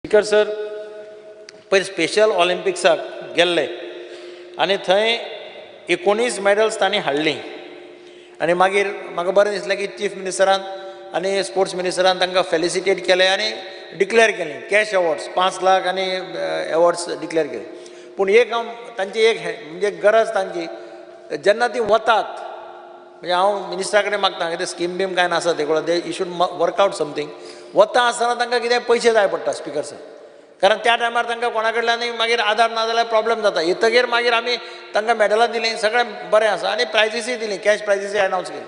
Speaker sir, पयर special ऑलिंपिक्साक गेल्ले आनी थंय 19 मेडल्स तांणी हाडलीं आनी मागीर म्हाका बरें दिसलें की चीफ मिनिस्टरान आनी स्पोर्ट्स मिनिस्टरान तांकां फेलिसिटेट केलें आनी डिक्लेअर केलें कॅश अवॉर्ड्स 5 लाख आनी अवॉर्ड्स डिक्लेअर केले. पूण एक तांची एक म्हणजे गरज तांची, जेन्ना ती वतात म्हणजे हांव मिनिस्टरा कडेन मागता कितें स्कीम बीम कांय नासा ते कळून they should work out something. वता आसतना तांकां कितें पयशे जाय पडटा स्पिकर सर, कारण त्या टायमार तांकां कोणा कडल्यानय मागीर आधार ना जाल्यार प्रॉब्लेम जाता. येतगीर मागीर आमी तांकां मेडलां दिलीं, सगळें बरें आसा आनी प्रायजीसय दिलीं, कॅश प्रायजीसय अनावन्स केली.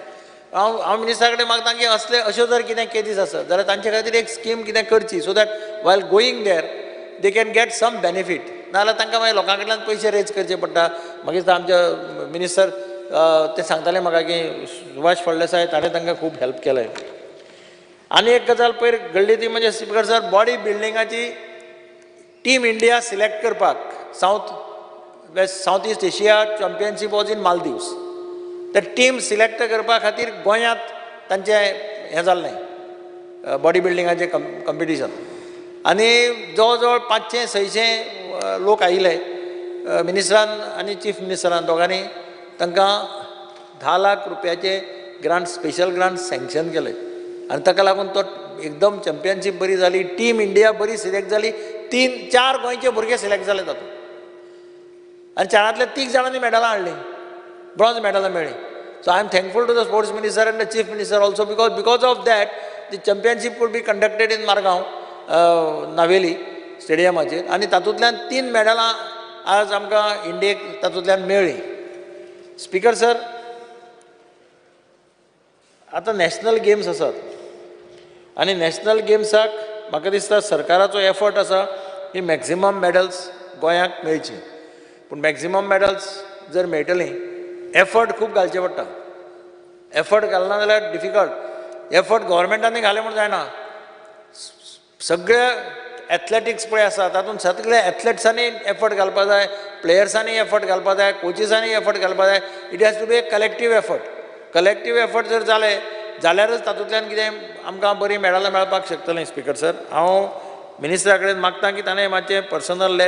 हांव मिनिस्टरा कडेन मागता की अश्यो जर कितें केसीस आसत जाल्यार तांचे खातीर एक स्कीम कितें करची, so that while going there they can get some benefit. नाजाल्यार तांकां मागीर लोकां कडल्यान पयशे रेज करचे पडटा. मागीर आमचे मिनिस्टर ते सांगताले म्हाका की सुभाष फळदेसाय ताणें तांकां खूब हेल्प केलें. आनी एक गजाल पयर घडली ती म्हणजे स्पीकर सर, बॉडी बिल्डिंगाची टीम इंडिया सिलेक्ट करपाक south east Asia championship was in Maldives. ते टीम सिलेक्ट करपा खातीर गोंयांत तांचें हें जाल्लें बॉडी बिल्डिंगाचें कंपिटिशन आनी जवळ जवळ 500-600 लोक आयिल्ले. मिनिस्टरान आनी चीफ मिनिस्टरान दोगांनी तांकां 10 लाख रुपयाचे ग्रांट, स्पेशल ग्रांट सँक्शन केले आनी ताका लागून तो एकदम चॅम्पियनशीप बरी जाली, टीम इंडिया बरी सिलेक्ट जाली. 3-4 गोंयचे भुरगे सिलेक्ट जाले तातूंत आनी 4रांतले 3 जाणांनी मेडलां हाडलीं, ब्रॉन्झ मेडलां मेळ्ळीं. So I am thankful to the sports minister and the chief minister also because of that the championship could be conducted in Margao Navelim स्टेडियमाचेर आनी तातूंतल्यान 3 मेडलां आज आमकां इंडियेक तातूंतल्यान मेळ्ळीं. स्पीकर सर, आतां नॅशनल गेम्स आसात आनी नॅशनल गेम्साक म्हाका दिसता सरकाराचो एफर्ट आसा की मॅक्झिमम मेडल्स गोंयाक मेळची. पूण मॅक्झिमम मेडल्स जर मेळटलीं, एफर्ट खूब घालचे पडटा. एफर्ट घालना जाल्यार डिफिकल्ट. एफर्ट गव्हर्मेंटांनी घाले म्हूण जायना. सगळे एथलेटिक्स पळय आसा तातूंत सगळे एथलेट्सांनी एफर्ट घालपाक जाय, प्लेयर्सांनी एफर्ट घालपाक जाय, कोचिसांनी एफर्ट घालपाक जाय. It has to be a collective effort. Collective effort जर जाले जाल्यारच तातूंतल्यान कितें आमकां बरी मेडलां मेळपाक शकतलीं. स्पीकर सर, हांव मिनिस्टरा कडेन मागता की ताणें मातशें पर्सनल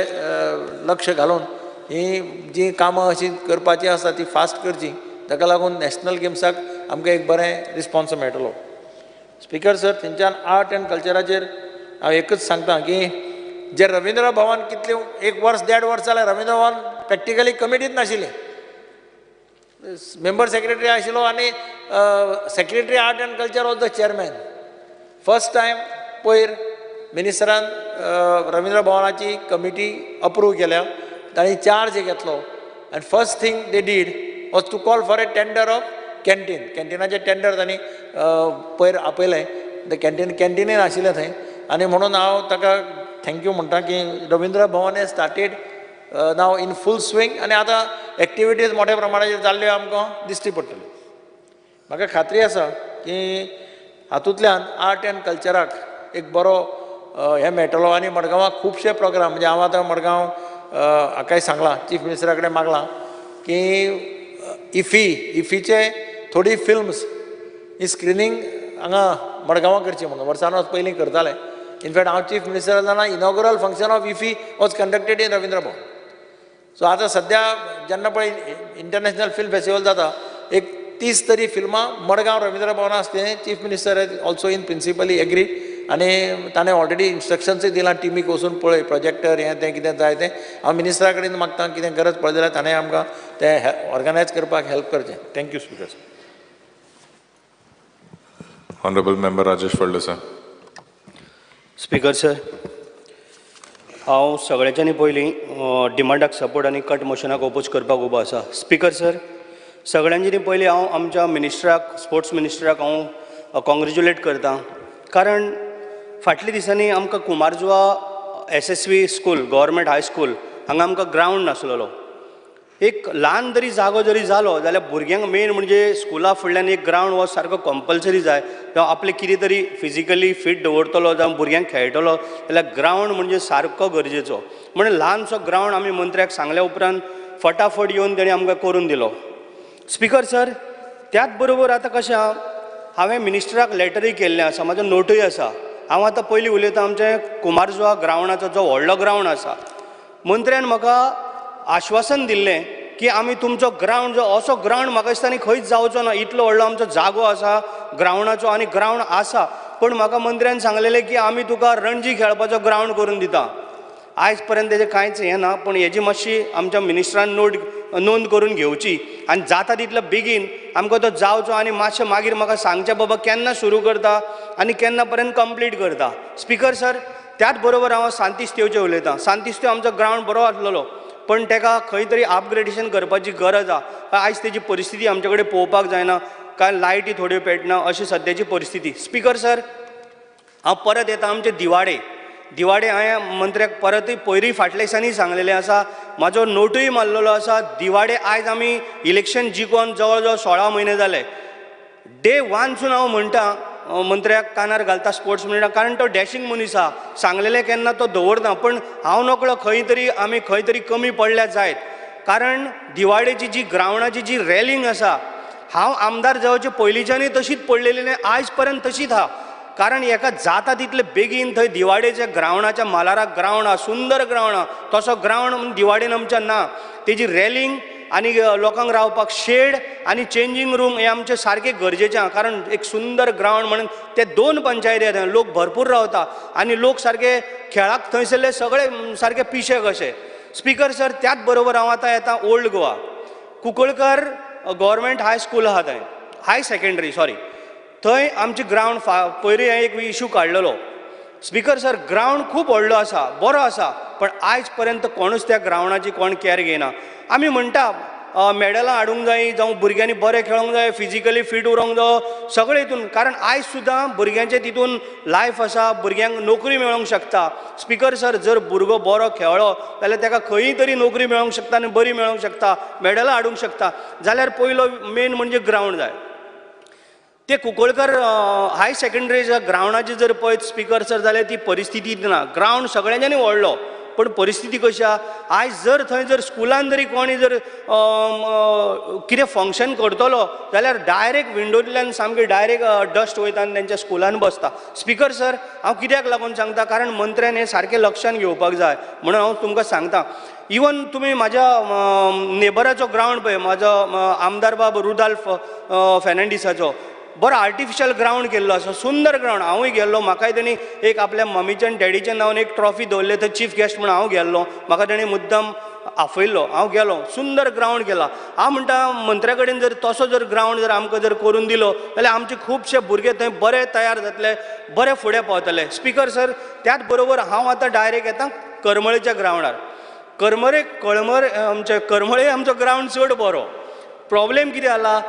लक्ष घालून ही जी कामां अशीं करपाची आसा ती फास्ट करची. ताका लागून नॅशनल गेम्साक आमकां एक बरें रिस्पॉन्स मेळटलो. स्पीकर सर, थंयच्यान आर्ट एंड कल्चराचेर हांव एकच सांगता की जे रविंद्र भवन कितले 1 वर्स 1.5 वर्स जालें रविंद्र भवन प्रॅक्टिकली कमिटीच नाशिल्ली. मेंबर सेक्रेटरी आशिल्लो आनी secretary art and culture was the chairman. First time पयर मिनिस्टरान रविंद्र भवनाची कमिटी अप्रूव केल्या, तांणी चार्ज घेतलो आनी first thing they did was to call for a tender of canteen. कॅन्टिनाचें टेंडर तांणी पयर आपयलें. द कॅन्टिनीन आशिल्लें थंय आनी म्हणून हांव ताका थँक्यू म्हणटा की Ravindra Bhavan has started now in full swing आनी आतां एक्टिविटीज मोठ्या प्रमाणाचेर जाल्ल्यो आमकां दिश्टी पडटल्यो. म्हाका खात्री आसा की हातूंतल्यान आर्ट एंड कल्चराक एक बरो हें मेळटलो आनी मडगांवाक खुबशे प्रोग्राम म्हणजे हांव आतां मडगांव हाकाय सांगलां, चीफ मिनिस्टरा कडेन मागलां की इफीचे थोडी फिल्म्स ही स्क्रिनींग हांगा मडगांवां करची म्हणून. वर्सान वर्स पयलीं करताले. इनफॅक्ट हांव चीफ मिनिस्टर जाल्यार inaugural function of IFFI was conducted in Ravindra Bhavan. So आतां सद्या जेन्ना पळय इंटरनॅशनल फिल्म फेस्टिवल जाता, एक 30 तरी फिल्मां मडगांव रविंद्र भवना आसतलीं. Chief minister has also in principally agree आनी ताणें ऑलरेडी इन्स्ट्रक्शन्सूय दिलां टिमीक वचून पळय प्रोजेक्टर हें तें कितें जाय तें. हांव मिनिस्टरा कडेन मागता कितें गरज पडली जाल्यार ताणें आमकां तें ऑर्गनायज करपाक हेल्प करचें. Thank you speaker sir. Honorable Member Rajesh Faldesa. Speaker sir, हांव सगळ्यांच्यानी पयलीं डिमांडाक सपोर्ट आनी कट मोशनाक ओपोज करपाक उबो आसा. स्पीकर सर, सगळ्यांच्यानी पयलीं हांव आमच्या मिनिस्टराक, स्पोर्ट्स मिनिस्टराक हांव कॉंग्रेच्युलेट करतां. कारण फाटल्या दिसांनी आमकां कुमारजुवा SSV school, government high school हांगा आमकां ग्रावंड नासलेलो. एक ल्हान जरी जागो जरी जालो जाल्यार भुरग्यांक मेन म्हणजे स्कुला फुडल्यान एक ग्रावंड हो सारको कंपल्सरी जाय. जावं आपले कितें तरी फिजिकली फीट दवरतलो जावं भुरग्यांक खेळटलो जाल्यार ग्रावंड म्हणजे सारको गरजेचो. म्हणून ल्हानसो ग्रावंड आमी मंत्र्याक सांगल्या उपरांत फटाफट येवन तेणी आमकां करून दिलो. स्पीकर सर, त्याच बरोबर आतां कशें हांवें मिनिस्टराक लॅटरूय केल्लें आसा, म्हाजो नोटूय आसा हांव आतां पयलीं उलयतां आमचे कुमारजुवा ग्रावंडाचो जो व्हडलो ग्रावंड आसा. मंत्र्यान म्हाका आश्वासन दिल्लें की आमी तुमचो ग्रावंड जो असो ग्रावंड म्हाका दिसता आनी खंयच जावचो ना. इतलो व्हडलो आमचो जागो आसा ग्रावंडाचो आनी ग्रावंड आसा. पण म्हाका मंत्र्यान सांगलेलें की आमी तुका रणजी खेळपाचो ग्रावंड करून दिता. आयज पर्यंत तेजें कांयच हें ना, पण हेजी मातशी आमच्या मिनिस्ट्रान नोंद करून घेवची आनी जाता तितले बेगीन आमकां तो जावचो आनी मातशें मागीर म्हाका सांगचें बाबा केन्ना सुरू करता आनी केन्ना पर्यंत कंप्लीट करता. स्पिकर सर, त्याच बरोबर हांव सांतिस्तेवचें उलयतां. सांतिस्तेव आमचो ग्रावंड बरो आसलेलो, पण ताका खंय तरी अपग्रेडेशन करपाची गरज आसा. आयज तेजी परिस्थिती आमचे कडेन पळोवपाक जायना, काय लायटी थोड्यो पेटना, अशी सद्याची परिस्थिती. स्पिकर सर, हांव परत येता आमचे दिवाडे हांवें मंत्र्याक परतूय पयरीं फाटल्या दिसांनी सांगलेलें आसा, म्हाजो नोटूय मारलेलो आसा. दिवाडे आयज आमी इलेक्शन जिखोन जवळ जवळ 16 म्हयने जाले. डे 1सून हांव म्हणटा मंत्र्याक कानार घालता स्पोर्ट्स मिनिस्टर, कारण तो डॅशिंग मनीस आहा. सांगलेलें केन्ना तो दवरना, पण हांव नकळो आमी खंय तरी कमी पडल्या जायत. कारण दिवाडेची जी ग्रावंडाची जी रॅलिंग आसा, हांव आमदार जावचे पयलींच्यानूय तशीच पडलेली न्ही, आयज पर्यंत तशीच आहा. कारण हेका जाता तितले बेगीन थंय दिवाडेच्या ग्रावंडाच्या मालाराक ग्रावंड आहा, सुंदर ग्रावंड आहा, तसो ग्रावंड दिवाडेन आमच्या ना. तेजी रॅलिंग आनी लोकांक रावपाक शेड आनी चेंजींग रूम हे आमचे सारके गरजेचें आहा. कारण एक सुंदर ग्रावंड म्हणून ते 2 पंचायती येता, लोक भरपूर रावता आनी लोक सारके खेळाक थंयसरले सगळे सारके पिशे कशे. स्पिकर सर, त्याच बरोबर हांव आतां येता old Goa. Kunkalkar government high school आहा थंय, हाय सेकंडरी सॉरी, थंय आमची ग्रावंड पयलीं हांवें एक इशू काडलेलो. स्पिकर सर, ग्रावंड खूब व्हडलो आसा, बरो आसा, पण आयज पर्यंत कोणूच त्या ग्रावंडाची कोण कॅर घेयना. आमी म्हणटा मॅडलां हाडूंक जाय, जावं भुरग्यांनी बरें खेळोंक जाय, फिजिकली फीट उरोंक जाय, सगळे हितून. कारण आयज सुद्दां भुरग्यांचे तितून लायफ आसा, भुरग्यांक नोकरी मेळोंक शकता. स्पिकर सर, जर भुरगो बरो खेळ्ळो जाल्यार ताका खंय तरी नोकरी मेळोंक शकता आनी बरी मेळोंक शकता, मॅडलां हाडूंक शकता. जाल्यार पयलो मेन म्हणजे ग्रावंड जाय. ते कुंकळकर हाय सेकंडरीच्या ग्रावंडाची जर पळयत स्पिकर सर जाल्यार ती परिस्थिती ना. ग्रावंड सगळ्यांच्यानी व्हडलो, पण परिस्थिती कशी आहा, आयज जर थंय जर स्कुलान तरी कोणी जर कितें फंक्शन करतलो जाल्यार डायरेक्ट विंडोंतल्यान सामकी डायरेक्ट डस्ट वयता आनी तेंच्या स्कुलान बसता. स्पिकर सर, हांव कित्याक लागून सांगता, कारण मंत्र्यान हें सारकें लक्षान घेवपाक जाय म्हणून हांव तुमकां सांगता. इवन तुमी म्हाज्या नेबराचो ग्रावंड पळय, म्हाजो आमदार बाब रुदाल्फ फेर्नांडीसाचो, बरो आर्टिफिशियल ग्रावंड केल्लो आसा, सुंदर ग्रावंड. हांवूय गेल्लो, म्हाकाय तेणी एक आपल्या मम्मीच्या आनी डॅडीच्या नांवान एक ट्रॉफी दवरले, थंय चीफ गेस्ट म्हणून हांव गेल्लो, म्हाका तेणी मुद्दम आफयल्लो, हांव गेलो, सुंदर ग्रावंड केला. हांव म्हणटा मंत्र्या कडेन जर तसो जर ग्रावंड जर आमकां जर करून दिलो जाल्यार आमचे खुबशे भुरगे थंय बरे तयार जातले, बरे फुडें पावतले. स्पिकर सर, त्याच बरोबर हांव आतां डायरेक्ट येता करमळेच्या ग्रावंडार. करमळे आमचो ग्रावंड चड बरो. प्रॉब्लेम कितें जाला,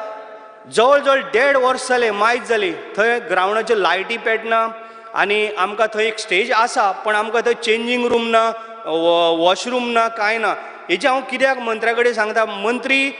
जवळ जवळ 1.5 वर्स जाले, मायज जाली, थंय ग्रावंडाच्यो लायटी पेटना आनी आमकां थंय एक स्टेज आसा, पण आमकां थंय चेंजींग रूम ना, वॉशरूम ना, कांय ना. हेजें हांव कित्याक मंत्र्या कडेन सांगता, मंत्री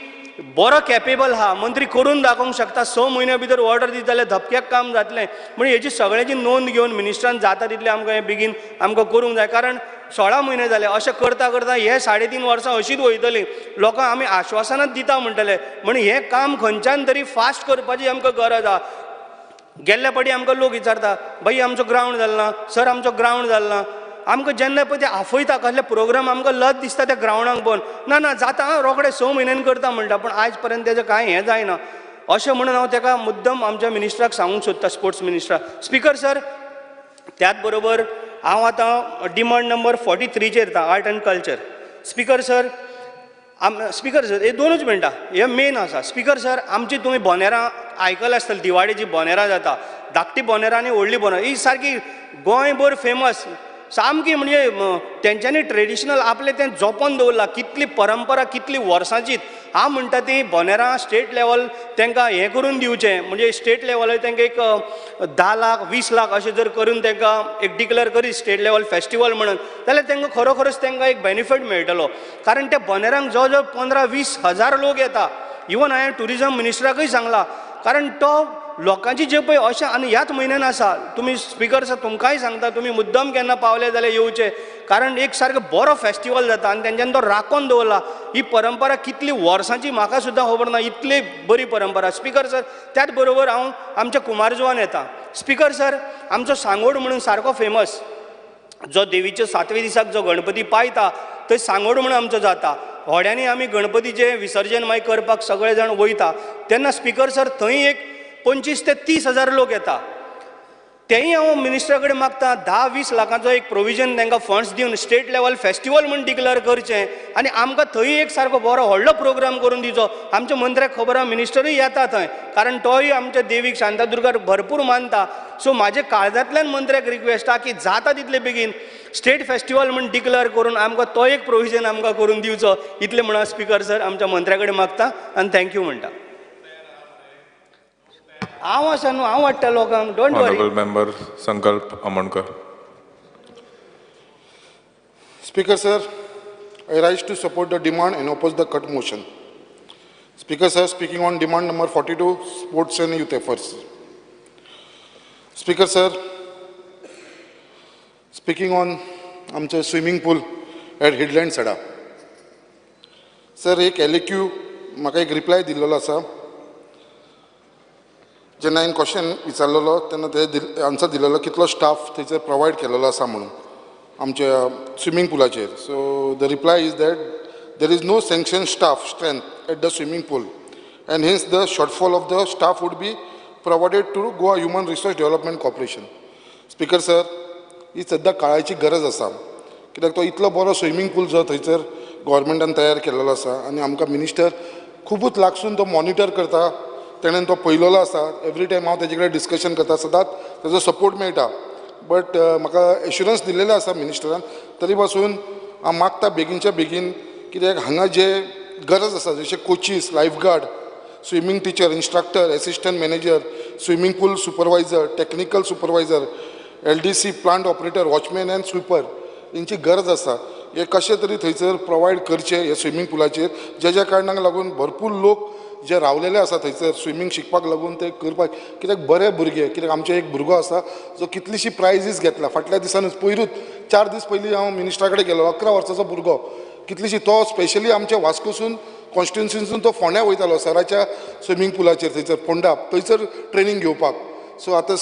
बरो कॅपेबल आहा, मंत्री करून दाखोवंक शकता. 6 म्हयन्या भितर ऑर्डर दिता जाल्यार धपक्याक काम जातलें. म्हणजे हेची सगळ्याची नोंद घेवन मिनिस्ट्रान जाता तितलें आमकां हें बेगीन आमकां करूंक जाय. कारण 16 म्हयने जाले अशें करता करता हे 3.5 वर्सां अशीच वयतलीं. लोकांक आमी आश्वासनांच दिता म्हणटले, म्हण हें काम खंयच्यान तरी फास्ट करपाची आमकां गरज आहा. गेल्ल्या फावटी आमकां लोक विचारता, भाई आमचो ग्रावंड जालो ना, सर आमचो ग्रावंड जालो ना. आमकां जेन्ना पळय ते आफयता कसले प्रोग्राम आमकां लज दिसता त्या ग्रावंडाक पळोवन, ना जाता रोखडे 6 म्हयन्यांनी करता म्हणटा, पण आयज पर्यंत तेजें कांय हें जायना. अशें म्हणून हांव ताका मुद्दम आमच्या मिनिस्टराक सांगूंक सोदता, स्पोर्ट्स मिनिस्टराक. स्पिकर सर, त्याच बरोबर हांव आतां डिमांड नंबर 43चेर येता, art and culture. Speaker sir, हे 2च मिनटां, हे मेन आसा. स्पिकर सर, आमची तुमी बोनेरां आयकलां आसतलें, दिवाळेची बोनेरां जाता, धाकटी बोनेरां आनी व्हडली बोनेरां, ही सारकी गोंयभर फेमस सामकी. म्हणजे तेंच्यांनी ट्रेडिशनल आपलें तें जपोन दवरलां, कितली परंपरा कितली वर्सांची. हांव म्हणटा ती बोनेरां स्टेट लेवल तांकां हें करून दिवचें, म्हणजे स्टेट लेवलार तांकां एक 10 लाख 20 लाख अशें जर करून तांकां एक डिक्लेअर करीत स्टेट लेवल फेस्टिवल म्हणून, जाल्यार तांकां खरोखरच तांकां एक बेनिफीट मेळटलो. कारण त्या बोनेरांक जवळ जवळ 15-20 हजार लोक येता. इवन हांवें टुरिजम मिनिस्टराकूय सांगलां, कारण तो लोकांची जे पळय अशें आनी ह्याच म्हयन्यान आसा. तुमी स्पिकर सर, तुमकांय सांगता, तुमी मुद्दम केन्ना पावले जाल्यार येवचे, कारण एक सारको बरो फेस्टिवल जाता आनी तेंच्यांनी तो राखून दवरला. ही परंपरा कितली वर्सांची म्हाका सुद्दां खबर ना, इतली बरी परंपरा. स्पिकर सर, त्याच बरोबर हांव आमच्या कुमारजुवान येता. स्पीकर सर, आमचो सांगोड म्हणून सारको फेमस, जो देवीच्या 7व्या दिसाक जो गणपती पायता थंय सांगोड म्हणून आमचो जाता. व्हड्यांनी आमी गणपतीचें विसर्जन मागीर करपाक सगळे जाण वयता तेन्ना स्पीकर सर थंय एक 25 ते 30 हजार लोक येता. तेंय हांव मिनिस्टरा कडेन मागता 10-20 लाखांचो एक प्रोविजन तांकां फंड्स दिवन स्टेट लेवल फेस्टिवल म्हूण डिक्लेअर करचें आनी आमकां थंय एक सारको बरो व्हडलो प्रोग्राम करून दिवचो. आमच्या मंत्र्याक खबर आहा मिनिस्टरूय येता थंय, कारण तोय आमच्या देवीक शांतादुर्गाक भरपूर मानता. सो म्हाजे काळजांतल्यान मंत्र्याक रिक्वेस्ट आहा की जाता तितले बेगीन स्टेट फेस्टिवल म्हूण डिक्लेअर करून आमकां तो एक प्रोविजन आमकां करून दिवचो. इतलें म्हणून स्पीकर सर आमच्या मंत्र्या कडेन मागता आनी थँक्यू म्हणटा. हांव आसा न्हू, हांव वाडटा लोकांक, don't worry. Honorable Member Sankalp Amankar. Speaker sir, I rise to support the demand and oppose the cut motion. Speaker sir, speaking on demand number 42, sports and youth efforts. Speaker sir, speaking on आमचं swimming पूल eight हिडलँड सडा. Sir एक LAQ म्हाका एक reply दिल्लो आसा. जेन्ना हांवें question विचारलेलो तेन्ना ते आन्सर दिलेलो कितलो स्टाफ थंयसर प्रोवायड केलेलो आसा म्हणून आमच्या स्विमींग पुलाचेर. So the reply is that there is no sanction staff strength at the swimming pool and hence the shortfall of the staff would be provided to Goa human resource development corporation. Speaker sir, ही सद्या काळाची गरज आसा, कित्याक तो इतलो बरो swimming पूल जो थंयसर गोवोरमेंटान तयार केलेलो आसा आनी आमकां मिनिस्टर खुबूच लागसून तो मॉनिटर करता. तेणेन तो पळयलेलो आसा. एवरी टायम हांव तेजे कडेन डिस्कशन करता, सदांच तेजो सपोर्ट मेळटा. बट म्हाका एश्युरन्स दिलेले आसा मिनिस्टरान, तरी पासून हांव मागता बेगीनच्या बेगीन, कित्याक हांगा जे गरज आसा जशे coaches, lifeguard, swimming teacher, instructor, assistant manager, swimming pool supervisor, technical supervisor, LDC, plant operator, watchman and sweeper हेंची गरज आसा. हे कशें तरी थंयसर प्रोवायड करचे हे स्विमींग पुलाचेर, ज्या कारणाक लागून भरपूर लोक जे रावलेले आसा थंयसर स्विमींग शिकपाक लागून ते करपाक. कित्याक बरे भुरगे, कित्याक आमचे एक भुरगो आसा जो कितलीशी प्रायजीस घेतला फाटल्या दिसांनीच. पयरूच 4 दीस पयलीं हांव मिनिस्टरा कडेन गेलो. 11 वर्साचो भुरगो, कितलीशी तो स्पेशली आमच्या वास्कोसून कॉन्स्टिट्युन्सीसून तो फोंड्या वयतालो सराच्या स्विमींग पुलाचेर थंयसर फोंडा थंयसर ट्रेनींग घेवपाक. सो आतां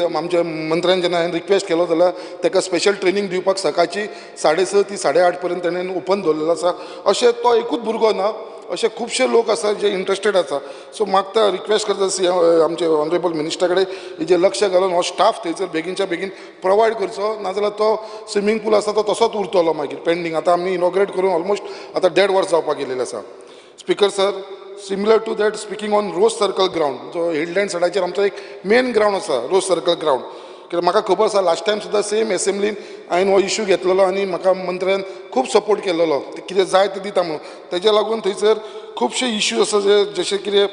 आमच्या मंत्र्यान जेन्ना हांवें रिक्वेस्ट केलो जाल्यार ताका स्पेशल ट्रेनींग दिवपाक सकाळची 6:30 ती 8:30 पर्यंत ताणें ओपन दवरलेलो आसा. अशें तो एकूच भुरगो ना, असे खुबशे लोक आसा जे इंटरेस्टेड आसा. सो मागता रिक्वेस्ट करता आमचे ऑनरेबल मिनिस्टरा कडेन हेजेर लक्ष घालून हो स्टाफ थंयसर बेगीनच्या बेगीन प्रोवायड करचो, नाजाल्यार तो स्विमींग पूल आसा तो तसोच उरतलो मागीर पेंडींग. आतां आमी इनॉग्रेट करून ऑलमोस्ट आतां 1.5 वर्स जावपाक गेलेले आसा. Speaker sir, similar to that speaking on rose circle ground, जो हिडलँड सायडाचेर आमचो एक मेन ग्राउंड आसा रोज सर्कल ग्राउंड. कित्याक म्हाका खबर आसा लास्ट टायम सुद्दां सेम एसेंब्लीन हांवें हो इश्यू घेतलेलो आनी म्हाका मंत्र्यान खूब सपोर्ट केलेलो कितें जाय तें दिता म्हणून. तेज्या लागून थंयसर खुबशे इश्यूज आसा जे जशे कितें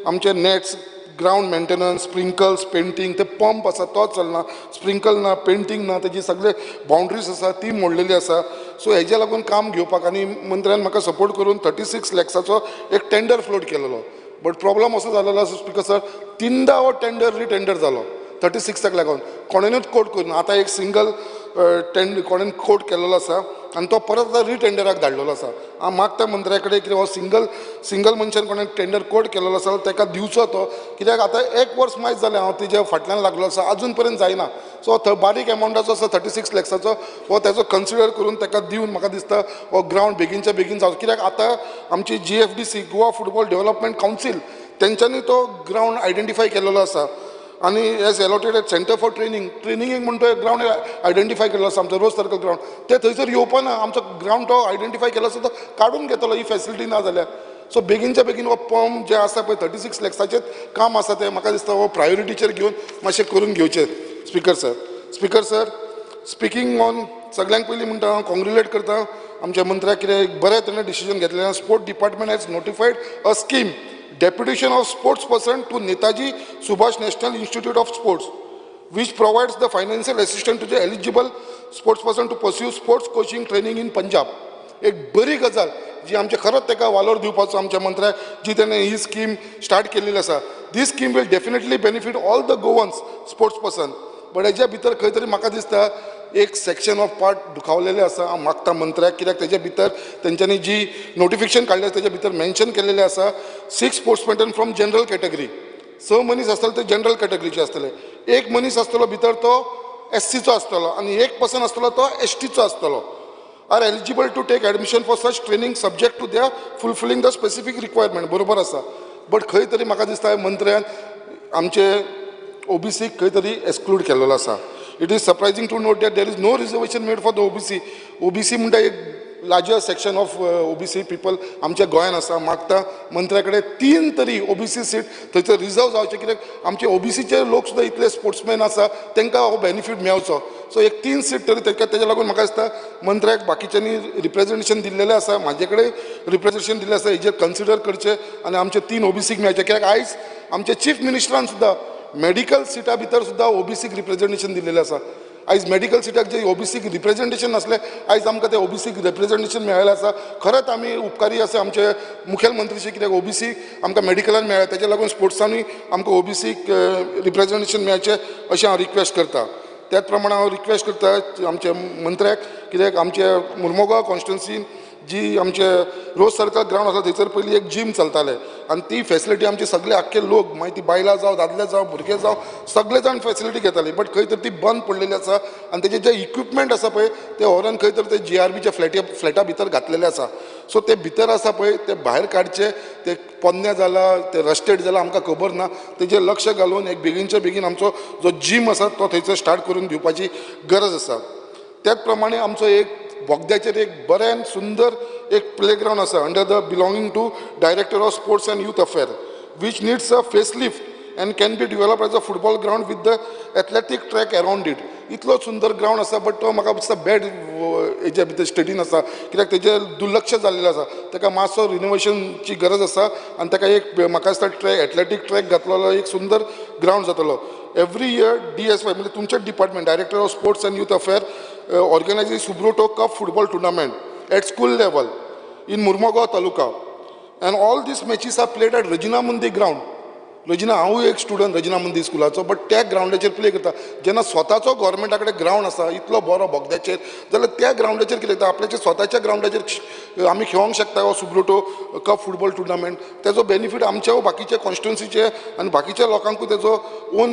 आमचे NATS, ground maintenance, sprinkles, painting, ते पंप आसा तो चलना, स्प्रिंकल ना, पेंटींग ना, तेजी सगळे बाउंड्रीज आसा ती मोडलेली आसा. सो हेज्या लागून काम घेवपाक आनी मंत्र्यान म्हाका सपोर्ट करून 36 लॅक्साचो एक टेंडर फ्लोट केलेलो. बट प्रॉब्लम असो जालेलो आसा स्पीकर सर, 3दा हो टेंडर रिटेंडर जालो 36 लागून. कोणेनूच कोट करून आतां एक सिंगल कोणेन कोट केलेलो आसा आनी तो परत आतां रिटेंडराक धाडलेलो आसा. हांव मागता मंत्र्या कडेन कितें हो सिंगल मनशान कोणें टेंडर कोट केलेलो आसा ताका दिवचो तो, कित्याक आतां 1 वर्स मायज जालें हांव तेज्या फाटल्यान लागलो आसा, अजून पर्यंत जायना. सो बारीक एमावंटाचो आसा 36 लॅक्साचो, हो तेजो कन्सिडर करून ताका दिवन म्हाका दिसता हो ग्राउंड बेगीनच्या बेगीन जावचो. कित्याक आतां आमची GFDC Goa football development council तेंच्यांनी तो ग्राउंड आयडेंटिफाय केलेलो आसा आनी as allotted at centre for ट्रेनिंगेक म्हणून तो ग्राउंड आयडेंटिफाय केल्लो आसा आमचो रोज सर्कल ग्राउंड. ते थंयसर येवपाना, आमचो ग्राउंड तो आयडेंटिफाय केलो आसा तो काडून घेतलो ही फॅसिलिटी ना जाल्यार. सो बेगीनच्या बेगीन हो पंप जे आसा पळय 36 लॅक्साचें काम आसा तें म्हाका दिसता हो प्रायोरिटीचेर घेवन मातशें करून घेवचें. स्पीकर सर, स्पीकिंग ऑन सगळ्यांक पयलीं म्हणटा हांव कॉंग्रेच्युलेट करता आमच्या मंत्र्याक, कितें बरें तेणें डिसिजन घेतलें. Sport department has नोटिफायड a scheme Deputation of sports person to Netaji Subhash National Institute of Sports, which provides the financial assistance to the eligible sports person to pursue sports coaching training in Punjab. एक बरी गजाल जी आमचे खरोच ताका वालोर दिवपाचो आमच्या मंत्र्याक, जी ताणें ही स्कीम स्टार्ट केल्ली आसा. This scheme will definitely benefit all the Goans sports person. But हेज्या भितर खंय तरी म्हाका दिसता एक सेक्शन ऑफ पार्ट दुखावलेले आसा. हांव मागता मंत्र्याक, कित्याक तेजे भितर तेंच्यांनी जी नोटिफिकेशन काडलें तेजे भितर मेन्शन केलेलें आसा 6 स्पोर्ट्समॅन फ्रॉम जनरल कॅटेगरी. 6 मनीस आसतले ते जनरल कॅटेगरीचे आसतले. एक मनीस आसतलो भितर तो SCचो आसतलो आनी एक पर्सन आसतलो तो STचो आसतलो are eligible to take admission for such training subject to their fulfilling the specific requirement. बरोबर आसा. बट खंय तरी म्हाका दिसता मंत्र्यान आमचे OBCक खंय तरी एक्सक्लूड केल्लो आसा. It is surprising to note that there is no reservation made for the OBC म्हणटा एक larger section of OBC people आमच्या गोंयांत आसा. मागता मंत्र्या कडेन 3 तरी OBC सीट थंयसर रिजर्व जावचे कित्याक आमचे OBCचे लोक सुद्दां इतले स्पोर्ट्समॅन आसा तांकां हो बेनिफीट मेळचो. सो एक 3 सीट तरी तेच्या लागून म्हाका दिसता मंत्र्याक बाकीच्यांनी रिप्रेझेंटेशन दिल्लेलें आसा. म्हाजे कडेन रिप्रेझेंटेशन दिल्लें आसा. हेजेर कन्सिडर करचें आनी आमचे 3 OBCक मेळचें कित्याक आयज आमचे चीफ मिनिस्टरान सुद्दां मेडिकल सिटा भितर सुद्दां OBCक रिप्रेझेंटेशन दिल्लेलें आसा. आयज मेडिकल सिटाक जे OBCक रिप्रेझेंटेशन नासलें आयज आमकां ते OBCक रिप्रेझेंटेशन मेळ्ळें आसा. खरेंच आमी उपकारी आसा आमचे मुखेलमंत्रीचे कित्याक OBC आमकां मेडिकलान मेळ्ळें तेच्या लागून स्पोर्ट्सानूय आमकां OBCक रिप्रेझेंटेशन मेळचें अशें हांव रिक्वेस्ट करतां. त्याच प्रमाणे हांव रिक्वेस्ट करतां आमच्या मंत्र्याक कित्याक आमचे मुर्मुगांव कॉन्स्टिट्युन्सीन जी आमचे रोज सर्कल ग्राउंड आसा थंयसर पयलीं एक जीम चलतालें आनी ती फेसिलिटी आमचे सगळे आख्खे लोक मागीर ती बायलां जावं दादले जावं भुरगे जावं सगळे जाण फेसिलिटी घेताली. बट खंय तरी ती बंद पडलेली आसा आनी तेजे जे इक्विपमेंट आसा पळय ते व्हरून खंय तरी ते GRBच्या फ्लॅटा भितर घातलेले आसा. सो ते भितर आसा पळय ते भायर काडचे ते पोन्ने जाला ते रस्टेड जाला आमकां खबर ना. तेजेर लक्ष घालून एक बेगीनचे बेगीन आमचो जो जीम आसा तो थंयसर स्टार्ट करून दिवपाची गरज आसा. त्याच प्रमाणे आमचो एक बोगद्याचेर एक बरें सुंदर एक प्लेग्राउंड आसा under the belonging to director of sports and youth affair which needs a facelift and can be develop as a football ground with the athletic track around it. इतलो सुंदर ग्राउंड आसा बट तो म्हाका दिसता bad हेच्या भितर स्टेटीन आसा कित्याक तेजेर दुर्लक्ष जाल्लेलें आसा. ताका मातसो रिनोवेशनची गरज आसा आनी ताका एक म्हाका दिसता एथलेटीक ट्रॅक घातलेलो एक सुंदर ग्राउंड जातलो. एवरी इयर DSY म्हणजे तुमचे department director of sports and youth affair organising Subroto cup football tournament at school level in Murmagaon Taluka, and all these matches are played at Regina Mundi ground. रजिना हांवूय एक student रजिना मंदी स्कुलाचो but त्या ग्राउंडाचेर play करता. जेन्ना स्वताचो गव्हर्मेंटा कडेन ग्राउंड आसा इतलो बरो बोगद्याचेर जाल्यार त्या ग्राउंडाचेर कितें जाता आपल्याच्या स्वताच्या ग्राउंडाचेर आमी खेळोंक शकता हो सुब्रोटो कप फुटबॉल टुर्नामेंट. तेजो बेनिफीट आमच्या बाकीच्या कॉन्स्टिट्युन्सीचे आनी बाकीच्या लोकांकूय तेजो ओन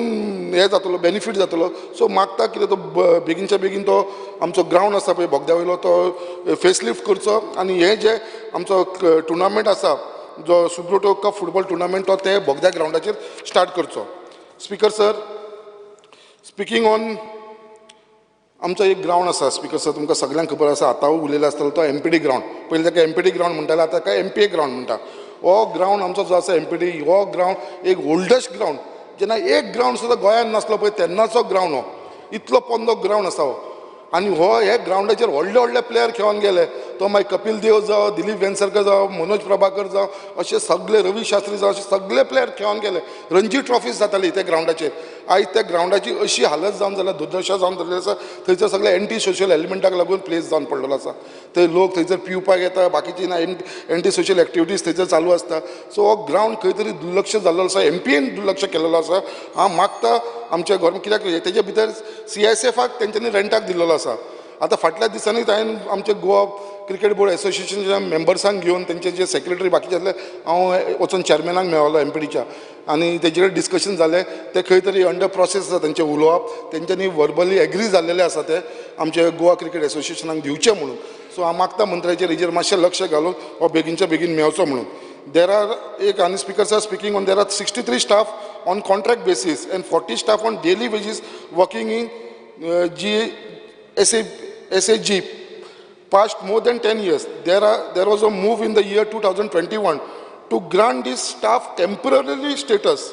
हे जातलो बेनिफीट जातलो. सो मागता कितें तो बेगीनच्या बेगीन तो आमचो ग्राउंड आसा पळय बोगद्या वयलो तो फेसलिफ्ट करचो आनी हे जे आमचो टुर्नामेंट आसा जो सुब्रोटो कप फुटबॉल टुर्नामेंट तो ते बोगद्या ग्राउंडाचेर स्टार्ट करचो. स्पीकर सर, स्पिकींग ऑन आमचो एक ग्राउंड आसा स्पीकर सर तुमकां सगळ्यांक खबर आसा आतां उलयला आसतलो तो MPD ग्राउंड. पयलीं ताका MPD ग्राउंड म्हणटाले आतां ताका MPA ग्राउंड म्हणटा. हो ग्राउंड आमचो जो आसा MPD हो ग्राउंड एक ओल्डस्ट ग्राउंड. जेन्ना एक ग्राउंड सुद्दां गोंयांत नासलो पळय तेन्नाचो ग्राउंड हो इतलो पोंदो ग्राउंड आसा हो. आनी हो हे ग्राउंडाचेर व्हडले व्हडले प्लेयर खेळोन गेले. तो मागीर कपिल देव जावं दिलीप वेंगसरकर जावं मनोज प्रभाकर जावं अशे सगळे रवी शास्त्री जावं अशे सगळे प्लेयर खेळोन गेले. रणजी ट्रॉफीज जाताली त्या ग्राउंडाचेर. आयज त्या ग्राउंडाची अशी हालत जावन जाल्यार दुर्दशा जावन जाल्ली आसा. थंयसर सगळे एंटी सोशल एलिमेंटाक लागून प्लेस जावन पडलेलो आसा. थंय लोक थंयसर पिवपाक येता बाकीची एंटी सोशल एक्टिविटीज थंयसर चालू आसता. सो हो ग्राउंड खंय तरी दुर्लक्ष जाल्लो आसा. MPAन दुर्लक्ष केलेलो आसा. हांव मागता आमच्या गोवोरमेंट कित्याक तेजे भितर CISFाक तेंच्यांनी रेंटाक दिल्लो आसा. आतां फाटल्या दिसांनी हांवें आमचे गोवा क्रिकेट बोर्ड एसोसिएशनच्या मेंबर्सांक घेवन तेंचे जे सेक्रेटरी बाकीचे आसले हांव वचून चॅरमॅनाक मेळ्ळो MPDच्या आनी तेजे कडेन डिस्कशन जालें. ते खंय तरी अंडर प्रोसेस आसा तेंचें उलोवप. तेंच्यांनी वर्बली एग्री जाल्लेले आसा ते आमचे गोवा क्रिकेट एसोसिएशनाक दिवचें म्हणून. सो हांव मागता मंत्र्याचेर हेजेर मातशें लक्ष घालून हो बेगीनच्या बेगीन मेळचो म्हणून. देर आर एक आनी speakers are speaking on there are 63 staff on contract basis and 40 staff on daily wages working in SAG past more than 10 years. There was a move in the year 2021 to grant this staff temporarily status,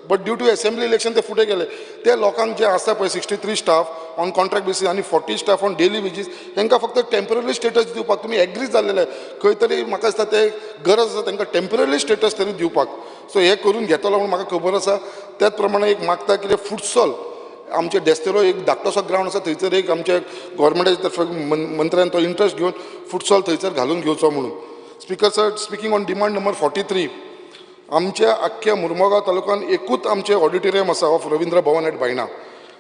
but due to assembly election ते फुटे गेले. त्या लोकांक जे आसा पळय 63 staff on contract basis आनी 40 staff on daily wages तांकां फक्त टेम्पररी स्टेटस दिवपाक तुमी एग्री जाल्लेले. खंय तरी म्हाका दिसता ते गरज आसा तांकां टेम्पररी स्टेटस तरी दिवपाक. सो हे करून घेतलो म्हणून म्हाका खबर आसा. त्याच प्रमाणे एक मागता कितें फुटसॉल आमचे डेस्तेरो एक धाकटोसो ग्राउंड आसा थंयसर एक आमच्या गोवोरमेंटाच्या तर्फे मंत्र्यान तो इंट्रस्ट घेवन फुटसॉल थंयसर घालून घेवचो म्हणून. Speaker sir, speaking on demand number 43 आमच्या आख्ख्या मुर्मुगांव तालुक्यान एकूच आमचे ऑडिटोरियम आसा ऑफ रविंद्र भवन एट बायणा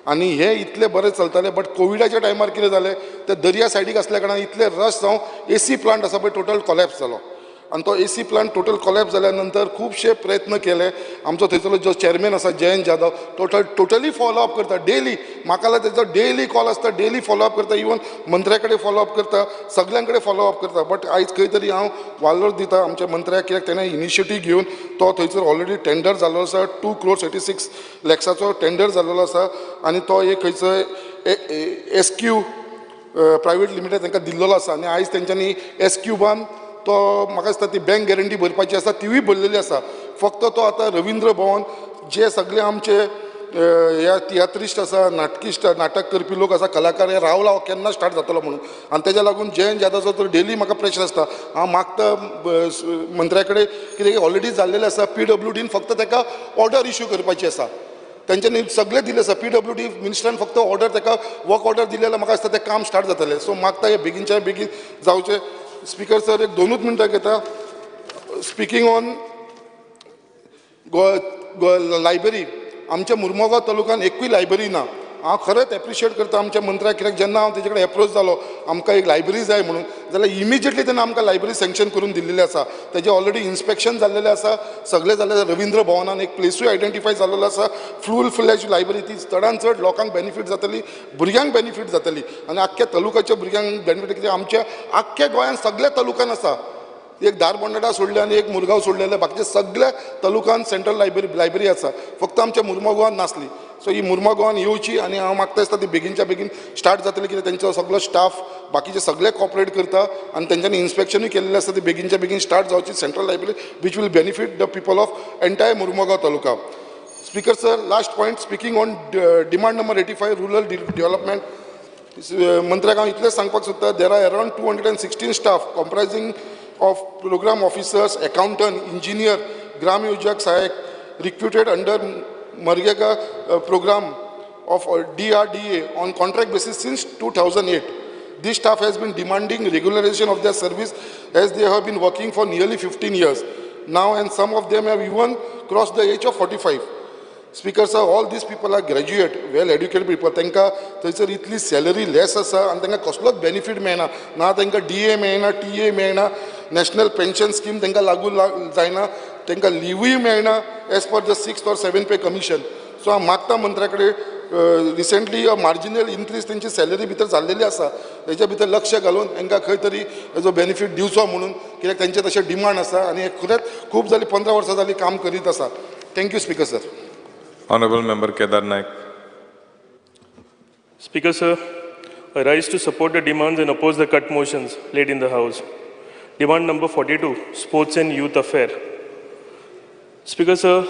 आनी हे इतले बरें चलताले. बट कोविडाच्या टायमार कितें जालें ते दर्या सायडीक आसल्या कारणान इतले रश जावन AC प्लांट आसा पळय टोटल कॉलॅप्स जालो. आनी तो AC प्लांट टोटल कोलॅप्स जाल्या नंतर खुबशे प्रयत्न केले. आमचो थंयसरलो जो चेअरमॅन आसा Jayant Jadhav totally follow up करता डेली. म्हाका लागून तेजो डेली कॉल आसता, डेली फॉलो अप करता. इवन मंत्र्या कडेन फॉलो अप करता, सगळ्यां कडेन फॉलो अप करता. बट आयज खंय तरी हांव वालोर दिता आमच्या मंत्र्याक, कित्याक तेणें इनिशिएटीव घेवन तो थंयसर ऑलरेडी टेंडर जाल्लो आसा. 2,86 lakhsचो टेंडर जाल्लो आसा आनी तो एक खंयचो SQ प्रायवेट लिमिटेड तांकां दिल्लो आसा. आनी आयज तेंच्यांनी SQ1 तो म्हाका दिसता ती बँक गॅरंटी भरपाची आसा, तिवूय भरलेली आसा. फक्त तो आतां रवींद्र भवन जे सगळे आमचे ह्या तियात्रिस्ट आसा, नाटक करपी लोक आसा, कलाकार हे रावला केन्ना स्टार्ट जातलो म्हणून. आनी तेज्या लागून जयंत जाधवचो तर डेली म्हाका प्रेशर आसता. हांव मागता मंत्र्या कडेन कितें ऑलरेडी जाल्लेलें आसा. PWDन फक्त ताका ऑर्डर इश्यू करपाची आसा. तेंच्यांनी सगळें दिलें आसा. PWD मिनिस्टरान फक्त ऑर्डर ताका वर्क ऑर्डर दिलें जाल्यार म्हाका दिसता तें काम स्टार्ट जातलें. सो मागता हें बेगीनच्या बेगीन जावचें. स्पीकर सर, एक 2 मिनटां घेता. स्पिकींग ऑन लायब्ररी, आमच्या मुर्मुगांव तालुक्यान एकूय लायब्ररी ना. हांव खरेंच एप्रिशिएट करता आमच्या मंत्र्याक, कित्याक जेन्ना हांव तेजे कडेन एप्रोच जालो आमकां एक लायब्ररी जाय म्हणून, जाल्यार इमिजिएटली तेणें आमकां लायब्ररी सँक्शन करून दिल्लेली आसा. तेजें ऑलरेडी इन्स्पेक्शन जाल्लेलें आसा, सगळें जाल्लें. रवींद्र भवनान एक प्लेसूय आयडेंटिफाय जाल्लो आसा. फूल फ्लॅज लायब्ररी, ती चडांत चड लोकांक बेनिफीट जातली, भुरग्यांक बेनिफीट जातली आनी आख्ख्या तालुक्याच्या भुरग्यांक बेनिफीट. कित्याक आमच्या आख्ख्या गोंयांत सगळ्या तालुक्यान आसा. एक धारबोंडा सोडले आनी एक मुरगांव सोडलेले, बाकीच्या सगळ्या तालुक्यान सेंट्रल लायब्ररी आसा. फक्त आमच्या मुर्मुगांवान नासली. सो ही मुर्मुगांवान येवची आनी हांव मागता दिसता ती बेगीनच्या बेगीन स्टार्ट जातली. कित्याक तेंचो सगळो स्टाफ बाकीचे सगळे कॉपरेट करता आनी तेंच्यांनी इन्स्पेक्शनूय केल्लें आसता. ती बेगीनच्या बेगीन स्टार्ट जावची central library, which will benefit the people of entire Mormugao taluka. Speaker sir, last point, speaking on demand number 85 rural development. मंत्र्याक हांव इतलेंच सांगपाक सोदता. There are around 216 staff comprising of program officers, accountant, engineer, Gram Yojak Sahayak, recruited under Margega program of DRDA on contract basis since 2008. This staff has been demanding regularization of their service as they have been working for nearly 15 years now, and some of them have even crossed the age of 45. Speaker sir, all these people are graduate, well educated people. तांकां थंयसर इतली salary लेस आसा आनी तांकां कसलोच benefit मेळना. ना तांकां DA मेळना, TA मेळना, नॅशनल पेन्शन स्कीम तांकां लागू जायना, तांकां लिवूय मेळना age per the 6th or 7th pay commission. So हांव मागता मंत्र्या कडेन रिसेंटली मार्जिनल इन्क्रीज तेंची सॅलरी भितर जाल्लेली आसा, हेच्या भितर लक्ष घालून तांकां खंय तरी हेजो बेनिफीट दिवचो म्हणून, कित्याक तेंचे तशें डिमांड आसा आनी हे खरेंच खूब जाली 15 वर्सां जाली काम करीत आसा. Thank you speaker sir. Honorable Member Kedar Naik. Speaker sir, I rise to support the demands and oppose the cut motions laid in the House. Demand number 42, Sports and Youth Affair. Speaker sir,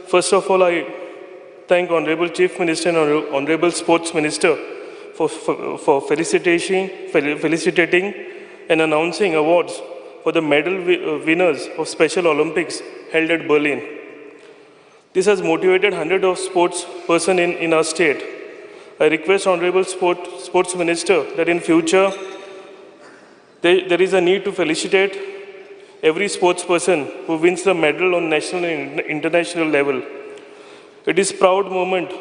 first of all I thank Honorable Chief Minister and Honorable Sports Minister for felicitating and announcing awards for the medal winners of Special Olympics held at Berlin. This has motivated hundreds of sports persons in our state. I request Honorable Sports Minister that in future there is a need to felicitate every sports person who wins the medal on national and international level. It is a proud moment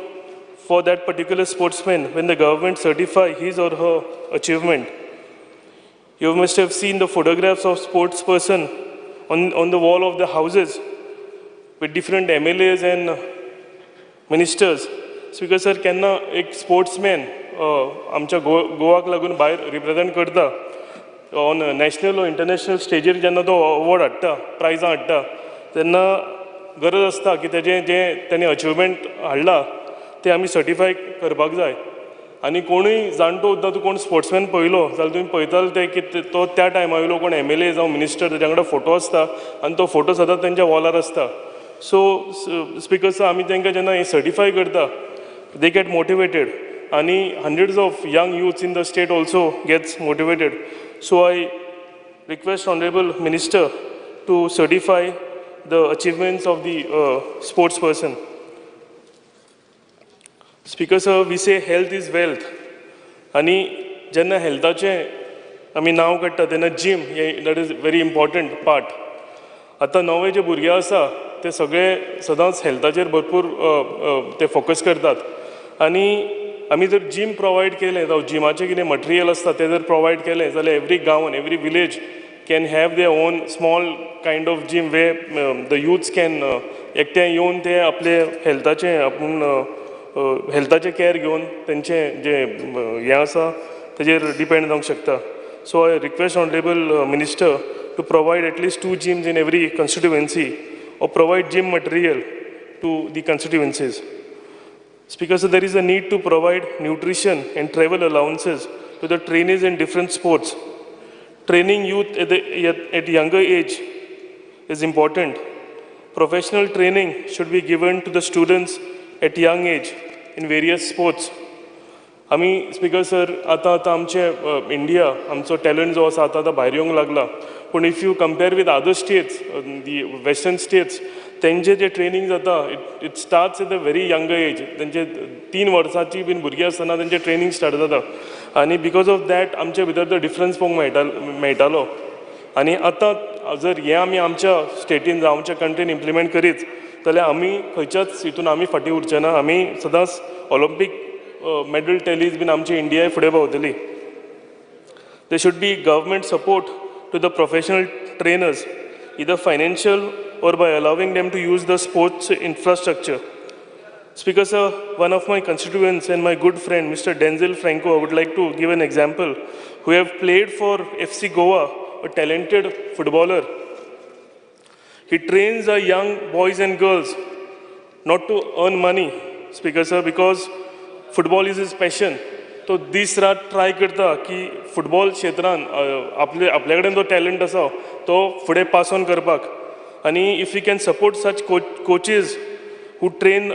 for that particular sportsman when the government certify his or her achievement. You must have seen the photographs of sports person on the wall of the houses with different MLAs and ministers. Speaker sir, केन्ना एक sportsman आमच्या गोवाक लागून भायर represent करता on national वा international स्टेजीर जेन्ना तो अवॉर्ड हाडटा, प्रायजां हाडटा, तेन्ना गरज आसता की तेजें जें ताणें अचिवमेंट हाडला तें आमी सर्टिफाय करपाक जाय. आनी कोणूय जाणटो सुद्दां तूं कोण स्पोर्ट्समॅन पळयलो जाल्यार तुमी पळयताले ते की तो त्या टायमा वयलो कोण MLA जावं मिनिस्टर तेज्या कडेन फोटो आसता आनी तो फोटो सदांच तेंच्या वॉलार आसता. सो स्पीकर सर, आमी तांकां जेन्ना हें सर्टिफाय करता they get motivated and hundreds of young youths in the state also gets motivated. So I request Honorable Minister to certify the achievements of the sports person. Speaker sir, we say health is wealth and jenna healthache आमी नांव काडटा तेन्ना gym that is very important part. आतां नवे जे भुरगे आसा ते सगळे सदांच हेल्थाचेर भरपूर ते फोकस करतात आनी आमी जर जिम प्रोवायड केलें जावं जिमाचें कितें मटेरियल आसता तें जर प्रोवायड केलें जाल्यार एवरी गांवान every village can have their own small kind of gym where the youths can एकटे येवन ते आपले हेल्थाचे आपूण हेल्थाचे केअर घेवन तेंचे जे हें आसा तेजेर डिपेंड जावंक शकता. So I request Honorable Minister to provide at least 2 gyms in every constituency or provide gym material to the constituencies. Speaker, so there is a need to provide nutrition and travel allowances to the trainees in different sports. Training youth at younger age is important. Professional training should be given to the students at young age in various sports. आमी speaker sir आतां आमचे India आमचो talent जो आसा आतां भायर येवंक लागला. पूण if you compare with other states the western states तेंचे जे ट्रेनिंग जाता it starts at a very younger age. तेंचे 3 वर्सांची बीन भुरगीं आसतना तेंचे ट्रेनिंग स्टार्ट जाता आनी बिकॉज ऑफ दॅट आमचे भितर तो डिफरन्स पळोवंक मेळटालो. आनी आतां जर हें आमी आमच्या स्टेटीन जावं आमच्या कंट्रीन इम्प्लिमेंट करीत जाल्यार आमी खंयच्याच हितून आमी फाटीं उरचे ना. आमी सदांच ऑलिंपीक medal tallies been आमची इंडिया फुडें पावतली. There should be government support to the professional trainers, either financial or by allowing them to use the sports infrastructure. Speaker sir, one of my constituents and my good friend, Mr. Denzel Franco, I would like to give an example, who have played for FC Goa, a talented footballer. He trains our young boys and girls not to earn money, Speaker sir, because football is is passion. तो दीस रात try करता की football क्षेत्रान आपल्या कडेन जो talent आसा तो फुडें पास ऑन करपाक. आनी if you can support such कोचीज who train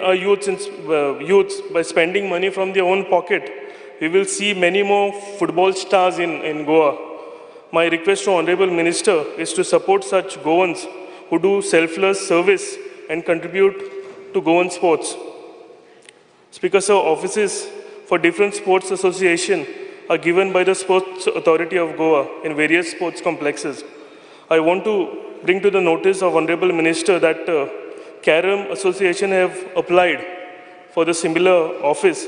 youths by spending money from their own pocket, we will see many more football stars in Goa. My request to Honorable Minister is to support such Goans who do selfless service and contribute to Goan sports. Speaker sir, offices for different sports association are given by the Sports Authority of Goa in various sports complexes. I want to bring to the notice of Honorable Minister that Carom Association have applied for the similar office,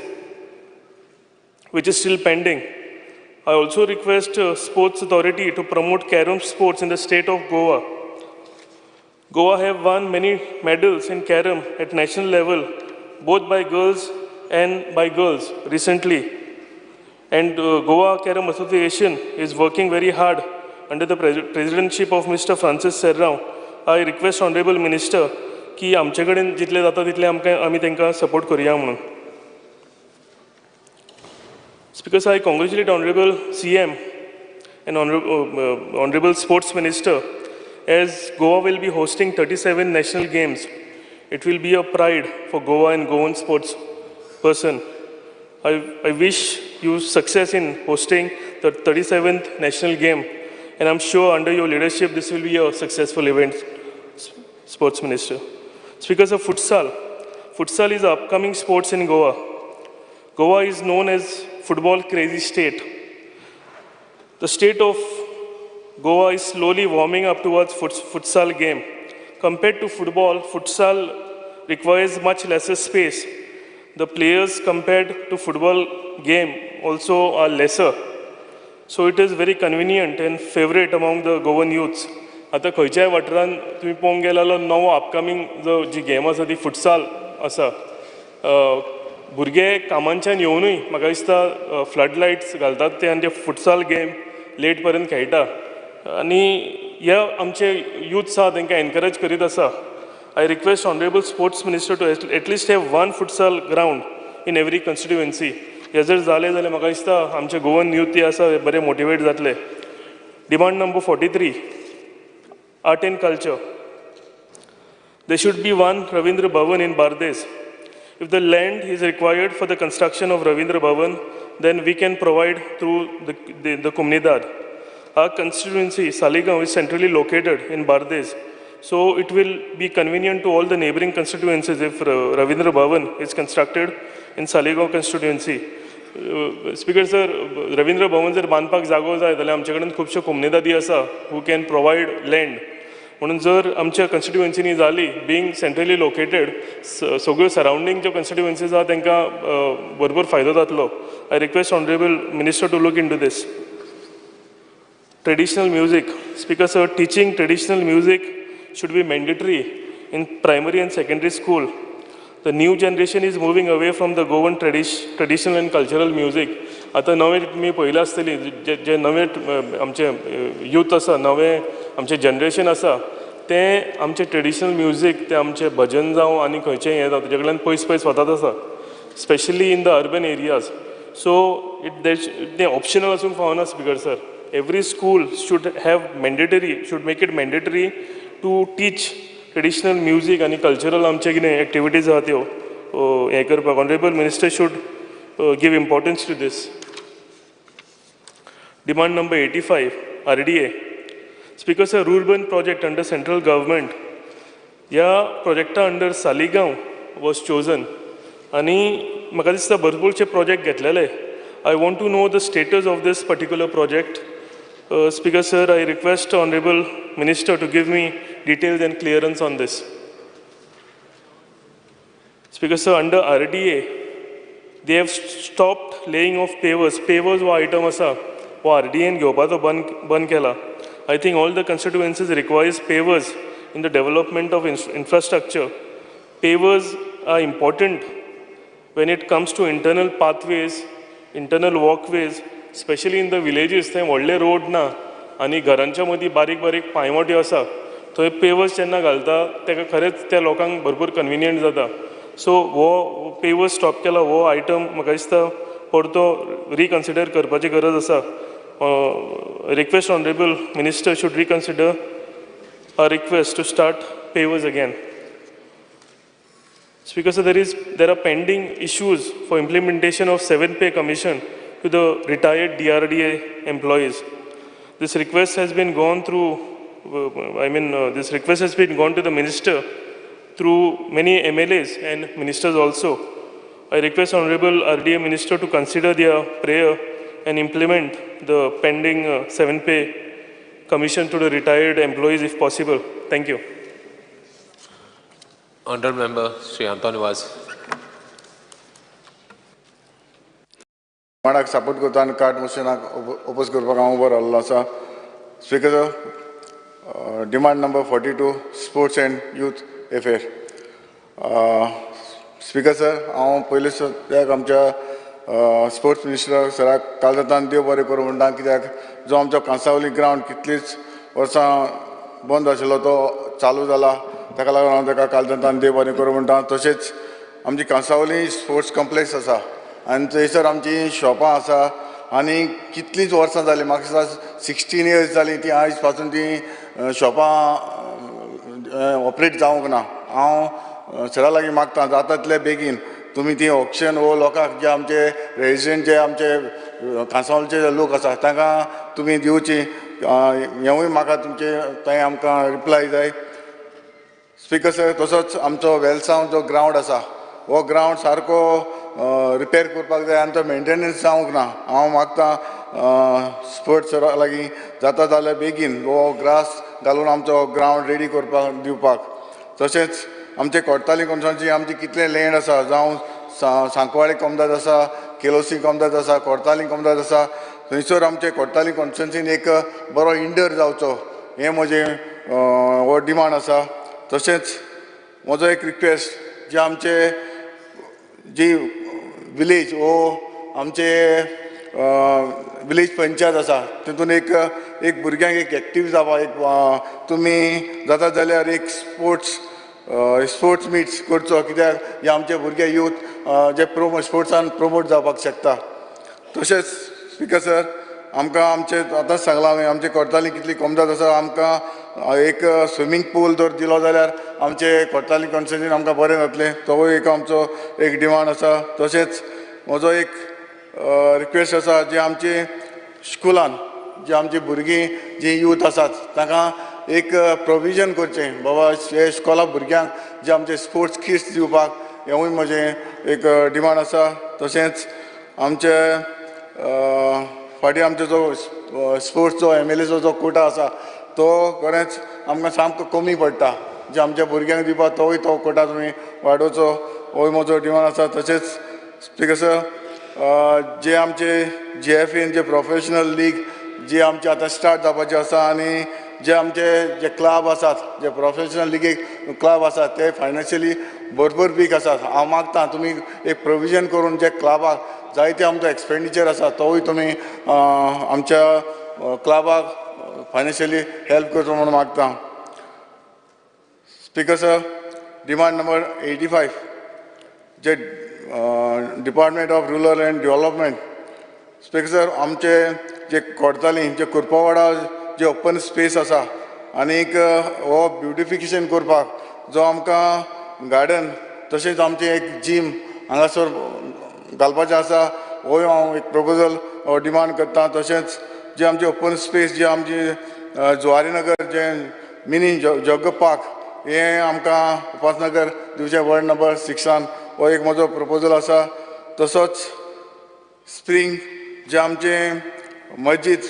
which is still pending. I also request Sports Authority to promote Carom sports in the state of Goa. Goa have won many medals in Carom at national level, both by girls and by girls recently. And Goa Carom Association is working very hard under the presidentship of Mr. Francis Serrao. I request Honorable Minister की आमचे कडेन जितले जाता तितले आमी तांकां support करुया म्हणून. Speaker, I congratulate Honorable CM and Honorable Sports Minister as Goa will be hosting 37 national games. It will be a pride for Goa and Goan sports person. I wish you success in hosting the 37th national game, and I'm sure under your leadership this will be a successful event, Sports Minister. Speaker of futsal. Futsal is an upcoming sports in Goa. Goa is known as football crazy state. The state of Goa is slowly warming up towards futsal game. Compared to football, futsal requires much lesser space. The players compared to football game also are lesser. So it is very convenient and favorite among the Goan youths. आता खंयच्याय वाठारान तुमी पळोवंक गेलो जाल्यार नवो upcoming जी game आसा ती फुटसाल आसा. भुरगे कामांच्यान येवनूय म्हाका दिसता फ्लड लायट्स घालतात ते आनी ते फुटसाल गेम लेट पर्यंत खेळटा. आनी हे आमचे youths आहा तांकां एनकरेज करीत आसा. I request Honorable Sports Minister to at least have one futsal ground in every constituency. हे जर जालें जाल्यार म्हाका दिसता आमचे गोवन youth ते आसा बरे मोटिवेट जातले. Demand number 43, art and culture. There should be one Ravindra Bhavan in Bardes. If the land is required for the construction of Ravindra Bhavan, then we can provide through the Comunidad. Our constituency, Saligaon, is centrally located in Bardes. So it will be convenient to all the neighboring constituencies if Ravindra Bhavan is constructed in Saligaon constituency. Speaker sir, Ravindra Bhavan जर बांदपाक जागो जाय जाल्यार आमचे कडेन खुबश्यो कोमुनिदादी आसा who can provide land. म्हणून जर आमच्या कन्स्टिट्युएन्सीनी जाली बीइंग सेंट्रली लोकेटेड सगळ्यो सराउंडिंग ज्यो कन्स्टिट्युएन्सीज आहा तांकां भरपूर फायदो जातलो. I request honourable minister to look into this. traditional music. Speaker sir, teaching traditional music should be mandatory in primary and secondary school. The new generation is moving away from the Goan traditional and cultural music. आता नवे मी पयले आसतली जे नवे आमचे youth आसा नवे आमचे जनरेशन आसा ते आमचे ट्रेडिशनल म्युजीक ते आमचे भजन जावं आनी खंयचें हें जावं तेजे कडल्यान पयस पयस वतात आसा specially in the urban areas so ते ऑप्शनल आसूंक फावना speaker sir every school should make it mandatory to teach traditional music आनी कल्चरल आमचे कितें एक्टिविटीज आहा त्यो हें करपाक honourable minister should give importance to this. Demand number 85, RDA. Speaker sir, rural project under central government. Yeah, project under Saligaon was chosen. Ani म्हाका दिसता भरपूरचे project घेतलेले. I want to know the status of this particular project. Speaker sir, I request Honorable Minister to give me details and clearance on this. Speaker sir, under RDA, they have stopped laying off pavers. Pavers wo item asa, wo RDN घेवपाचो बंद केला. I think all the constituencies requires pavers in the development of infrastructure. Pavers are important when it comes to internal pathways, internal walkways, especially in the villages. थंय व्हडले road ना आनी घरांच्या मदीं बारीक बारीक पांयवट्यो आसा थंय पेवर्स जेन्ना घालता तेका खरेंच त्या लोकांक भरपूर कन्विनियंट जाता सो वो पेवर्स स्टॉप केला वो आयटम म्हाका दिसता परतो रिकन्सिडर करपाची गरज आसा request honourable minister should reconsider a request to start pavers again. Speaker, so there are pending issues for implementation of 7th pay commission to the retired DRDA employees. This request has been gone through, this request has been gone to the minister through many MLAs and ministers also. I request Honorable RDA Minister to consider their prayer and implement the pending 7th pay commission to the retired employees if possible. Thank you. Honourable Member Sri Anthony Vaz. माडाक support करता आनी card मोशनाक oppose करपाक हांव उबो रावल्लो आसा speaker demand number 42 sports and youth affair speaker sir हांव पयलीं सद्याक आमच्या स्पोर्ट्स मिनिस्टर सराक कालजातान देव बरें करूं म्हणटा कित्याक जो आमचो कांसावली ग्रावंड कितलींच वर्सां बंद आशिल्लो तो चालू जाला ताका लागून हांव ताका कालजातान देव बरें करूं म्हणटा तशेंच आमची कांसावली स्पोर्ट्स कॉम्प्लेक्स आसा आनी थंयसर आमची शॉपां आसा आनी कितलींच वर्सां जालीं म्हाका दिसता 16 years जालीं ती आयज पासून ती शॉपां ऑपरेट जावंक ना हांव सरा लागीं मागता जाता तितले बेगीन तुमी ती ऑप्शन वो लोकांक जे आमचे रेजिडेंट जे आमचे कांसावलीचे लोक आसा तांकां तुमी दिवची हेंवूय म्हाका तुमचे थंय आमकां रिप्लाय जाय स्पीकर सर तसोच आमचो वेलसांव जो ग्रावंड आसा हो ग्रावंड सारको रिपेर करपाक जाय आनी तो मेंटेनन्स जावंक ना हांव मागता स्पोर्ट्स लागीं जाता जाल्यार बेगीन हो ग्रास घालून आमचो ग्रावंड रेडी करपाक दिवपाक तशेंच आमचे कोर्ताली कॉन्स्टिट्युएन्सी आमची कितले लँड आसा जावं सांकवाळे कॉमदाद आसा केलोसी कॉमदाद आसा कोर्ताली कॉमदाद आसा थंयसर आमचे कोर्ताली कॉन्स्टिट्युएन्सीन एक बरो इंडर जावचो हें म्हजें हो डिमांड आसा तशेंच म्हजो एक रिक्वेस्ट जे आमचे जी विलेज वो आमचे विलेज पंचायत आसा तितून एक भुरग्यांक एक एक्टीव जावपा एक तुमी जाता जाल्यार एक स्पोर्ट्स मिट्स करचो कित्याक हे आमचे भुरगे यूथ जे स्पोर्ट्सान प्रमोट जावपाक शकता तशेंच स्पीकर सर आमकां आमचे आतांच सांगलां हांवें आमचे कोर्ताली कितली कॉमदाद आसा आमकां एक स्विमींग पूल जर दिलो जाल्यार आमचे कोर्ताली कॉन्स्टिट्युएन्सीन आमकां बरें जातलें तोवूय एक आमचो एक डिमांड आसा तशेंच म्हजो एक रिक्वेस्ट आसा जे आमचे स्कुलान जे आमची भुरगीं जी यूथ आसात तांकां एक प्रोविजन करचें बाबा हे स्कॉला भुरग्यांक जे आमचे स्पोर्ट्स किट्स दिवपाक हेवूय म्हजें एक डिमांड आसा तशेंच आमचे फाटीं आमचो जो स्पोर्ट्सचो MLAचो जो कोटा आसा तो खरेंच आमकां सामको कमी पडटा जे आमच्या भुरग्यांक दिवपाक तोवूय तो कोटा तुमी वाडोवचो होय म्हजो डिमांड आसा तशेंच स्पीकर सर जे आमचे JFAन जे प्रोफेशनल लीग जी आमची आतां स्टार्ट जावपाची आसा आनी जे आमचे जे क्लब आसात जे प्रोफेशनल लिगेक क्लब आसात ते फायनान्शियली भरपूर वीक आसात. हांव मागतां तुमी एक प्रोविजन करून जे क्लबाक जायते आमचो एक्सपेंडिचर आसा तोवूय तुमी आमच्या क्लबाक फायनान्शियली हेल्प करचो म्हणून मागतां. स्पीकर सर, डिमांड नंबर 85 जे department of rural end development. Speaker sir, आमचे जे कोर्ताली जे कुरपावाडा जे ओपन स्पेस आसा आनीक हो ब्युटिफिकेशन करपाक जो आमकां गार्डन तशेंच आमचें एक जीम हांगासर घालपाचें आसा हो हांव एक प्रपोजल डिमांड करतां. तशेंच जे आमचे ओपन स्पेस जे आमचे जुवारीनगर जे मिनी जग पार्क हें आमकां उपासनगर दिवचें वर्ड नंबर 6 हो एक म्हजो प्रपोजल आसा. तसोच स्प्रींग जे आमचें मस्जीद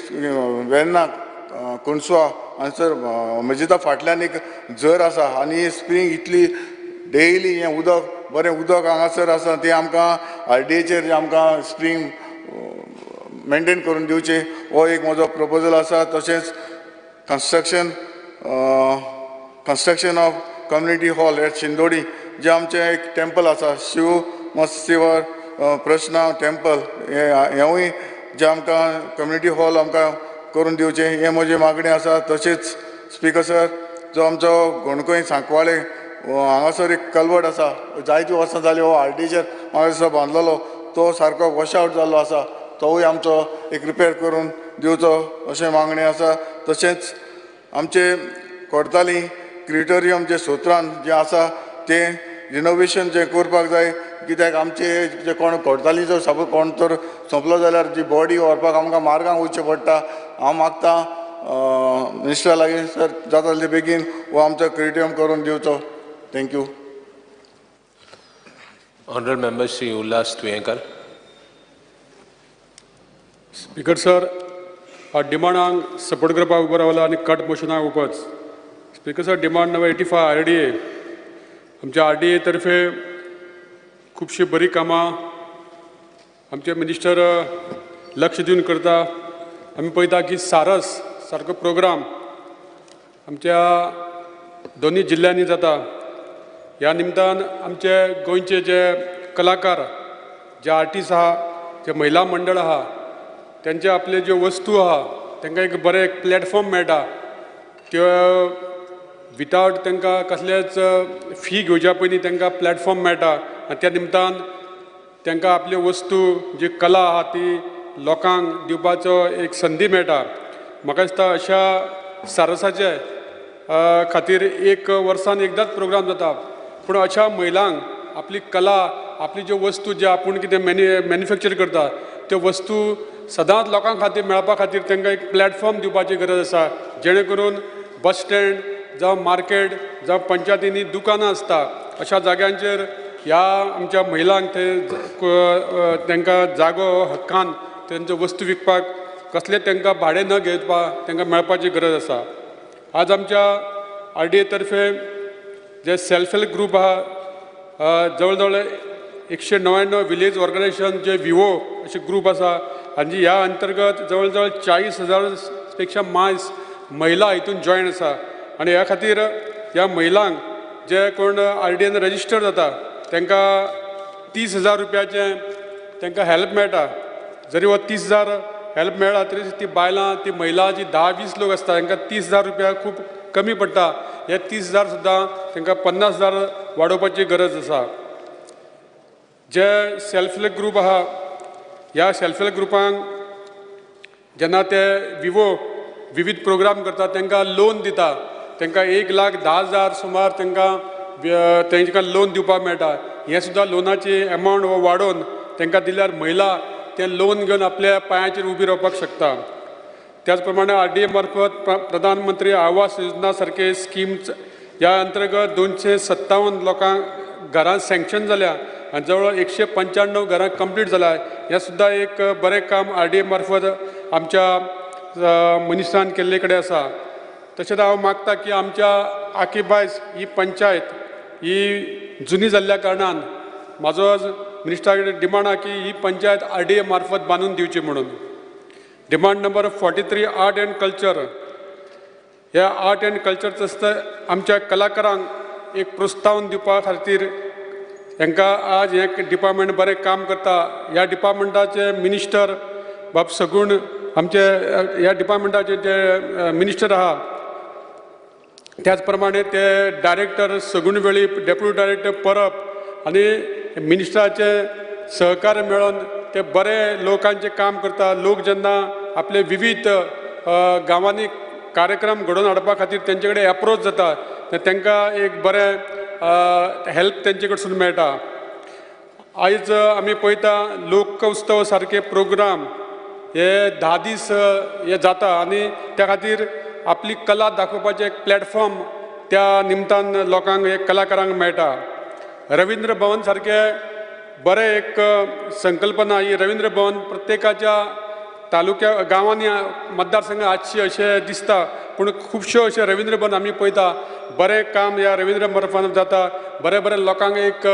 वेर्ना कुणसुआ हांगसर मस्जिदा फाटल्यान एक झर आसा आनी स्प्रींग इतली डेली हें उदक बरें उदक हांगासर आसा तें आमकां RDAचेर जे आमकां स्प्रींग मेंटेन करून दिवचें हो एक म्हजो प्रपोजल आसा. तशेंच construction of community hall at Shindodi जे आमचें एक टेम्पल आसा शिव मस्तीवर प्रश्न टेम्पल हेंवूय जे आमकां कम्युनिटी हॉल आमकां करून दिवचें हें म्हजी मागणी आसा. तशेंच स्पीकर सर, जो आमचो गणकय सांकवाळे हांगासर एक कल्वट आसा जायतीं वर्सां जालीं हो RDAचेर म्हाका दिसता बांदलेलो तो सारको वॉश आवट जाल्लो आसा तोवूय आमचो एक रिपेर करून दिवचो अशें मागणी आसा. तशेंच आमचे कोर्ताली क्रिटोरियम जे सोत्रान जे आसा तें रिनोवेशन जे करपाक जाय कित्याक आमचे जे कोण कोर्तालीचो सपोज कोण तर सोंपलो जाल्यार जी बॉडी व्हरपाक आमकां मार्गांक वयचें पडटा. हांव मागतां मिनिस्टरा लागीं सर जाता तितले बेगीन हो आमचो क्रिटोरियम करून दिवचो. Thank you. Honorable Member Shri Ullas Tuyenkar. Speaker sir, डिमांडांक सपोर्ट करपाक उबो रावला आनी कट मोशनाक उपच. Speaker sir, demand number 85 RDA. आमच्या RDA तर्फे खुबशीं बरीं कामां आमचे मिनिस्टर लक्ष दिवन करता. आमी पळयता की सारस सारको प्रोग्राम आमच्या दोनी जिल्ल्यांनी जाता. ह्या निमतान आमचे गोंयचे जे कलाकार जे आर्टिस्ट आहा जे महिला मंडळ आहा त्यांचे आपले ज्यो वस्तू आहा तांकां एक बरें एक प्लॅटफॉर्म मेळटा. त्यो विथआवट तांकां कसलेच फी घेवच्या पयलीं तांकां प्लॅटफॉर्म मेळटा आनी त्या निमतान तांकां आपल्यो वस्तू जी कला आहा ती लोकांक दिवपाचो एक संदी मेळटा. म्हाका दिसता अशा सारसाचे खातीर एक वर्सान एकदाच प्रोग्राम जाता पूण अशा महिलांक आपली कला आपली ज्यो वस्तू जे आपूण कितें मॅन्युफॅक्चर करता त्यो वस्तू सदांच लोकां खातीर मेळपा खातीर तांकां एक प्लॅटफॉर्म दिवपाची गरज आसा जेणे करून बस स्टँड जावं मार्केट जावं पंचायतींनी दुकानां आसता अशा जाग्यांचेर ह्या आमच्या महिलांक तांकां जागो हक्कान तेंच्यो वस्तू विकपाक कसले तांकां भाडें न घेवपाक तांकां मेळपाची गरज आसा. आज आमच्या RDA तर्फे जे सेल्फ हेल्प ग्रूप आहा जवळ जवळ 199 विलेज ऑर्गनायझेशन जे विवो अशे ग्रूप आसा आनी ह्या अंतर्गत जवळ जवळ 40,000 पेक्षा मायज महिला हितून जॉयन आसा. आनी ह्या खातीर ह्या महिलांक जे कोण RDAन रजिस्टर जाता तांकां 30,000 रुपयाचें तांकां हेल्प मेळटा. जरी हो 30,000 हेल्प मेळ्ळा तरी ती बायलां ती महिला जी 10-20 लोक आसता तांकां 30,000 रुपया खूब कमी पडटा. हे 30,000 सुद्दां तांकां 50,000 वाडोवपाची गरज आसा. जे सेल्फ हेल्प ग्रूप आहा ह्या सेल्फ हेल्प ग्रुपांक जेन्ना ते विवो विविध प्रोग्राम करता तांकां लोन दिता. तांकां 1,10,000 सुमार तांकां लोन दिवपाक मेळटा. हे सुद्दां लोनाची एमावंट हो वाडोवन तांकां दिल्यार महिला ते लोन घेवन आपल्या पांयाचेर उबी रावपाक शकता. त्याच प्रमाणे RDA मार्फत प्रधानमंत्री आवास योजना सारखे स्किम्स ह्या अंतर्गत 257 लोकांक घरां सँक्शन जाल्या आनी जवळ 195 घरां कंप्लीट जाल्या. हें सुद्दां एक बरें काम RDA मार्फत आमच्या मिनिस्टरान केल्ले कडेन आसा. तशेंच हांव मागता की आमच्या आखीबायज ही पंचायत ही जुनी जाल्ल्या कारणान म्हाजो मिनिस्टरा कडेन डिमांड आहा की ही पंचायत RDA मार्फत बांदून दिवची म्हणून. Demand number 43 art and culture. ह्या आर्ट अँड कल्चर आमच्या कलाकारांक एक प्रोत्साहन दिवपा खातीर हांकां आज हे डिपार्टमेंट बरें काम करता. ह्या डिपार्टमेंटाचे मिनिस्टर बाब सगूण आमचे ह्या डिपार्टमेंटाचे जे मिनिस्टर आहा त्याच प्रमाणे ते डायरेक्टर सगूण वेळी डेप्युटी डायरेक्टर परब आनी मिनिस्टराचे सहकार्य मेळोन ते बरे लोकांचे काम करता. लोक जेन्ना आपले विविध गांवांनी कार्यक्रम घडोवन हाडपा खातीर तेंचे कडेन एप्रोच जाता तांकां एक बरें हेल्प तेंचे कडसून मेळटा. आयज आमी पळयता लोकोत्सव सारके प्रोग्राम हे 10 दीस हे जाता आनी त्या खातीर आपली कला दाखोवपाचें एक प्लॅटफॉर्म त्या निमतान लोकांक एक कलाकारांक मेळटा. रवींद्र भवन सारके बरें एक संकल्पना. ही रवींद्र भवन प्रत्येकाच्या तालुक्या गांवांनी मतदारसंघात आसची अशें दिसता पूण खुबश्यो अशे रवींद्र भवन आमी पळयता बरें काम ह्या रवींद्र भवनांत जाता. बरें बरें लोकांक एक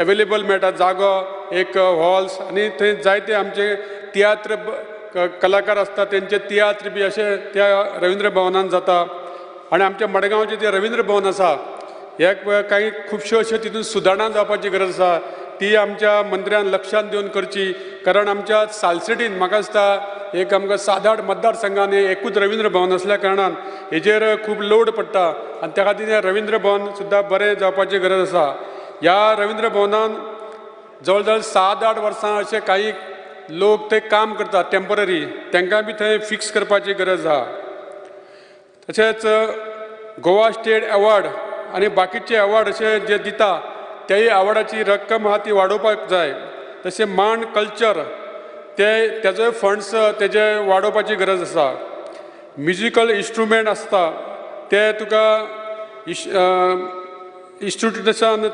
एवेलेबल मेळटा जागो एक हॉल्स आनी थंय जायते आमचे तियात्र कलाकार आसता तेंचे तियात्र बी अशे त्या रवींद्र भवनांत जाता. आनी आमच्या मडगांवचें जें रवींद्र भवन आसा ह्याक काही खुबश्यो अश्यो तितून सुदारणा जावपाची गरज आसा. ती आमच्या मंत्र्यान लक्षांत दिवन करची कारण आमच्या सालसेटीन म्हाका दिसता एक आमकां 7-8 मतदारसंघांनी एकूच रवींद्र भवन असल्या कारणान हेजेर खूब लोड पडटा आनी त्या खातीर हें रवींद्र भवन सुद्दां बरें जावपाची गरज आसा. ह्या रवींद्र भवनान जवळ जवळ 7-8 वर्सां अशे काही लोक थंय काम करतात टेम्पररी तांकां बी थंय फिक्स करपाची गरज आहा. तशेंच गोवा स्टेट अवॉर्ड आनी बाकीचे अवॉर्ड अशे जे दिता त्याही अवॉर्डाची रक्कम आहा ती वाडोवपाक जाय. तशें मांड कल्चर तेजोय फंड्स तेजे वाडोवपाची गरज आसा. म्युजिकल इंस्ट्रुमेंट आसता ते तुका इन्स्टिट्यूटान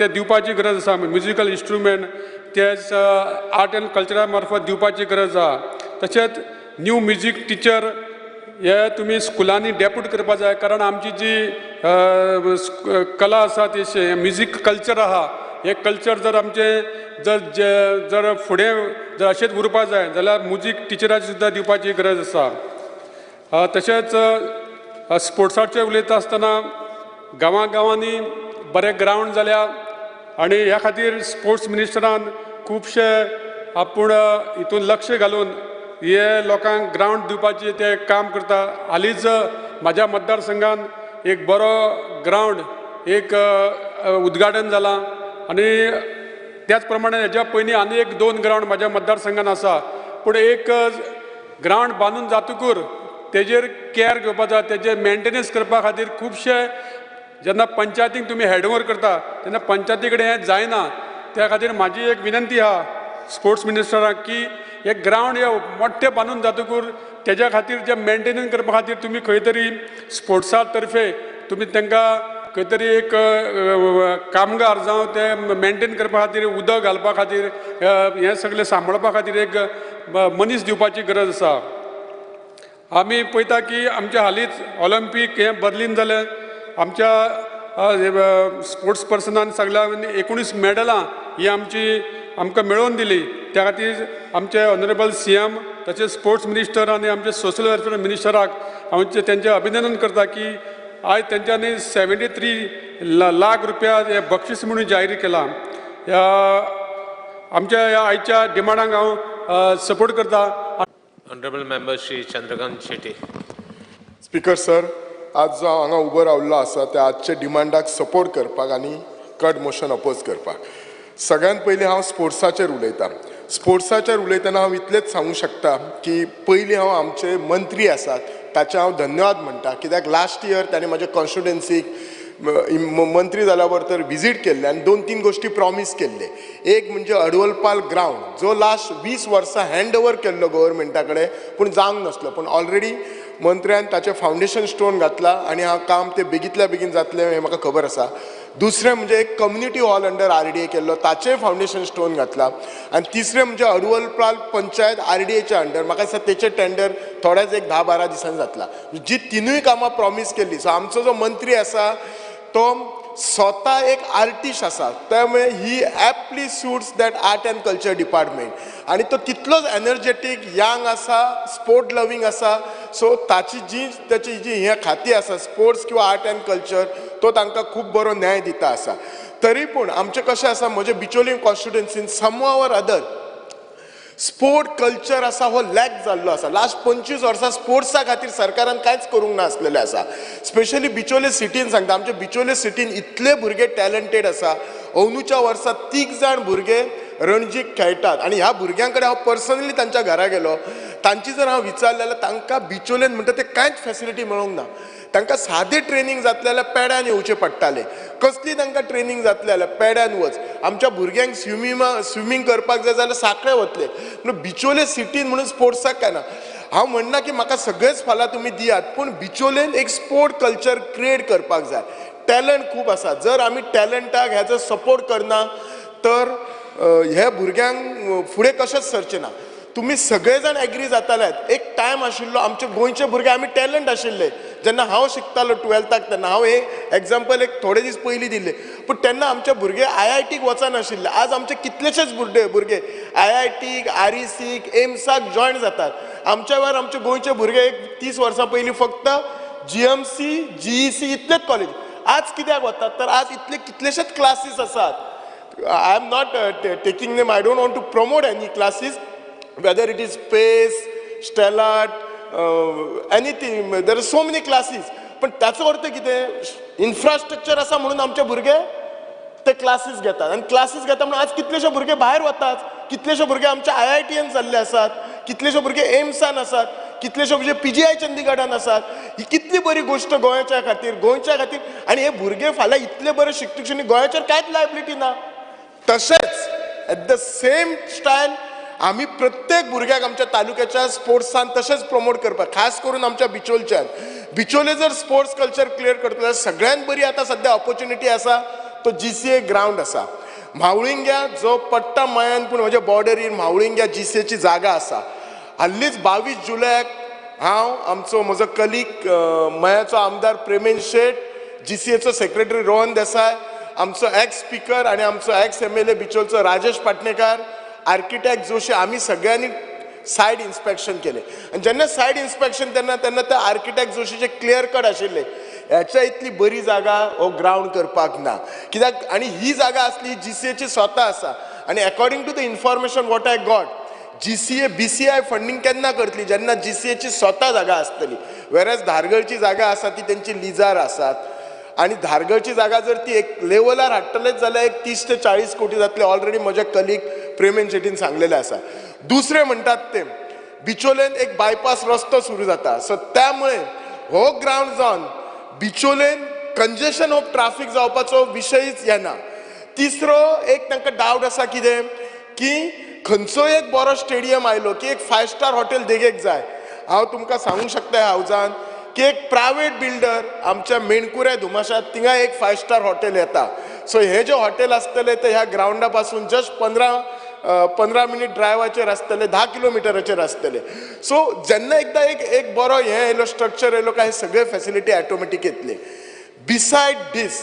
ते दिवपाची गरज आसा. म्युजिकल इंस्ट्रुमेंट ते आर्ट एंड कल्चरा मार्फत दिवपाची गरज आहा. तशेंच न्यू म्युजीक टिचर हे तुमी स्कुलांनी डेप्यूट करपा जाय कारण आमची जी कला आसा ती म्युजीक कल्चर आहा हे कल्चर जर आमचे जर फुडें जर अशेंच उरपा जाय जाल्यार म्युजीक टिचराची सुद्दां दिवपाची गरज आसा. तशेंच स्पोर्ट्साचें उलयता आसतना गांवांनी बरे ग्रावंड जाल्या आनी ह्या खातीर स्पोर्ट्स मिनिस्टरान खुबशे आपूण हितून लक्ष घालून हे लोकांक ग्रावंड दिवपाचे ते काम करता. हालींच म्हाज्या मतदारसंघान एक बरो ग्रावंड एक उद्घाटन जालां आनी त्याच प्रमाणे हेज्या पयलीं आनी एक 2 ग्रावंड म्हाज्या मतदारसंघान आसा पूण एक ग्रावंड बांदून जातकूर तेजेर कॅर घेवपा जाय तेजे मेंटेनन्स करपा खातीर खुबशे जेन्ना पंचायतीक तुमी हँडओवर करता तेन्ना पंचायती कडेन हें जायना. त्या खातीर म्हाजी एक विनंती आहा स्पोर्ट्स मिनिस्टराक की हे ग्रावंड हे मोठे बांदून जातकूर तेज्या खातीर जे मेंटेनन्स करपा खातीर तुमी खंय तरी स्पोर्ट्सा तर्फे तुमी तांकां खंय तरी एक कामगार जावं ते मेंटेन करपा खातीर उदक घालपा खातीर हें सगळें सांबाळपा खातीर एक मनीस दिवपाची गरज आसा. आमी पळयता की आमच्या हालींच ऑलिंपीक हें बर्लीन जालें आमच्या स्पोर्ट्स पर्सनान सगळ्यांनी 19 मेडलां ही आमकां मेळोवन दिली. त्या खातीर आमचे ऑनरेबल CM तशेंच स्पोर्ट्स मिनिस्टर आनी आमचे सोशल वेलफेअर मिनिस्टराक हांव तेंचें अभिनंदन करता की आयज तेंच्यांनी 73 लाख रुपया हे बक्षीस म्हणून जाहीर केलां. आमच्या ह्या आयच्या डिमांडांक हांव सपोर्ट करता. Honorable Member Shri Chandrakant Shetty. Speaker sir, आज जो हांगा उबो रावल्लो आसा ते आजचे डिमांडाक सपोर्ट करपाक आनी कट मोशन अपोज करपाक. सगळ्यात पयलीं हांव स्पोर्ट्साचेर उलयतां. स्पोर्ट्साचेर उलयतना हांव इतलेंच सांगूंक शकता की पयलीं हांव आमचे मंत्री आसात ताचे हांव धन्यवाद म्हणटा कित्याक लास्ट इयर ताणें म्हाज्या कॉन्स्टिट्युएन्सीक मंत्री जाल्या बरोबर विजीट केल्ले आनी 2-3 गोश्टी प्रॉमीस केल्ले. एक म्हणजे अडवलपाल ग्रावंड जो लास्ट 20 वर्सां हँड ओवर केल्लो गव्हर्मेंटा कडेन पूण जावंक नासलो पूण ऑलरेडी मंत्र्यान ताचें फावंडेशन स्टोन घातला आनी हांव काम तें बेगींतल्या बेगीन जातलें हें म्हाका खबर आसा. दुसरें म्हणजे एक कम्युनिटी हॉल अंडर RDA केल्लो ताचें फावंडेशन स्टोन घातला आनी तिसरें म्हणजे अडवलपाल पंचायत RDAच्या अंडर म्हाका दिसता तेचें टेंडर थोड्याच एक 10-12 दिसांनी जातला. जी तिनूय कामां प्रॉमीस केल्ली. सो आमचो जो मंत्री आसा तो स्वता एक आर्टिस्ट आसा त्यामुळे he aptly suits that art and culture department आणि तो तितलोच एनर्जेटीक यंग आसा स्पोर्ट लविंग आसा सो त्याची जी हे खाती आसा स्पोर्ट्स किंवा आर्ट अँड कल्चर तो तांकां खूब बरो न्याय दिता आसा तरी पूण आमचें कशें आसा म्हजे बिचोली कॉन्स्टिट्युएन्सीन सम ऑर अदर स्पोर्ट कल्चर आसा हो लॅक जाल्लो आसा लास्ट 25 वर्सां स्पोर्ट्सा खातीर सरकारान कांयच करूंक ना आसलेलें आसा स्पेशली बिचोले सिटीन सांगता आमच्या बिचोले सिटीन इतले भुरगे टॅलंटेड आसा अंदूच्या वर्सा 3 जाण भुरगे रणजीक खेळटात आनी ह्या भुरग्यां कडेन हांव पर्सनली तांच्या घरा गेलो तांची जर हांव विचारलें जाल्यार तांकां बिचोलेन म्हणटा ते कांयच फॅसिलिटी मेळोंक ना तांकां सादें ट्रेनींग जातलें जाल्यार पेड्यान येवचें पडटालें कसली तांकां ट्रेनींग जातलें जाल्यार पेड्यान वच आमच्या भुरग्यांक स्विमींग करपाक जाय जाल्यार सांखळे वतले म्हणून बिचोले सिटीन म्हणून स्पोर्ट्साक काय ना हांव म्हणना की म्हाका सगळेच फालां तुमी दियात पूण बिचोलेन एक स्पोर्ट कल्चर क्रिएट करपाक जाय टॅलंट खूब आसा जर आमी टॅलंटाक हेजो सपोर्ट करना तर हे भुरग्यांक फुडें कशेंच सरचें ना तुम्ही सगळे जाण एग्री जाताल्यात एक टायम आशिल्लो आमचे गोंयचे भुरगे आमी टॅलंट आशिल्ले जेन्ना हांव शिकतालो 12th तेन्ना हांव एक एग्जाम्पल एक थोडे दीस पयलीं दिल्ले पूण तेन्ना आमचे भुरगे IITक वचनाशिल्ले आज आमचे कितलेशेच भुरगे IITक RECक एम्साक जॉयन जातात आमच्या वेळार आमचे गोंयचे भुरगे एक 30 वर्सां पयलीं फक्त GMC GEC इतलेच कॉलेज आज कित्याक वतात तर आज इतले कितलेशेच क्लासीस आसात I am not taking name I don't want to promote any classes whether it is space, stellar, anything, there are so many classes. पण त्याचो अर्थ कितें इन्फ्रास्ट्रक्चर आसा म्हणून आमचे भुरगे ते क्लासीस घेतात आनी क्लासीस घेता म्हणून आज कितलेशे भुरगे भायर वतात कितलेशे भुरगे आमच्या IITन जाल्ले आसात कितलेशे भुरगे एम्सान आसात कितलेशे भुरगे PGI चंदीगडान आसात ही कितली बरी गोष्ट गोंयच्या खातीर आनी हे भुरगे फाल्यां इतले बरे शिकतकीर आनी गोंयाचेर कांयच लायबिलिटी ना तशेंच एट द सेम स्टायल आम्ही प्रत्येक भुरग्याक आमच्या तालुक्याच्या स्पोर्ट्सान तशेंच प्रमोट करपाक खास करून आमच्या बिचोलच्यान बिचोले जर स्पोर्ट्स कल्चर क्लियर करता जाल्यार सगळ्यांत बरी आतां सद्या ऑपॉर्च्युनिटी आसा तो GCA ग्रावंड आसा म्हावळिंग्या जो पट्टा मयान पूण म्हज्या बॉर्डरीन म्हावळिंग्या GCAची जागा आसा हाल्लीच 22 जुलयाक हांव म्हजो कलीग मयाचो आमदार प्रेमेन शेट GCAचो सेक्रेटरी रोहन देसाय आमचो एक्स स्पीकर आनी आमचो एक्स MLA बिचोलचो राजेश पाटणेकार आर्किटेक्ट जोशी आम्ही सगळ्यांनी सायड इन्स्पेक्शन केले आणि जेन्ना सायड इन्स्पेक्शन तेन्ना ते आर्किटेक्ट जोशीचे क्लियर कट आशिल्ले ह्याच्या इतली बरी जागा हो ग्रावंड करपाक ना कित्याक आनी ही जागा असली GCAची स्वता आसा आनी according to the information what I got BCI funding केन्ना करतली जेन्ना GCAची स्वता जागा आसतली वेरएज धारगळची जागा आसा ती तेंची लिजार आसात आणि धारगळची जागा जर ती एक लेवलार हाडटलेच जाल्यार एक 30 ते 40 कोटी जातले ऑलरेडी म्हजे कलीग प्रेमेन शेटीन सांगलेले आसा दुसरे म्हणटात ते बिचोलेन एक बायपास रस्तो सुरू जाता सो त्यामुळे हो ग्रावंड जावन बिचोलेन कंजेशन ऑफ ट्राफीक जावपाचो विशयच येना तिसरो एक तांकां डावट आसा कितें की खंयचो एक बरो स्टेडियम आयलो की एक 5 स्टार हॉटेल देगेक जाय हांव तुमकां सांगूंक शकता ह्या हावजान की एक प्रायवेट बिल्डर आमच्या मेणकुऱ्या धुमाशात थिंगा एक 5 स्टार हॉटेल येता सो हे जे हॉटेल आसतले ते ह्या ग्रावंडा पासून जस्ट 15 मिनिट ड्रायवाचेर आसतले 10 किलोमिटराचेर आसतले सो जेन्ना एकदा एक बरो हे येयलो स्ट्रक्चर येयलो काय सगळे फॅसिलिटी ऑटोमॅटीक येतले बिसायड दीस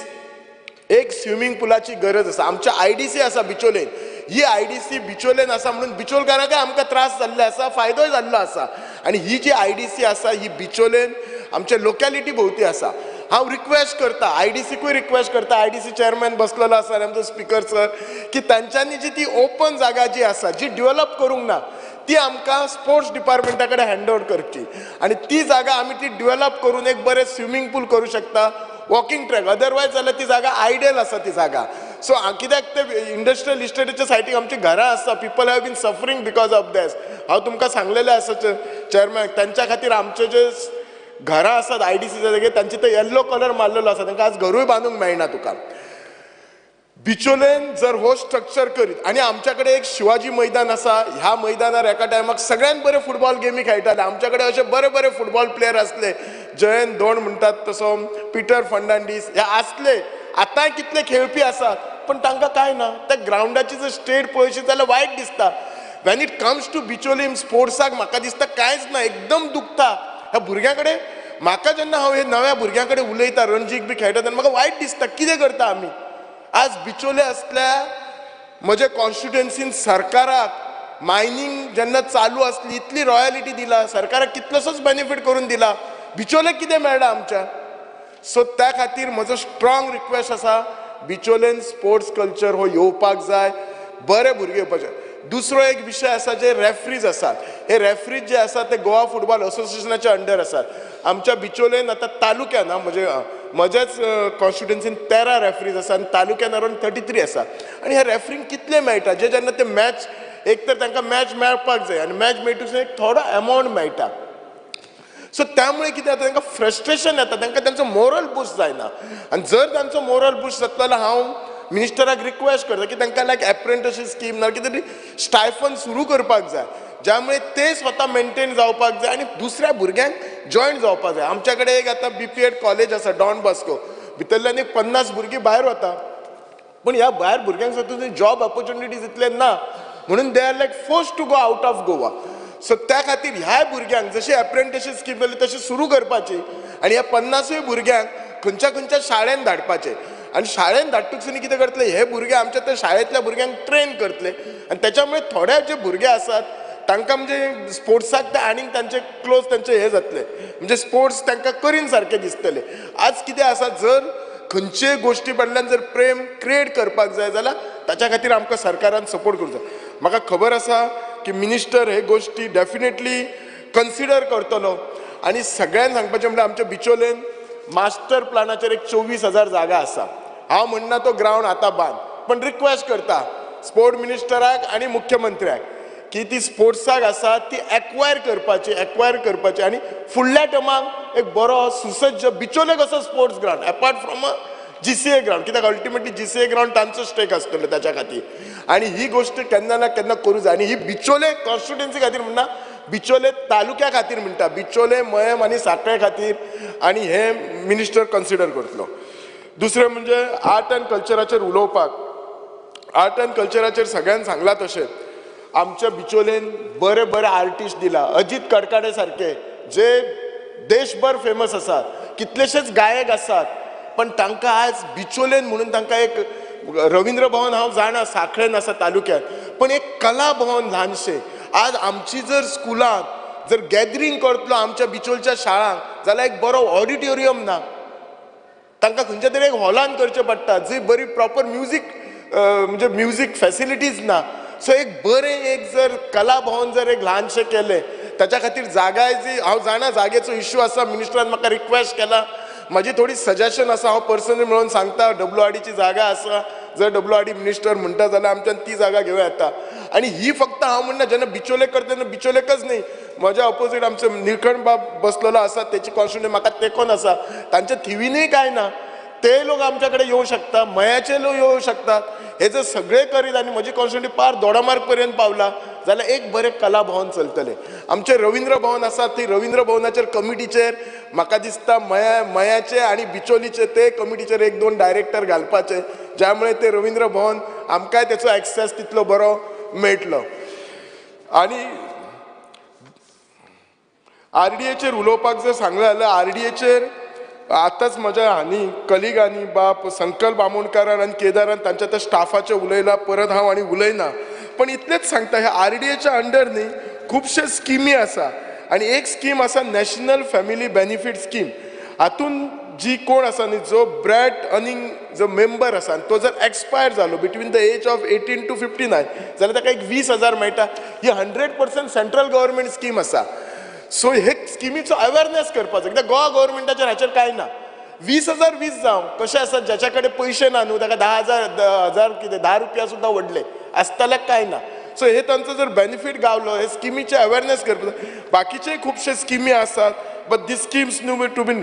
एक स्विमींग पुलाची गरज आसा आमच्या IDC आसा बिचोलेन ही IDC बिचोलेन आसा म्हणून बिचोलकारांक आमकां त्रास जाल्ले आसा फायदोय जाल्लो आसा आनी ही जी IDC आसा ही बिचोलेन आमच्या लोकॅलिटी भोवती आसा हांव रिक्वेस्ट करता IDCकूय रिक्वेस्ट करता IDC चेअरमॅन बसलेलो आसा आमचो स्पीकर सर की तांच्यांनी जी ती ओपन जागा जी आसा जी डेव्हलप करूंक ना ती आमकां स्पोर्ट्स डिपार्टमेंटा कडेन हँड ओवर करची आनी ती जागा आमी ती डेव्हलप करून एक बरें स्विमींग पूल करूं शकता वॉकिंग ट्रॅक अदरवायज जाल्यार ती जागा आयडियल आसा ती जागा सो कित्याक ते इंडस्ट्रियल इस्टेटीच्या सायटीक आमची घरां आसा people have been suffering because of that हांव तुमकां सांगलेलें आसा चेअरमॅन तांच्या खातीर आमचे जे घरां आसात IDCच्या जाग्यार तांचे ते येल्लो कलर मारलेलो आसा तांकां आज घरूय बांदूंक मेळना तुका बिचोलेन जर हो स्ट्रक्चर करीत आनी आमच्या कडेन एक शिवाजी मैदान आसा ह्या मैदानार एका टायमाक सगळ्यात बरे फुटबॉल गेमी खेळटाले आमच्या कडेन अशे बरे फुटबॉल प्लेयर आसले जयंत धोंड म्हणटात तसो पीटर फर्नांडीस हे आसले आतांय कितले खेळपी आसात पण तांकां काय ना त्या ग्रावंडाची जर स्टेट पळयशी जाल्यार वायट दिसता when it comes to Bicholim स्पोर्ट्साक म्हाका दिसता कांयच ना एकदम दुखता ह्या भुरग्यां कडेन म्हाका जेन्ना हांव हे नव्या भुरग्यां कडेन उलयता रणजीक बी खेळटा तेन्ना म्हाका वायट दिसता कितें करता आमी आज बिचोले असल्या म्हज्या कॉन्स्टिट्युएन्सीन सरकाराक मायनींग जेन्ना चालू आसली इतली रॉयलिटी दिला सरकाराक कितलोसोच बेनिफीट करून दिला बिचोले कितें मेळ्ळा आमच्या सो त्या खातीर म्हजो स्ट्रॉंग रिक्वेस्ट आसा बिचोलेन स्पोर्ट्स कल्चर हो येवपाक जाय बरे भुरगे येवपाचे दुसरो एक विशय आसा जे रेफ्रीज आसात हे रेफ्रीज जे आसात ते गोवा फुटबॉल असोसिएशनाच्या अंडर आसात आमच्या बिचोलेन आतां तालुक्यान म्हजेच कॉन्स्टिट्युएन्सीन 13 रेफ्रीज आसा आनी तालुक्यान अरावंड 33 आसा आनी हे रेफ्रींग कितले मेळटा जेन्ना ते मॅच एक तर तांकां मॅच मेळपाक जाय आनी मॅच मेळटूच एक थोडो अमावंट मेळटा सो त्यामुळे कितें जाता तांकां फ्रस्ट्रेशन येता तांकां तांचो मोरल बूस्ट जायना आनी जर तांचो मोरल बूस्ट जातलो जाल्यार हांव मिनिस्टराक रिक्वेस्ट करता की तांकां लायक एप्रेंटिसशीप स्कीम ना कितें तरी स्टायफन सुरू करपाक जाय ज्यामुळे ते स्वता मेंटेन जावपाक जाय आनी दुसऱ्या भुरग्यांक जॉयन जावपाक जाय आमच्या कडेन एक आतां BPED कॉलेज आसा डॉन बॉस्को भितरल्यान एक 50 भुरगीं भायर वता पूण ह्या भायर भुरग्यांक सुद्दां जॉब ऑपॉर्च्युनिटीज इतले ना म्हणून they are like force to go out of Goa so त्या खातीर ह्या भुरग्यांक जशी एप्रेंटिसशीप स्कीम जाली तशी सुरू करपाची आनी ह्या 50 भुरग्यांक खंयच्या शाळेन धाडपाचे आनी शाळेन धाडटकसुनी कितें करतले हे भुरगे आमच्या त्या शाळेंतल्या भुरग्यांक ट्रेन करतले आनी त्याच्यामुळे थोडे जे भुरगे आसात तांकां म्हणजे स्पोर्ट्साक ते आनीक तांचे क्लोज तांचे हे जातले म्हणजे स्पोर्ट्स तांकां करीन सारके दिसतले आज कितें आसा जर खंयचे गोश्टी फाटल्यान जर प्रेम क्रिएट करपाक जाय जाल्यार ताच्या खातीर आमकां सरकारान सपोर्ट करूंक जाय म्हाका खबर आसा की मिनिस्टर हे गोश्टी डेफिनेटली कन्सिडर करतलो आनी सगळ्यांक सांगपाचें म्हणल्यार आमच्या बिचोलेन मास्टर प्लानाचेर एक 24,000 जागा आसा हांव म्हणना तो ग्रावंड आतां बांद पण रिक्वेस्ट करता स्पोर्ट मिनिस्टराक आनी मुख्यमंत्र्याक की ती स्पोर्ट्साक आसा ती एक्वायर करपाची आनी फुडल्या टर्माक एक बरो सुसज्ज बिचोले कसो sports ground apart from a GCA ground कित्याक अल्टिमेटली GCA ग्रावंड तांचो स्टेक आसतलो त्याच्या खातीर आनी ही गोश्ट केन्ना ना केन्ना करूं जाय आनी ही बिचोले कॉन्स्टिट्युएन्सी खातीर म्हणना बिचोले तालुक्या खातीर म्हणटा बिचोले मयम आनी सांखळे खातीर आनी हे मिनिस्टर कन्सिडर करतलो दुसरें म्हणजे आर्ट एंड कल्चराचेर उलोवपाक आर्ट एंड कल्चराचेर सगळ्यांक सांगलां तशें आमच्या बिचोलेन बरे बरे आर्टिस्ट दिला अजित कडकडे सारके जे देशभर फेमस आसात कितलेशेच गायक आसात पण तांकां आज बिचोलेन म्हणून तांकां एक रवींद्र भवन हांव जाणा सांखळेन आसा तालुक्यात पण एक कला भवन ल्हानशें आज आमची जर स्कुलांत जर गॅदरींग करतलो आमच्या बिचोलच्या शाळांक जाल्यार एक बरो ऑडिटोरियम ना तांकां खंयच्या तरी एक हॉलान करचें पडटा जंय बरी प्रॉपर म्युजीक म्हणजे म्युजीक फॅसिलिटीज ना सो एक बरें एक जर कला भवन जर एक ल्हानशें केलें ताच्या खातीर जागाय जी हांव जाणा जागेचो इश्यू आसा मिनिस्टरान म्हाका रिक्वेस्ट केला म्हाजी थोडी सजेशन आसा हांव पर्सनली मेळून सांगता WRDची जागा आसा जर WRD मिनिस्टर म्हणटा जाल्यार आमच्यान ती जागा घेवं येता आनी ही फक्त हांव म्हणना जेन्ना बिचोले करता तेन्ना बिचोलेकच न्ही म्हज्या ऑपोजीट आमचे निळकंठ बाब बसलेलो आसा तेची कॉन्स्टिट्युएन्सी म्हाका तेकोन आसा तांच्या थिवीनय कांय ना ते लोक आमच्या कडेन येवं शकता मयाचे लोक येवं शकतात हे जर सगळे करीत आनी म्हजी कॉन्स्टिट्युएन्सी पार दोडामार्ग पर्यंत पावला जाल्यार एक बरें कला भवन चलतलें आमचे रवींद्र भवन आसा ती रवींद्र भवनाचेर कमिटीचेर म्हाका दिसता मयाचे आनी बिचोलीचे ते कमिटीचेर 1-2 डायरेक्टर घालपाचे ज्यामुळे ते रवींद्र भवन आमकांय तेचो एक्सेस तितलो बरो मेळटलो आनी RDAचेर उलोवपाक जर सांगलें जाल्यार RDAचेर आतांच म्हज्या कलिगांनी बाप संकल्प आमोणकारान आनी केदारान तांच्या त्या स्टाफाचे उलयला परत हांव आनी उलयना पण इतलेंच सांगता ह्या RDAच्या अंडर न्ही खुबशे स्किमी आसा आनी एक स्कीम आसा नॅशनल फॅमिली बेनिफीट स्कीम हातून जी कोण आसा न्ही जो ब्रॅड अर्निंग जो मेंबर आसा तो जर एक्सपायर जालो between the age of 18 to 59 जाल्यार ताका एक 20,000 मेळटा ही 100% सेंट्रल गव्हर्मेंट स्कीम आसा सो हे स्किमीचो अवेअरनेस करपाचो कित्याक गोवा गव्हर्मेंटाचेर हाचेर कांय ना 20,000 20 जावं कशें आसा ज्याच्या कडेन पयशे ना न्हू ताका 10,000 कितें 10 रुपया सुद्दां व्हडले आसतल्याक कांय ना सो हे तांचो जर बेनिफीट गावलो हे स्किमीचे अवेअरनेस करपाचो बाकीचे खुबशे स्किमी आसात but these schemes new to be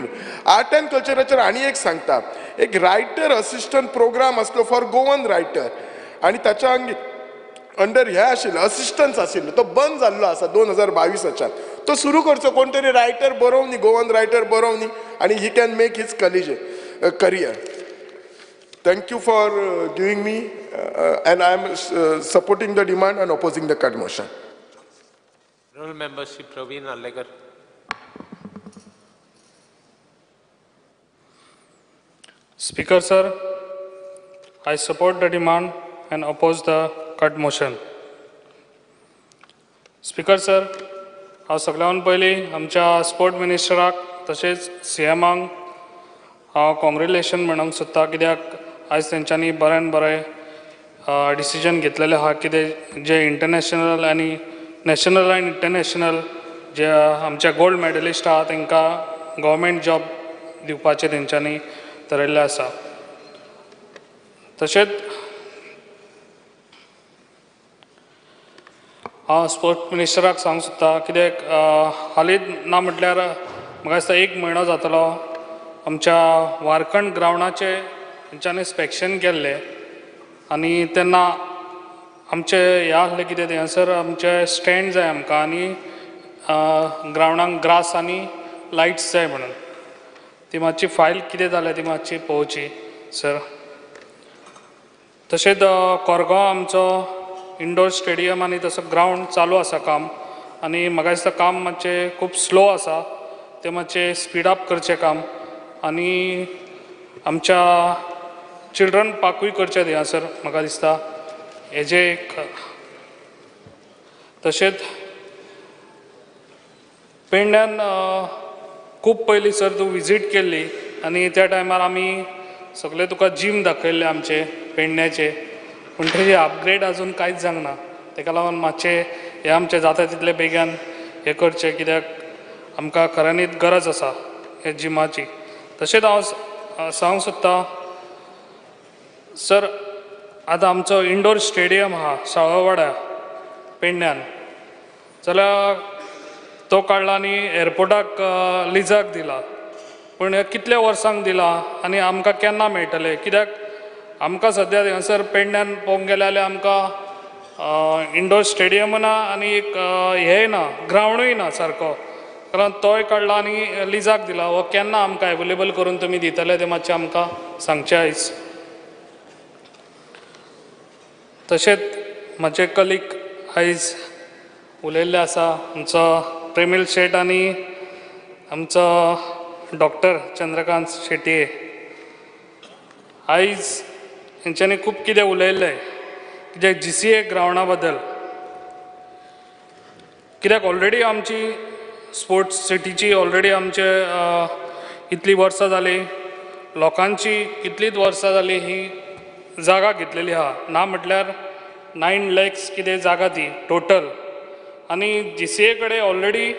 art and कल्चराचेर आनी एक सांगता एक रायटर असिस्टंट प्रोग्राम आसलो फॉर गोवन रायटर आनी ताच्या अंडर हे आशिल्लो असिस्टन्स आशिल्लो तो बंद जाल्लो आसा 2022च्यान तो सुरू करचो कोण तरी रायटर बरोवनी गोवन रायटर बरोवनी आनी he can make his career Thank you for giving me and I am supporting the demand and opposing the cut motion. Honourable Member Shri Praveen Allegar. Speaker sir, I support the demand and oppose the cut motion. Speaker sir, हांव सगळ्यान पयलीं आमच्या sport मिनिस्टराक तशेंच CMाक हांव congratulation म्हणूंक सोदता कित्याक आयज तेंच्यांनी बऱ्यान बरें डिसिजन घेतलेलें आहा कितें जे इंटरनॅशनल आनी नॅशनल आनी इंटरनॅशनल जे आमचे गोल्ड मॅडलिस्ट आहा तांकां गव्हर्मेंट जॉब दिवपाचें तेंच्यांनी थारायल्लें आसा. तशेंच हांव स्पोर्ट्स मिनिस्टराक सांगूंक सोदता कित्याक हालींच ना म्हटल्यार म्हाका दिसता 1 म्हयनो जातलो आमच्या वारकंड ग्रावंडाचें तेंच्यांनी इन्स्पेक्शन केल्लें आनी तेन्ना आमचे हें आसलें कितें थंयसर आमचे स्टँड जाय आमकां आनी ग्रावंडाक ग्रास आनी लायट्स जाय म्हणून ती मातशी फायल कितें जाल्या ती मातशी पळोवची सर. तशेंच कोरगांव आमचो इंडोर स्टेडियम आनी तसो ग्रावंड चालू आसा काम आनी म्हाका दिसता काम मातशें खूब स्लो आसा तें मातशें स्पीड अप करचें काम आनी आमच्या चिल्ड्रन पार्कूय करचें थंयसर म्हाका दिसता हेजें एक. तशेंच पेडण्यान खूब पयलीं सर तूं विजीट केल्ली आनी त्या टायमार आमी सगळे तुका जीम दाखयल्ले आमचे पेडण्याचे पूण तेजे अपग्रेड आजून कांयच जावंक ना तेका लागून मातशें हें आमचें जाता तितले बेगीन हें करचें कित्याक आमकां खऱ्यांनीच गरज आसा हे जिमाची. तशेंच हांव सांगूंक सोदतां सर आतां आमचो इंडोर स्टेडियम आहा सावळवाड्या पेडण्यान जाल्यार तो काडला आनी एअरपोर्टाक लिजाक दिला पूण कितल्या वर्सांक दिला आनी आमकां केन्ना मेळटलें कित्याक आमकां सद्या थंयसर पेडण्यान पळोवंक गेले जाल्यार आमकां इंडोर स्टेडियम ना आनी एक हेंय ना ग्रावंडूय ना सारको कारण तोय काडला आनी लिजाक दिला हो केन्ना आमकां एवेलेबल करून तुमी दितले तें मातशें आमकां सांगचें आयज. तशेंच म्हजे कलीग आयज उलयल्ले आसा आमचो प्रेमील शेट आनी आमचो डॉक्टर चंद्रकांत शेटये. आयज हेंच्यांनी खूब कितें उलयल्लें कित्याक GCA ग्रावंडा बद्दल कित्याक ऑलरेडी आमची स्पोर्ट्स सिटीची ऑलरेडी आमचे इतलीं वर्सां जालीं लोकांची कितलींच वर्सां जालीं ही जागा घेतलेली आहा ना म्हटल्यार 9 lakhs कितें जागा ती टोटल आनी GCA कडेन ऑलरेडी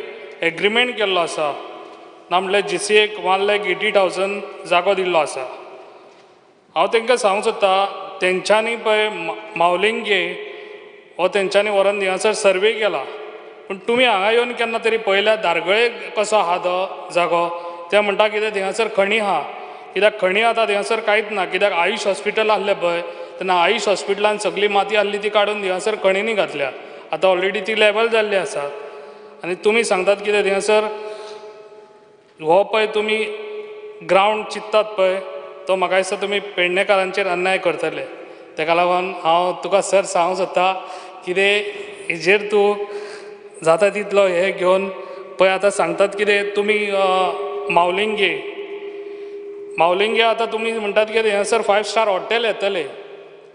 एग्रीमेंट केल्लो आसा ना म्हटल्यार GCAक 1,80,000 जागो दिल्लो आसा. हांव तांकां सांगूंक सोदतां तेंच्यांनी पळय मावलिंगे हो तेंच्यांनी व्हरोन थंयसर सर्वे केला पूण तुमी हांगा येवन केन्ना तरी पळयल्या दारगळे कसो आहा तो जागो ते म्हणटा कितें थंयसर खणी आहा कित्याक खणी आतां थंयसर कांयच ना कित्याक आयुश हॉस्पिटल आसलें पळय तेन्ना आयुश हॉस्पिटलान सगळी माती आसली ती काडून थंयसर खणींनी घातल्या आतां ऑलरेडी ती लेवल जाल्ली आसा आनी तुमी सांगतात कितें थंयसर हो पळय तुमी ग्रावंड चिंत्तात पळय तो म्हाका दिसता तुमी पेडणेकारांचेर अन्याय करतले तेका लागून हांव तुका सर सांगूंक सोदतां कितें हेजेर तूं जाता तितलो हे घेवन पळय आतां सांगतात कितें तुमी मावलिंगे आतां तुमी म्हणटात की थंयसर 5 स्टार हॉटेल येतले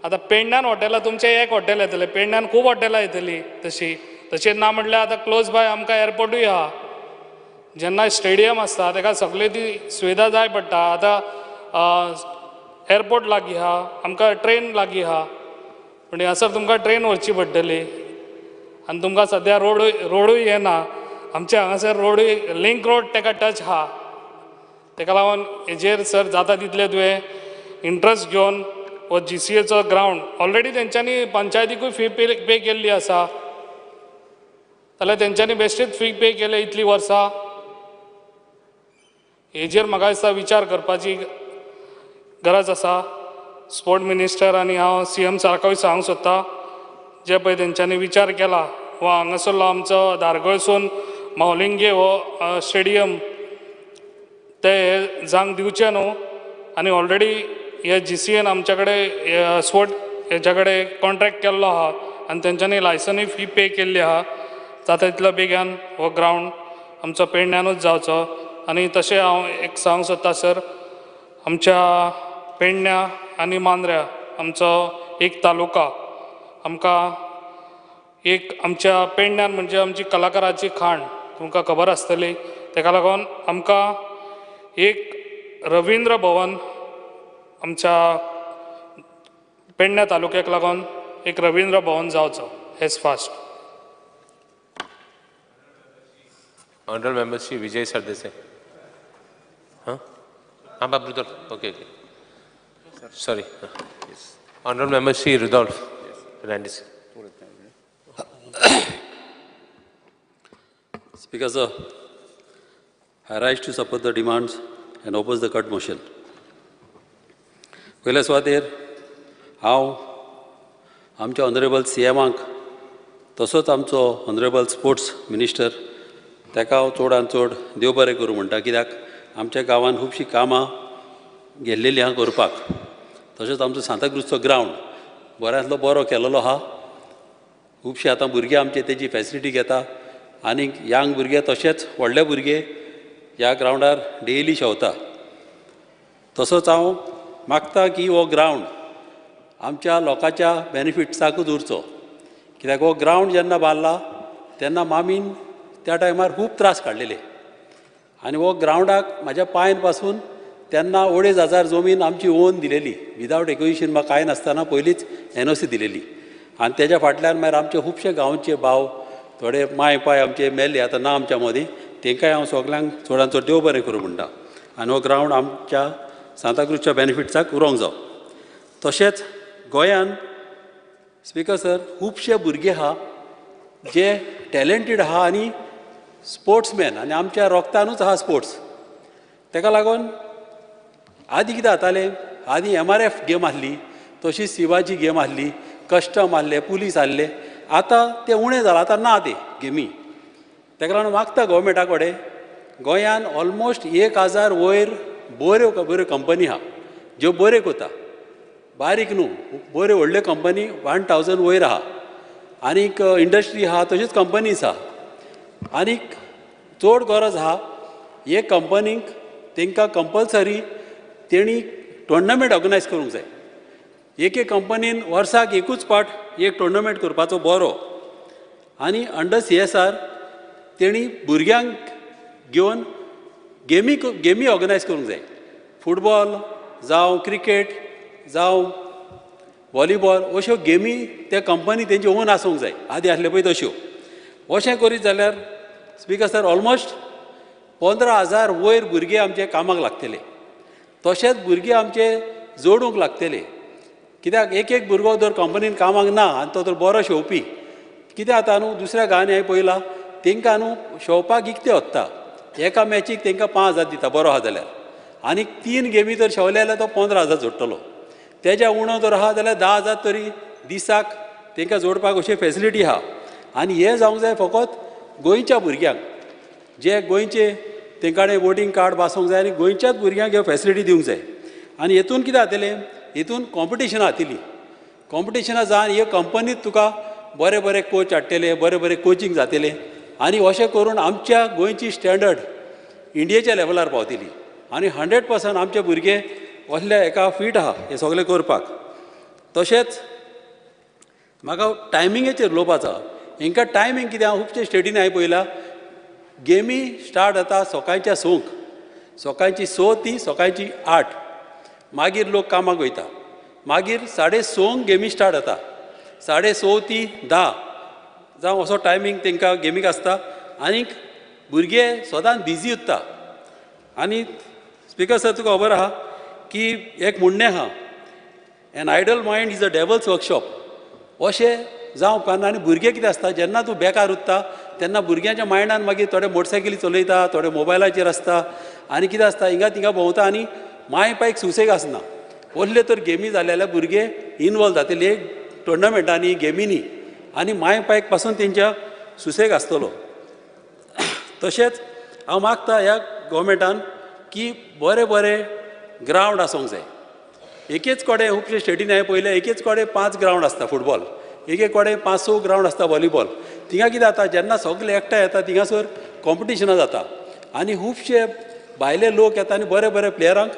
आतां पेडण्यान हॉटेलां तुमचें एक हॉटेल येतलें पेडण्यान खूब हॉटेलां येतलीं तशें ना म्हटल्यार आतां क्लोज बाय आमकां एअरपोर्टूय आहा जेन्ना स्टेडियम आसता ताका सगळी ती सुविधा जाय पडटा आतां एअरपोर्ट लागीं आहा आमकां ट्रेन लागीं आहा पूण हांगासर तुमकां ट्रेन व्हरची पडटली आनी तुमकां सद्या रोडूय येना आमचे हांगासर रोडूय लिंक रोड ताका टच आहा ताका लागून हेजेर सर जाता तितले तुवें इंट्रस्ट घेवन हो GCAचो ग्रावंड ऑलरेडी तेंच्यांनी पंचायतीकूय फी पे केल्ली आसा जाल्यार तेंच्यांनी बेश्टीच फी पे केले इतलीं वर्सां हेजेर म्हाका दिसता विचार करपाची गरज आसा. स्पोर्ट मिनिस्टर आनी हांव CM सारकोय सांगूंक सोदतां जे पळय तेंच्यांनी विचार केला हो हांगासरलो आमचो धारगळसून मावलिंगे हो स्टेडियम ते हे जांक दिवचे न्हू आनी ऑलरेडी हे GCAन आमच्या कडेन स्पोर्ट हेच्या कडेन कॉन्ट्रॅक्ट केल्लो आहा आनी तेंच्यांनी लायसनूय फी पे केल्ली आहा जाता तितलो बेगीन हो ग्रावंड आमचो पेडण्यानूच जावचो आनी तशें हांव एक सांगूंक सोदतां सर आमच्या पेडण्या आनी मांद्र्या आमचो एक तालुका आमकां एक आमच्या पेडण्यान म्हणजे आमची कलाकाराची खाण तुमकां खबर आसतली तेका लागून आमकां एक रवींद्र भवन आमच्या पेडण्या तालुक्याक लागून एक रवींद्र भवन जावचो hedge fast. Honorable Member Shri Vijay Sardesai. Huh? Brother. Okay. Sorry. Yes. Honorable Member Shri Rudolph. Randis. Speaker sir, I rise to support the demands and oppose the cut motion. पयल्या सुवातेर हांव आमच्या ऑनरेबल CMांक तसोच आमचो honourable sports minister ताका हांव चडांत चड देव बरें करूं म्हणटा. कित्याक आमच्या गांवांत खुबशीं कामां गेल्लेलीं आहा करपाक. तशेंच आमचो सांताक्रूजचो ग्रावंड बऱ्यांतलो बरो केलेलो आहा. खुबशीं आतां भुरगे आमचे तेजी फॅसिलिटी घेता आनी यंग भुरगे तशेंच व्हडले भुरगे ह्या ग्रावंडार डेली शेवता. तसोच हांव मागता की हो ग्रावंड आमच्या लोकांच्या बेनिफिट्साकूच उरचो. कित्याक हो ग्रावंड जेन्ना बांदला तेन्ना मामीन त्या टायमार खूब त्रास काडलेले आनी हो ग्रावंडाक म्हाज्या पांयन पासून तेन्ना 2,500 जमीन आमची ओन दिलेली विदावट एक्विजिशन म्हाका कांय नासतना पयलींच NOC दिलेली. आनी तेज्या फाटल्यान मागीर आमचे खुबशे गांवचे भाव थोडे माय पाय आमचे मेल्ले आतां ना आमच्या मदीं तेंकांय हांव सगल्यांक चडांत चड देव बरें करूं म्हणटा. आनी हो ग्रावंड आमच्या सांताक्रूजच्या बेनिफिट्साक उरोंक जावं. तशेंच गोंयान स्पिकर सर खुबशे भुरगे आहा जे टॅलंटीड आहा आनी स्पोर्ट्समॅन आनी आमच्या रोगतानूच आहा स्पोर्ट्स. तेका लागून आदीं कितें जातालें आदीं MRF गेम आसली तशीच शिवाजी गेम आसली कस्टम आसले पुलीस आसले. आतां तें उणें जालां आतां ना ते गेमी. तेका लागून मागता गोवोरमेंटा कडेन गोंयान ऑलमोस्ट 1,000 वयर बऱ्यो कंपनी आहा ज्यो बऱ्यो कोता. बारीक न्हू बऱ्यो व्हडल्यो कंपनी 1,000 वयर आहा. आनीक इंडस्ट्री आहा तश्योच कंपनीज आहा. आनीक चड गरज आहा हे कंपनीक तांकां कंपल्सरी तेणी टुर्नामेंट ऑर्गनायज करूंक जाय. एक कंपनीन वर्साक एकूच पाट एक टुर्नामेंट करपाचो बरो आनी अंडर CSR तेणी भुरग्यांक घेवन गेमी ऑर्गनायज करूंक जाय. फुटबॉल जावं क्रिकेट जावं व्हॉलीबॉल अश्यो गेमी त्या कंपनी तेंची ओन आसूंक जाय आदीं आसल्यो पळय तश्यो. अशें करीत जाल्यार स्पिकर सर ऑलमोस्ट 15,000 वयर भुरगे आमचे कामाक लागतले. तशेंच भुरगे आमचे जोडूंक लागतले. कित्याक एक भुरगो जर कंपनीन कामाक ना आनी तो तर बरो शेवपी कितें जाता न्हू दुसऱ्या गांवांनी हांवें पळयलां तांकां न्हू शेवपाक इकते वता. एका मॅचीक तांकां 5,000 दिता बरो आहा जाल्यार आनीक 3 गेमी जर शेवले जाल्यार तो 15,000 जोडटलो. तेज्या उणो जर आहा जाल्यार 10,000 तरी दिसाक तांकां जोडपाक अशी फॅसिलिटी आहा. आनी हें जावंक जाय फकत गोंयच्या भुरग्यांक जे गोंयचे तांकां कडेन वोटींग कार्ड बासूंक जाय आनी गोंयच्याच भुरग्यांक ह्यो फॅसिलिटी दिवंक जाय. आनी हेतून कितें जातलें हेतून कॉम्पिटिशनां जातलीं. कॉम्पिटिशनां जावन ह्यो कंपनीत तुका बरे कोच हाडटले बरे कोचिंग जातलें आनी अशें करून आमच्या गोंयची स्टँडर्ड इंडियेच्या लेवलार पावतली. आनी 100% आमचे भुरगे असल्या एका फीट आहा हें सगळें करपाक. तशेंच म्हाका टायमिंगेचेर उलोवपाचो. हांकां टायमींग कितें हांव खुबशे स्टेटींनी हांवें पळयलां गेमी स्टार्ट जाता सकाळच्या 6:00 सकाळची 6 ती सकाळची 8 मागीर लोक कामाक वयता. मागीर 6:30 गेमी स्टार्ट जाता 6:30 ती 10 जावं असो टायमींग तांकां गेमीक आसता. आनीक भुरगे सदांच बिजी उरता. आनी स्पिकर सर तुका खबर आहा की एक म्हणणें आहा an idle mind is a devil's workshop. अशें जावं उपकारना. आनी भुरगे कितें आसता जेन्ना तूं बेकार उरता तेन्ना भुरग्यांच्या मायंडान मागीर थोडे मोटरसायकली चलयता थोडे मोबायलाचेर आसता आनी कितें आसता हिंगा थिंगा भोंवता आनी माय पायक सुसेग आसना. असले तर गेमी जाले जाल्यार भुरगे इनवॉल्व जातले टुर्नामेंटांनी गेमींनी आनी माय पायक पासून तेंच्या सुसेग आसतलो. तशेंच हांव मागता ह्या गोवोरमेंटान की बरे ग्रावंड आसूंक जाय. एकेच कडेन खुबशे स्टेटीन हांवें पळयलें एकेच कडेन 5 ग्रावंड आसता फुटबॉल एक कडेन 5-6 ग्रावंड आसता व्हॉलीबॉल. थिंगा कितें जाता जेन्ना सगळे एकठांय येता थिंगासर कॉम्पिटिशनां जाता आनी खुबशे भायले लोक येता आनी बरे प्लेयरांक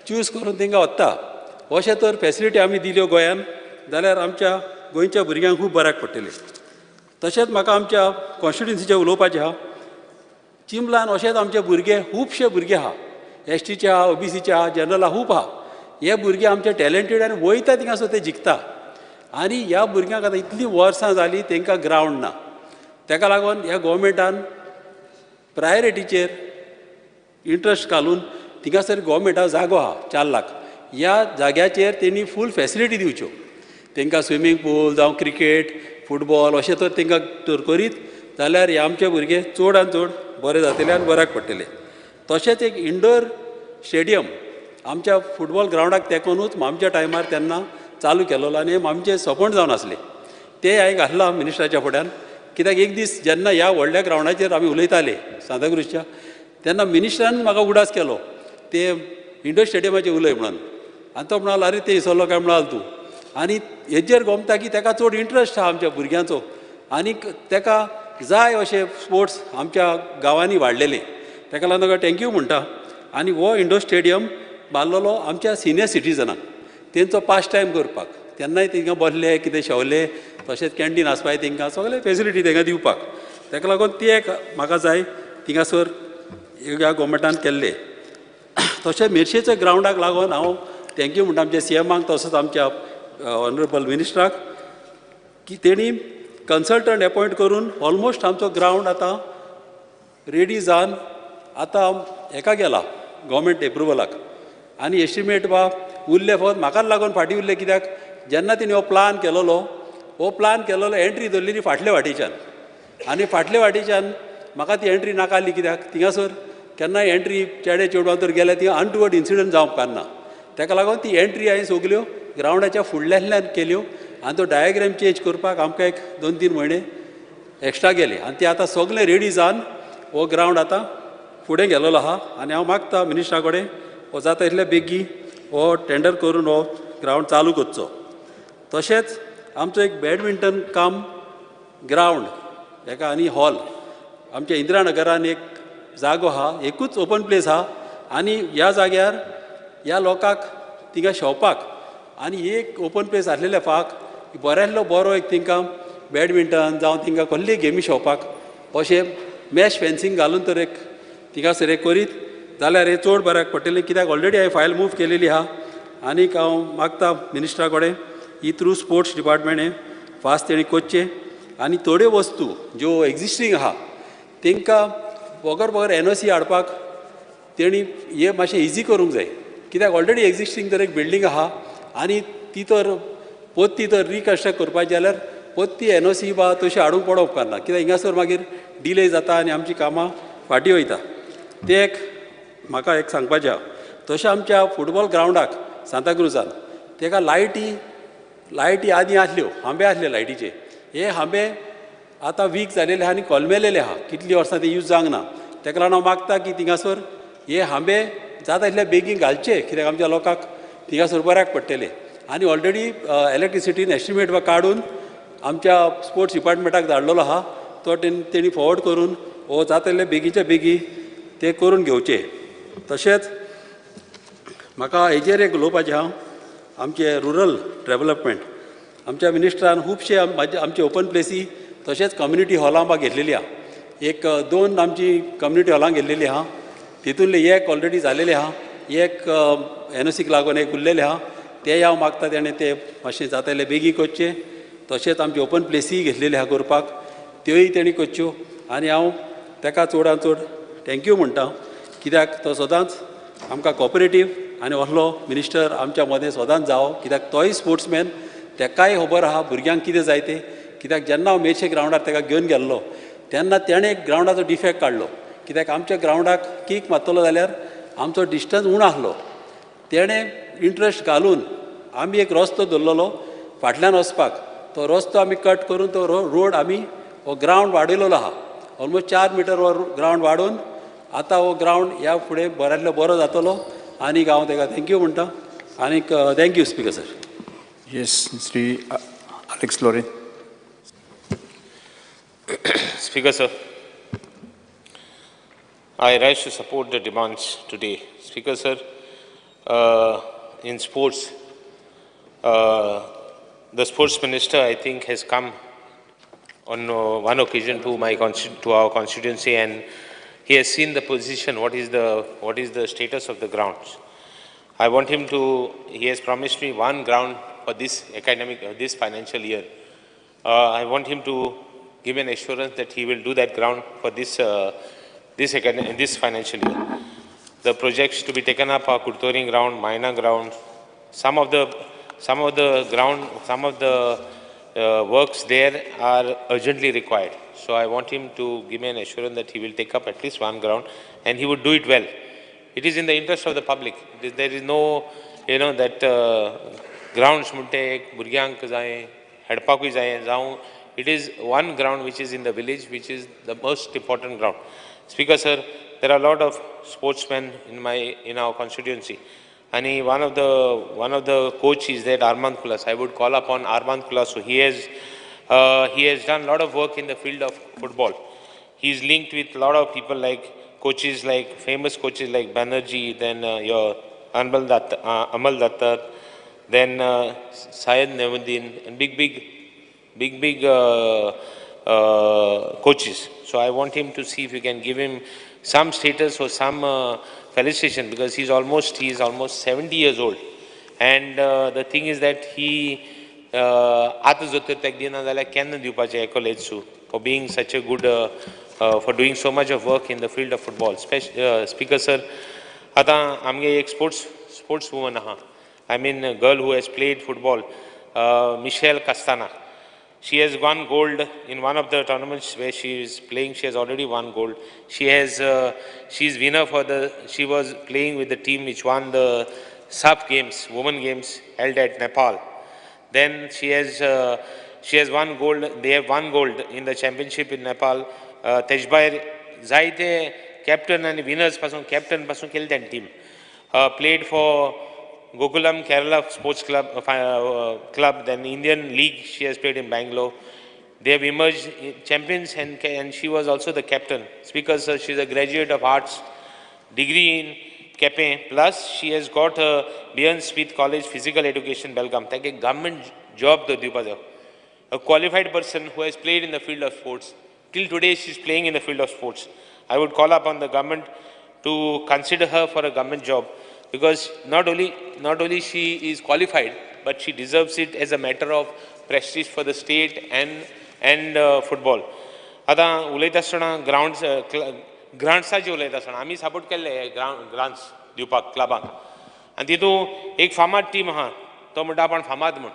चूज करून तांकां व्हरता अशें तर फॅसिलिटी आमी दिल्यो गोंयान जाल्यार आमच्या गोंयच्या भुरग्यांक खूब बऱ्याक पडटलें. तशेंच म्हाका आमच्या कॉन्स्टिट्युन्सीचें उलोवपाचें आहा. चिंबलान अशेंच आमचे भुरगे खुबशे भुरगे आहा, एसटीचे आहा, ओबीसीचे आहा, जनरल आहा, खूब आहा. हे भुरगे आमचे टॅलंटेड आनी वयता थिंगासर ते जिखता. आनी ह्या भुरग्यांक आतां इतलीं वर्सां जालीं तांकां ग्रावंड ना. ताका लागून ह्या गोवमेंटान प्रायोरिटीचेर इंट्रस्ट घालून थिंगासर गोवमेंटाक जागो आहा 4 लाख. ह्या जाग्याचेर तेणी फूल फॅसिलिटी दिवच्यो. तांकां स्विमींग पूल जावं क्रिकेट, फुटबॉल अशें तर तांकां तर करीत जाल्यार हे आमचे भुरगे चडांत चड बरे जातले आनी बऱ्याक पडटले. तशेंच एक इंडोर स्टेडियम आमच्या फुटबॉल ग्रावंडाक तेकोनूच आमच्या टायमार तेन्ना चालू केलोलो आनी आमचें सपन जावन आसलें. तें हांवें घातलां मिनिस्टराच्या फुड्यान. कित्याक एक दीस जेन्ना ह्या व्हडल्या ग्रावंडाचेर आमी उलयताले सांताक्रुजच्या, तेन्ना मिनिस्टरान म्हाका उडास केलो ते इंडोर स्टेडियमाचेर उलय म्हणून. आनी तो म्हणलो आरे ते विसरलो काय म्हणलो तूं. आनी हेजेर गमता की ताका चड इंट्रस्ट आहा आमच्या भुरग्यांचो आनीक ताका जाय अशे स्पोर्ट्स आमच्या गांवांनी वाडलेले. ताका लागून ताका थँक्यू म्हणटा. आनी हो इंडोर स्टेडियम बांदलोलो आमच्या सिनियर सिटीजनांक तेंचो पास टायम करपाक. तेन्नाय तिंगा बसले कितें शेवले तशेंच कॅन्टीन आसपाय तांकां सगळे फॅसिलिटी तांकां दिवपाक. ताका लागून ती एक म्हाका जाय थिंगासर ह्या गोवमेंटान केल्ले. तशें मेर्शेच्या ग्रावंडाक लागून हांव थँक्यू म्हणटा आमच्या सीएमाक तसोच आमच्या ऑनरेबल मिनिस्टराक की तेणी कन्सल्टंट अपॉयंट करून ऑलमोस्ट आमचो ग्रावंड आतां रेडी जावन आतां हेका गेला गव्हर्मेंट एप्रुवलाक. आनी एस्टिमेट उरले फक्त म्हाकाच लागून फाटीं उरले. कित्याक जेन्ना तेणी हो प्लान केलोलो एंट्री धरलेली फाटले वाटेच्यान आनी फाटले वाटेच्यान म्हाका ती एंट्री नाका आसली. कित्याक थिंगासर केन्नाय एंट्री चेडे चेडवां तर गेल्यार ती अनटुवर्ड इन्सिडंट जावंक उपकारना. ताका लागून ती एंट्री हांवें सगल्यो ग्रावंडाच्या फुडल्यातल्यान केल्यो आनी तो डायग्राम चेंज करपाक आमकां एक 2-3 म्हयने एक्स्ट्रा गेले. आनी ते आतां सगळे रेडी जावन हो ग्रावंड आतां फुडें गेलोलो आहा. आनी हांव मागता मिनिस्टरा कडेन हो जाता तितले बेगी हो टेंडर करून हो ग्रावंड चालू करचो. तशेंच आमचो एक बॅडमिंटन काम ग्रावंड हेका आनी हॉल आमच्या इंदिरानगरान एक जागो आहा, एकूच ओपन प्लेस आहा. आनी ह्या जाग्यार ह्या लोकांक थिंगा शेवपाक आनी एक ओपन प्लेस आसलेल्या फाक बऱ्यांतलो बरो एक तांकां बॅडमिंटन जावं तांकां कसलीय गेमी शेवपाक अशें मॅश फेन्सींग घालून तर एक थिंगासर एक करीत जाल्यार हें चड बऱ्याक पडटलें. कित्याक ऑलरेडी हांवें फायल मूव केलेली आहा. आनीक हांव मागता मिनिस्टरा कडेन ही थ्रू स्पोर्ट्स डिपार्टमेंट हें फास्ट तेणी करचें. आनी थोड्यो वस्तू ज्यो एग्जिस्टींग आहा तांकां बगर एनओसी हाडपाक तेणी हे मातशें इजी करूंक जाय. कित्याक ऑलरेडी एग्जिस्टींग तर एक बिल्डींग आहा आनी ती तर पोत्ती तर रिकन्स्ट्रक्ट करपाची जाल्यार पोत्ती एनओसी तशी हाडूंक पडोवप उपकारना. कित्याक हिंगासर मागीर डिले जाता आनी आमची कामां फाटीं वयता. तें एक म्हाका एक सांगपाचें आहा. तशें आमच्या फुटबॉल ग्रावंडाक सांताक्रुजान ताका लायटी आदीं आसल्यो, हांबे आसले लायटीचे. हे हांबे आतां वीक जालेले आहा आनी कोलमेलेले आहा. कितलीं वर्सां ते यूज जावंक ना. ताका लागून हांव मागता की थिंगासर हे हांबे जाता तितले बेगीन घालचे. कित्याक आमच्या लोकांक थिंगासर बऱ्याक पडटले. आनी ऑलरेडी इलेक्ट्रिसिटीन एस्टिमेट काडून आमच्या स्पोर्ट्स डिपार्टमेंटाक धाडलेलो आहा. तो तेणी फॉवर्ड करून हो जाता तितले बेगीच्या बेगी ते करून घेवचे. तशेंच म्हाका हेजेर एक उलोवपाचें आहा. आमचे रुरल डेवलपमेंट आमच्या मिनिस्टरान खुबशे आमचे ओपन प्लेसी तशेंच कम्युनिटी हॉलां म्हाका घेतलेली आहा. एक 2 आमची कम्युनिटी हॉलां गेल्लेली आहा. तितूंतले एक ऑलरेडी जालेले आहा, एक एनओसीक लागून एक उरलेले आहा. तेय हांव मागता तेणें ते मातशें जाता तितले बेगी करचे. तशेंच आमचे ओपन प्लेसीय घेतलेले आहा करपाक, त्योय तेणी करच्यो. आनी हांव ताका चडांत चड थँक्यू म्हणटा. कित्याक तो सदांच आमकां कॉपरेटीव आनी असलो मिनिस्टर आमच्या मदें सदांच जावो. कित्याक तोय स्पोर्ट्समॅन, ताकाय खबर आहा भुरग्यांक कितें जाय तें. कित्याक जेन्ना हांव मेर्शे ग्रावंडार ताका घेवन गेल्लो तेन्ना तेणें ग्रावंडाचो डिफेक्ट काडलो. कित्याक आमच्या ग्रावंडाक किक मारतलो जाल्यार आमचो डिस्टन्स उणो आसलो. तेणें इंट्रस्ट घालून आमी एक रस्तो धरलेलो फाटल्यान वचपाक. तो रस्तो आमी कट करून तो रोड आमी हो ग्रावंड वाडयलेलो आहा. ऑलमोस्ट 4 मिटर हो ग्रावंड वाडून आतां हो ग्रावंड ह्या फुडें बऱ्यांतलो बरो जातलो. आनीक हांव ताका थँक्यू म्हणटा. आनीक thank you speaker sir. Yes, Shri Alex Loren. Speaker sir, I rise to support the demands today. Speaker sir, in sports The sports minister, I think, has come on one occasion to to our constituency, and he has seen the position. What is the status of the grounds? I want him to. He has promised me one ground for this this financial year. I want him to give an assurance that he will do that ground for this this financial year. The projects to be taken up are Kurtoring ground, Maina ground. Some of the works there are urgently required. So I want him to give me an assurance that he will take up at least one ground, and he would do it well. It is in the interest of the public. There is no, that grounds munte burgyank jaye, hadpaku jaye, jaun. It is one ground which is in the village, which is the most important ground. Speaker sir, there are a lot of sportsmen in our constituency. And one of the coach is there, Armand Kulas. I would call upon Armand Kulas. So he has done a lot of work in the field of football. He is linked with a lot of people famous coaches like Banerjee, then your Amal Datta, then Syed Nevaddin, and big coaches. So I want him to see if we can give him some status or some felicitation, because he is almost 70 years old, and the thing is that he for being such a good for doing so much of work in the field of football. Speaker sir, ata amge ek sports woman aha. I mean a girl who has played football, Michelle Castana. She has won gold in one of the tournaments where she is playing. She has already won gold. She is winner she was playing with the team which won the SAF games, women games held at Nepal. Then she has won gold. They have won gold in the championship in Nepal. Tejbair Zaite captain and winners captain pasun kelten team. Played for Gokulam Kerala Sports Club, then Indian League. She has played in Bangalore. They have emerged champions, and she was also the captain. Speaker sir, she is a graduate of arts, degree in KEPE, plus she has got a Bjorn Smith College Physical Education Belgaum. Take a government job to Dipada. A qualified person who has played in the field of sports. Till today she is playing in the field of sports. I would call upon the government to consider her for a government job, because not only she is qualified, but she deserves it as a matter of prestige for the state and football. आता उलयता आसतना ग्रांट्साचे उलयता आसतना आमी support केल्ले grants दिवपाक क्लबाक, आनी तितून एक फामाद टीम आहा तो म्हणटा आपण फामाद म्हूण,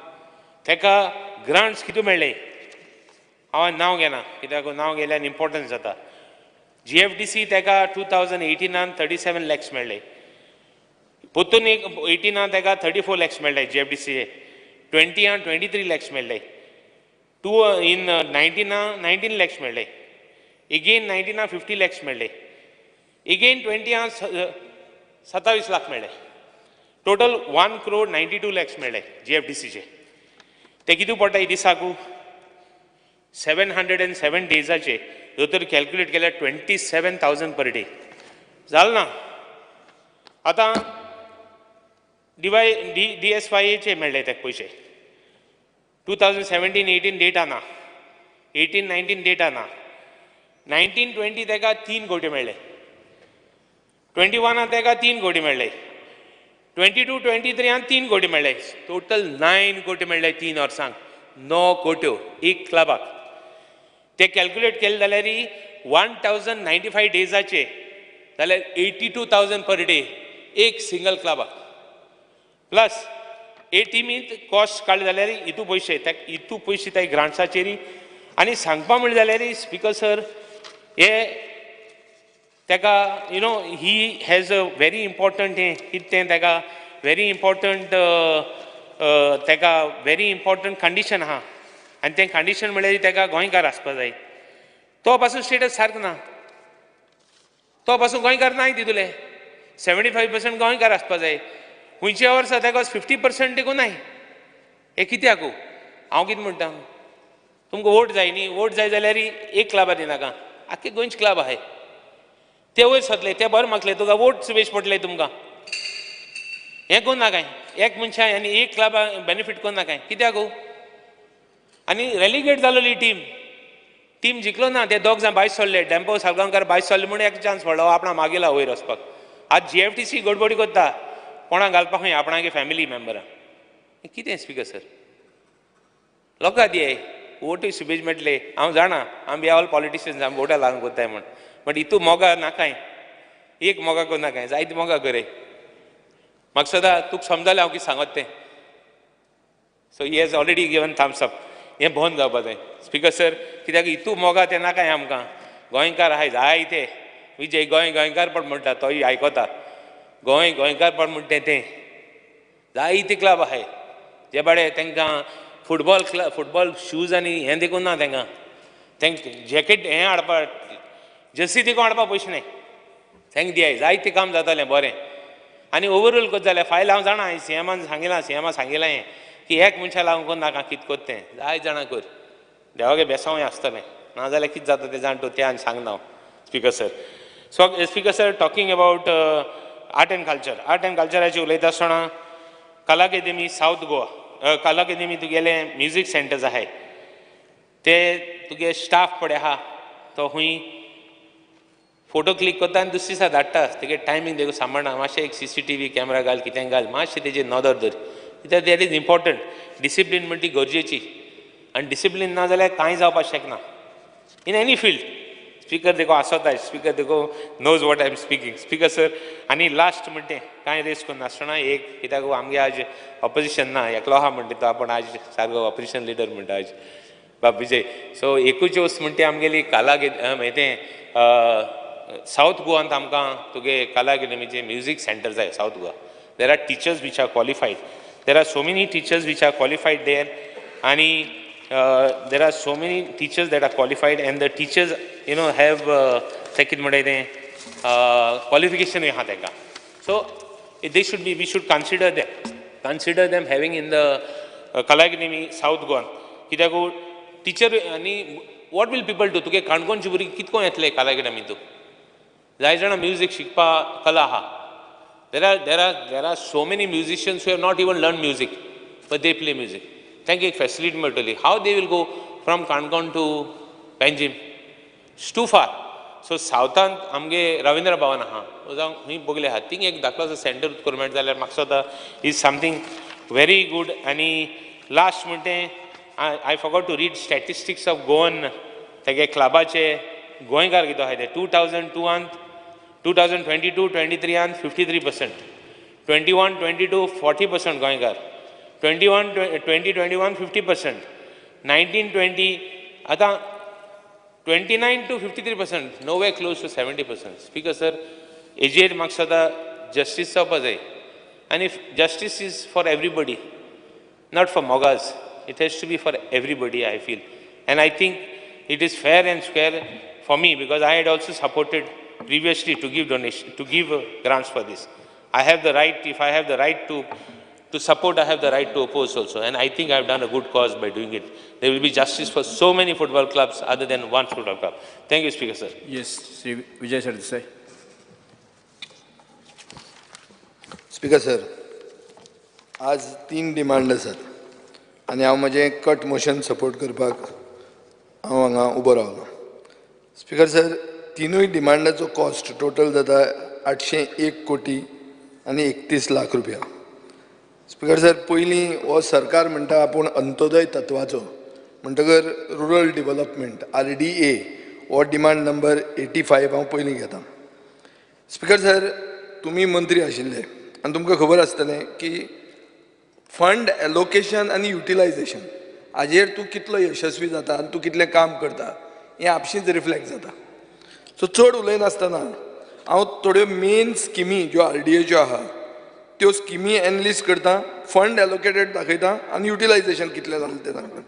तेका ग्रांट्स कितू मेळ्ळे हांव नांव घेना, कित्याक नांव घेतल्यार इम्पॉर्टन्स जाता. GFDC तेका 2018 37 lakhs मेळ्ळे. पोतून 18 तेका 34 lakhs मेळ्ळे GFDC. 20 23 lakhs मेळ्ळे. in 19 lakhs मेळ्ळे. Again 19 50 lakhs मेळ्ळे. Again 20 27 लाख मेळ्ळे. टोटल 1 crore 92 lakhs मेळ्ळे GFDCचे. ते कितू पडटा दिसाकू 707 डेजाचे ह्यो तर कॅल्क्युलेट केल्यार 27,000 पर डे जालें ना. आतां DSYचे मेळ्ळे ते पयशे. 2017-18 डेटा ना, 18-19 डेटा ना, 19-20 तेका 3 कोटी मेळ्ळे, 21 तेका 3 कोटी मेळ्ळे, 22-23 3 कोटी मेळ्ळे. टोटल 9 कोटी मेळ्ळे 3 वर्सांक. 9 कोट्यो एक क्लबाक. ते कॅल्क्युलेट केले जाल्यार 1095 डेजाचे जाल्यार 82,000 पर डे एक सिंगल क्लबाक. प्लस ए टिमीत कॉस्ट काडले जाल्यार इतू पयशे त्या ग्रांट्साचेर. आनी सांगपा म्हणलें जाल्यार स्पीकर सर हे तेका he has a very important तें तेका व्हेरी इम्पॉर्टंट कंडिशन आहा. आनी तें कंडिशन म्हळ्यार तेका गोंयकार आसपा जाय. तो पासून स्टेटस सारको ना. तो पासून गोंयकार नाय तितूले. 75% गोंयकार आसपा जाय. खुंयच्या वर्सा तेका 50% देखून नाय. हे कित्याकू? हांव कितें म्हणटा, तुमकां वोट जाय न्ही, वोट जाय जाल्यार एक क्लबा दिनाका, आख्खे गोंयचे क्लब आहाय ते वयर सरले, ते बरें मागले, तुका वोट वेस्ट पडले तुमकां. हें कोण ना काय. एक मनशा आनी एक क्लबा बेनिफीट करना काय कित्याक आनी रेलिगेट जालोली टीम जिखलो ना ते दोग जाण भायर सरले डेम्पो सालगांवकार भायर सरले म्हणून एक चान्स पडलो आपणा मागेला वयर वचपाक आज GFTC गडबडी करता कोणाक घालपाक खंय आपणागे फॅमिली मेंबरां कितें स्पीकर सर लोकां दिये वोटूय सुबेज मेळटले हांव जाणा आमी ऑल पॉलिटिशियन्स आमी वोटा लागून करताय म्हण बट हितू मोगा नाकाय एक मोगा कर नाकाय जायते मोगा करे म्हाका सदां तुका समजलें हांव कितें सांगत तें so he has already given thumbs up हें बंद जावपा जाय स्पीकर सर कित्याक हितू मोगा तें नाकाय आमकां गोंयकार आहाय जायते विजय गोंयकार पण म्हणटा तोय आयकता गोंयकार पण म्हणटा तें जायते क्लब आहाय जे बाडे तांकां फुटबॉल शूज आनी हें देखून ना तांकां जॅकेट हें हाडपाक जर्सी देखून हाडपाक पयशे नाय तांकां दियाय जायतें काम जातालें बरें आनी ओवरऑल कोत जालें फायल हांव जाणा सीएमान सांगिलां हें की एक मनशा लागून कोण नाका कितें कोत तें जाय जाणां कर देवागे बेसांवय आसतलें नाजाल्यार कितें जाता तें जाणटो तें आनी सांगना speaker sir so speaker sir talking about art and कल्चराचेर उलयता आसतना कला अकेदेमी सावथ गोवा कला अकेदेमी तुगेले म्युजीक सेंटर्स आहाय ते तुगे स्टाफ पळय आहा तो खूंय फोटो क्लिक करता आनी दुसरे दिसा धाडटा तेगे टायमींग देखून सांबाळना मातशें एक CCTV कॅमेरा घाल कितें घाल मातशें तेजेर नदर धर कित्याक दॅट इज इम्पॉर्टंट डिसिप्लीन म्हणटा ती गरजेची आनी डिसिप्लीन ना जाल्यार कांय जावपाक शकना इन एनी फील्ड स्पीकर देखो आसोता स्पीकर देखो knows what I am speaking speaker sir आनी लास्ट म्हणटे कांय रेस करनासतना एक कित्याक आमगे आज ऑपोजिशन ना एकलो आहा म्हणटा तो आपण आज सारको ऑपोजिशन लिडर म्हणटा आज बाब विजय सो एकूच वस्त म्हणटे आमगेली कला तें सावथ गोवांत आमकां तुगे कला अकेडेमीचे म्युजीक सेंटर जाय south Goa there are teachers which are qualified there are so many teachers which are qualified there आनी there are so many teachers that are qualified and the teachers have second qualification so we should consider them having in the Kala Academy South Goa कित्याक teacher आणि what will people do तुगे काणकोणची भुरगीं कितको येतले Kala Academy तू जाय जाणां music शिकपा कला आहा there are so many musicians who have not even learned music but they play music तांकां एक फॅसिलिटी मेळटली how they will go from Canacona to Panjim it's too far so सावथांत आमगे रविंद्र भवन आहा जावं खंय बगले आहा थिंग एक धाकलोसो सेंटर करूं मेळटा जाल्यार म्हाका दिसता इज समथींग व्हेरी गूड आनी लास्ट म्हणटे I forgot to read statistics of Goan तेगे क्लबाचे गोंयकार कितें आहाय ते 2022-23 53% 21-22 40% गोंयकार 2021 50%, 19-20 आता 29 to 53%, nowhere close to 70%. Speaker sir, हेजेर म्हाका सदां जस्टीस जावपा जाय and if justice is for everybody, not for mogas, it has to be for everybody I feel and I think it is fair and square for me because I had also supported previously to give donation, to give grants for this. I have the right, if I have the right to support, I have the right to oppose also. And I think I have done a good cause by doing it. There will be justice for so many football clubs other than one football club. Thank you, Speaker, sir. Yes, Sri Vijay Sardesai. Speaker sir आज 3 demand आसात आनी हांव म्हजें cut motion support करपाक हांव हांगा उबो रावलो स्पीकर सर तिनूय डिमांडाचो कॉस्ट टोटल जाता 801 कोटी आनी 31 लाख रुपया स्पीकर सर पयलीं हो सरकार म्हणटा आपूण अंत्योदय तत्वाचो म्हणटकर रुरल डेव्हलपमेंट RDA हो डिमांड नंबर 85 हांव पयलीं घेता स्पीकर सर तुमी मंत्री आशिल्ले आनी तुमकां खबर आसतलें की फंड एलोकेशन आनी युटिलायजेशन हाजेर तूं कितलो यशस्वी जाता आनी तूं कितलें काम करता हें आपशींच रिफ्लेक्ट जाता सो चड उलयनासतना हांव थोड्यो मेन स्किमी ज्यो RDAच्यो आहा त्यो स्किमी एनालिस्ट करता फंड एलोकेटेड दाखयता आनी युटिलायजेशन कितलें जालें तें सांगता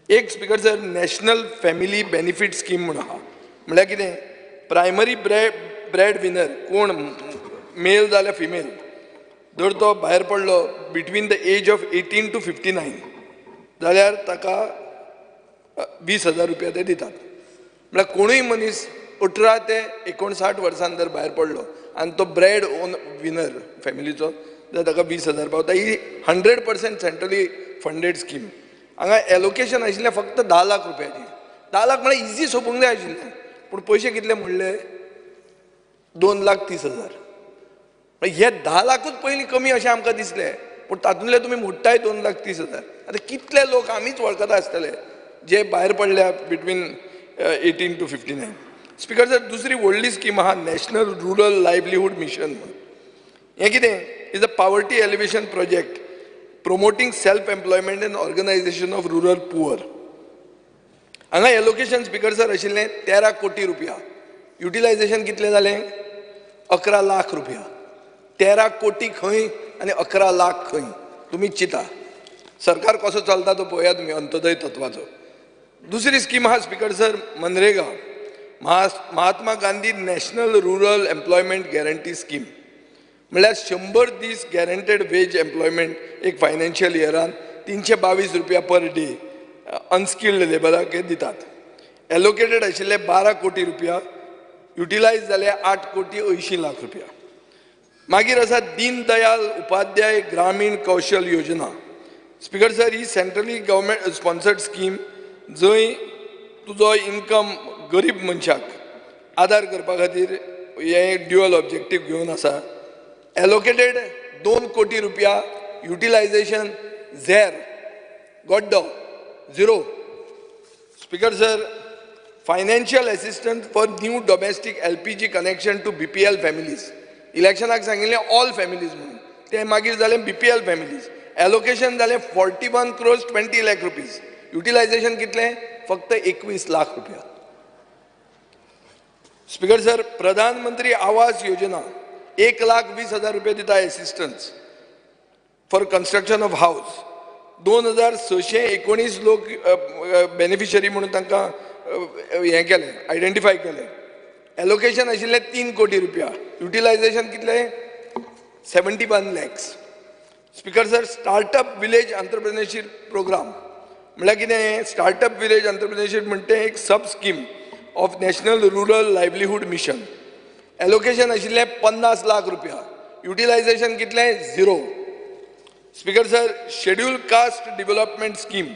एक speaker sir national family benefit scheme म्हूण आहा म्हळ्यार कितें प्रायमरी ब्रेड विनर कोण मेल जाल्यार फिमेल जर तो भायर पडलो between the age of 18 to 59 जाल्यार ताका 20,000 रुपया ते दितात म्हळ्यार कोणूय मनीस 18 ते 59 वर्सां जर भायर पडलो आनी तो ब्रेड ओन विनर फॅमिलीचो जाल्यार ताका 20,000 पावता. ही 100% सेंट्रली फंडेड स्कीम. हांगा एलोकेशन आशिल्लें फक्त 10 लाख रुपयाची. 10 लाख म्हळ्यार इजी सोंपूंक जाय आशिल्लें, पूण पयशे कितले म्हणले 2,30,000. हे 10 लाखूच पयलीं कमी अशें आमकां दिसलें, पूण तातूंतले तुमी मोडटाय 2,30,000. आतां कितले लोक आमीच वळखता आसतले जे भायर पडल्या बिटवीन 18 to 59. स्पिकर सर, दुसरी व्हडली स्कीम आहा नॅशनल रुरल लायव्हलीहूड मिशन म्हणून. हें कितें is a poverty alleviation project promoting self-employment and organization of rural poor. हांगा एलोकेशन स्पिकर सर आशिल्लें 13 कोटी रुपया. युटिलायझेशन कितलें जालें 11 लाख रुपया. 13 कोटी खंय आनी 11 लाख खंय, तुमी चिता. सरकार कसो चलता तो पळया तुमी, अंत्योदय तत्वाचो. दुसरी स्कीम आहा speaker sir MNREGA, Mahatma Gandhi national rural employment guarantee scheme. म्हळ्यार 100 दीस गॅरंटेड वेज एम्प्लॉयमेंट एक फायनान्शियल इयरान 322 रुपया पर डे अनस्किल्ड लेबराक दितात. एलोकेटेड आशिल्ले 12 कोटी रुपया, युटिलायज जाले 8 कोटी 80 लाख रुपया. मागीर आसा दीन दयाल उपाध्याय ग्रामीण कौशल योजना. स्पिकर सर, ही सेंट्रली गव्हर्मेंट स्पॉन्सर्ड स्कीम जंय तुजो इन्कम गरीब मनशाक आदार करपा खातीर हे ड्युअल ऑब्जेक्टीव घेवन आसा. एलोकेटेड 2 कोटी रुपया, युटिलायझेशन झेर, गड्डो, 0. Speaker sir, financial assistant for new domestic LPG connection to BPL families. इलेक्शनाक सांगिल्लें ऑल फॅमिलीज म्हणून, ते मागीर जालें BPL फॅमिलीज. एलोकेशन जालें 41 crores 20 lakh rupees. युटिलायझेशन कितलें फक्त 21 लाख रुपया. स्पिकर सर, प्रधानमंत्री आवास योजना 1,20,000 रुपया दिता assistance for construction of house. 2,619 लोक बेनिफिशरी म्हणून तांकां हें केलें, आयडेंटिफाय केलें. एलोकेशन आशिल्लें 3 कोटी रुपया. युटिलायझेशन कितलें 71 lakhs. Speaker sir, startup village entrepreneurship programme म्हळ्यार कितें? स्टार्टअप विलेज एंटरप्रेन्योरशिप म्हणटा एक sub scheme of national rural livelihood mission. Allocation आशिल्लें 50 लाख रुपया. युटिलायझेशन कितलें 0. Speaker sir, schedule caste development scheme,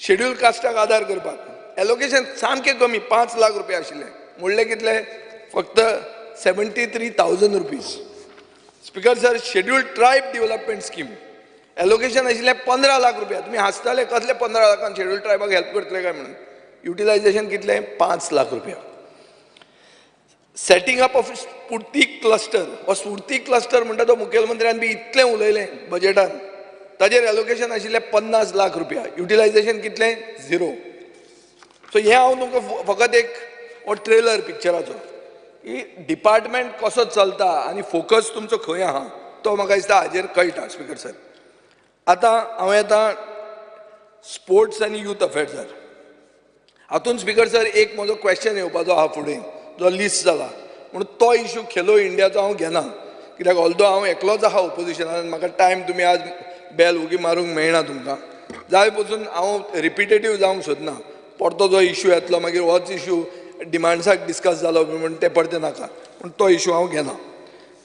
schedule कास्टाक आदार करपाक एलोकेशन सामकें कमी 5 लाख रुपया आशिल्लें, म्हणलें कितलें फक्त 73,000 rupees. Speaker sir, schedule tribe development scheme allocation आशिल्लें 15 लाख रुपया. तुमी हांसताले कसले 15 लाखान शेड्यूल ट्रायबाक हेल्प करतले काय म्हणून. युटिलायझेशन कितलें 5 लाख रुपया. सेटिंग अप ऑफ स्फूर्ती क्लस्टर, हो स्फूर्ती क्लस्टर म्हणटा तो मुखेलमंत्र्यान बी इतलें उलयलें बजेटान, ताजेर एलोकेशन आशिल्लें 50 लाख रुपया. युटिलायझेशन कितलें 0. सो हें हांव तुमकां फकत एक हो ट्रेलर पिक्चराचो की डिपार्टमेंट कसो चलता आनी फोकस तुमचो खंय आहा तो म्हाका दिसता हाजेर कळटा. स्पिकर सर, आतां हांव येता स्पोर्ट्स आनी यूथ अफेर्सार. हातूंत स्पिकर सर एक म्हजो क्वेश्चन येवपाचो आहा फुडें जो लिस्ट जाला, म्हणून तो इशू खेलो इंडियाचो हांव घेना, कित्याक ऑल्दो हांव एकलोच आहा ओपोजिशनान, म्हाका टायम तुमी आज बेल उगी मारूंक मेळना तुमकां. जाय पसून हांव रिपिटेटीव जावंक सोदना. परतो जो इशू येतलो मागीर होच इशू डिमांड्साक डिस्कस जालो म्हणून ते परते नाका, पूण तो इशू हांव घेना.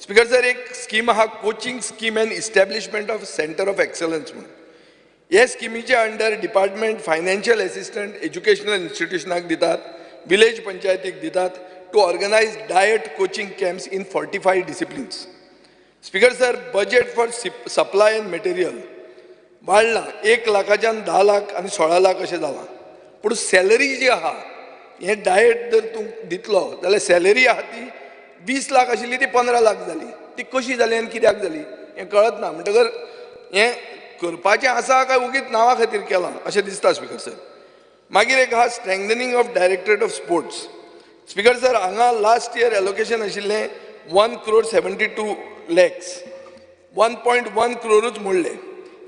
स्पिकर सर, एक स्कीम आहा coaching scheme and establishment of centre of excellence म्हणून. हे स्किमीचे under department financial assistant educational इन्स्टिट्यूशनाक दितात, विलेज पंचायतीक दितात to organise diet coaching camps in 45 disciplines. Speaker sir, budget for supply and material वाडला 1 लाखाच्यान 10 लाख आनी 16 लाख अशें जालां. पूण सॅलरी जी आहा हें डायट जर तूं दितलो जाल्यार सॅलरी आहा ती 20 लाख आशिल्ली ती 15 लाख जाली. ती कशी जाली आनी कित्याक जाली हें कळत ना. म्हणटकर हें करपाचें आसा काय उगीच नांवा खातीर केलां अशें दिसता. स्पिकर सर, मागीर एक आहा strengthening of directorate of sports. Speaker sir, हांगा लास्ट इयर एलोकेशन आशिल्लें 1,72 lakhs, 1.1 crores मोडले.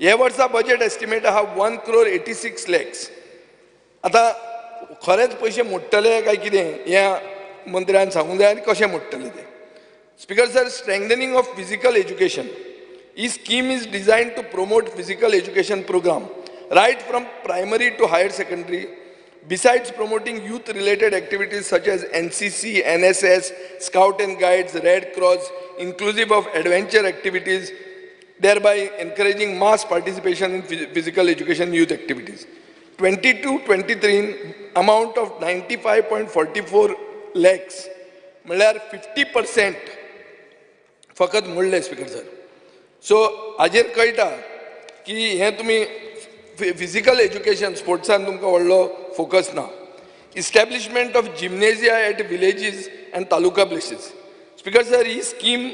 हे वर्सा बजेट एस्टिमेट आहा 1,86 lakhs. आतां खरेंच पयशे मोडटले काय कितें ह्या मंत्र्यान सांगूंक जाय आनी कशें मोडटले ते. Speaker sir, strengthening of physical education. ही scheme is designed to promote physical education program right from primary to higher secondary Besides promoting youth-related activities such as NCC, NSS, Scout and Guides, Red Cross, inclusive of adventure activities, thereby encouraging mass participation in physical education youth activities. 22-23 amount of 95.44 lakhs, म्हळ्यार 50% फकत मोडले speaker sir. So हाजेर कळटा की हे तुमी physical education स्पोर्ट्सान तुमकां व्हडलो फोकस ना. Establishment of gymnasia at villages and taluka places. Speaker sir ही स्कीम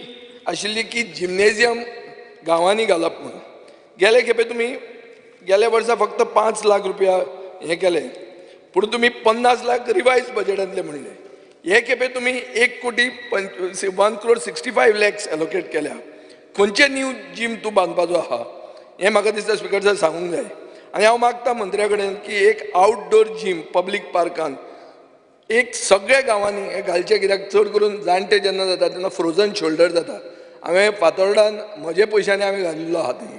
आशिल्ली की जिमनेजियम गांवांनी घालप म्हणून. गेले खेपे तुमी गेल्या वर्सा फक्त 5 लाख रुपया हे केले, पूण तुमी 50 लाख रिवायज बजेटांतले म्हणले. हे खेपे तुमी 1,65 lakhs एलोकेट केल्या. खंयचे न्यू जिम तूं बांदपाचो आहा हें म्हाका दिसता स्पीकर सर सांगूंक जाय. आनी हांव मागता मंत्र्या कडेन की एक आउटडोर जिम पब्लीक पार्कान एक सगळ्या गांवांनी हे घालचें, कित्याक चड करून जाणटे जेन्ना जाता तेन्ना फ्रोजन शोल्डर जाता. हांवें फातोर्डान म्हजे पयशांनी हांवें घालिल्लो आहा थंय,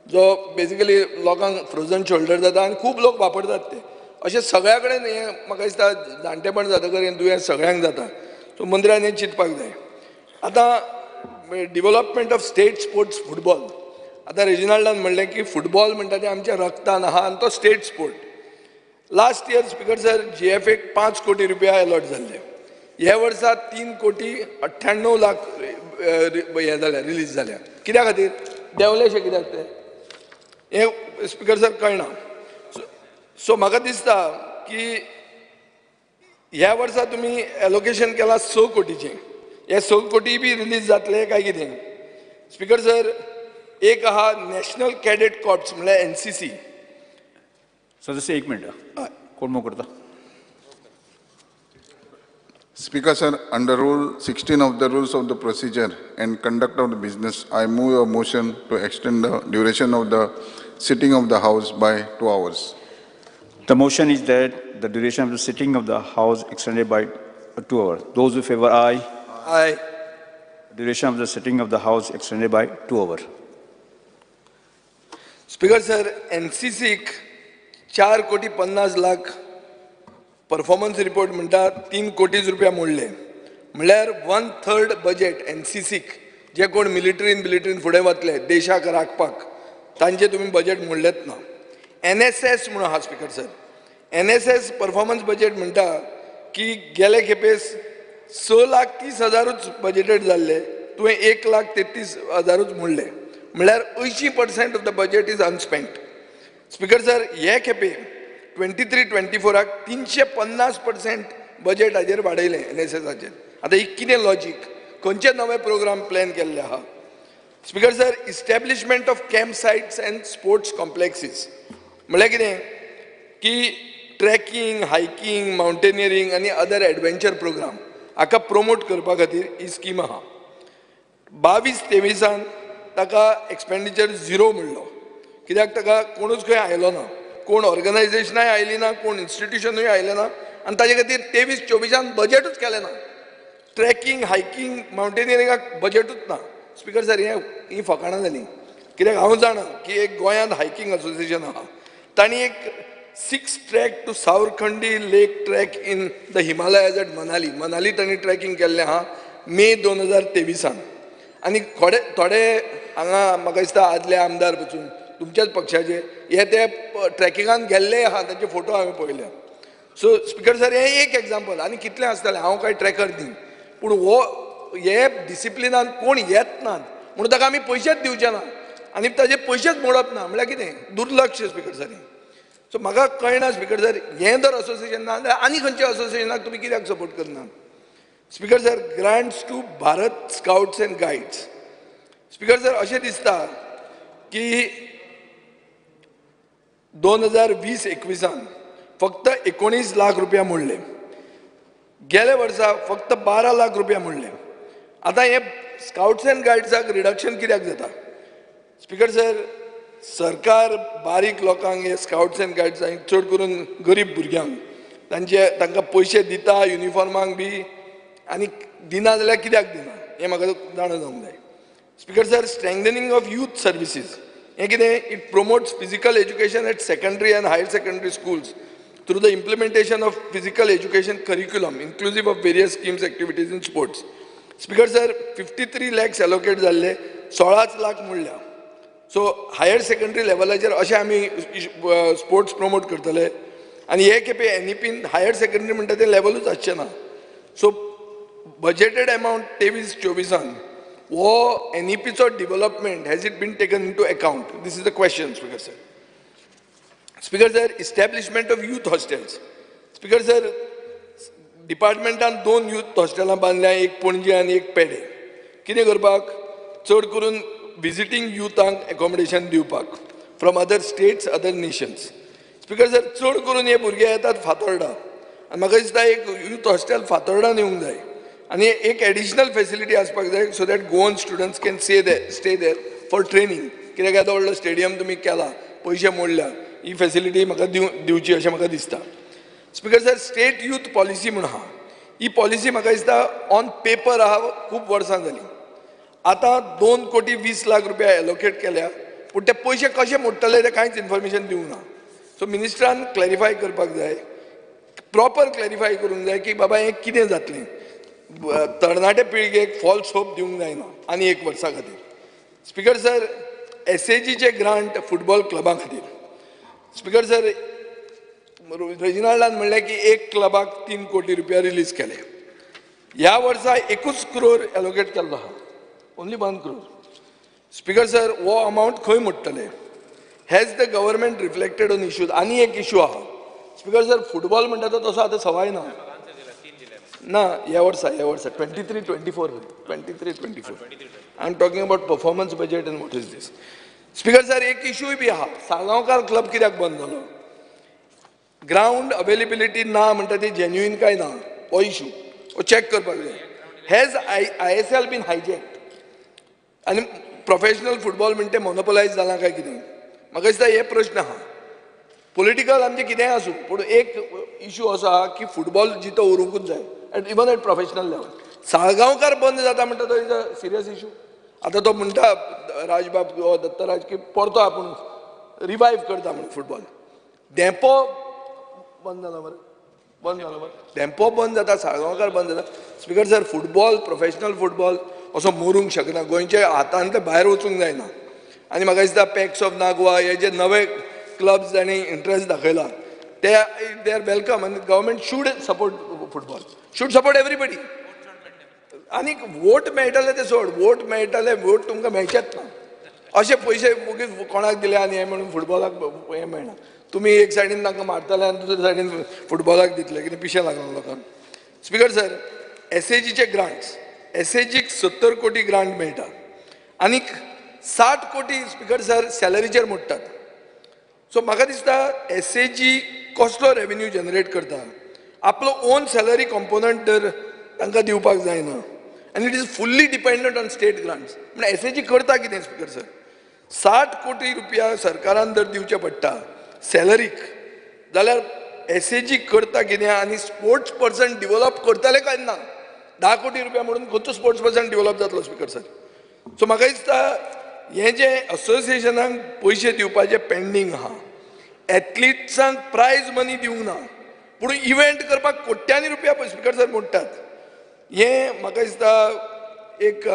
जो बेसिकली लोकांक फ्रोजन शोल्डर जाता आनी खूब लोक वापरतात ते. अशें सगळ्या कडेन हें म्हाका दिसता जाणटेपण जातकर हें दुयेंस सगळ्यांक जाता. सो मंत्र्यान हें चिंतपाक जाय. आतां development of state sports football. आतां रेजिनाल्डान म्हणलें की फुटबॉल म्हणटा तें आमच्या रक्तान आहा आनी तो state sport. Last year speaker sir GFAक 5 कोटी रुपया अलॉट जाल्ले. ह्या वर्सा 3,98,00,000 हे जाल्या, रिलीज जाल्या. कित्या खातीर देंवलेशे कित्याक ते हें स्पीकर सर कळना. सो म्हाका दिसता की ह्या वर्सा तुमी एलोकेशन केलां 6 कोटीचें. हे 6 कोटी बी रिलीज जातले काय कितें? स्पीकर सर एक आहा नॅशनल कॅडेट कॉर्प्स म्हळ्यार NCC. सदस्य एक मिनट कोण मो करता. Speaker sir, under Rule 16 of the Rules of the Procedure and Conduct of the Business, I move a motion to extend the duration of the sitting of the House by 2 hours. The motion is that the duration of the sitting of the House extended by 2 hours. Those who favor aye. Aye. Duration of the sitting of the House extended by 2 hours. Speaker sir NCCक 4,50,00,000 performance report म्हणटा 3 कोटी रुपया मोडले. म्हळ्यार 1/3 budget NCCक जे कोण मिलिटरीन फुडें वतले देशाक राखपाक तांचे तुमी बजेट मोडलेत ना. NSS म्हणून आहा speaker sir. NSS performance budget म्हणटा की गेले खेपे 6,30,000 बजेटेड जाल्ले, तुवें 1,33,000 मोडले. म्हळ्यार 80% of the budget is unspent. Speaker sir हे खेपे 23-24 350% बजेट हाजेर वाडयलें NSSाचेर. आतां ही कितें लॉजीक? खंयचे नवे प्रोग्राम प्लॅन केल्ले आहा? Speaker sir establishment of camp sites and sports complexes म्हळ्यार कितें की ट्रॅकिंग, हायकिंग, माउंटेनियरींग आनी अदर एडवेंचर प्रोग्राम हाका प्रमोट करपा खातीर ही स्कीम आहा. 22-23 ताका एक्सपेंडिचर 0 म्हणलो, कित्याक ताका कोणूच खंय आयलो ना. कोण ऑर्गनायझेशनाय आयली ना, कोण इन्स्टिट्यूशनूय आयलें ना आनी ताजे खातीर 23-24 बजेटूच केलें ना. ट्रॅकिंग, हायकिंग, माउंटेनियरिंगाक बजेटूच ना. स्पीकर सर ही फकाणां जालीं. कित्याक हांव जाणा की एक गोंयांत हायकिंग असोसिएशन आहा, तांणी एक 6 trek to Savarkhandi lake trek in the Himalayas at Manali तांणी ट्रॅकिंग केल्लें आहा मे 2023. आनी थोडे हांगा म्हाका दिसता आदले आमदार पसून तुमच्याच पक्षाचे हे ते ट्रॅकिंगान गेल्ले आहा, तांचे फोटो हांवें पळयल्या. सो स्पीकर सर हें एक एग्जाम्पल. आनी कितलें आसतलें, हांव कांय ट्रॅकर न्ही, पूण हो हे डिसिप्लिनान कोण येत नात म्हणून ताका आमी पयशेच दिवचे ना आनी ताजे पयशेच मोडप ना म्हळ्यार कितें दुर्लक्ष स्पीकर सर. सो म्हाका कळना स्पीकर सर हें जर असोसिएशन ना जाल्यार आनी खंयच्या असोसिएशनाक तुमी कित्याक सपोर्ट करना? Speaker sir grants to Bharat scouts and guides. Speaker sir अशें दिसता की 2020-21 फक्त 19 लाख रुपया मोडले. गेल्या वर्सा फक्त 12 लाख रुपया मोडले. आतां हे स्काउट्स अँड गायड्साक रिडक्शन कित्याक जाता? स्पीकर सर सरकार बारीक लोकांक हे स्काउट्स अँड गायड्सांक चड करून गरीब भुरग्यांक तांकां पयशे दिता युनिफॉर्मांक बी आनी दिना जाल्यार कित्याक दिना हें म्हाका जाणून जावंक जाय. Speaker sir strengthening of youth services हें कितें? It promotes physical education at secondary and higher secondary schools through the implementation of physical education curriculum, inclusive of various schemes, activities in sports. Speaker sir, 53 lakhs allocate जाल्ले, 16 lakh मोडल्या. So higher secondary लेवलाचेर अशें आमी sports promote करतले आनी हे खेपे एनईपीन higher secondary म्हणटा तें लेवलूच आसचें ना. सो बजेटेड अमाउंट 23-24 वो एनईपीचो development has it been taken into account? This is the question speaker sir. Speaker sir, establishment of youth hostels. Speaker sir, डिपार्टमेंटान 2 यूथ हॉस्टेलां बांदल्या, एक पणजे आनी एक पेडे. कितें करपाक? चड करून विजिटींग युथांक एकोमोडेशन दिवपाक from other states, other nations. Speaker sir, चड करून हे भुरगे येतात फातोर्डा आनी म्हाका दिसता एक यूथ हॉस्टेल फातोर्डान येवंक जाय आनी एक एडिशनल फेसिलिटी आसपाक जाय so that Goan students can stay there for training. कित्याक येदो व्हडलो स्टेडियम तुमी केला, पयशे मोडल्या, ही फेसिलिटी म्हाका दिवची अशें म्हाका दिसता. Speaker sir, state youth policy म्हूण आहा, ही पॉलिसी म्हाका दिसता ऑन पेपर आहा, खूब वर्सां जालीं. आतां 2 कोटी 20 लाख रुपया एलोकेट केल्या, पूण ते पयशे कशे मोडटले ते कांयच इन्फॉर्मेशन दिवंक ना. सो मिनिस्टरान क्लॅरिफाय करपाक जाय, प्रॉपर क्लॅरिफाय करूंक जाय की बाबा हें कितें जातलें. तरणाटे पिळगेक फॉल्स होप दिवंक जायना आनी 1 वर्सा खातीर. स्पीकर सर, एसएजीचे ग्रांट फुटबॉल क्लबा खातीर. स्पीकर सर, रेजिनाल्डान म्हणलें की 1 क्लबाक 3 कोटी रुपया रिलीज केले. ह्या वर्सा 1 करोड एलोकेट केल्लो आहा, ओन्ली 1 करोड. स्पीकर सर, वो अमाउंट खंय मोडटले? Has the government reflected on issues? आनी एक इश्यू आहा स्पीकर सर, फुटबॉल म्हणटा तो तसो आतां सवाय ना. ना, ह्या वर्सा 23-24 I am talking about performance budget and what is this. Speaker sir, एक इश्यूय बी आहा, साळगांवकार क्लब कित्याक बंद जालो? ग्राउंड अवेलेबिलिटी ना म्हणटा ती जेन्युइन काय ना, हो इश्यू हो चॅक करपाक जाय. हॅज ISL बीन हायजॅक्ड आनी प्रोफेशनल फुटबॉल म्हणटा तें मोनोपोलायज जालां काय कितें? म्हाका दिसता हे प्रश्न आहा. पॉलिटिकल आमचें कितेंय आसूं, पूण एक इश्यू असो आहा की फुटबॉल जितो उरूंकूच जाय, even at professional level. Salgaonkar बंद जाता म्हणटा तो इज अ सिरियस इश्यू. आतां तो म्हणटा राजबाब दत्तराज की परतो आपूण रिवायव करता म्हणून फुटबॉल. डेपो बंद जाला मरे, बंद जाला मरे, डेपो बंद जाता, साळगांवकार बंद जाता. Speaker sir, football, professional football असो मरूंक शकना, गोंयच्या हातांतले भायर वचूंक जायना. आनी म्हाका दिसता पॅक्स ऑफ नागवा हे जे नवे क्लब्स आनी इंट्रस्ट दाखयला ते दे आर वेलकम आनी government should support football, should support everybody. आनी वोट मेळटले ते सोड, वोट मेळटले, वोट तुमकां मेळचेच ना. अशे पयशे मुगीच कोणाक दिले आनी हे म्हणून फुटबॉलाक हें मेळना. तुमी एक सायडीन तांकां मारतले आनी दुसरे सायडीन फुटबॉलाक दितले, कितें पिशें लागना लोकांक. स्पीकर सर, एसएजीचे ग्रांट्स, एसएजीक 70 कोटी ग्रांट मेळटा आनीक 60 कोटी स्पीकर सर सॅलरीचेर मोडटात. सो म्हाका दिसता एसएजी कसलो रेवेन्यू जनरेट करता, आपलो ओन सॅलरी कॉम्पोनंट तर तांकां दिवपाक जायना आनी it is fully dependent on state grants. म्हणजे एसएजी करता कितें स्पीकर सर? 60 कोटी रुपया सरकारान जर दिवचे पडटा सॅलरीक, जाल्यार एसएजी करता कितें आनी स्पोर्ट्स पर्सन डिवेलप करतले काय ना? 10 कोटी रुपया म्हणून खंयचो स्पोर्ट्स पर्सन डिवेलप जातलो स्पीकर सर? सो म्हाका दिसता हे जे असोसिएशनाक पयशे दिवपाचे पेंडींग आहा, एथलीट्सांक प्रायज मनी दिवंक ना, पूण इव्हेंट करपाक कोट्यांनी रुपया स्पीकर सर मोडटात. हें म्हाका दिसता एक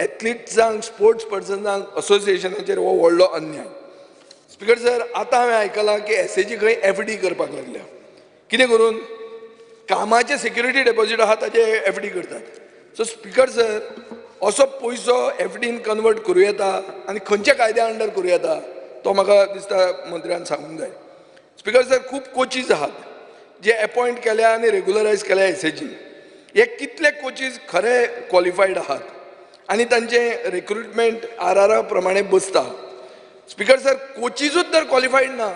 एथलीट्सांक, स्पोर्ट्स पर्सनांक, असोसिएशनाचेर हो व्हडलो अन्याय. स्पीकर सर, आतां हांवें आयकलां की एसएजी खंय FD करपाक लागल्या. कितें करून? कामाचे सिक्युरिटी डेपॉझीट आहा ताचे FD करतात. सो स्पीकर सर, असो पयसो FDन कन्वर्ट करूं येता आनी खंयच्या कायद्या अंडर करूं येता तो म्हाका दिसता मंत्र्यान सांगूंक जाय. स्पीकर सर, खूब कोचीज आहात जे अपॉयंट केल्या आनी रेग्युलरायज केल्या एसएजीन. हे कितले कोचीज खरे क्वॉलिफायड आहात आनी तांचे रिक्रुटमेंट RRR प्रमाणे बसता. स्पीकर सर, कोचीजूच जर क्वॉलिफायड ना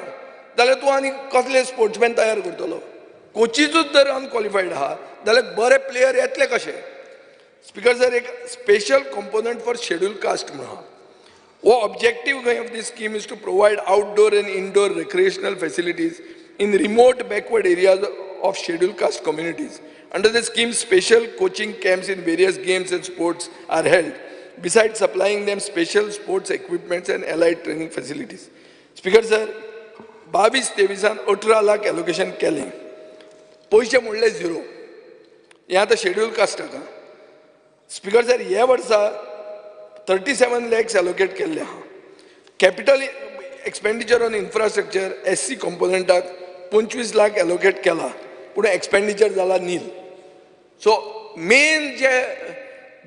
जाल्यार तूं आनी कसले स्पोर्ट्समॅन तयार करतलो? कोचीजूच जर अनक्वॉलिफायड आहा जाल्यार बरे प्लेयर येतले कशे? स्पीकर सर, एक special component for schedule caste म्हणून आहा. हो objective of this scheme is to provide outdoor and indoor recreational facilities in remote backward areas of scheduled caste communities. Under the scheme, special coaching camps in various games and sports are held, besides supplying them special sports equipments and allied training facilities. Speaker sir, 22-23 18 lakh allocation केलें, पयशे मोडले zero. हें आतां schedule कास्टाक. Speaker sir, ह्या वर्सा 37 lakhs allocate केल्ले आहा. Capital expenditure on infrastructure SC कंपोनंटाक 25 lakh allocate केला, पूण एक्सपेंडिचर जाला नील. सो मेन जे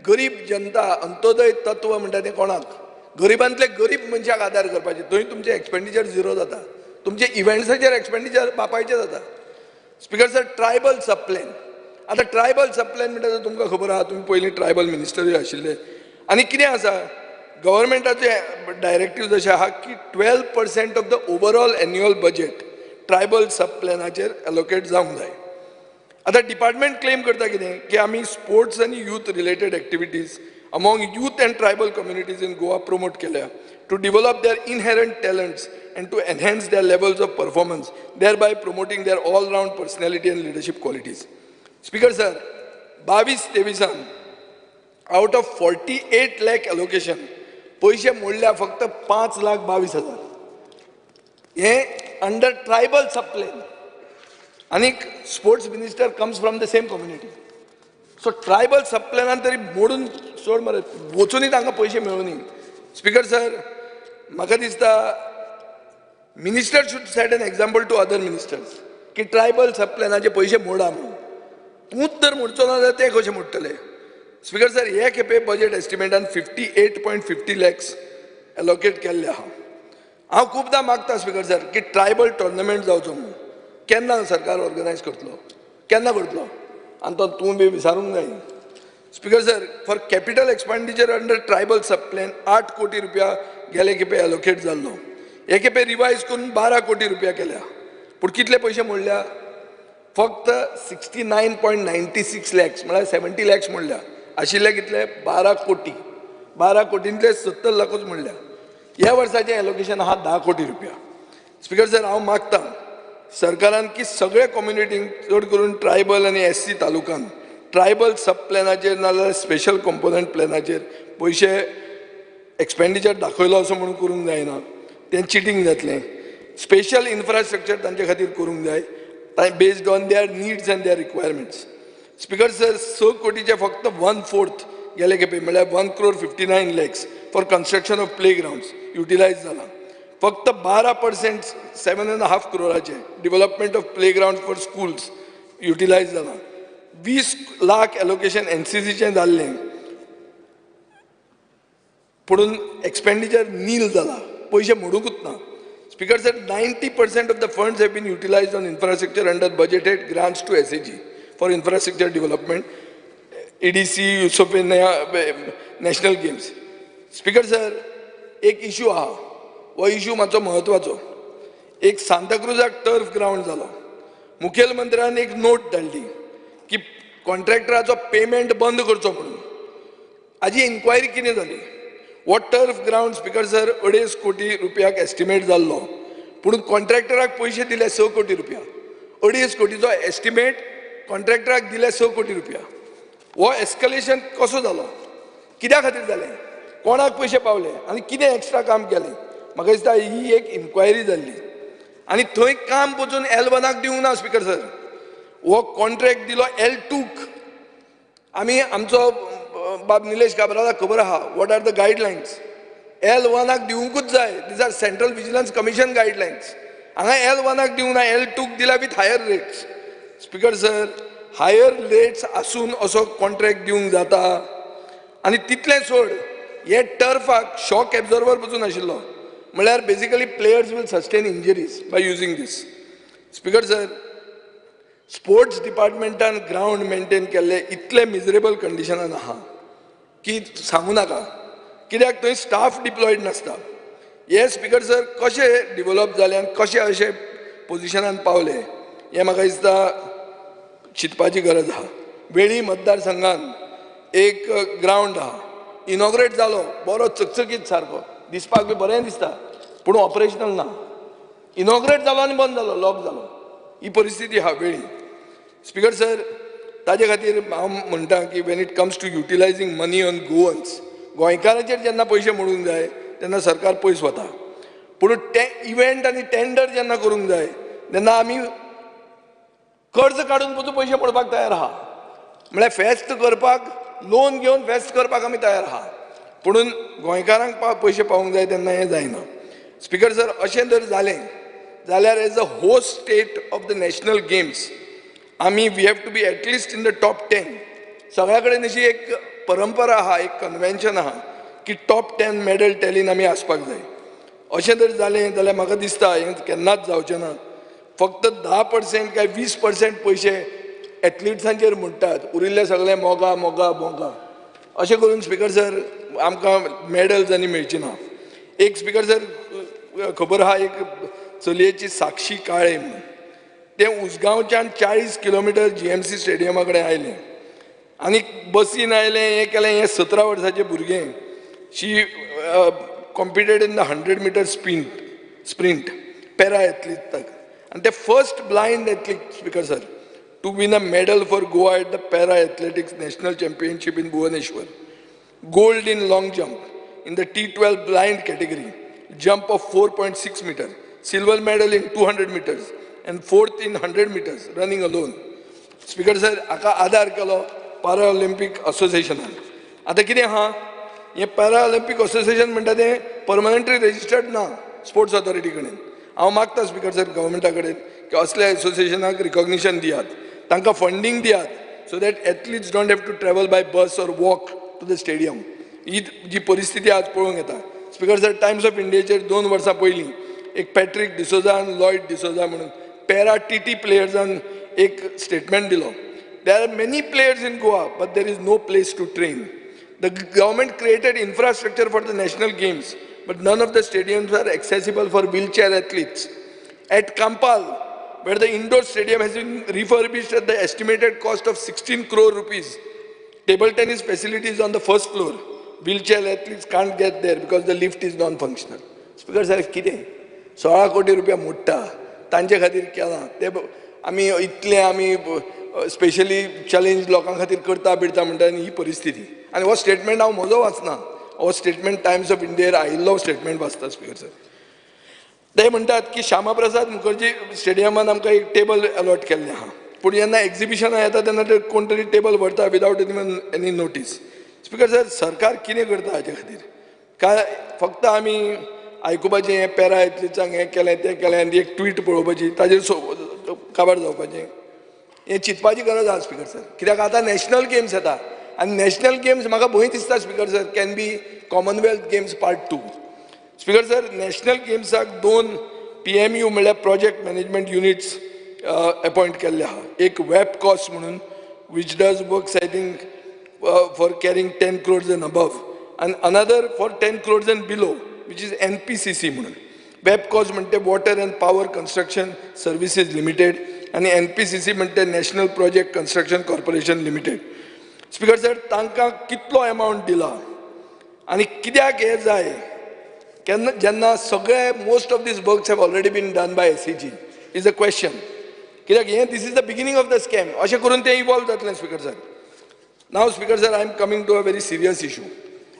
गरीब जनता अंत्योदय तत्व म्हणटा तें कोणाक? गरिबांतले गरीब मनशाक आदार करपाचे. थंय तुमचें एक्सपेंडिचर झिरो जाता. तुमचे इव्हेंट्साचेर एक्सपेंडिचर बापायचें जाता. Speaker sir, tribal sub plan. आतां ट्रायबल सब प्लॅन म्हणटा तो तुमकां खबर आहा, तुमी पयलीं ट्रायबल मिनिस्टरूय आशिल्ले. आनी कितें आसा, गव्हर्मेंटाचे डायरेक्टिव्ह अशें आहा की 12% of the overall annual budget tribal sub प्लॅनाचेर एलोकेट जावंक जाय. आतां डिपार्टमेंट क्लेम करता कितें की आमी स्पोर्ट्स आनी youth related activities among youth and tribal communities in Goa promote केल्या to develop their inherent talents and to enhance their levels of performance, thereby promoting their all-round personality and leadership qualities. Speaker sir, 22-23 out of 48 lakh allocation, पैसे मोडल्या फक्त 5,22,000. हे under tribal sub plan. आणि sports minister comes from the same community. So tribal sub प्लॅनान तरी मोडून सोड मरे, वचूनय तांकां पयशे मेळूनी. स्पीकर सर, म्हाका दिसता minister should set an example to other ministers की ट्रायबल सब प्लॅनाचे पयशे मोडा म्हणून. तूंच जर मोडचो ना जाल्यार ते कशे मोडटले? स्पीकर सर, हे खेपे बजेट एस्टिमेटान 58.50 लॅक्स एलोकेट केल्ले आहा. हांव खूबदां मागता स्पीकर सर की ट्रायबल टुर्नामेंट जावचो म्हणून. केन्ना सरकार ऑर्गनायज करतलो? केन्ना करतलो? आनी तो तूं बी विचारूंक जाय. Speaker sir, for capital expenditure under tribal sub plan 8 कोटी रुपया गेले खेपे एलोकेट जाल्लो. हे खेपे रिवायज करून 12 कोटी रुपया केल्या. पूण कितले पयशे मोडल्या? फक्त 69.96 लॅक्स, म्हळ्यार 70 लॅक्स मोडल्या. आशिल्ले कितले? 12 कोटी. 12 कोटींतले 70 लाखूच मोडल्या. ह्या वर्साचें एलोकेशन आहा 10 कोटी रुपया. स्पीकर सर, हांव मागता सरकारान की सगळे कम्युनिटींक, चड करून ट्रायबल आनी SC तालुक्यान ट्रायबल सब प्लॅनाचेर नाजाल्यार स्पेशल कंपोनंट प्लॅनाचेर पयशे एक्सपेंडिचर दाखयलो असो म्हणून करूंक जायना. तें चिटींग जातलें. स्पेशल इन्फ्रास्ट्रक्चर तांचे खातीर करूंक जाय based on their needs and their requirements. Speaker sir, 6 कोटीचे फक्त 1/4 गेले खेपे म्हळ्यार 1,59 lakhs for construction of play grounds utilize जाला. फक्त 12% 7.5 crores development of play ground for schools utilize जाला. 20 लाख एलोकेशन NCCचें जाल्लें, पुणून एक्सपेंडिचर नील जाला. पयशे मोडूंकूच ना. Speaker sir, 90% of the funds have been utilized on infrastructure under budgeted grants to SAG for infrastructure development, EDC, Yusufania, National Games. Speaker sir, एक issue आहा, हो issue मातसो म्हत्वाचो. एक सांताक्रुजाक टर्फ ग्राउंड जालो. मुखेलमंत्र्यान एक नोट धाडली की कॉन्ट्रॅक्टराचो पेमेंट बंद करचो म्हणून. हाजी इन्क्वायरी कितें जाली? वो टर्फ ग्राउंड स्पीकर सर 2.5 कोटी रुपयाक एस्टिमेट जाल्लो, पूण कॉन्ट्रॅक्टराक पयशे दिले 6 कोटी रुपया. 2.5 कोटीचो एस्टिमेट कॉन्ट्रॅक्टराक दिले 6 कोटी रुपया. हो एस्कलेशन कसो जालो? कित्या खातीर जालें? कोणाक पयशे पावले आनी कितें एक्स्ट्रा काम केलें? म्हाका दिसता ही एक इन्क्वायरी जाल्ली. आनी थंय काम पचून L1 दिवंक ना. स्पीकर सर, हो कॉन्ट्रॅक्ट दिलो L2क. आमी आमचो बाब निलेश काब्रालाक खबर आहा what are the guidelines. L1 दिवंकूच जाय. These are central vigilance commission guidelines. हांगा L1 दिवंक ना, L2क दिला with higher rates. Speaker sir, higher rates आसून असो कॉन्ट्रॅक्ट दिवंक जाता? आनी तितलें सोड, हे टर्फाक शॉक एब्झॉर्वर पसून आशिल्लो, म्हळ्यार basically players will sustain injuries by using these. Speaker sir, sports डिपार्टमेंटान ग्राउंड मेंटेन केल्ले इतले मिजरेबल कंडिशनान आहा की सांगू नाका. कित्याक थंय स्टाफ डिप्लॉयड नासता. हे स्पीकर सर कशे डिवेलप जाले आनी कशे अशे पोजिशनान पावले हें म्हाका दिसता चिंतपाची गरज आहा. वेळी मतदारसंघान एक ग्राउंड आहा, इनॉग्रेट जालो, बरो चकचकीत सारको, दिसपाक बी बरें दिसता, पूण ऑपरेशनल ना. इनॉग्रेट जालो आनी बंद जालो, लॉक जालो. ही परिस्थिती आहा वेळी. स्पीकर सर, ताजे खातीर हांव म्हणटा की when it comes to utilising money on Goans, गोंयकारांचेर जेन्ना पयशे मोडूंक जाय तेन्ना सरकार पयस वता. पूण इव्हेंट आनी टेंडर जेन्ना करूंक जाय तेन्ना आमी कर्ज काडून पसून पयशे पडपाक तयार आहा. म्हळ्यार फेस्त करपाक लोन घेवन फेस्त करपाक आमी तयार आहा, पुणून गोंयकारांक पयशे पावूंक जाय तेन्ना हें जायना. स्पिकर सर, अशें जर जालें जाल्यार as a host state of the national games आमी we have to be at least in the top 10. सगळ्या कडेन अशी एक परंपरा आहा, एक कन्वेन्शन आहा की टॉप 10 मेडल टॅलीन आमी आसपाक जाय. अशें जर जालें जाल्यार म्हाका दिसता हें केन्नाच जावचें ना. फक्त 10% काय 20% पयशे एथलीट्सांचेर म्हणटात, उरिल्ले सगळे मोगा मोगा मोगा अशें करून स्पिकर सर आमकां मेडल्स आनी मेळची ना. एक स्पिकर सर खबर आहा, एक चलयेची साक्षी काळे म्हणून, तें उसगांवच्यान 40 किलोमिटर GMC स्टेडियमा कडेन आयलें आनी बसीन आयलें, हें केलें. हें 17 वर्साचें भुरगें. She competed in the 100 metre sprint para athlete, and the first blind athlete, Speaker Sir, to win a medal for Goa at the Para Athletics National Championship in Bhubaneswar. Gold in long jump in the T12 blind category, jump of 4.6 meter, silver medal in 200 meters, and fourth in 100 meters, running alone. Speaker Sir, हाका आदार केलो Para Olympic Association. आता कितें आहा, हे Para Olympic Association म्हणटा तें permanently registered ना स्पोर्ट्स ऑथॉरिटी कडेन. हांव मागता स्पिकर सर गव्हर्मेंटा कडेन की असल्या एसोसिएशनाक रिकॉग्निशन दियात, तांकां फंडींग दियात, so that athletes don't have to travel by bus or walk to the stadium. ही जी परिस्थिती आज पळोवंक येता. स्पिकर सर, टायम्स ऑफ इंडियाचेर 2 वर्सां पयलीं एक पॅट्रीक डिसोजा आनी लॉयड डिसोजा म्हणून पॅरा TT प्लेयर्सान एक स्टेटमेंट दिलो. There are many players in Goa but there is no place to train. The government created infrastructure for the national games, but none of the stadiums are accessible for wheelchair athletes. At Kampal, where the indoor stadium has been refurbished at the estimated cost of 16 crore rupees, table tennis facilities on the first floor, wheelchair athletes can't get there because the lift is non-functional. Speaker sir, कितें 16 कोटी रुपया मोडटा तांचे खातीर केलां ते आमी इतले आमी स्पेशली चॅलेंज लोकां खातीर करता बिडता म्हणटा आनी ही परिस्थिती. आनी हो स्टेटमेंट हांव म्हजो वाचना, हो स्टेटमेंट टायम्स ऑफ इंडियार आयिल्लो स्टेटमेंट वाचता स्पिकर सर. ते म्हणटात की श्यामाप्रसाद मुखर्जी स्टेडियमान आमकां एक टेबल अलॉट केल्लें आहा, पूण जेन्ना एक्झिबिशनां येता तेन्ना ते कोण तरी टेबल व्हरता without any notice. Speaker sir, सरकार कितें करता हाचे खातीर? काय फक्त आमी आयकुपाचें हें पॅरा एथलीट्सांक हें केलें तें केलें आनी एक ट्वीट पळोवपाची ताजेर काबार जावपाचें, हें चिंतपाची गरज आसा स्पिकर सर. कित्याक आतां नॅशनल गेम्स येता आनी नॅशनल गेम्स म्हाका भंय दिसता speaker sir can be Commonwealth Games part 2. Speaker sir, national गेम्साक 2 PMU म्हणल्यार प्रोजेक्ट मॅनेजमेंट युनिट्स अपॉयंट केल्ले आहा. एक वेब कॉस्ट म्हणून which does works I think for carrying 10 crores and above, and another for 10 crores and below, which is NPCC म्हणून. वेब कॉस्ट म्हणटे water and power construction services limited आनी NPCC म्हणटे national project construction corporation limited. Speaker sir, तांकां कितलो amount दिला आनी कित्याक हें जाय केन्ना जेन्ना सगळे most of these works have already been done by SAG is a question. कित्याक हें this is the beginning of the scam. अशें करून तें इवॉल्व जातलें speaker sir. Now speaker sir, I am coming to a very serious issue.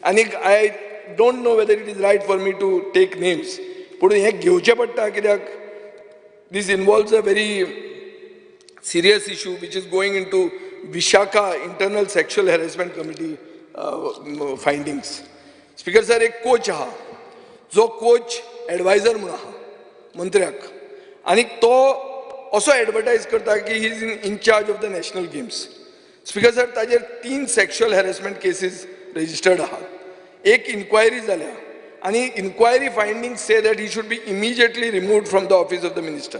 आनीक I don't know whether it is right for me to take names, पूण हें घेवचें पडटा कित्याक this involves a very serious issue which is going into Vishaka Internal Sexual Harassment Committee findings. Speaker sir, एक coach आहा जो coach adviser म्हणून आहा मंत्र्याक, आनी तो असो एडवर्टायज करता की he is in charge of the national games. Speaker sir, ताजेर 3 सेक्शुअल हॅरेसमेंट केसीस रजिस्टर्ड आहा. एक इन्क्वायरी जाल्या आनी inquiry finding say that he should be immediately removed from the office of the minister.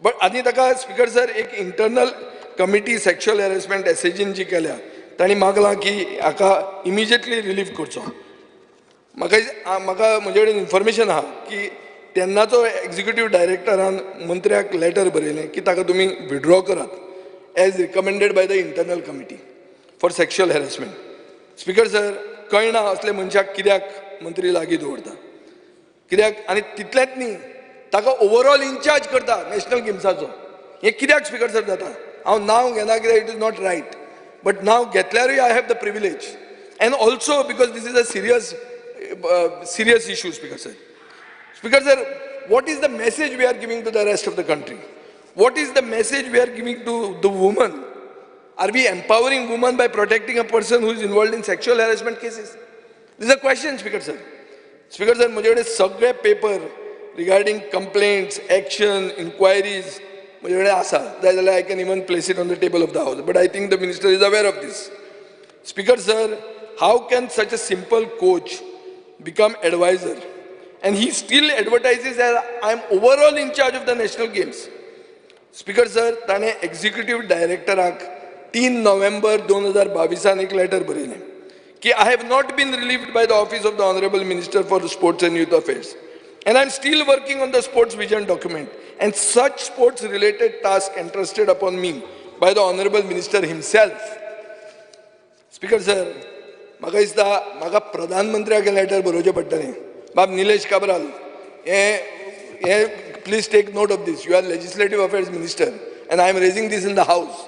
But आनी ताका speaker sir एक internal committee sexual harassment SAGन जी केल्या तांणी मागलां की हाका इमिजिएटली रिलीव करचो. म्हाका म्हजे कडेन इन्फॉर्मेशन आहा की तेन्नाचो एक्झिक्युटीव डायरेक्टरान मंत्र्याक लेटर बरयलें की ताका तुमी विड्रॉ करात as recommended by the internal committee for sexual harassment. Speaker sir, कळना असले मनशाक कित्याक मंत्री लागीं दवरता, कित्याक आनी तितलेंच न्ही ताका ओवरऑल इन्चार्ज करता नॅशनल गेम्साचो. हें कित्याक स्पिकर सर जाता? हांव नांव घेना कित्याक it is not right, but नांव घेतल्यारूय I have the privilege and also because this is a serious issue speaker sir. Speaker sir, what is the message we are giving to the rest of the country? What is the message we are giving to the woman? Are we empowering women by protecting a person who is involved in sexual harassment cases? This is a question, Speaker sir. Speaker sir, मुझे सगळे paper regarding complaints, action, inquiries, मुझे आसा. I can even place it on the table of the House. But I think the Minister is aware of this. Speaker sir, how can such a simple coach become advisor? And he still advertises as I am overall in charge of the national games. Speaker sir, ताणे executive director 3 November 2022 एक letter बरयलें कि I have not been relieved by the office of the Honorable Minister for Sports and Youth Affairs. And I'm still working on the sports vision document. And such sports related tasks entrusted upon me by the Honorable Minister himself. Speaker sir, म्हाका दिसता म्हाका प्रधानमंत्र्याक letter बरोवचें पडटलें. बाब Nilesh Cabral, please take note of this. You are Legislative Affairs Minister and I am raising this in the House.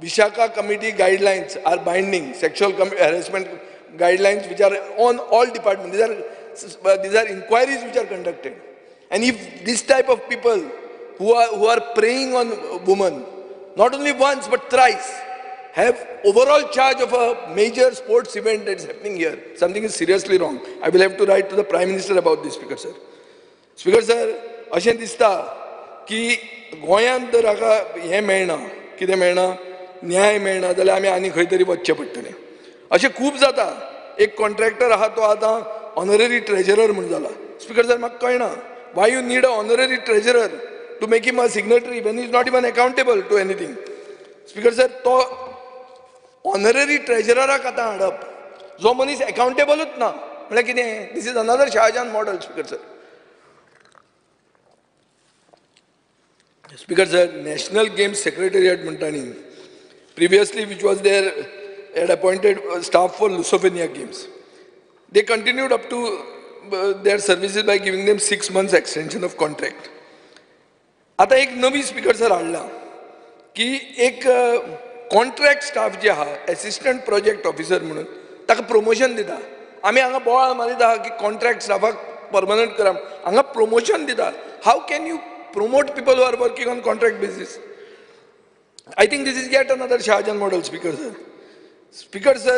Vishaka Committee guidelines are binding, sexual harassment guidelines which are on all departments. These are inquiries which are conducted. And if this type of people who are preying on women, not only once but thrice, have overall charge of a major sports event that is happening here, something is seriously wrong. I will have to write to the Prime Minister about this, Speaker sir. Speaker sir, अशें दिसता की गोंयांत जर हाका हें मेळना, कितें मेळना, न्याय मेळना जाल्यार आमी आनी खंय तरी वचचें पडटलें. अशें खूब जाता. एक कॉन्ट्रॅक्टर आहा तो आतां ऑनररी ट्रेजरर म्हणून जाला. स्पीकर सर म्हाका कळना, why you need a honorary treasurer to make him a signatory when is not even accountable to anything. Speaker sir, तो ऑनररी ट्रेजरराक आतां हाडप जो मनीस अकाउंटेबलूच ना म्हळ्यार कितें? This is another Shahjahan model. Speaker sir, Speaker sir, National Games Secretariat म्हणटानी previously which was there had appointed staff for Lusovenia Games. They continued up to their services by giving them 6 months extension of contract. आता एक नवी speaker sir हाडला की एक contract staff जे आहा assistant project officer म्हणून ताका प्रमोशन दिता. आमी हांगा बोवाळ मारीत आहा की कॉन्ट्रॅक्ट स्टाफाक परमनंट करा, हांगा प्रमोशन दिता. How can you promote people who are working on contract basis? I think this is yet another Shahjahan model, Speaker sir. Speaker sir,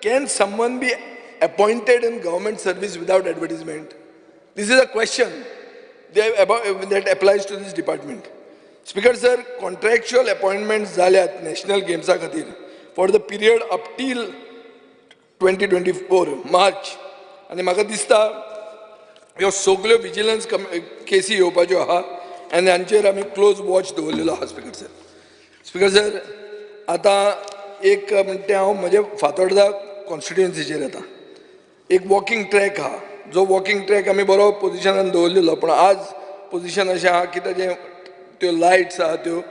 can someone be appointed in government service without advertisement? This is a question that applies to this department. Speaker sir, contractual appointments zalyat National Games खातीर for the period up till 2024 March. आनी म्हाका दिसता ह्यो सगळ्यो vigilance केसी येवपाच्यो आहा आनी हांचेर आमी क्लोज वॉच दवरलेलो आहा. स्पीकर सर, स्पीकर सर, आतां एक म्हणटा हांव म्हज्या फातोर्डा कॉन्स्टिट्युएन्सीचेर येता. एक वॉकिंग ट्रॅक आहा, जो वॉकिंग ट्रॅक आमी बरो पोजिशनान दवरलेलो, पूण आज पोजिशन अशें आहा की ताजे त्यो लायट्स आहा त्यो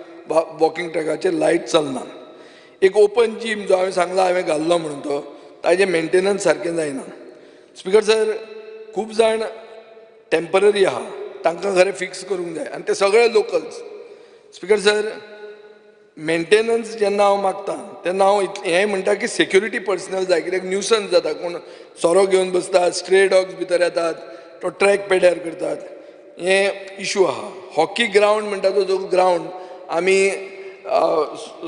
वॉकिंग ट्रॅकाचेर लायट चलना. एक ओपन जीम जो हांवें सांगला हांवें घाल्लो म्हणून तो ताजें मेंटेनन्स सारकें जायना. स्पीकर सर, खूब जाण टेम्पररी आहा, तांकां खरें फिक्स करूंक जाय आनी ते सगळे लोकल्स. स्पीकर सर, मेंटेनन्स जेन्ना हांव मागतां तेन्ना हांव हें म्हणटा की सेक्युरिटी पर्सनल जाय, कित्याक न्यूसन्स जाता, कोण सोरो घेवन बसतात, स्ट्रे डॉग्स भितर येतात, तो ट्रॅक पेड्यार करतात, हें इशू आहा. हॉकी ग्रावंड म्हणटा तो जो ग्रावंड आमी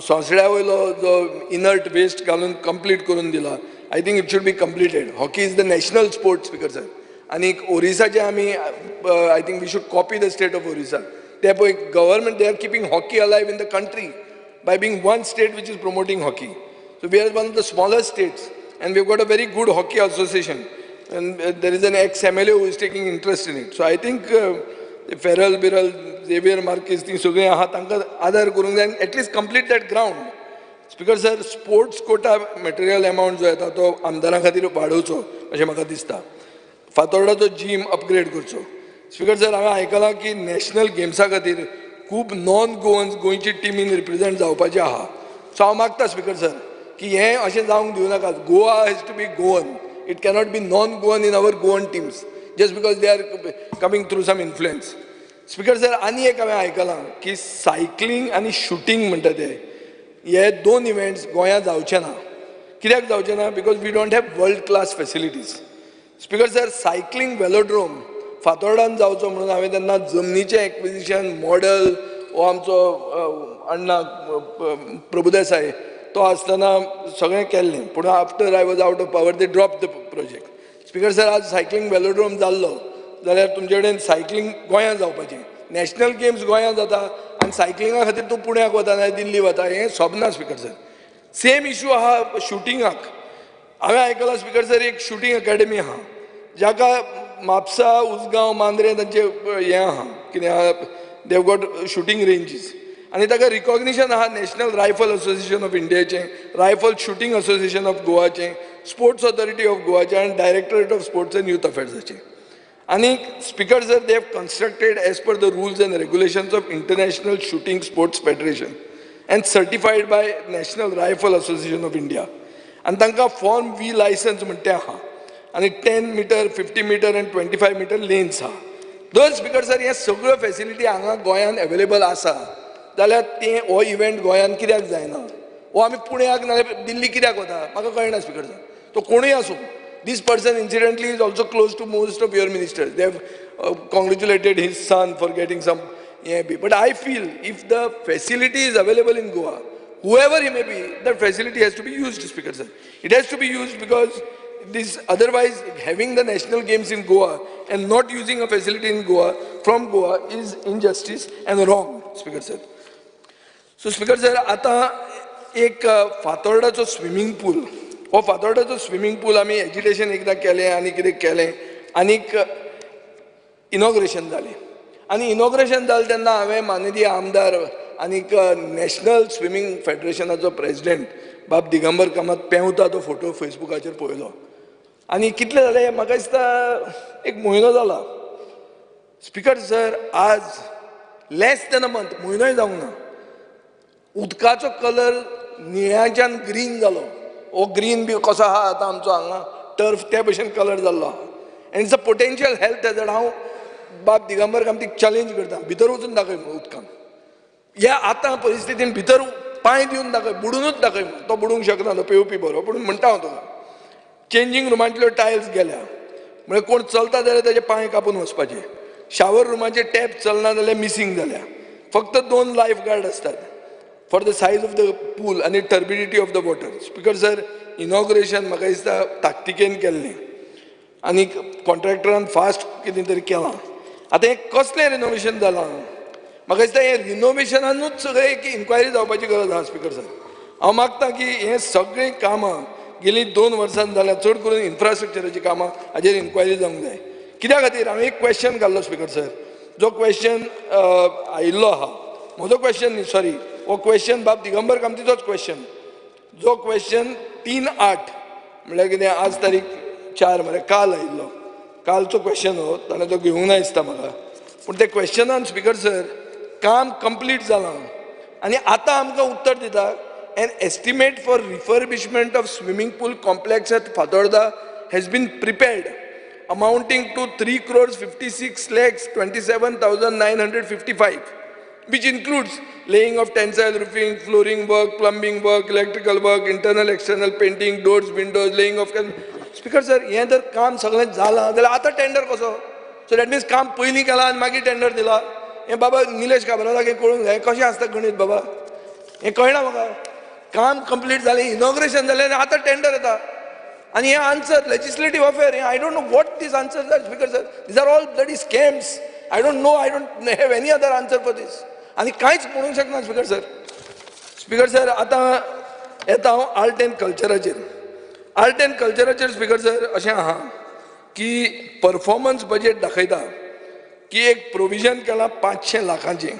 सोंसड्या वयलो जो इनर्ट वेस्ट घालून कंप्लीट करून दिला, I think it should be completed. Hockey is the national sport. Speaker sir, आनी ओरिसाचे आमी I think we should copy the state of Orissa. ते पळय government they are keeping hockey alive in the country by being one state which is promoting hockey. So we are one of the smaller states and we've got a very good hockey association and there is an ex-MLA who is taking interest in it. So I think Ferrell, Birrell, Xavier Marquez, things सगळे आहा तांकां आदार करूंक जाय, at least complete that ground. Speaker sir, sports quota material amount जो येता तो आमदारां खातीर वाडोवचो अशें म्हाका दिसता. फातोर्डाचो जीम अपग्रेड करचो. स्पीकर सर, हांवें आयकलां की नॅशनल गेम्सा खातीर खूब नॉन गोवन्स गोंयची टिमीन रिप्रेझेंट जावपाची आहा. सो हांव मागता स्पीकर सर की हें अशें जावंक दिवं नाकात. Goa has to be Goan. It cannot be non Goan in our Goan teams just because they are coming through some influence. Speaker sir, आनी एक हांवें आयकलां की सायकलींग आनी शुटींग म्हणटा ते हे दोन इव्हेंट्स गोंयांत जावचे ना. कित्याक जावचे ना? Because we don't have world class facilities. Speaker sir, cycling velodrome फातोर्डान जावचो म्हणून हांवें तेन्ना जमनीचें एक्विजिशन मॉडल हो आमचो अण्णा प्रभुदेसाय तो आसतना सगळें केल्लें पूण after I was out of power they drop the project. Speaker sir आज सायकलींग वेलोड्रोम जाल्लो जाल्यार तुमचे कडेन सायकलींग गोंयांत जावपाचें नॅशनल गेम्स गोंयांत जाता आनी सायकलिंगा खातीर तूं पुण्याक वता ना दिल्ली वता हें सोबना स्पिकर सर. सेम इशू आहा शुटिंगाक. हांवें आयकलां स्पिकर सर एक शुटींग अकॅडमी आहा जाका म्हापसा उसगांव मांद्रे तांचे हें आहा कितें आहा देव गॉट शुटींग रेंजीस आनी ताका रिकॉग्निशन आहा नॅशनल रायफल असोसिएशन ऑफ इंडियाचें रायफल शुटींग असोसिएशन ऑफ गोवाचें स्पोर्ट्स ऑथॉरिटी ऑफ गोवाचें आनी directorate of sports and youth अफेर्साचें. आनी speaker sir they have constructed as per the rules and regulations of international shooting sports federation and certified by national rifle association of India आनी तांकां form we licence म्हणटा तें आहा आनी 10 metre 50 metre आनी 25 metre lens आहा. जर speaker sir हें सगळ्यो फेसिलिटी हांगा गोंयांत अवेलेबल आसा जाल्यार तें हो इव्हेंट गोंयांत कित्याक जायना हो आमी पुण्याक नाल्यार दिल्ली कित्याक वता म्हाका कळना स्पिकर सर. तो कोणूय आसूं this person incidentally is also close to most of your ministers. They have congratulated his son for getting some EIB. But I feel if the facility is available in Goa, whoever he may be, that facility has to be used, Speaker sir. It has to be used because this otherwise having the national games in Goa and not using a facility in Goa from Goa is injustice and wrong, Speaker sir. So Speaker sir, आता एक फातोर्डाचो swimming पूल हो फातोर्डाचो swimming पूल आमी agitation एकदां केलें आनी कितें केलें आनीक इनॉग्रेशन जालें आनी इनॉग्रेशन जालें तेन्ना हांवें माननीय आमदार आनीक नॅशनल स्विमींग फेडरेशनाचो प्रेसिडेंट बाब दिगंबर कामत पेंवता तो फोटो फेसबुकाचेर पळयलो आनी कितलें जालें म्हाका दिसता एक म्हयनो जाला. स्पिकर सर आज लेस दॅन अ मंथ म्हयनोय जावंक ना उदकाचो कलर निळ्याच्यान ग्रीन जालो. हो ग्रीन बी कसो आहा आतां आमचो हांगा टर्फ त्या भशेन कलर जाल्लो आहा and it's a potential health hazard. हांव बाब दिगंबर कामतीक चॅलेंज करता भितर वचून दाखय म्हणून उदकांत ह्या आतां परिस्थितीन भितर पांय दिवन दाखय बुडूनूच दाखय म्हणून. तो बुडूंक शकना तो पेंवपी बरो पूण म्हणटा हांव तुका चेंजींग रुमांतल्यो टायल्स गेल्या म्हळ्यार कोण चलता जाल्यार ताजे पांय कापून वचपाचे. शावर रुमाचे टॅप चलना जाल्यार मिसींग जाल्या. फक्त 2 लायफ गार्ड असतात for the size of the pool and the turbidity of the water. Speaker sir, inauguration म्हाका दिसता ताकतिकेन केल्लें आनी कॉन्ट्रॅक्टरान फास्ट कितें तरी केलां. आतां हें कसलें रिनोवेशन जालां म्हाका दिसता हें रिनोवेशनानूच सगळें एक इन्क्वायरी जावपाची गरज आहा. स्पिकर सर हांव मागतां की हें सगळीं कामां गेलीं 2 वर्सां जाल्यार चड करून इन्फ्रास्ट्रक्चराची कामां हाजेर इन्क्वायरी जावंक जाय. कित्या खातीर हांवें एक क्वेश्चन घाल्लो स्पिकर सर जो क्वेश्चन आयिल्लो आहा म्हजो क्वेश्चन न्ही सॉरी हो क्वेश्चन बाब दिगंबर कामतीचोच क्वेश्चन जो क्वेश्चन 3/8 म्हणल्यार कितें आज तारीख 4 म्हळ्यार काल आयिल्लो कालचो क्वेश्चन हो ताणें तो घेवंक ना दिसता म्हाका पूण ते क्वेश्चनान स्पिकर सर काम कंप्लीट जालां आनी आतां आमकां उत्तर दिता an estimate for refurbishment of swimming pool complex at Fatorda has been prepared amounting to 3,56,27,955 which includes laying of tensile roofing, flooring work, plumbing work, electrical work, internal, external painting, doors, windows, laying of... Speaker sir, हें जर काम सगळें जालां जाल्यार आतां tender कसो? So that means काम पयलीं केलां आनी मागीर टेंडर दिला. हें बाबा निलेश काब्रालाक हें कळूंक जाय कशें आसता गणीत बाबा हें कळना म्हाका. काम कंप्लीट जालें इनॉग्रेशन जालें आनी आतां टेंडर येता आनी हें answer legislative affair I don't know what these answers are. Speaker sir these are all bloody scams. I don't know I don't have any other answer for this आनी कांयच म्हणूंक शकना. स्पिकर सर स्पिकर सर आतां येता हांव art and कल्चराचेर. Art and कल्चराचेर speaker sir अशें आहा की परफॉर्मन्स बजेट दाखयता की एक प्रोविजन केलां 500 लाखांचें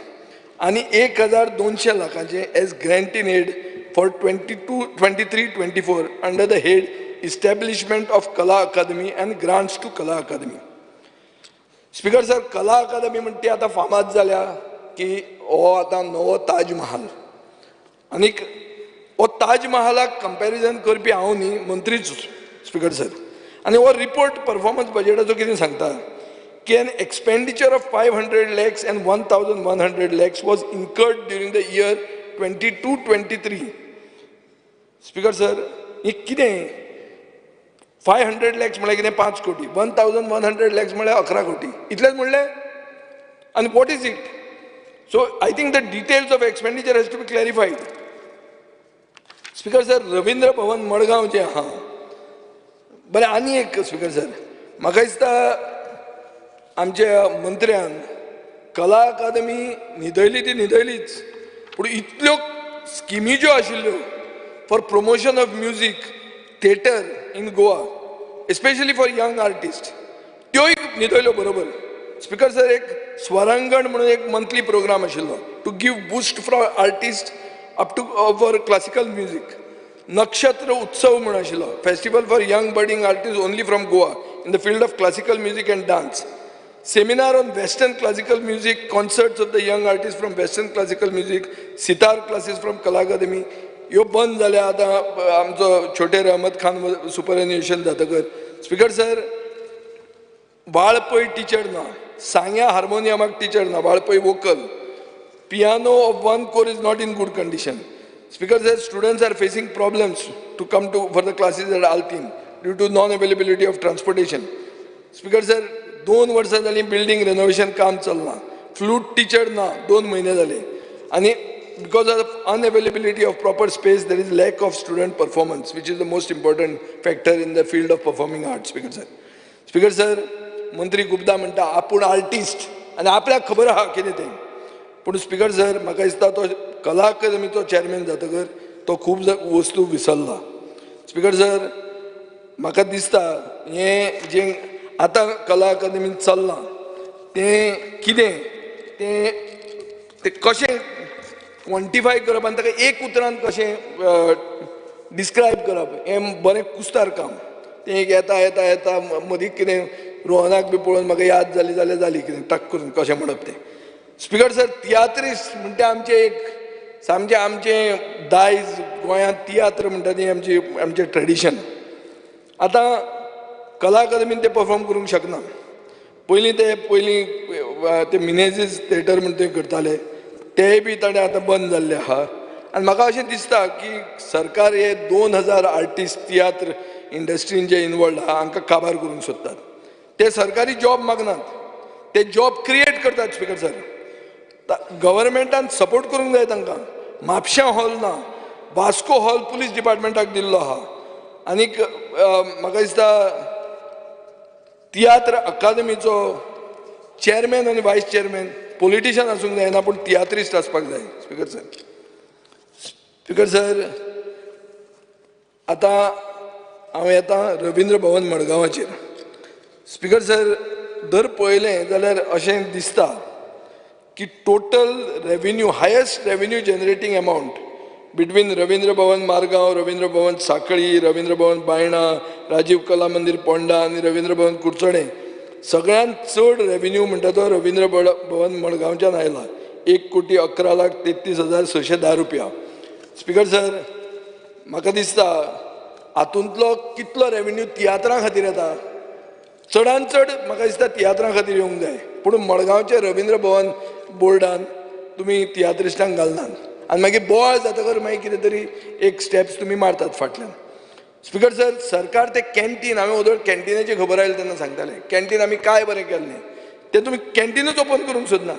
आनी 1,200 लाखांचें as grant in aid for 22-23-24 under the head establishment of Kala Academy and grants to कला अकादमी. स्पिकर सर कला अकादमी म्हणटा ती आतां फामाद जाल्या की हो आतां नवो ताज महाल आनीक हो ताज महालाक कंपॅरिजन करपी हांव न्ही मंत्रीच स्पिकर सर आनी हो रिपोर्ट परफॉर्मन्स बजेटाचो कितें सांगता की an expenditure of 500 lakhs and 1,100 lakhs was incurred during the year 22-23. Speaker sir हें कितें 500 lakhs म्हळ्यार कितें 5 कोटी, 1100 lakhs म्हळ्यार 11 कोटी, इतलेंच म्हणलें. And what is it? So I think the details of expenditure has to be clarified. Speaker sir, Ravindra भवन मडगांव जे आहा, बरें आनी एक स्पीकर सर, म्हाका दिसता आमच्या मंत्र्यान कला अकादमी न्हिदयली ती न्हिदयलीच, पूण इतल्यो स्किमी ज्यो आशिल्ल्यो for promotion of music theatre in Goa, especially for young artist, त्योय न्हिदयल्यो बरोबर. स्पीकर सर, एक स्वरांगण म्हणून एक मंथली प्रोग्राम आशिल्लो to give boost for artist up to for classical music. Nakshatra Utsav म्हणून आशिल्लो, festival for young budding artist only from Goa in the field of classical music and dance. Seminar on Western classical music, concerts of the young artists from Western classical music, sitar classes from Kala Akademi. ह्यो बंद जाल्या. आतां आमचो छोटे Rahmat Khan superannuation जातकर speaker sir, Valpoi teacher ना, सांग्या हार्मोनियमाक टिचर ना, Valpoi vocal, piano of one core is not in good condition. Speaker sir, students are facing problems to come to for the classes at Altinho due to non availability of transportation. Speaker sir, 2 वर्सां जालीं building renovation काम चलना, flute teacher ना, 2 म्हयने जाले, आनी because of unavailability of proper space there is lack of student performance which is the most important factor in the field of performing arts. Speaker sir, मंत्री गुप्ता म्हणटा आपूण आर्टिस्ट आनी आपल्याक खबर आहा कितें तें, पूण स्पीकर सर, म्हाका दिसता तो कला अकादमीचो चॅरमॅन जातकर तो खूब वस्तू विसरला. स्पीकर सर, म्हाका दिसता हें जें आतां कला अकादमींत चल्लां तें कितें, तें कशें क्वॉन्टिफाय करप आनी ताका एक उतरान कशें डिस्क्रायब करप, हें बरें कुस्तार काम. तें एक येता येता येता मदीं कितें रोहनाक बी पळोवन म्हाका याद जाली जाल्यार जाली कितें टक करून कशें म्हणप तें. स्पीकर सर, तियात्रिस्ट म्हणटा आमचें एक सामकें आमचें दायज गोंयांत तियात्र म्हणटा ती आमचें ट्रेडिशन. आतां कला अकादमीन ते परफॉर्म करूंक शकना. पयलीं ते मिनेजीस थिएटर म्हणून ते करताले, तेय बी ताणें आतां बंद जाल्ले आहा. आनी म्हाका अशें दिसता की सरकार हे 2000 आर्टिस्ट तियात्र इंडस्ट्रीन जे इनवॉल्ड आहा हांकां काबार करूंक सोदतात. ते सरकारी जॉब मागनात, ते जॉब क्रिएट करतात. स्पीकर सर, गव्हर्मेंटान सपोर्ट करूंक जाय तांकां. म्हापश्यां हॉल ना, वास्को हॉल पुलीस डिपार्टमेंटाक दिल्लो आहा. आनीक म्हाका दिसता तियात्र अकादमीचो चेअरमॅन आनी वायस चेअरमॅन पॉलिटिशियन आसूंक जायना, पूण तियात्रिस्ट आसपाक जाय. स्पीकर सर, आतां हांव येता रवींद्र भवन मडगांवाचेर. स्पीकर सर, दर पळयलें जाल्यार अशें दिसता की total revenue, highest revenue generating amount between Ravindra Bhavan Margao, Ravindra Bhavan Sankhali, Ravindra भवन बायणा, राजीव कला मंदिर पोंडा आनी रवींद्र भवन कुडचडें, सगळ्यांत चड रेव्हेन्यू म्हणटा तो रवींद्र भवन मडगांवच्यान आयला. 1,11,33,610 रुपया. स्पीकर सर, म्हाका दिसता हातूंतलो कितलो रेव्हेन्यू तियात्रां खातीर येता, चडांत चड म्हाका दिसता तियात्रां खातीर येवंक जाय. पूण मडगांवच्या रवींद्र भवन बोर्डान तुमी तियात्रिस्टांक घालनात आनी मागीर बोवाळ जातकर मागीर कितें तरी एक स्टेप्स तुमी मारतात फाटल्यान. स्पीकर सर, सरकार ते कॅन्टीन, हांवें ओदोळ कॅन्टीनाची खबर आयली तेन्ना सांगताले कॅन्टीन आमी काय बरें केल्लें, तें तुमी कॅन्टीनूच ओपन करूंक सोदना.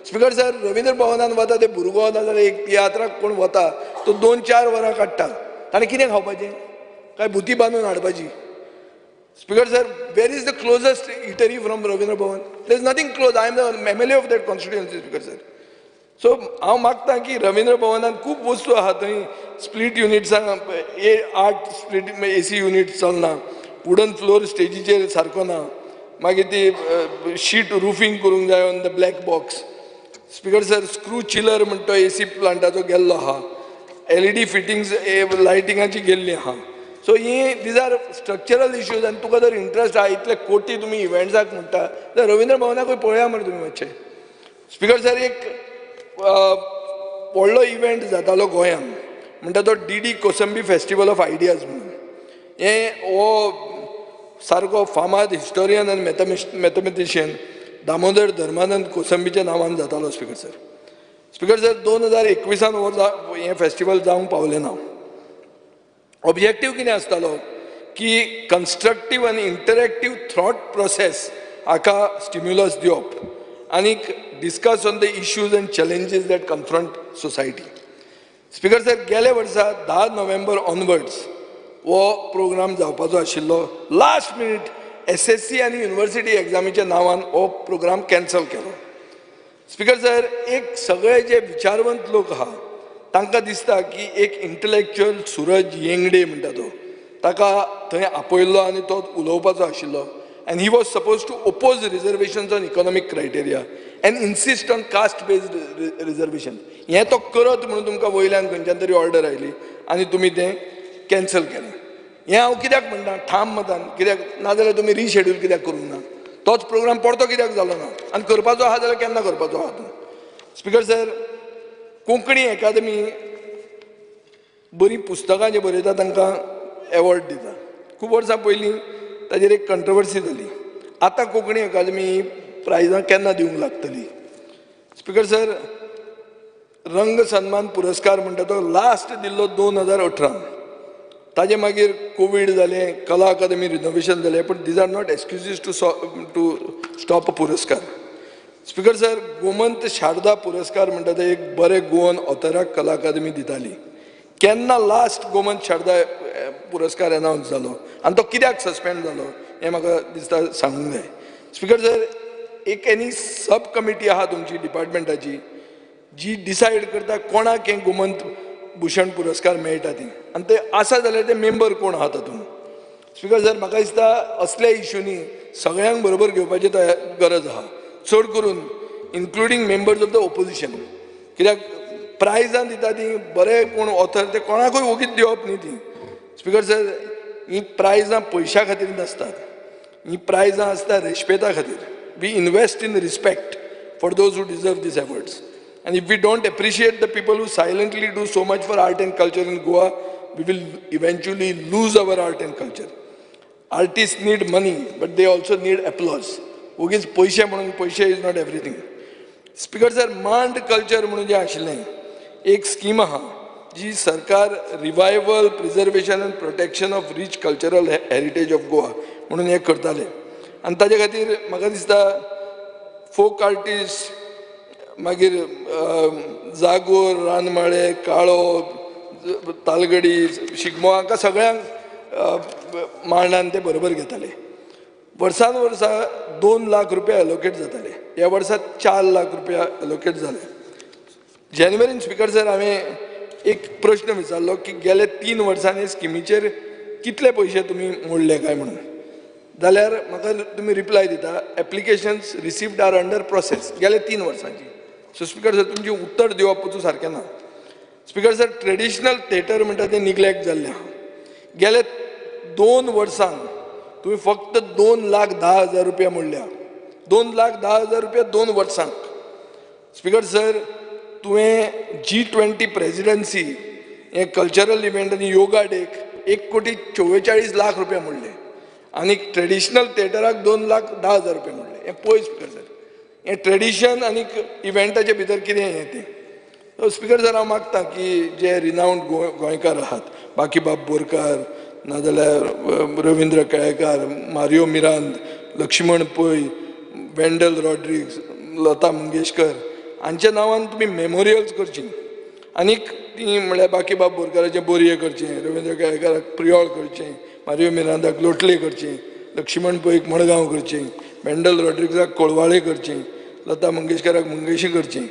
स्पीकर सर, रवींद्र भवनान वता ते भुरगो नाजाल्यार एक तियात्राक कोण वता तो 2-4 वरां काडटा, ताणें कितें खावपाचें, काय भुती बांदून हाडपाची. Speaker sir, where is the closest eatery from Ravindra Bhavan? There is nothing close. I am the MLA of that constituency. Speaker sir, so हांव मागतां की रवींद्र भवनान खूब वस्तू आहा, थंय स्प्लीट युनिट्सां 8 स्प्लीट AC युनिट चलना, वुडन फ्लोर स्टेजीचेर सारको ना, मागीर ती शीट रुफींग करूंक जाय on the black box. Speaker sir, screw chiller म्हणटा तो AC प्लांटाचो गेल्लो आहा, LED फिटिंग्स लायटिंगाची गेल्ली आहा. So these are structural issues. आनी तुका जर इंट्रस्ट आहा, इतले कोटी तुमी इव्हेंट्साक म्हणटा जाल्यार रवींद्र भवनाकूय पळया मरे तुमी मातशें. स्पीकर सर, एक व्हडलो इव्हेंट जातालो गोंयांत म्हणटा तो DD Kosambi festival of ideas म्हणून. हो सारको फामाद हिस्टोरियन आनी मॅथमॅटिशियन दामोदर धर्मानंद कोसंबीच्या नांवान जातालो. स्पीकर सर, 2021 हे फेस्टिवल जावंक पावलें ना. ऑब्जेक्टीव कितें आसतालो की कन्स्ट्रक्टीव आनी इंटरॅक्टीव थॉट प्रोसेस हाका स्टिम्युलस दिवप आनीक discuss on the issues end challenges that confront society. Speaker sir, गेल्या वर्सा 10 नोव्हेंबर ऑनवर्ड्स हो प्रोग्राम जावपाचो आशिल्लो. लास्ट मिनीट SSC आनी युनिव्हर्सिटी एग्जामीच्या नांवान हो प्रोग्राम कॅन्सल केलो. स्पीकर सर, एक सगळे जे विचारवंत लोक आहा तांकां दिसता की एक इंटलेक्च्युअल सुरज येंगडे म्हणटा तो, ताका थंय आपयल्लो आनी तो उलोवपाचो आशिल्लो. And he was supposed to oppose reservations on economic criteria and insist on caste-based reservation. हे तो करत म्हणून तुमकां वयल्यान खंयच्यान तरी ऑर्डर आयली आनी तुमी तें कॅन्सल केलें. हें हांव कित्याक म्हणटा ठाम मतान, कित्याक नाजाल्यार तुमी रिशेड्यूल कित्याक करूंक ना? तोच प्रोग्राम परतो कित्याक जालो ना? आनी करपाचो आहा जाल्यार केन्ना करपाचो आहा तो? स्पीकर सर, कोंकणी अकादमी बरीं पुस्तकां जे बरयता तांकां एवॉर्ड दिता. खूब वर्सां पयलीं ताजेर एक कंट्रोवर्सी जाली. आतां कोंकणी अकादमी प्रायजां केन्ना दिवंक लागतली? स्पीकर सर, रंग सन्मान पुरस्कार म्हणटा तो लास्ट दिल्लो 2018. ताजे मागीर कोवीड जालें, कला अकादमी रिनोवेशन जालें, पण these are not excuses to stop a पुरस्कार. स्पीकर सर, गोमंत शारदा पुरस्कार म्हणटा तो एक बरे गोवन ऑथराक कला अकादमी दिताली. केन्ना लास्ट गोमंत शारदा पुरस्कार अनाउन्स जालो आनी तो कित्याक सस्पेंड जालो हें म्हाका दिसता सांगूंक जाय. स्पीकर सर, एक एनी सब कमिटी आहा तुमची डिपार्टमेंटाची जी डिसायड करता कोणाक हें गोमंत भूषण पुरस्कार मेळटा ती, आनी ते आसा जाल्यार ते मेंबर कोण आहा तातूंत. स्पीकर सर, म्हाका दिसता असल्या इश्यूनी सगळ्यांक बरोबर घेवपाची गरज आहा, चड करून including members of the opposition. कित्याक प्रायजां दिता ती बरे कोण ऑथर ते कोणाकूय वगीत दिवप न्ही ती. स्पीकर सर, ही प्रायजां पयशा खातीर नासतात, ही प्रायजां आसता रेस्पेता खातीर. We invest in respect for those who deserve these awards. And if we don't appreciate the people who silently do so much for art and culture in Goa, we will eventually lose our art and culture. Artists need money, but they also need applause. उगीच पयशे म्हणून पयशे is not everything. Speaker sir, मांड culture म्हणून जें आशिल्लें एक scheme आहा जी सरकार revival, preservation end protection of rich cultural heritage of Goa म्हणून हें करताले. आनी ताजे खातीर म्हाका दिसता फोक आर्टिस्ट, मागीर जागोर, रानमाळे, काळो, तालगडी, शिगमो हांकां सगळ्यांक मांडान ते बरोबर घेताले. वर्सान वर्सा 2 लाख रुपया एलोकेट जाताले. ह्या वर्सा 4 लाख रुपया एलोकेट जाले. जानेवारीन स्पीकर सर हांवें एक प्रश्न विचारलो की गेल्या 3 वर्सांनी स्किमीचेर कितले पयशे तुमी मोडले काय म्हणून. जाल्यार म्हाका तुमी रिप्लाय दिता applications received are under process गेल्या 3 वर्सांची. सो स्पीकर सर, तुमचें उत्तर दिवपूच सारकें ना. स्पीकर सर, ट्रेडिशनल थिएटर म्हणटा तें निग्लेक्ट जाल्लें आहा. गेल्या 2 वर्सांक तुमी फक्त 2,10,000 रुपया मोडल्या. 2,10,000 रुपया 2 वर्सांक. स्पीकर सर, तुवें G20 प्रेसिडेंसी हें कल्चरल इव्हेंट आनी योगा डेक 1,44,00,000 रुपया मोडले आनी ट्रेडिशनल थिएटराक 2,10,000 रुपया मोडले. हें पळय स्पीकर सर, हें ट्रेडिशन आनी इव्हेंटाचे भितर कितें हें तें. स्पीकर सर, हांव मागतां की जे रिनावंड गोंयकार आहात, बाकीबाब बोरकार, नाजाल्यार रविंद्र केळेकार, मारियो मिरांद, लक्ष्मण पै, वेंडल रॉड्रिग्स, लता मंगेशकर हांच्या नांवान तुमी मेमोरियल्स करची. आनीक ती म्हळ्यार बाकीबाब बोरकाराचें बोरये करचें, रविंद्र केळेकाराक प्रियोळ करचें, मारियो मिरांदाक लोटले करचें, लक्ष्मण पैक मडगांव करचें, वेंडल रॉड्रिग्साक कोळवाळे करचें, लता मंगेशकराक मंगेशी करचें.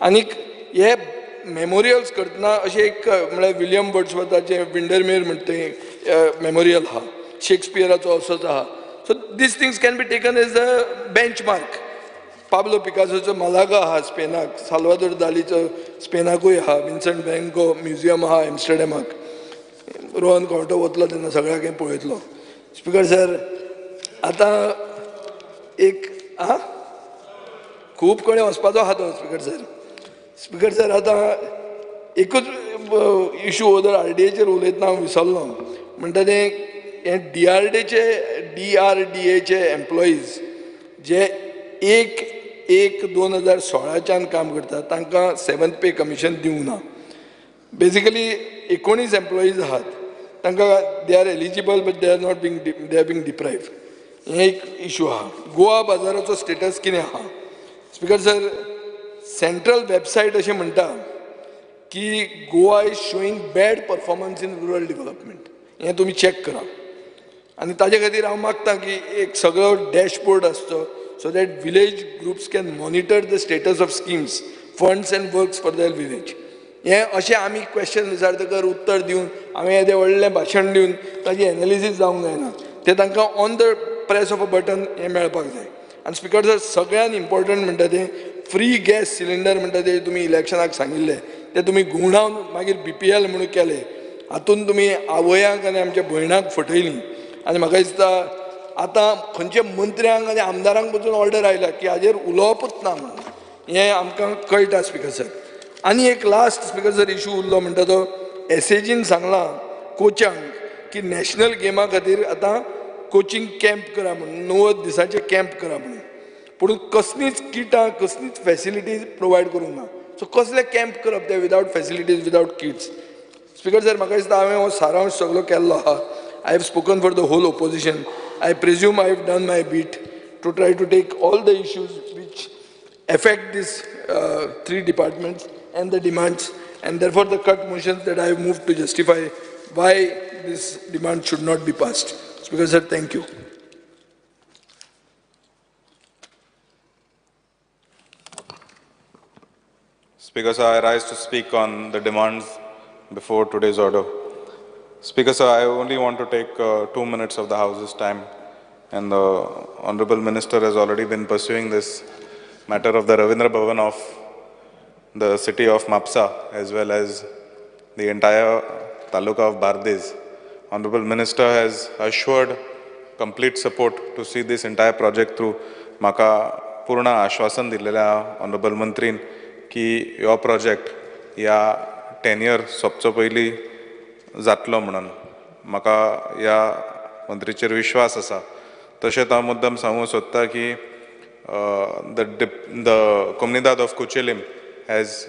आनीक हे मेमोरियल्स करतना अशें एक म्हळ्यार विलियम वर्ड्सवर्थाचें विंडरमेअर म्हणटा तें मेमोरियल आहा, शेक्सपियराचो असोच आहा. So these things can be taken as a benchmark. Pablo पिकासोचो मालागा आहा स्पेनाक, साल्वादोर दालीचो स्पेनाकूय आहा, विन्संट वॅन गो म्युझियम आहा एम्स्टरडॅमाक. रोहन कॉर्टो वतलो तेन्ना सगळ्याक हें पळयतलो. स्पीकर सर, आतां एक खूब कडेन वचपाचो आहा तो स्पीकर सर. स्पीकर सर, आतां एकूच इशू ओदर RDAचेर उलयतना हांव विसरलो. म्हणटा तें हे DRDAचे एम्प्लॉईज जे 1/1/2016च्यान काम करतात तांकां 7th पे कमिशन दिवंक ना. बेसिकली 19 एम्प्लॉईज आहात तांकां they are eligible but they are not being they are being deprived. हें एक इशू आहा. गोवा बाजाराचो स्टेटस कितें आहा? स्पीकर सर, सेंट्रल वेबसायट अशें म्हणटा की Goa is showing bad performance in rural development. हें तुमी चॅक करा. आनी ताजे खातीर हांव मागतां की एक सगळो डॅशबोर्ड आसचो so that village groups can monitor the status of schemes, funds end works for their village. हें अशें आमी क्वेश्चन विचारतकर उत्तर दिवन हांवें येदें व्हडलें भाशण दिवन ताजी एनालिसीस जावंक जायना. तें तांकां on the press of a button हें मेळपाक जाय. आनी स्पिकर सर, सगळ्यान इम्पॉर्टंट म्हणटा तें फ्री गॅस सिलिंडर म्हणटा तें तुमी इलेक्शनाक सांगिल्लें तें तुमी गुंवडावन मागीर BPL म्हणून केलें. हातून तुमी आवयांक आनी आमच्या भयणांक फटयलीं. आनी म्हाका दिसता आतां खंयच्या मंत्र्यांक आनी आमदारांक पसून ऑर्डर आयल्या की हाजेर उलोवपूच ना म्हणून. हें आमकां कळटा स्पिकर सर. आनी एक लास्ट स्पिकर सर इशू उरलो म्हणटा तो SAGन सांगलां कोचांक की नॅशनल गेमा खातीर आतां कोचिंग कॅम्प करा म्हणून, 90 दिसाचे कॅम्प करा म्हणून. पूण कसलीच किटां कसलीच फॅसिलिटीज प्रोवायड करूंक ना. सो कसले कॅम्प करप ते without facilities, without kits? Speaker sir, म्हाका दिसता हांवें हो सारांश सगळो केल्लो आहा. I have spoken for the whole opposition. I presume I have done my bit to try to take all the issues which affect these three departments and the demands, and therefore the cut motions that I have moved to justify why this demand should not be passed. Speaker sir, thank you. Speaker, sir, I rise to speak on the demands before today's order. Speaker, sir, I only want to take 2 minutes of the House's time, and the Honorable Minister has already been pursuing this matter of the Ravindra Bhavan of the city of Mapsa as well as the entire Taluka of Bardez. Honorable Minister has assured complete support to see this entire project through. Maka purna ashwasan दिलेल्या Honorable Mantrin की यो project या tenure सोपचो पयली जातलो म्हणून. म्हाका ह्या मंत्रीचेर विश्वास आसा. तशेंच हांव मुद्दम सांगूंक सोदता की the Comunidad of Kuchelim has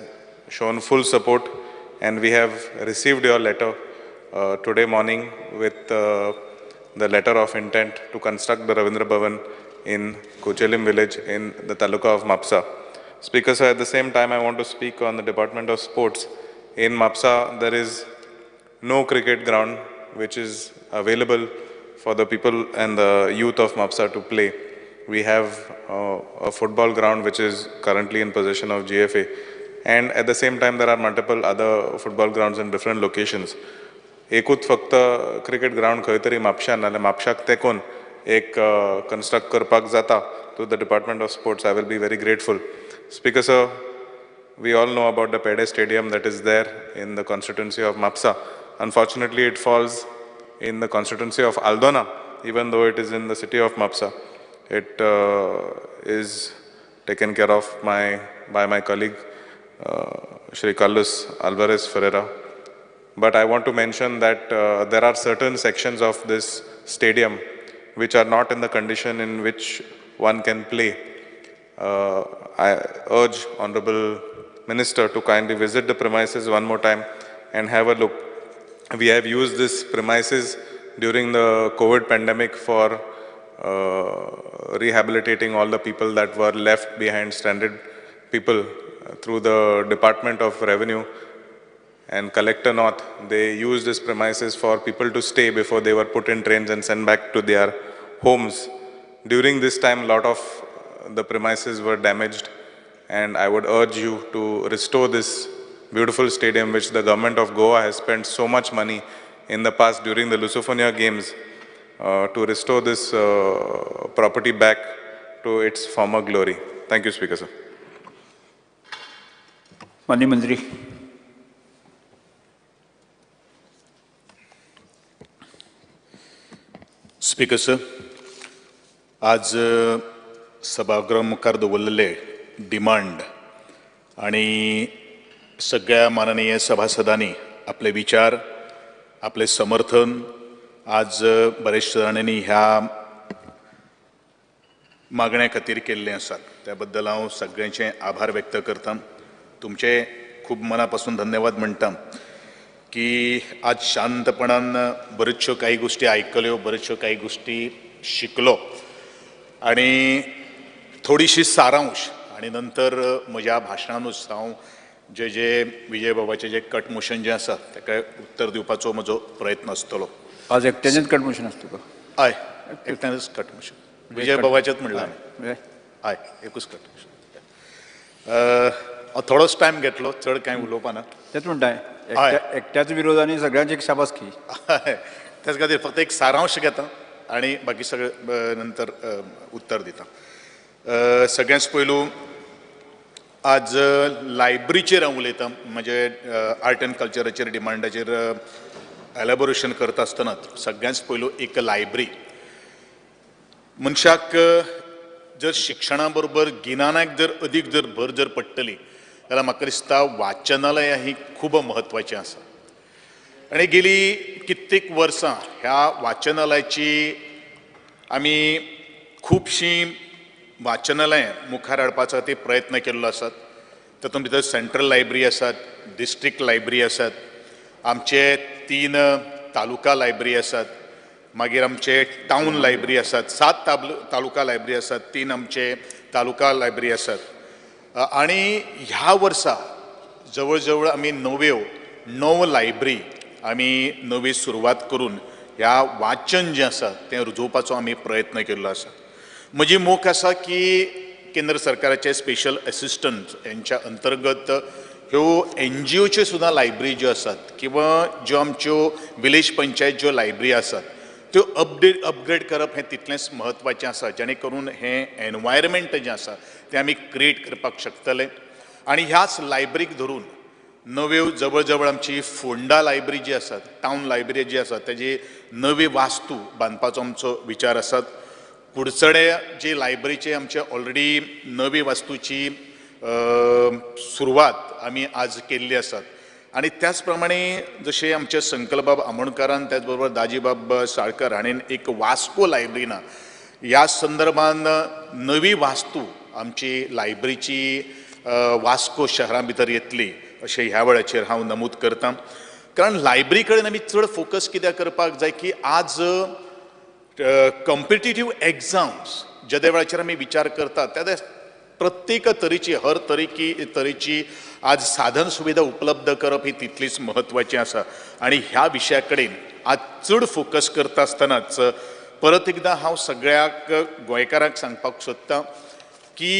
shown full support, and we have received your letter today morning with the letter of intent to construct the Ravindra Bhavan in Kuchelim village in the Taluka of Mapsa. Speaker sir, at the same time I want to speak on the Department of Sports. In Mapsa there is no cricket ground which is available for the people and the youth of Mapsa to play. We have a football ground which is currently in possession of GFA, and at the same time there are multiple other football grounds in different locations. एकूच फक्त cricket ground खंय तरी म्हापशान नाल्यार म्हापशाक तेंकून एक construct करपाक जाता to the department of sports. I will be very grateful. Speaker sir, we all know about the Pede Stadium that is there in the constituency of Mapsa. Unfortunately, it falls in the constituency of Aldona, even though it is in the city of Mapsa. It is taken care of by my colleague, Shri Carlos Alvarez Ferreira. But I want to mention that there are certain sections of this stadium which are not in the condition in which one can play. I urge Honorable Minister to kindly visit the premises one more time and have a look. We have used this premises during the COVID pandemic for rehabilitating all the people that were left behind, stranded people, through the Department of Revenue and Collector North. They used this premises for people to stay before they were put in trains and sent back to their homes. During this time, a lot of the premises were damaged, and I would urge you to restore this beautiful stadium which the government of Goa has spent so much money in the past during the Lusophoniya Games to restore this property back to its former glory. Thank you, Speaker, sir. माननीय मंत्री. Speaker sir, आज सभागृह मुखार दवरलेले demand आणि सगळ्या माननीय सभासदांनी आपले विचार, आपले समर्थन आज बरेचशे जाणांनी ह्या मागण्या खातीर केल्लें आसा. त्या बद्दल हांव सगळ्यांचे आभार व्यक्त करता. तुमचे खूब मना पासून धन्यवाद म्हणटा. की आज शांतपणान बऱ्याचशो काही गोष्टी ऐकल्यो, बऱ्याचशो काही गोष्टी शिकलो आणि थोडीशी सारांश आणि नंतर म्हज्या भाशणानूच हांव जे विजय बाबाचें जे कट मोशन जें आसा ताका उत्तर दिवपाचो म्हजो प्रयत्न आसतलो. आज एकट्याचेंच कट मोशन आसता तुका? हय, एकट्यानच कट मोशन. विजय बाबाचेंच म्हणलें हांवें. हय, एकूच कट मोशन. थोडोच टायम घेतलो, चड कांय उलोवपाना. तेच म्हणटाय एकट्याच विरोधाने सगळ्यांची एक शाबासकी. त्याच खातीर फक्त एक सारांश घेता आणि बाकी सगळें नंतर उत्तर दिता. सगळ्यांत पयलू आज लायब्ररीचेर हांव उलयतां. म्हणजे आर्ट एंड कल्चराचेर डिमांडाचेर एलॅबोरेशन करता आसतना सगळ्यांत पयलू एक लायब्ररी. मनशाक जर शिक्षणा बरोबर गिन्यानाक जर अदीक जर भर जर पडटली जाल्यार म्हाका दिसता वाचनालयां ही खूब म्हत्वाचीं आसा. आनी गेली कित्येक वर्सां ह्या वाचनालयाची आमी खुबशीं वाचनालयां मुखार हाडपाचो खातीर प्रयत्न केल्लो आसात. तातूंत भितर सेंट्रल लायब्ररी आसात, डिस्ट्रिक्ट लायब्ररी आसात, आमचे 3 तालुका लायब्ररी आसात, मागीर आमचे टावन लायब्ररी आसात, 7 तालुका लायब्ररी आसात, 3 आमचे तालुका लायब्ररी आसात. आणि ह्या वर्सा जवळ जवळ आमी 9 लायब्ररी आमी नवी सुरवात करून ह्या वाचन जें आसा तें रुजोवपाचो आमी प्रयत्न केल्लो आसा. म्हजी मोख आसा की केंद्र सरकाराचे स्पेशल असिस्टंट यांच्या अंतर्गत ह्यो NGOच्यो सुद्दां लायब्ररी ज्यो आसात किंवा ज्यो आमच्यो विलेज पंचायत ज्यो लायब्ररी आसात त्यो अपग्रेड करप हें तितलेंच म्हत्वाचें आसा, जेणे करून हें एनवायरमेंट जें आसा तें आमी क्रिएट करपाक शकतले. आनी ह्याच लायब्ररीक धरून नव्यो जवळ जवळ आमची फोंडा लायब्ररी जी आसा, टावन लायब्ररी जी आसा, तेजी नवी वास्तू बांदपाचो आमचो विचार आसात. कुडचडे जी लायब्ररीचे आमचे ऑलरेडी नवी वास्तूची सुरवात आमी आज केल्ली आसात. आनी त्याच प्रमाणे जशें आमचे संकल्पबाब आमोणकारान त्याच बरोबर दाजीबाब साळकर हाणें एक वास्को लायब्ररी ना ह्या संदर्भान नवी वास्तू आमची लायब्ररीची वास्को शहरा भितर येतली अशें ह्या वेळाचेर हांव नमूद करतां. कारण लायब्ररी कडेन आमी चड फोकस कित्याक करपाक जाय की आज कॉम्पिटिटीव एग्जाम्स ज्या वेळाचेर आमी विचार करतात त्या प्रत्येक तरेची हर तरेची आज साधन सुविधा उपलब्ध करप ही तितलीच म्हत्वाची आसा. आनी ह्या विशया कडेन आज चड फोकस करता आसतनाच परत एकदां हांव सगळ्याक गोंयकारांक सांगपाक सोदतां की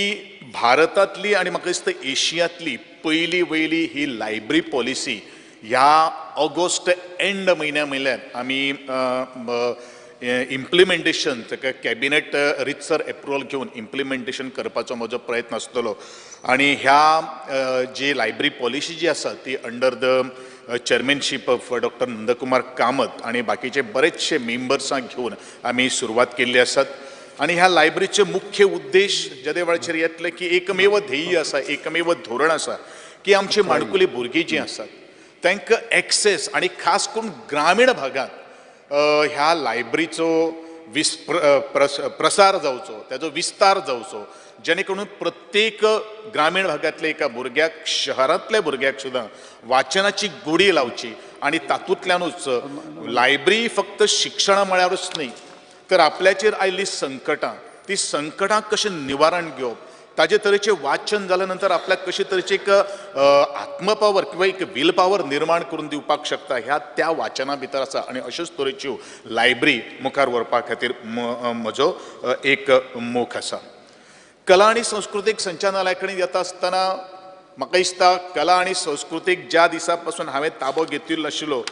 भारतांतली आनी म्हाका दिसता एशियांतली पयली ही लायब्ररी पॉलिसी ह्या ऑगस्ट एंड म्हयन्यान आमी इम्प्लिमेंटेशन ताका कॅबिनेट रितसर एप्रुवल घेवन इम्प्लिमेंटेशन करपाचो म्हजो प्रयत्न आसतलो. आनी ह्या जी लायब्ररी पॉलिसी जी आसा ती under the chairmanship of doctor Nandkumar Kamat आनी बाकीचे बरेचशे मेंबर्सांक घेवन आमी सुरवात केल्ली आसात. आनी ह्या लायब्ररीचे मुख्य उद्देश ज्या वेळाचेर येतले की एकमेव ध्येय आसा, एकमेव धोरण आसा की आमची माणकुली भुरगीं जीं आसात तांकां एक्सेस आनी खास करून ग्रामीण भागांत ह्या लायब्ररीचो प्रसार जावचो, त्याचो विस्तार जावचो, जेणे करून प्रत्येक ग्रामीण भागांतल्या एका भुरग्याक, शहरांतल्या भुरग्याक सुद्दां वाचनाची गोडी लावची आनी तातूंतल्यानूच लायब्ररी फक्त शिक्षणा मळारूच न्ही तर आपल्याचेर आयिल्लीं संकटां, ती संकटां कशें निवारण घेवप, ताजे तरेचें वाचन जाल्या नंतर आपल्याक कशे तरेचे एक आत्मपावर किंवा एक वील पावर निर्माण करून दिवपाक शकता ह्या त्या वाचना भितर आसा. आनी अश्योच तरेच्यो लायब्ररी मुखार व्हरपा खातीर म्हजो एक मोख आसा. कला आनी संस्कृतीक संचालनालया कडेन येता आसतना म्हाका दिसता कला आनी संस्कृतीक ज्या दिसा पासून हांवें ताबो घेतिल्लो आशिल्लो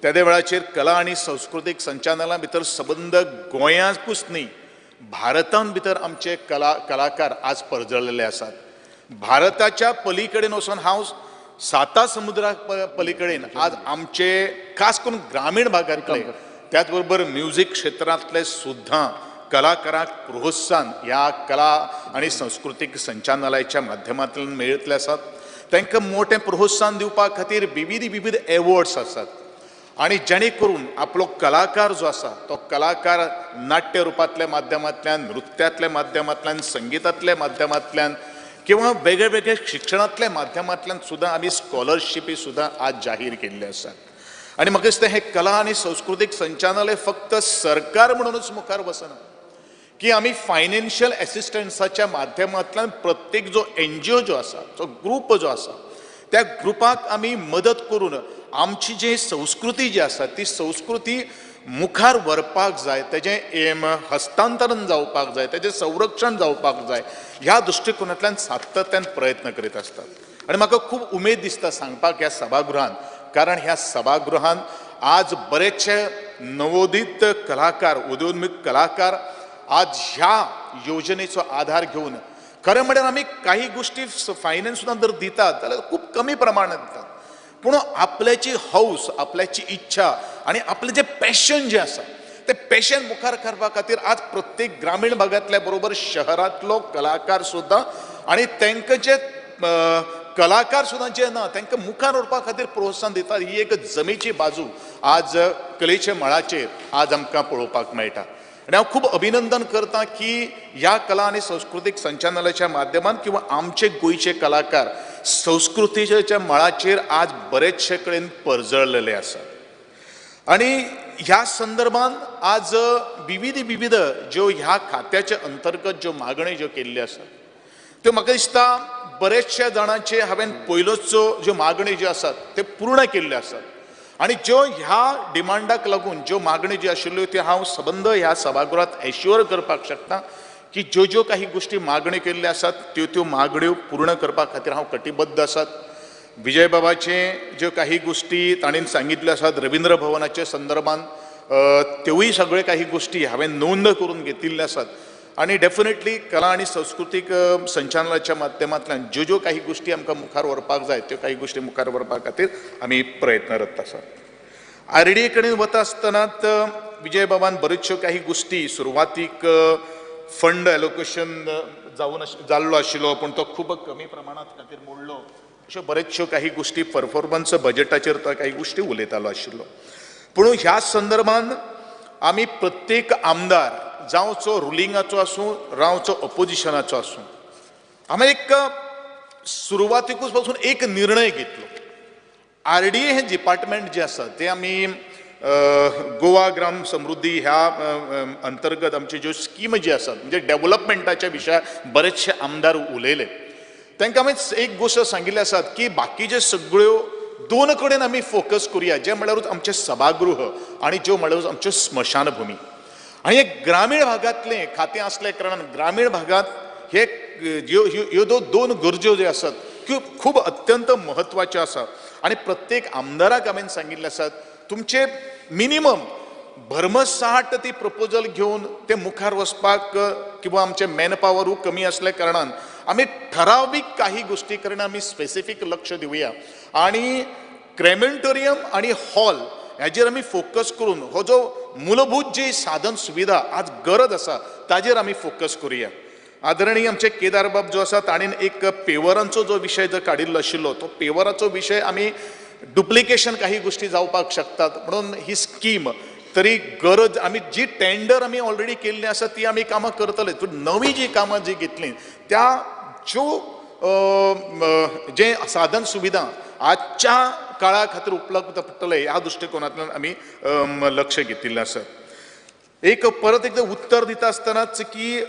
त्या वेळाचेर कला आनी संस्कृतीक संचालनालया भितर सबंद गोंयाकूच न्ही भारतान भितर आमचे कलाकार आज परजळलेले आसात. भारताच्या पलीकडेन वचून हांव 7 समुद्रा पलीकडेन आज आमचे खास करून ग्रामीण भागांतले त्याच बरोबर म्युझिक क्षेत्रांतले सुद्दां कलाकारांक प्रोत्साहन ह्या कला आनी संस्कृतीक संचालनालयाच्या माध्यमांतल्यान मेळिल्ले आसात. तांकां मोठें प्रोत्साहन दिवपा खातीर विविध एवॉर्ड्स आसात. आनी जेणे करून आपलो कलाकार जो आसा तो कलाकार नाट्य रुपांतल्या माध्यमांतल्यान, नृत्यातल्या माध्यमांतल्यान, संगीतातल्या माध्यमांतल्यान किंवा वेगळ्या शिक्षणातल्या माध्यमांतल्यान सुद्दां आमी स्कॉलरशिपी सुद्दां आज जाहीर केल्ले आसात. आणि म्हाका दिसता हें कला आनी संस्कृतीक संचालनालय फक्त सरकार म्हणूनच मुखार वचना, की आमी फायनान्शियल एसिस्टन्साच्या माध्यमांतल्यान प्रत्येक जो NGO जो आसा, जो ग्रूप जो आसा, त्या ग्रुपाक आमी मदत करून आमची जी संस्कृती जी आसा ती संस्कृती मुखार व्हरपाक जाय, तेजें हस्तांतरण जावपाक जाय, तेजें संरक्षण जावपाक जाय, ह्या दृश्टिकोनांतल्यान सातत्यान प्रयत्न करीत आसतात. आनी म्हाका खूब उमेद दिसता सांगपाक ह्या सभागृहांत, कारण ह्या सभागृहांत आज बरेचशे नवोदित कलाकार, उदयोन्मुख कलाकार आज ह्या योजनेचो आधार घेवन खरें म्हणल्यार आमी काही गोष्टी फायनान्स सुद्दां जर दितात जाल्यार खूब कमी प्रमाणांत दितात, पूण आपल्याची हौस, आपल्याची इच्छा आनी आपलें जें पॅशन जें आसा तें पॅशन मुखार करपा खातीर आज प्रत्येक ग्रामीण भागांतल्या बरोबर शहरांतलो कलाकार सुद्दां आनी तांकां जे कलाकार सुद्दां जे ना तांकां मुखार व्हरपा खातीर प्रोत्साहन दितात. ही एक जमेची बाजू आज कलेच्या मळाचेर आज आमकां पळोवपाक मेळटा. आणि हांव खूब अभिनंदन करता की ह्या कला आनी संस्कृतीक संचालनालयाच्या माध्यमान किंवा आमचे गोंयचे कलाकार संस्कृतीच्या मळाचेर आज बरेचशे कडेन परजळलेले आसा. आणि ह्या संदर्भान आज विविध ज्यो ह्या खात्याच्या अंतर्गत ज्यो मागण्यो ज्यो केल्ल्यो आसात त्यो म्हाका दिसता बरेचशा जाणांचे हांवें पयलोच ज्यो मागण्यो ज्यो आसात त्यो पूर्ण केल्ल्यो आसात. आणि ज्यो ह्या डिमांडाक लागून ज्यो मागण्यो ज्यो आशिल्ल्यो त्यो हांव सबंद ह्या सभागृहात एश्युअर करपाक शकता की ज्यो काही गोष्टी मागण्यो केल्ल्यो आसात त्यो मागण्यो पूर्ण करपा खातीर हांव कटिबद्ध आसात. विजय बाबाचे ज्यो काही गोष्टी ताणें सांगितल्यो आसात रवींद्र भवनाच्या संदर्भान त्योय सगळे काही गोष्टी हांवें नोंद करून घेतिल्ल्यो आसात. आणि डेफिनेटली कला आणि सांस्कृतिक संचालनाच्या माध्यमांतल्यान ज्यो काही गोष्टी आमकां मुखार व्हरपाक जाय त्यो काही गोष्टी मुखार व्हरपा खातीर आमी प्रयत्नरत आसात. RDA कडेन वता आसतनात विजय बाबान बऱ्योचश्यो काही गोष्टी सुरवातीक फंड एलोकेशन जाल्लो आशिल्लो पूण तो खूब कमी प्रमाणांत खातीर मोडलो, अश्यो बऱ्योचश्यो काही गोष्टी परफॉर्मन्स बजेटाचेर तो काही गोष्टी उलयतालो आशिल्लो. पूण ह्या संदर्भान आमी प्रत्येक आमदार जावं तो रुलिंगाचो आसूं जावं अपोजिशनाचो आसूं हांवें एक सुरवातीकूच पासून एक निर्णय घेतलो. RDA हें डिपार्टमेंट जें आसा तें आमी गोवा ग्राम समृद्धी ह्या अंतर्गत आमच्यो ज्यो स्कीम जी आसात म्हणजे डेव्हलपमेंटाच्या विशयार बरेचशे आमदार उलयले. तांकां हांवें एक गोश्ट सांगिल्ली आसात की बाकीच्यो सगळ्यो दोन कडेन आमी फोकस करुया, जे म्हळ्यारूच आमचे सभागृह आनी ज्यो म्हळ्यारूच आमच्यो स्मशानभुमी. आनी एक ग्रामीण भागांतलें खातें आसल्या कारणान ग्रामीण भागांत हे ह्यो दोन गरजो ज्यो आसात त्यो खूब अत्यंत म्हत्वाच्यो आसात. आनी प्रत्येक आमदाराक हांवें सांगिल्लें आसात तुमचे मिनिमम भरमसाट ती प्रपोजल घेवन ते मुखार वचपाक किंवा आमचे मॅन पावरूय कमी असल्या कारणान आमी ठरावीक काही गोष्टी कडेन आमी स्पेसिफीक लक्ष दिवया आणि क्रेमेंटोरियम आणि हॉल ह्याचेर आमी फोकस करून हो जो मूलभूत जी साधन सुविधा आज गरज आसा ताजेर आमी फोकस करुया. आदरणीय आमचे केदार बाब जो आसा ताणेन एक पेवरांचो जो विशय जो काडिल्लो आशिल्लो तो पेवराचो विशय आमी डुप्लिकेशन काही गोष्टी जावपाक शकतात म्हणून ही स्कीम तरी गरज आमी जी टेंडर आमी ऑलरेडी केल्ली आसा ती आमी कामां करतले. नवी जी कामां जी घेतली त्या ज्यो जे साधन सुविधा आजच्या काळा खातीर उपलब्ध पडटले ह्या दृश्टिकोनांतल्यान आमी लक्ष घेतिल्लें आसा. एक परत एकदा उत्तर दिता आसतनाच की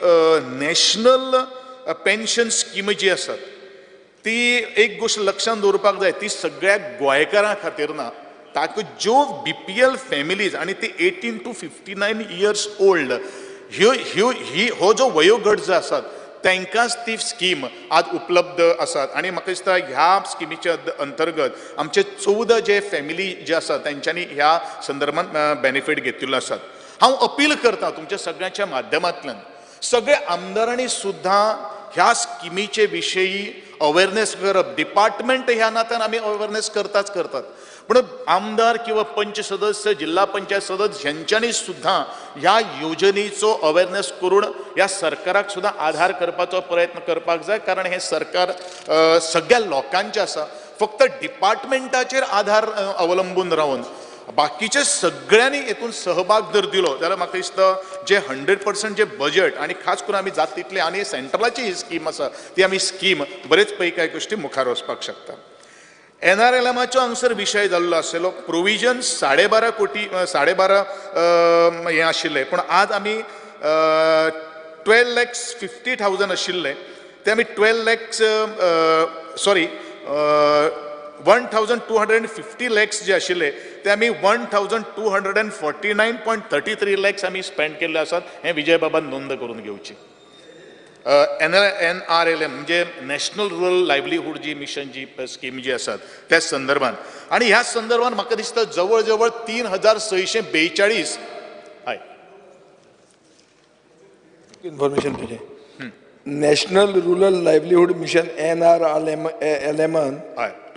नॅशनल पेन्शन स्कीम जी आसात ती एक गोष्ट लक्षांत दवरपाक जाय ती सगळ्या गोंयकारां खातीर ना. ताका ज्यो BPL फॅमिलीज आनी ती 18 to 59 years ओल्ड हो जो वयोगट जो आसात तांकांच ती स्कीम आज उपलब्ध आसात. आनी म्हाका दिसता ह्या स्किमीच्या अंतर्गत आमचे 14 जे फॅमिली जे आसात तांच्यांनी ह्या संदर्भात बेनिफीट घेतिल्लो आसात. हांव अपील करता तुमच्या सगळ्यांच्या माध्यमांतल्यान सगळे आमदारांनी सुद्दां ह्या स्किमीचे विशयी अवेरनेस करप. डिपार्टमेंट ह्या नात्यान आमी अवेरनेस करतात पण आमदार किंवा पंच सदस्य जिल्हा पंचायत सदस्य ह्यांच्यांनी सुद्दां ह्या योजनेचो अवेरनेस करून ह्या सरकाराक सुद्दां आधार करपाचो प्रयत्न करपाक जाय. कारण हे सरकार सगळ्या लोकांचें आसा. फक्त डिपार्टमेंटाचेर आधार अवलंबून रावन बाकीचे सगळ्यांनी हेतून सहभाग जर दिलो जाल्यार म्हाका दिसता जे 100% जे बजेट आणि खास करून आमी जाता तितले आनी सेंट्रलाची ही स्कीम आसा ती आमी स्कीम बरेच पैकी काही गोष्टी मुखार वचपाक शकता. NRLMाचो हांगसर विशय जाल्लो आसलेलो प्रोविजन 12.5 कोटी 12.5 हे आशिल्ले पूण आज आमी 12,50,000 आशिल्ले ते आमी 1,250 lakhs जे आशिल्ले ते आमी 1,249.33 lakhs आमी स्पेंड केल्ले आसात हे विजय बाबान नोंद करून घेवची. NRLM म्हणजे नॅशनल रुरल लायव्हलीहूड जी मिशन जी स्कीम जी आसात त्या संदर्भात आणि ह्या संदर्भात म्हाका दिसता जवळ जवळ 3,642 हय इन्फॉर्मेशन तुझे national rural livelihood mission NRLM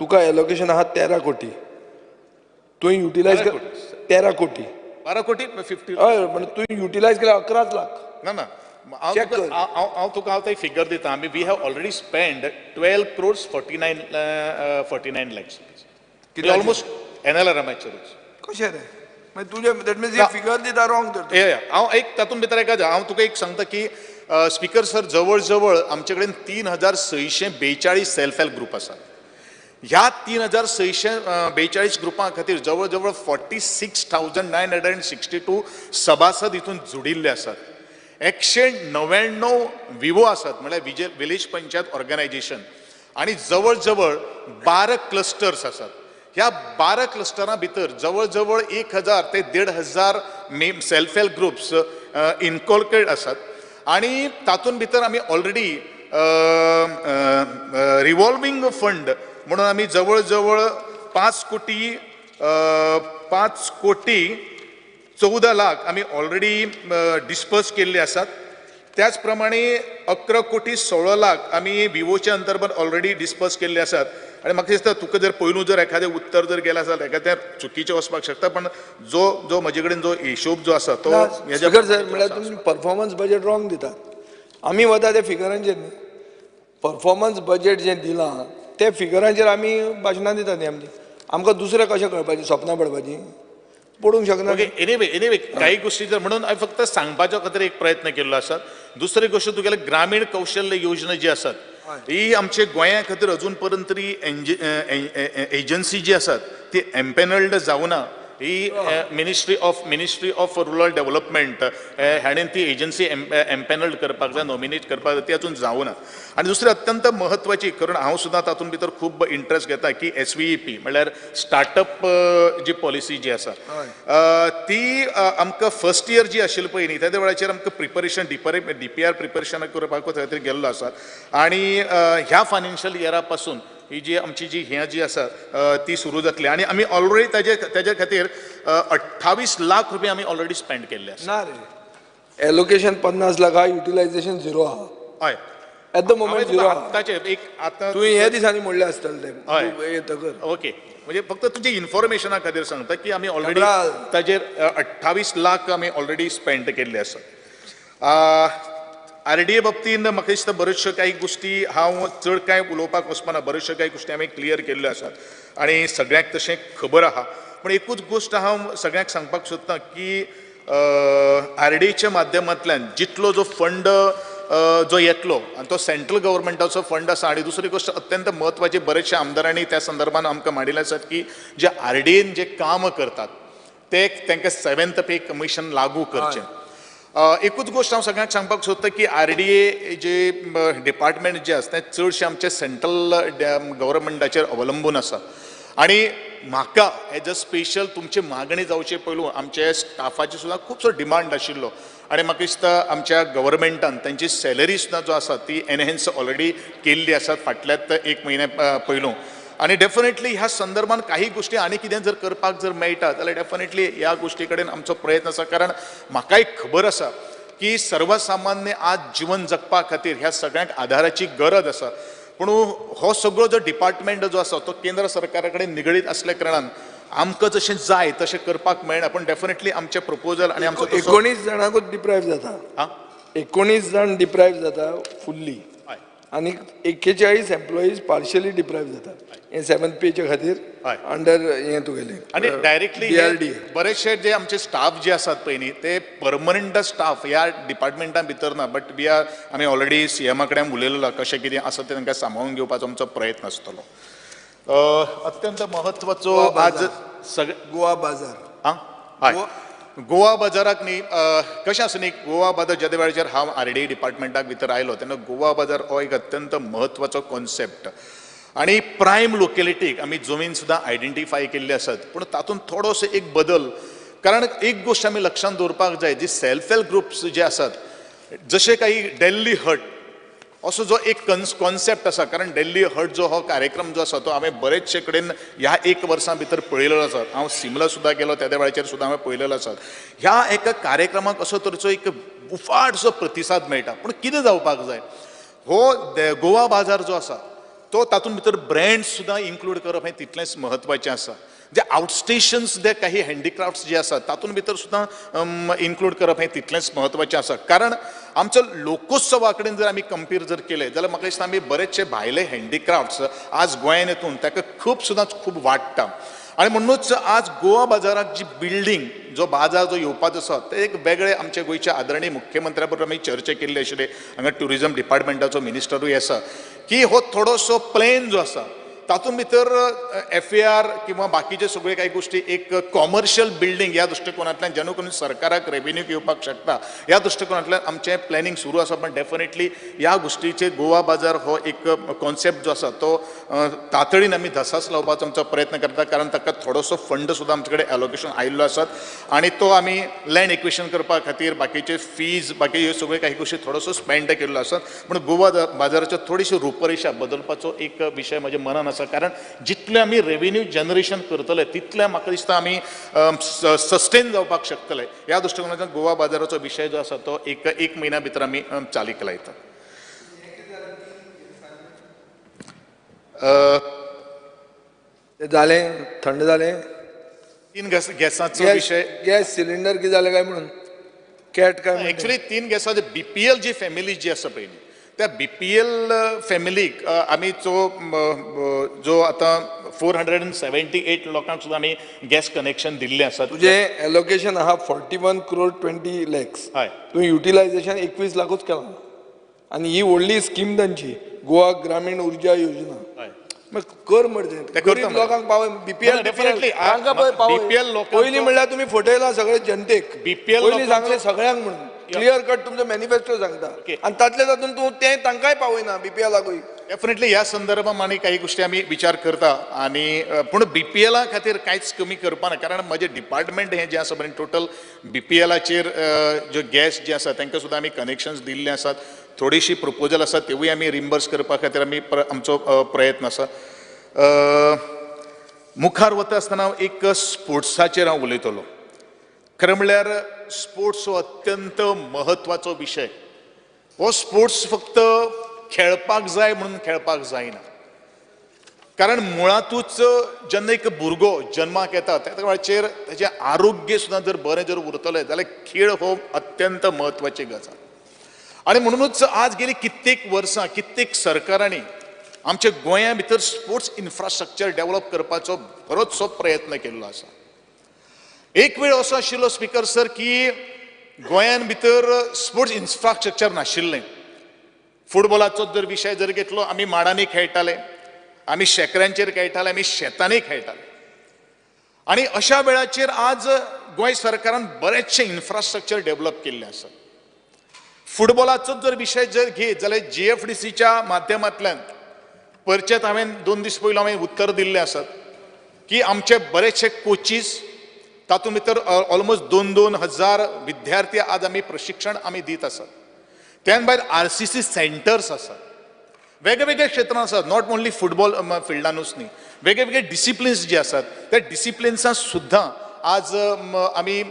तुका एलोकेशन आहा 13 कोटी तुवें युटिलायज 13 कोटी 12 कोटी 50 हय म्हणजे तुवें युटिलायज केला 11 लाख ना हांव तुका एक फिगर दिता आमी we have already spend 12 crores 49 lakhs almost NRLMचेरूच कशें रे मागीर तुजे दॅट मीन्स ही फिगर दिता रॉंग तर हांव एक तातूंत भितर हांव तुका एक सांगता की स्पीकर सर जवळ जवळ आमचे कडेन 3,642 सेल्फ हेल्प ग्रुप आसात. ह्या 3,642 ग्रुपां खातीर जवळ जवळ 46,962 सभासद हितून जोडिल्ले आसात. 199 विवो आसात म्हळ्यार विलेज पंचायत ऑर्गनायझेशन आणि जवळ जवळ 12 क्लस्टर्स आसात. ह्या 12 क्लस्टरां भितर जवळ जवळ 1,000 ते 1,500 सेल्फ हेल्प ग्रुप्स इनकॉर्पोरेटेड आसात आणि तातूंत भितर आमी ऑलरेडी रिवॉल्विंग फंड म्हणून आमी जवळ जवळ 5 कोटी 14 लाख आमी ऑलरेडी डिस्पर्स केल्ले आसात. त्याच प्रमाणे 11 कोटी 16 लाख आमी विवोच्या अंतर्गत ऑलरेडी डिस्पर्स केल्ले आसात आणि म्हाका दिसता तुका जर पयलू जर एखादें उत्तर जर गेलें जाल्यार एखादें चुकीचें वचपाक शकता पण जो म्हजे कडेन जो हिशोब जो आसा तो म्हळ्यार तुमी परफॉर्मन्स बजेट रॉंग दितात. आमी वता त्या फिगरांचेर न्ही परफॉर्मन्स बजेट जें दिलां त्या फिगरांचेर आमी भाशणां दितात न्ही आमची आमकां दुसरें कशें कळपाचें सपनां पडपाचीं पडूंक शकना. एनिवे काही गोष्टी जर म्हणून हांवें फक्त सांगपाच्या खातीर एक प्रयत्न केल्लो आसा. दुसरी गोष्ट तुगेले ग्रामीण कौशल्य योजना जी आसात ही आमचे गोंया खातीर अजून पर्यंत तरी एजन्सी जी आसात ती एम्पॅनल्ड जावना. ही मिनिस्ट्री ऑफ रुरल डेव्हलपमेंट हाणें ती एजन्सी एम्पॅनल्ड करपाक जाय नॉमिनेट करपाक जाय ती अजून जावना. आनी दुसरी अत्यंत म्हत्वाची कारण हांव सुद्दां तातूंत भितर खूब इंट्रस्ट घेता की SVEP म्हळ्यार स्टार्टअप जी पॉलिसी जी आसा ती आमकां फर्स्ट इयर जी आशिल्ली पळय न्ही त्या वेळाचेर आमकां प्रिपरेशन DPR प्रिपरेशन करपाक खातीर गेल्लो आसा आणि ह्या फायनान्शियल इयरा पासून ही जी आमची जी हें जी आसा ती सुरू जातली आणि आमी ऑलरेडी ताजे खातीर 28 लाख रुपया आमी ऑलरेडी स्पेंड केल्ले आसा. ना रे एलोकेशन 50 लाख आहा युटिलायझेशन 0 आहा. हय एट द मोमेंट 0 आतांचे एक आतां तुवें ह्या दिसांनी म्हणलें आसतलें तें येतकर ओके म्हणजे फक्त तुजे इन्फॉर्मेशना खातीर सांगता की आमी ऑलरेडी ताजेर 28 लाख आमी ऑलरेडी स्पेंड केल्ले आसा. RDA बाबतींत म्हाका दिसता बऱ्योचश्यो काही गोष्टी हांव चड कांय उलोवपाक वचपाना बऱ्योचश्यो काही गोष्टी आमी क्लियर केल्ल्यो आसात आनी सगळ्यांक तशें खबर आहा. पूण एकूच गोश्ट हांव सगळ्यांक सांगपाक सोदतां की RDAच्या माध्यमांतल्यान जितलो जो फंड जो येतलो आनी तो सेंट्रल गव्हर्मेंटाचो फंड आसा आणि दुसरी गोष्ट अत्यंत म्हत्वाची बरेचशे आमदारांनी त्या संदर्भात आमकां मांडिल्ले आसात की जे RDAन जे काम करतात ते तांकां 7th पे कमिशन लागू करचें. एकूच गोष्ट हांव सगळ्यांक सांगपाक सोदता की RDA जे डिपार्टमेंट जे आसा तें चडशें आमचे सेंट्रल गव्हर्मेंटाचेर अवलंबून आसा आणि म्हाका एज अ स्पेशल तुमची मागणी जावचे पयलू आमचे स्टाफाची सुद्दां खुबसो डिमांड आशिल्लो आणि म्हाका दिसता आमच्या गव्हर्मेंटान तांची सॅलरी सुद्दां जो आसा ती एनहेन्स ऑलरेडी केल्ली आसात फाटल्याच 1 म्हयन्या पयलू आणि डेफिनेटली ह्या संदर्भात काही गोष्टी आणि कितें जर करपाक जर मेळटा जाल्यार डेफिनेटली ह्या गोष्टी कडेन आमचो प्रयत्न आसा कारण म्हाकाय खबर आसा की सर्वसामान्य आज जीवन जगपा खातीर ह्या सगळ्यांक आधाराची गरज आसा. पूण हो सगळो जो डिपार्टमेंट जो आसा तो केंद्र सरकारा कडेन निगडीत असल्या कारणान आमकां जशें जाय तशें करपाक मेळना. पण डेफिनेटली आमचे प्रपोजल आणि आमचो 19 जाणांकूच डिप्रायव्ह जाता 19 जाण डिप्रायव्ह जाता फुल्ली आणि 41 एम्प्लॉईज पार्शियली डिप्रायव्ह जातात हे 7th पेच्या खातीर अंडर हें तुगेलें आणि डायरेक्टली बरेचशे जे आमचे स्टाफ जे आसात पळय न्ही ते परमनंट स्टाफ ह्या डिपार्टमेंटा भितर ना बट आमी ऑलरेडी CM कडेन उलयलेलो कशें कितें आसा तें तांकां सांबाळून घेवपाचो आमचो प्रयत्न आसतलो. अत्यंत महत्वाचो गोवा आज बाजार. सगळे गोवा बाजार हां हय गोवा बाजाराक न्ही कशें आसा न्ही गोवा बाजार ज्या वेळाचेर हांव RDA डिपार्टमेंटाक भितर आयलो तेन्ना गोवा बाजार हो एक अत्यंत म्हत्वाचो कॉन्सेप्ट आणि प्रायम लोकेलिटीक आमी जमीन सुद्दां आयडेंटिफाय केल्ली आसात पूण तातूंत थोडोसो एक बदल कारण एक गोष्ट आमी लक्षांत दवरपाक जाय जी सेल्फ हेल्प ग्रुप्स जे आसात जशे काही दिल्ली हट असो जो एक कॉन्सेप्ट आसा कारण दिल्ली हट जो हो कार्यक्रम जो आसा तो हांवें बरेचशे कडेन ह्या एक वर्सां भितर पळयलेलो आसा हांव सिमला सुद्दां गेलो त्या वेळाचेर सुद्दां हांवें पळयलेलो आसा ह्या एका कार्यक्रमाक असो तरेचो एक उफाटसो प्रतिसाद मेळटा पूण कितें जावपाक जाय हो गोवा बाजार जो आसा तो तातूंत भितर ब्रँड्स सुद्दां इन्क्लूड करप हें तितलेंच म्हत्वाचें आसा जे आउटस्टेशन्स जे काही हँडिक्राफ्ट्स जे आसात तातूंत भितर सुद्दां इन्क्लूड करप हें तितलेंच म्हत्वाचें आसा कारण आमच्या लोकोत्सवा कडेन जर आमी कंपेर जर केले जाल्यार म्हाका दिसता आमी बरेचशे भायले हँडिक्राफ्ट्स आज गोंयांत येतून ताका खूब वाडटा आणि म्हणूनच आज गोवा बाजाराक जी बिल्डींग जो बाजार जो येवपाचो आसा ते एक वेगळे आमचे गोंयचे आदरणीय मुख्यमंत्र्या बरोबर आमी चर्चा केल्ली आशिल्ली हांगा ट्युरिजम डिपार्टमेंटाचो मिनिस्टरूय आसा की हो थोडोसो प्लॅन जो आसा तातूंत भितर FAR किंवा बाकीचे सगळे काही गोष्टी एक कॉमर्शियल बिल्डींग ह्या दृश्टिकोनांतल्यान जेणे करून सरकाराक रेव्हेन्यू येवपाक शकता ह्या दृश्टिकोनांतल्यान आमचें प्लॅनिंग सुरू आसा पण डेफिनेटली ह्या गोष्टीचे गोवा बाजार हो एक कॉन्सेप्ट जो आसा तो तातडीन आमी धसास लावपाचो आमचो प्रयत्न करता कारण ताका थोडोसो फंड सुद्दां आमचे कडेन एलोकेशन आयिल्लो आसात आणि तो आमी लँड एक्विशन करपा खातीर बाकीचे फीज बाकी ह्यो सगळ्यो काही गोष्टी थोडोसो स्पेंड केल्लो आसा पूण गोवा बाजाराच्यो थोडीशी रुपरेशा बदलपाचो एक विशय म्हज्या मनान आसा कारण जितले आमी रेव्हेन्यू जनरेशन करतले तितले म्हाका दिसता आमी सस्टेन जावपाक शकतले ह्या दृश्टिकोनांतल्यान गोवा बाजाराचो विशय जो आसा तो एक म्हयन्या भितर आमी चालीक लायता जालें थंड जालें 3 गॅसाचो विशय गॅस सिलिंडर कितें जालें काय म्हणून कॅट काय एक्चुअली 3 गॅसाचे BPL जी फॅमिली जी आसा पळय त्या BPL फॅमिलीक आमी जो आतां 478 लोकांक सुद्दां आमी गॅस कनेक्शन दिल्लें आसा तुजें एलोकेशन आहा 41 crore 20 lakhs हय तुवें युटिलायझेशन 21 लाखूच केलां आणि ही व्हडली स्कीम तांची गोवा ग्रामीण उर्जा योजना मग कर म्हणजे गरीब लोकांक पावय BPL डेफिनेटली BPL लोक पयलीं म्हणल्यार तुमी फटयला सगळे जनतेक BPL पयलीं सांगले सगळ्यांक म्हणून क्लियर कट तुमचो मॅनिफेस्टो सांगता आणि तातले तातून तूं तें तांकांय पावयना BPLाकूय डेफिनेटली ह्या संदर्भात आनी काही गोष्टी आमी विचार करता आणि पूण BPL खातीर कांयच कमी करपाना कारण म्हजें डिपार्टमेंट हें जें आसा बरें टोटल BPLाचेर ज्यो गॅस जे आसा तांकां सुद्दां आमी कनेक्शन्स दिल्ले आसात थोडीशी प्रपोजल आसा तेवूय आमी रिम्बर्स करपा खातीर आमी आमचो प्रयत्न आसा मुखार वता आसतना एक स्पोर्ट्साचेर हांव उलयतलो खरें म्हणल्यार स्पोर्ट्स हो अत्यंत महत्वाचो विशय हो स्पोर्ट्स फक्त खेळपाक जाय म्हणून खेळपाक जायना कारण मुळातूच जेन्ना एक भुरगो जन्माक येता त्या वेळाचेर ताचें आरोग्य सुद्दां जर बरें जर उरतलें जाल्यार खेळ हो अत्यंत म्हत्वाची गजाल आणि म्हणूनच आज गेली कित्येक वर्सां कित्येक सरकारांनी आमच्या गोंया भितर स्पोर्ट्स इन्फ्रास्ट्रक्चर डेव्हलप करपाचो बरोचसो प्रयत्न केल्लो आसा एक वेळ असो आशिल्लो स्पीकर सर की गोंयान भितर स्पोर्ट्स इन्फ्रास्ट्रक्चर नाशिल्लें फुटबॉलाचो जर विशय जर घेतलो आमी माडांनी खेळटाले आमी शेकऱ्यांचेर खेळटाले आमी शेतांनी खेळटाले आणि अशा वेळाचेर आज गोंय सरकारान बरेचशे इन्फ्रास्ट्रक्चर डेव्हलप केल्ले आसा फुटबॉलाचो जर विशय जर घेत जाल्यार GFDCच्या माध्यमांतल्यान परचेत हांवें 2 दीस पयलो हांवें उत्तर दिल्लें आसात की आमचे बरेचशे कोचीस तातूंत भितर ऑलमोस्ट 2-2 हजार विद्यार्थी आज आमी प्रशिक्षण आमी दीत आसात त्या भायर RCC सेंटर्स आसात वेगवेगळ्या क्षेत्रांत आसात नॉट ओन्ली फुटबॉल फिल्डानूच न्ही वेगवेगळे डिसिप्लिन्स जे आसात त्या डिसिप्लिन्सांत सुद्दां आज आमी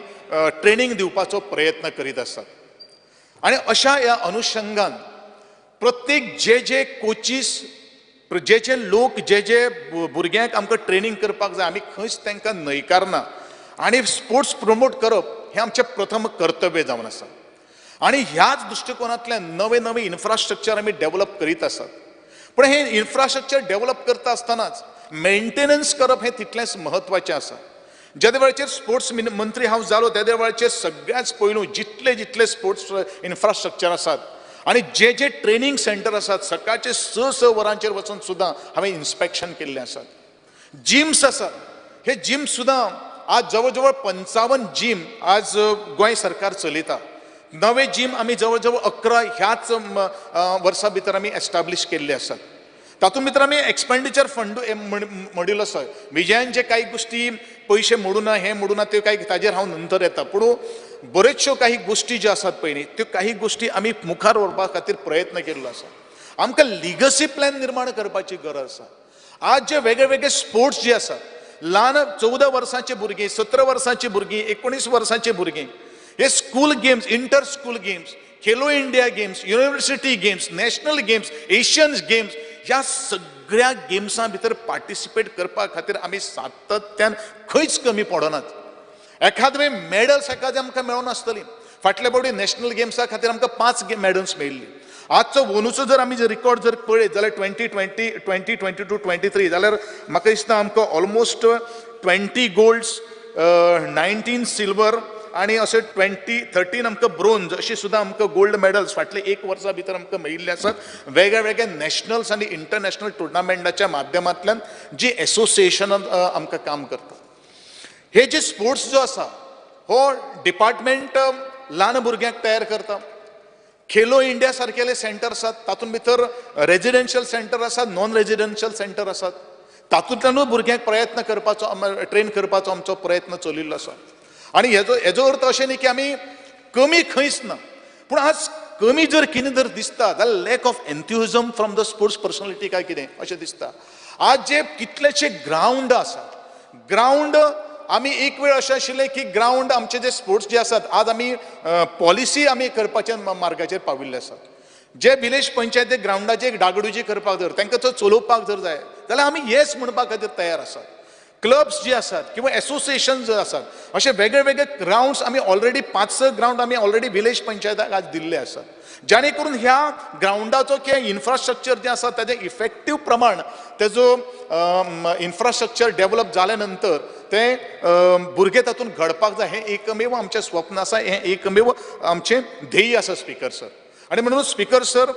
ट्रेनिंग दिवपाचो प्रयत्न करीत आसात आणि अशा ह्या अनुषंगान प्रत्येक जे कोचीस जे लोक जे भुरग्यांक आमकां ट्रेनिंग करपाक जाय आमी खंयच तांकां न्हयकारना आणि स्पोर्ट्स प्रमोट करप हें आमचें प्रथम कर्तव्य जावन आसा आणि ह्याच दृश्टिकोनांतल्यान नवे इन्फ्रास्ट्रक्चर आमी डेव्हलप करीत आसात पण हे इन्फ्रास्ट्रक्चर डेव्हलप करता आसतनाच मेंटेनन्स करप हें तितलेंच म्हत्वाचें आसा ज्या वेळाचेर स्पोर्ट्स मंत्री हांव जालो त्या वेळाचेर सगळ्याच पयलू जितले स्पोर्ट्स इन्फ्रास्ट्रक्चर आसात आणि जे ट्रेनिंग सेंटर आसात सकाळचे 6 वरांचेर वचून सुद्दां हांवें इन्स्पेक्शन केल्लें आसात जिम्स आसा, हे जिम सुद्दां आज जवळ जवळ 55 जिम आज गोंय सरकार चलयता. नवे जिम आमी जवळ जवळ 11 ह्याच वर्सा भितर आमी एस्टाब्लीश केल्ले आसात. तातूंत भितर आमी एक्सपेंडिचर फंड म्हणिल्लो आसा. विजयान जे काही गोष्टी पयशे मोडूना हे मोडूना ते काही ताजेर हांव नंतर येता, पूण बऱ्योचश्यो काही गोष्टी ज्यो आसात पळय न्ही त्यो काही गोष्टी आमी मुखार व्हरपा खातीर प्रयत्न केल्लो आसा. आमकां लिगसी प्लॅन निर्माण करपाची गरज आसा. आज जे वेगळे वेगळे स्पोर्ट्स जे आसात, ल्हान 14 वर्सांचे भुरगीं, 17 वर्सांची भुरगीं, 19 वर्सांची भुरगीं, हे school games, inter school games, Khelo India games, university games, national games, Asian games, ह्या सगळ्या गेम्सां भितर पार्टिसिपेट करपा खातीर आमी सातत्यान खंयच कमी पडनात. एखादे मेडल्स एखादे आमकां मेळनासतलीं. फाटल्या फावटी नॅशनल गेम्सा खातीर आमकां 5 मेडल्स मेळिल्ली. आजचो अंदूचो जर आमी रिकॉर्ड जर पळयत जाल्यार 2022-23 जाल्यार म्हाका दिसता आमकां ऑलमोस्ट 20 गोल्ड्स, 19 सिल्वर आणि अशें 13 आमकां ब्रोंज अशी सुद्दां आमकां गोल्ड मेडल्स फाटले 1 वर्सा भितर आमकां मेळिल्ले आसात. वेगळ्या वेगळ्या नॅशनल्स आनी इंटरनॅशनल टुर्नामेंटाच्या माध्यमांतल्यान जी एसोसिएशनां आमकां काम करता. हे जे स्पोर्ट्स जो आसा हो डिपार्टमेंट ल्हान भुरग्यांक तयार करता. खेलो इंडिया सारकेले सेंटर आसात, तातूंत भितर रेजिडेन्शियल सेंटर आसात, नॉन रेजिडेन्शियल सेंटर आसात. तातूंतल्यानूय भुरग्यांक प्रयत्न करपाचो ट्रेन करपाचो आमचो प्रयत्न चलिल्लो आसा. आणि हेजो अर्थ अशें न्ही की आमी कमी खंयच ना, पूण आज कमी जर कितें जर दिसता जाल्यार lack of enthusiasm from the sports personality काय कितें अशें दिसता. आज जे कितलेशे ग्रावंड आसात, ग्रावंड आमी एक वेळ अशें आशिल्लें की ग्रावंड आमचे जे स्पोर्ट्स जे आसात आज आमी पॉलिसी आमी करपाच्या मार्गाचेर पाविल्ले आसात. जे विलेज पंचायती ग्रावंडाचेर डागडुजी करपाक जर तांकां तो चलोवपाक जर जाय जाल्यार आमी येस म्हणपा खातीर तयार आसात. क्लब्स जे आसात किंवा एसोसिएशन जे आसात असे वेगळे वेगळे ग्राउंड्स आमी ऑलरेडी 5-6 ग्राउंड आमी ऑलरेडी विलेज पंचायताक आज दिल्ले आसात. जाणे करून ह्या ग्राउंडाचो किंवा इन्फ्रास्ट्रक्चर जे आसा ताजें इफेक्टीव प्रमाण तेजो इन्फ्रास्ट्रक्चर डेव्हलप जाल्या नंतर ते भुरगे तातूंत घडपाक जाय. हें एकमेव आमचें स्वप्न आसा, हें एकमेव आमचें ध्येय आसा स्पीकर सर. आनी म्हणून स्पीकर सर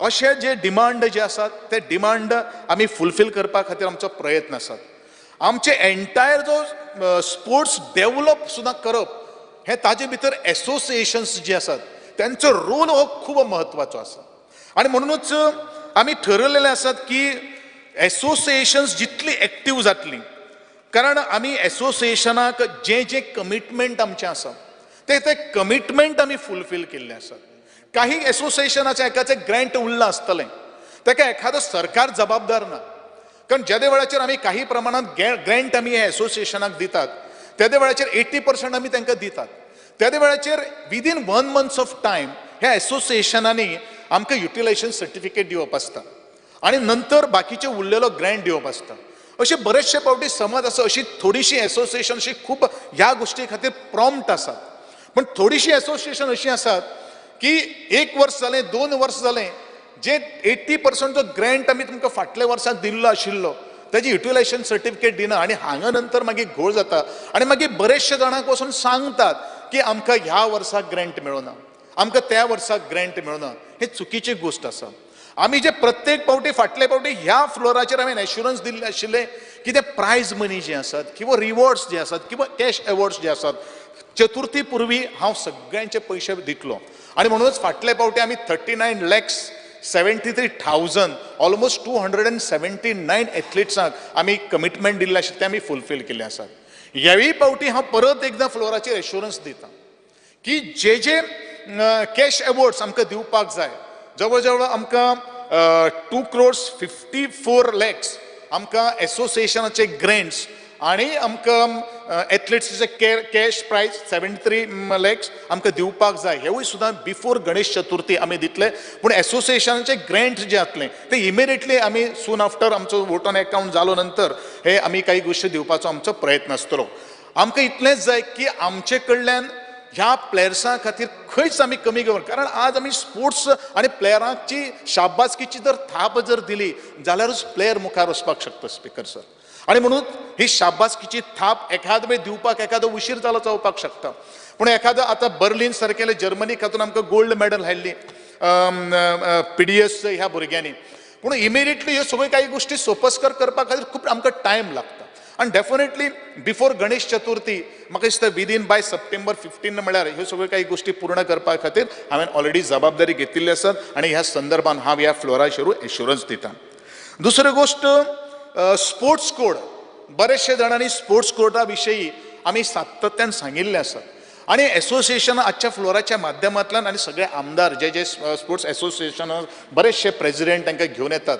अशे जे डिमांड जे आसात ते डिमांड आमी फुलफील करपा खातीर आमचो प्रयत्न आसात. आमचे एंटायर जो स्पोर्ट्स डेव्हलप सुद्दां करप हे ताजे भितर एसोसिएशन्स जे आसात त्यांचो रोल हो खूब महत्वाचो आसा. आणि म्हणूनच आमी ठरयलेले आसात की एसोसिएशन्स जितली एक्टीव जातली, कारण आमी एसोसिएशनाक जे जे कमिटमेंट आमचे आसा ते कमिटमेंट आमी फुलफील केल्ले आसात. काही एसोसिएशनाचे एकाचे ग्रँट उरला आसतलें, ताका एखादो सरकार जबाबदार ना. कारण ज्या वेळाचेर आमी काही प्रमाणात ग्रँट आमी ह्या एसोसिएशनाक दितात त्या वेळाचेर 80% आमी तांकां दितात. त्या वेळाचेर विदीन 1 month ऑफ टायम ह्या एसोसिएशनांनी आमकां युटिलायझेशन सर्टिफिकेट दिवप आसता आणि नंतर बाकीचे उरलेलो ग्रँट दिवप आसता. अशे बरेचशे फावटी समज आसा अशी थोडीशी एसोसिएशन अशी खूब ह्या गोष्टी खातीर प्रॉम्प्ट आसात. पण थोडीशी एसोसिएशन अशी आसात की 1 वर्स जालें 2 वर्स जालें जे 80% जो ग्रँट आमी तुमकां फाटल्या वर्साक दिल्लो आशिल्लो त्याची युटिलायझेशन सर्टिफिकेट दिना आणि हांगा नंतर मागीर घोळ जाता आणि मागीर बरेचशे जाणांक वचून सांगतात की आमकां ह्या वर्साक ग्रँट मेळना, आमकां त्या वर्साक ग्रँट मेळना. हे चुकीची गोष्ट आसा. आमी जे प्रत्येक फावटी फाटले फावटी ह्या फ्लोराचेर हांवें एश्युरन्स दिल्ले आशिल्ले की ते प्रायज मनी जे आसात किंवा रिवॉर्ड्स जे आसात किंवा कॅश एवॉर्ड्स जे आसात चतुर्थी पूर्वी हांव सगळ्यांचे पयशे दितलो. आणि म्हणूनच फाटले फावटी आमी 39,73,000 ऑलमोस्ट 279 एथलीट्सांक आमी कमिटमेंट दिल्ले आशिल्ले ते आमी फुलफील केल्ले आसात. ह्यावेळी फावटी हांव परत एकदां फ्लोराचेर एश्युरन्स दिता की जे जे कॅश एवॉर्ड्स आमकां दिवपाक जाय जवळ जवळ आमकां 2,54 lakhs आमकां एसोसिएशनाचे ग्रँट्स आणि आमकां एथलीट्सचे कॅश प्रायज 73 lakhs आमकां दिवपाक जाय. हेवूय सुद्दां बिफोर गणेश चतुर्थी आमी दितले. पूण एसोसिएशनाचे ग्रँट जे जातले ते इमिडिएटली आमी सून आफ्टर आमचो वोट ऑन अकाउंट जालो नंतर हे आमी काही गोश्टी दिवपाचो आमचो प्रयत्न आसतलो. आमकां इतलेंच जाय की आमचे कडल्यान ह्या प्लेयर्सां खातीर खंयच आमी कमी घेवना. कारण आज आमी स्पोर्ट्स आनी प्लेयरांची शाबासकीची जर थाप जर दिली जाल्यारूच प्लेयर मुखार वचपाक शकता स्पीकर सर. आणि म्हणून ही शाबासकीची थाप एखाद वेळ दिवपाक एखादो उशीर जालो जावपाक शकता. पूण एखादो आतां बर्लिन सारकेले जर्मनी हातून आमकां गोल्ड मेडल हाडली PDS ह्या भुरग्यांनी. पूण इमिडिएटली ह्यो सगळ्यो काही गोष्टी सोपस्कर करपा खातीर खूब आमकां टायम लागता आनी डेफिनेटली बिफोर गणेश चतुर्थी म्हाका दिसता विदीन बाय सप्टेंबर 15 म्हळ्यार ह्यो सगळ्यो काही गोष्टी पूर्ण करपा खातीर हांवें ऑलरेडी जबाबदारी घेतिल्ली आसात आनी ह्या संदर्भान हांव ह्या फ्लोराचेरूय एश्युरन्स दिता. दुसरी गोष्ट स्पोर्ट्स कोड. बरेचशे जाणांनी स्पोर्ट्स कोडा विशयी आमी सातत्यान सांगिल्लें आसा आनी एसोसिएशन आजच्या फ्लोराच्या माध्यमांतल्यान आनी सगळे आमदार जे जे स्पोर्ट्स एसोसिएशन बरेचशे प्रेसिडेंट तांकां घेवन येतात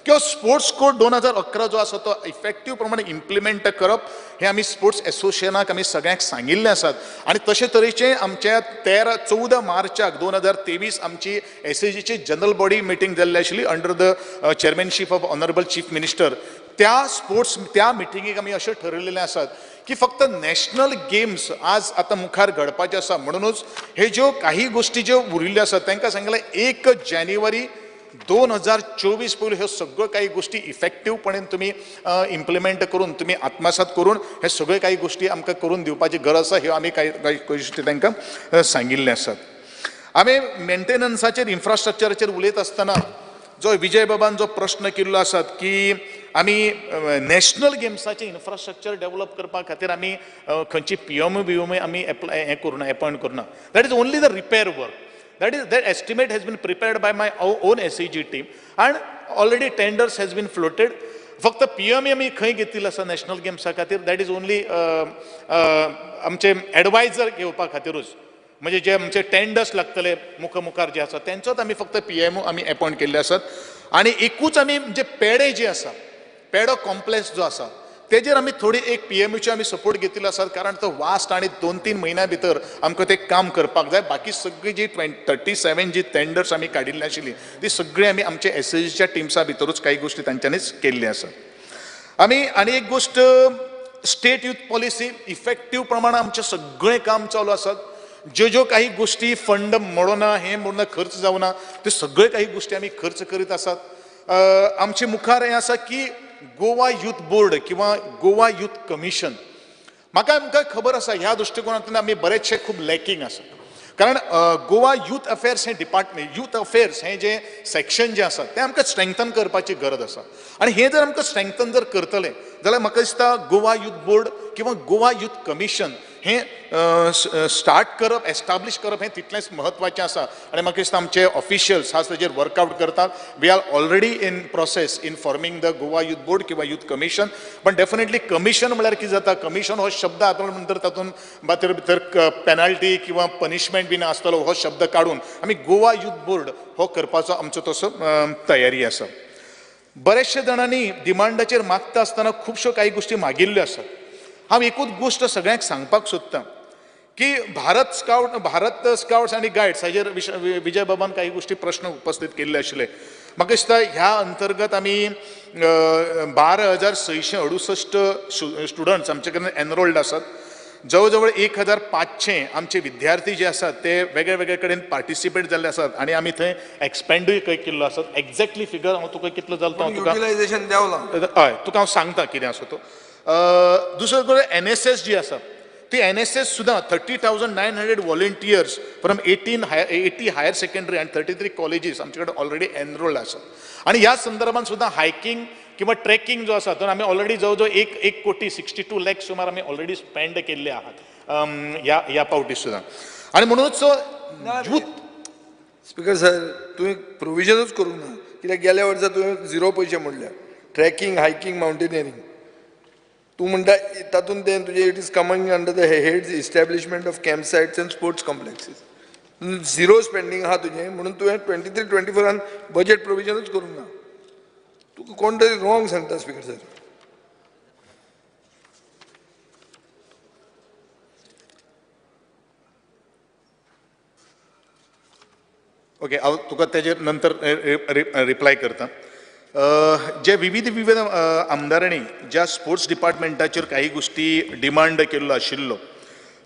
किंवा स्पोर्ट्स कोड 2011 जो आसा तो इफेक्टीव प्रमाणे इम्प्लिमेंट करप हे आमी स्पोर्ट्स एसोसिएशनाक आमी सगळ्यांक सांगिल्लें आसात आनी तशे तरेचे आमच्या 14 मार्चाक 2023 आमची एसएजीची जनरल बॉडी मिटींग जाल्ली आशिल्ली under the chairmanship of honourable chief minister. त्या मिटिंगेक आमी अशें ठरयलेलें आसात की फक्त नॅशनल गेम्स आज आतां मुखार घडपाचे आसा म्हणूनच हे ज्यो काही गोष्टी ज्यो उरिल्ल्यो आसात तांकां सांगलें 1 जानेवारी 2024 पयलीं ह्यो सगळ्यो काही गोष्टी इफेक्टीवपणेन तुमी इम्प्लिमेंट करून तुमी आत्मसात करून हे सगळ्यो काही गोष्टी आमकां करून दिवपाची गरज आसा ह्यो आमी काही गोष्टी तांकां सांगिल्ले आसात. आमी मेंटेनन्साचेर इन्फ्रास्ट्रक्चराचेर उलयत आसतना जो विजय बाबान जो प्रश्न केल्लो आसात की आमी नॅशनल गेम्साचें इन्फ्रास्ट्रक्चर डेव्हलप करपा खातीर आमी खंयची PMO आमी हें करूना अपॉयंट करूना. That is only the repair work. That estimate has been prepared by my own SEG team and already tenders has been floated. फक्त PMO आमी खंय घेतिल्लो आसा नॅशनल गेम्सा खातीर दॅट इज ओन्ली आमचे एडवायझर घेवपा खातीरूच म्हणजे जे आमचे टेंडर्स लागतले मुखार जे आसा तेंचोच आमी फक्त PMO आमी अपॉयंट केल्ले आसात आनी एकूच आमी जे पेडे जे आसा पेडो कॉम्प्लेक्स जो आसा तेजेर आमी थोडी एक PMOचे आमी सपोर्ट घेतिल्लो आसात कारण तो वास्ट आनी 2-3 म्हयन्या भितर आमकां तें काम करपाक जाय. बाकी सगळी जी 37 जी टेंडर्स आमी काडिल्ली आशिल्ली ती सगळी आमी आमच्या एसएजीच्या टिम्सा भितरूच काही गोष्टी तांच्यांनीच केल्ली आसा. आमी आनी एक गोष्ट स्टेट यूथ पॉलिसी इफेक्टीव प्रमाणात आमचें सगळें काम चालू आसात. ज्यो काही गोष्टी फंड मोडना हे मोडना खर्च जावना ते सगळे काही गोष्टी आमी खर्च करीत आसात. आमचे मुखार हें आसा की गोवा यूथ बोर्ड किंवा गोवा यूथ कमिशन. म्हाका खबर आसा ह्या दृश्टिकोनांतल्यान आमी बरेचशे खूब लॅकिंग आसा कारण गोवा यूथ अफेर्स हें डिपार्टमेंट यूथ अफेर्स हें जे सेक्शन जें आसा तें आमकां स्ट्रेंथन करपाची गरज आसा आनी हें जर आमकां स्ट्रेंथन जर करतलें जाल्यार म्हाका दिसता गोवा यूथ बोर्ड किंवा गोवा यूथ कमिशन हें स्टार्ट करप एस्टाब्लीश करप हें तितलेंच म्हत्वाचें आसा आनी म्हाका दिसता आमचे ऑफिशियल्स आज ताजेर वर्कआउट करतात. We are already in process in forming the Goa youth board किंवा यूथ कमिशन. पण डेफिनेटली कमिशन म्हळ्यार कितें जाता कमिशन हो शब्द हातूंत नंतर तातूंत भितर पेनल्टी किंवा पनिशमेंट बीन आसतलो हो शब्द काडून आमी गोवा यूथ बोर्ड हो करपाचो आमचो तसो तयारी आसा. बरेचशे जाणांनी डिमांडाचेर मागता आसतना खुबश्यो काही गोष्टी मागिल्ल्यो आसात. हांव एकूच गोष्ट सगळ्यांक सांगपाक सोदतां की भारत स्काउट्स आनी गायड्स हाजेर विजय बाबान काही गोष्टी प्रश्न उपस्थित केल्ले आशिल्ले. म्हाका दिसता ह्या अंतर्गत आमी 12,668 स्टुडंट्स आमचे कडेन एनरोल्ड आसात. जवळ जवळ 1,500 आमचे विद्यार्थी जे आसात ते वेगळे वेगळे कडेन पार्टिसिपेट जाल्ले आसात आनी आमी थंय एक्सपेंडूय केल्लो आसात. एक्झॅक्टली फिगर हांव तुका कितलो जालो तो युटिलायझेशन देंवलां हय तुका हांव सांगता कितें आसा तो. दुसरे कडेन NSS जी आसा ती NSS सुद्दां 30,900 व्हॉलंटियर्स फ्रॉम 80 हायर सेकंडरी आनी 33 कॉलेजीस आमचे कडेन ऑलरेडी एनरोल्ड आसात. आनी ह्या संदर्भात सुद्दां हायकींग किंवा ट्रेकिंग जो आसा तो आमी ऑलरेडी जवळ जवळ 1,62 लाख सुमार आमी ऑलरेडी स्पेंड केल्ले आहात ह्या पावटी सुद्दां. आनी म्हणूनच यूथ स्पीकर सर तुवें प्रोविजनूच करूंक ना कित्याक गेल्या वर्सा तुवें 0 पयशे म्हणल्या ट्रेकिंग हायकींग माउंटेनियरींग तूं म्हणटा तातूंत तें तुजें it is coming under the heads establishment of camp sites and sports complexes. 0 spending आहा तुजें म्हणून तुवें 23-24 बजेट प्रोविजनूच करूंक ना. तुका कोण तरी रॉंग सांगता स्पीकर सर. ओके हांव तुका तेजेर नंतर रिप्लाय करता. जे विविध आमदारांनी ज्या स्पोर्ट्स डिपार्टमेंटाचेर काही गोष्टी डिमांड केल्लो आशिल्लो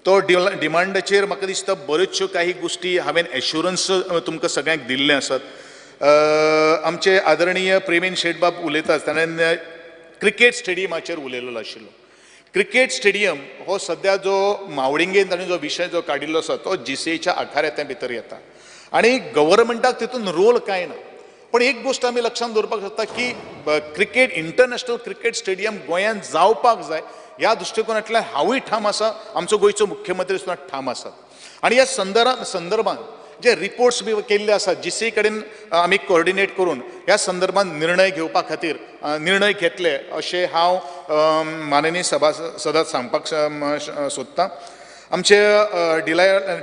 तो डिमांडाचेर म्हाका दिसता बऱ्योचश्यो काही गोष्टी हांवें एश्युरन्स तुमकां सगळ्यांक दिल्ले आसात. आमचे आदरणीय प्रेमीन शेटबाब उलयतात ताणें क्रिकेट स्टेडियमाचेर उलयल्लो आशिल्लो. क्रिकेट स्टेडियम हो सद्या जो मावळिंगेन ताणें जो विशय जो काडिल्लो आसा तो GCAच्या आखाऱ्या भितर येता आनी गव्हर्मेंटाक तितून रोल कांय ना. पण एक गोष्ट आमी लक्षात दवरपाक शकता की क्रिकेट इंटरनॅशनल क्रिकेट स्टेडियम गोंयांत जावपाक जाय ह्या दृश्टिकोनांतल्यान हांवूय ठाम आसा, आमचो गोंयचो मुख्यमंत्री सुद्दां ठाम आसात. आनी ह्या संदर्भात जे रिपोर्ट्स बी केल्ले आसात जीसी कडेन आमी कोऑर्डिनेट करून ह्या संदर्भात निर्णय घेवपा खातीर निर्णय घेतले अशें हांव माननीय सभासदाक सांगपाक सोदतां. आमचे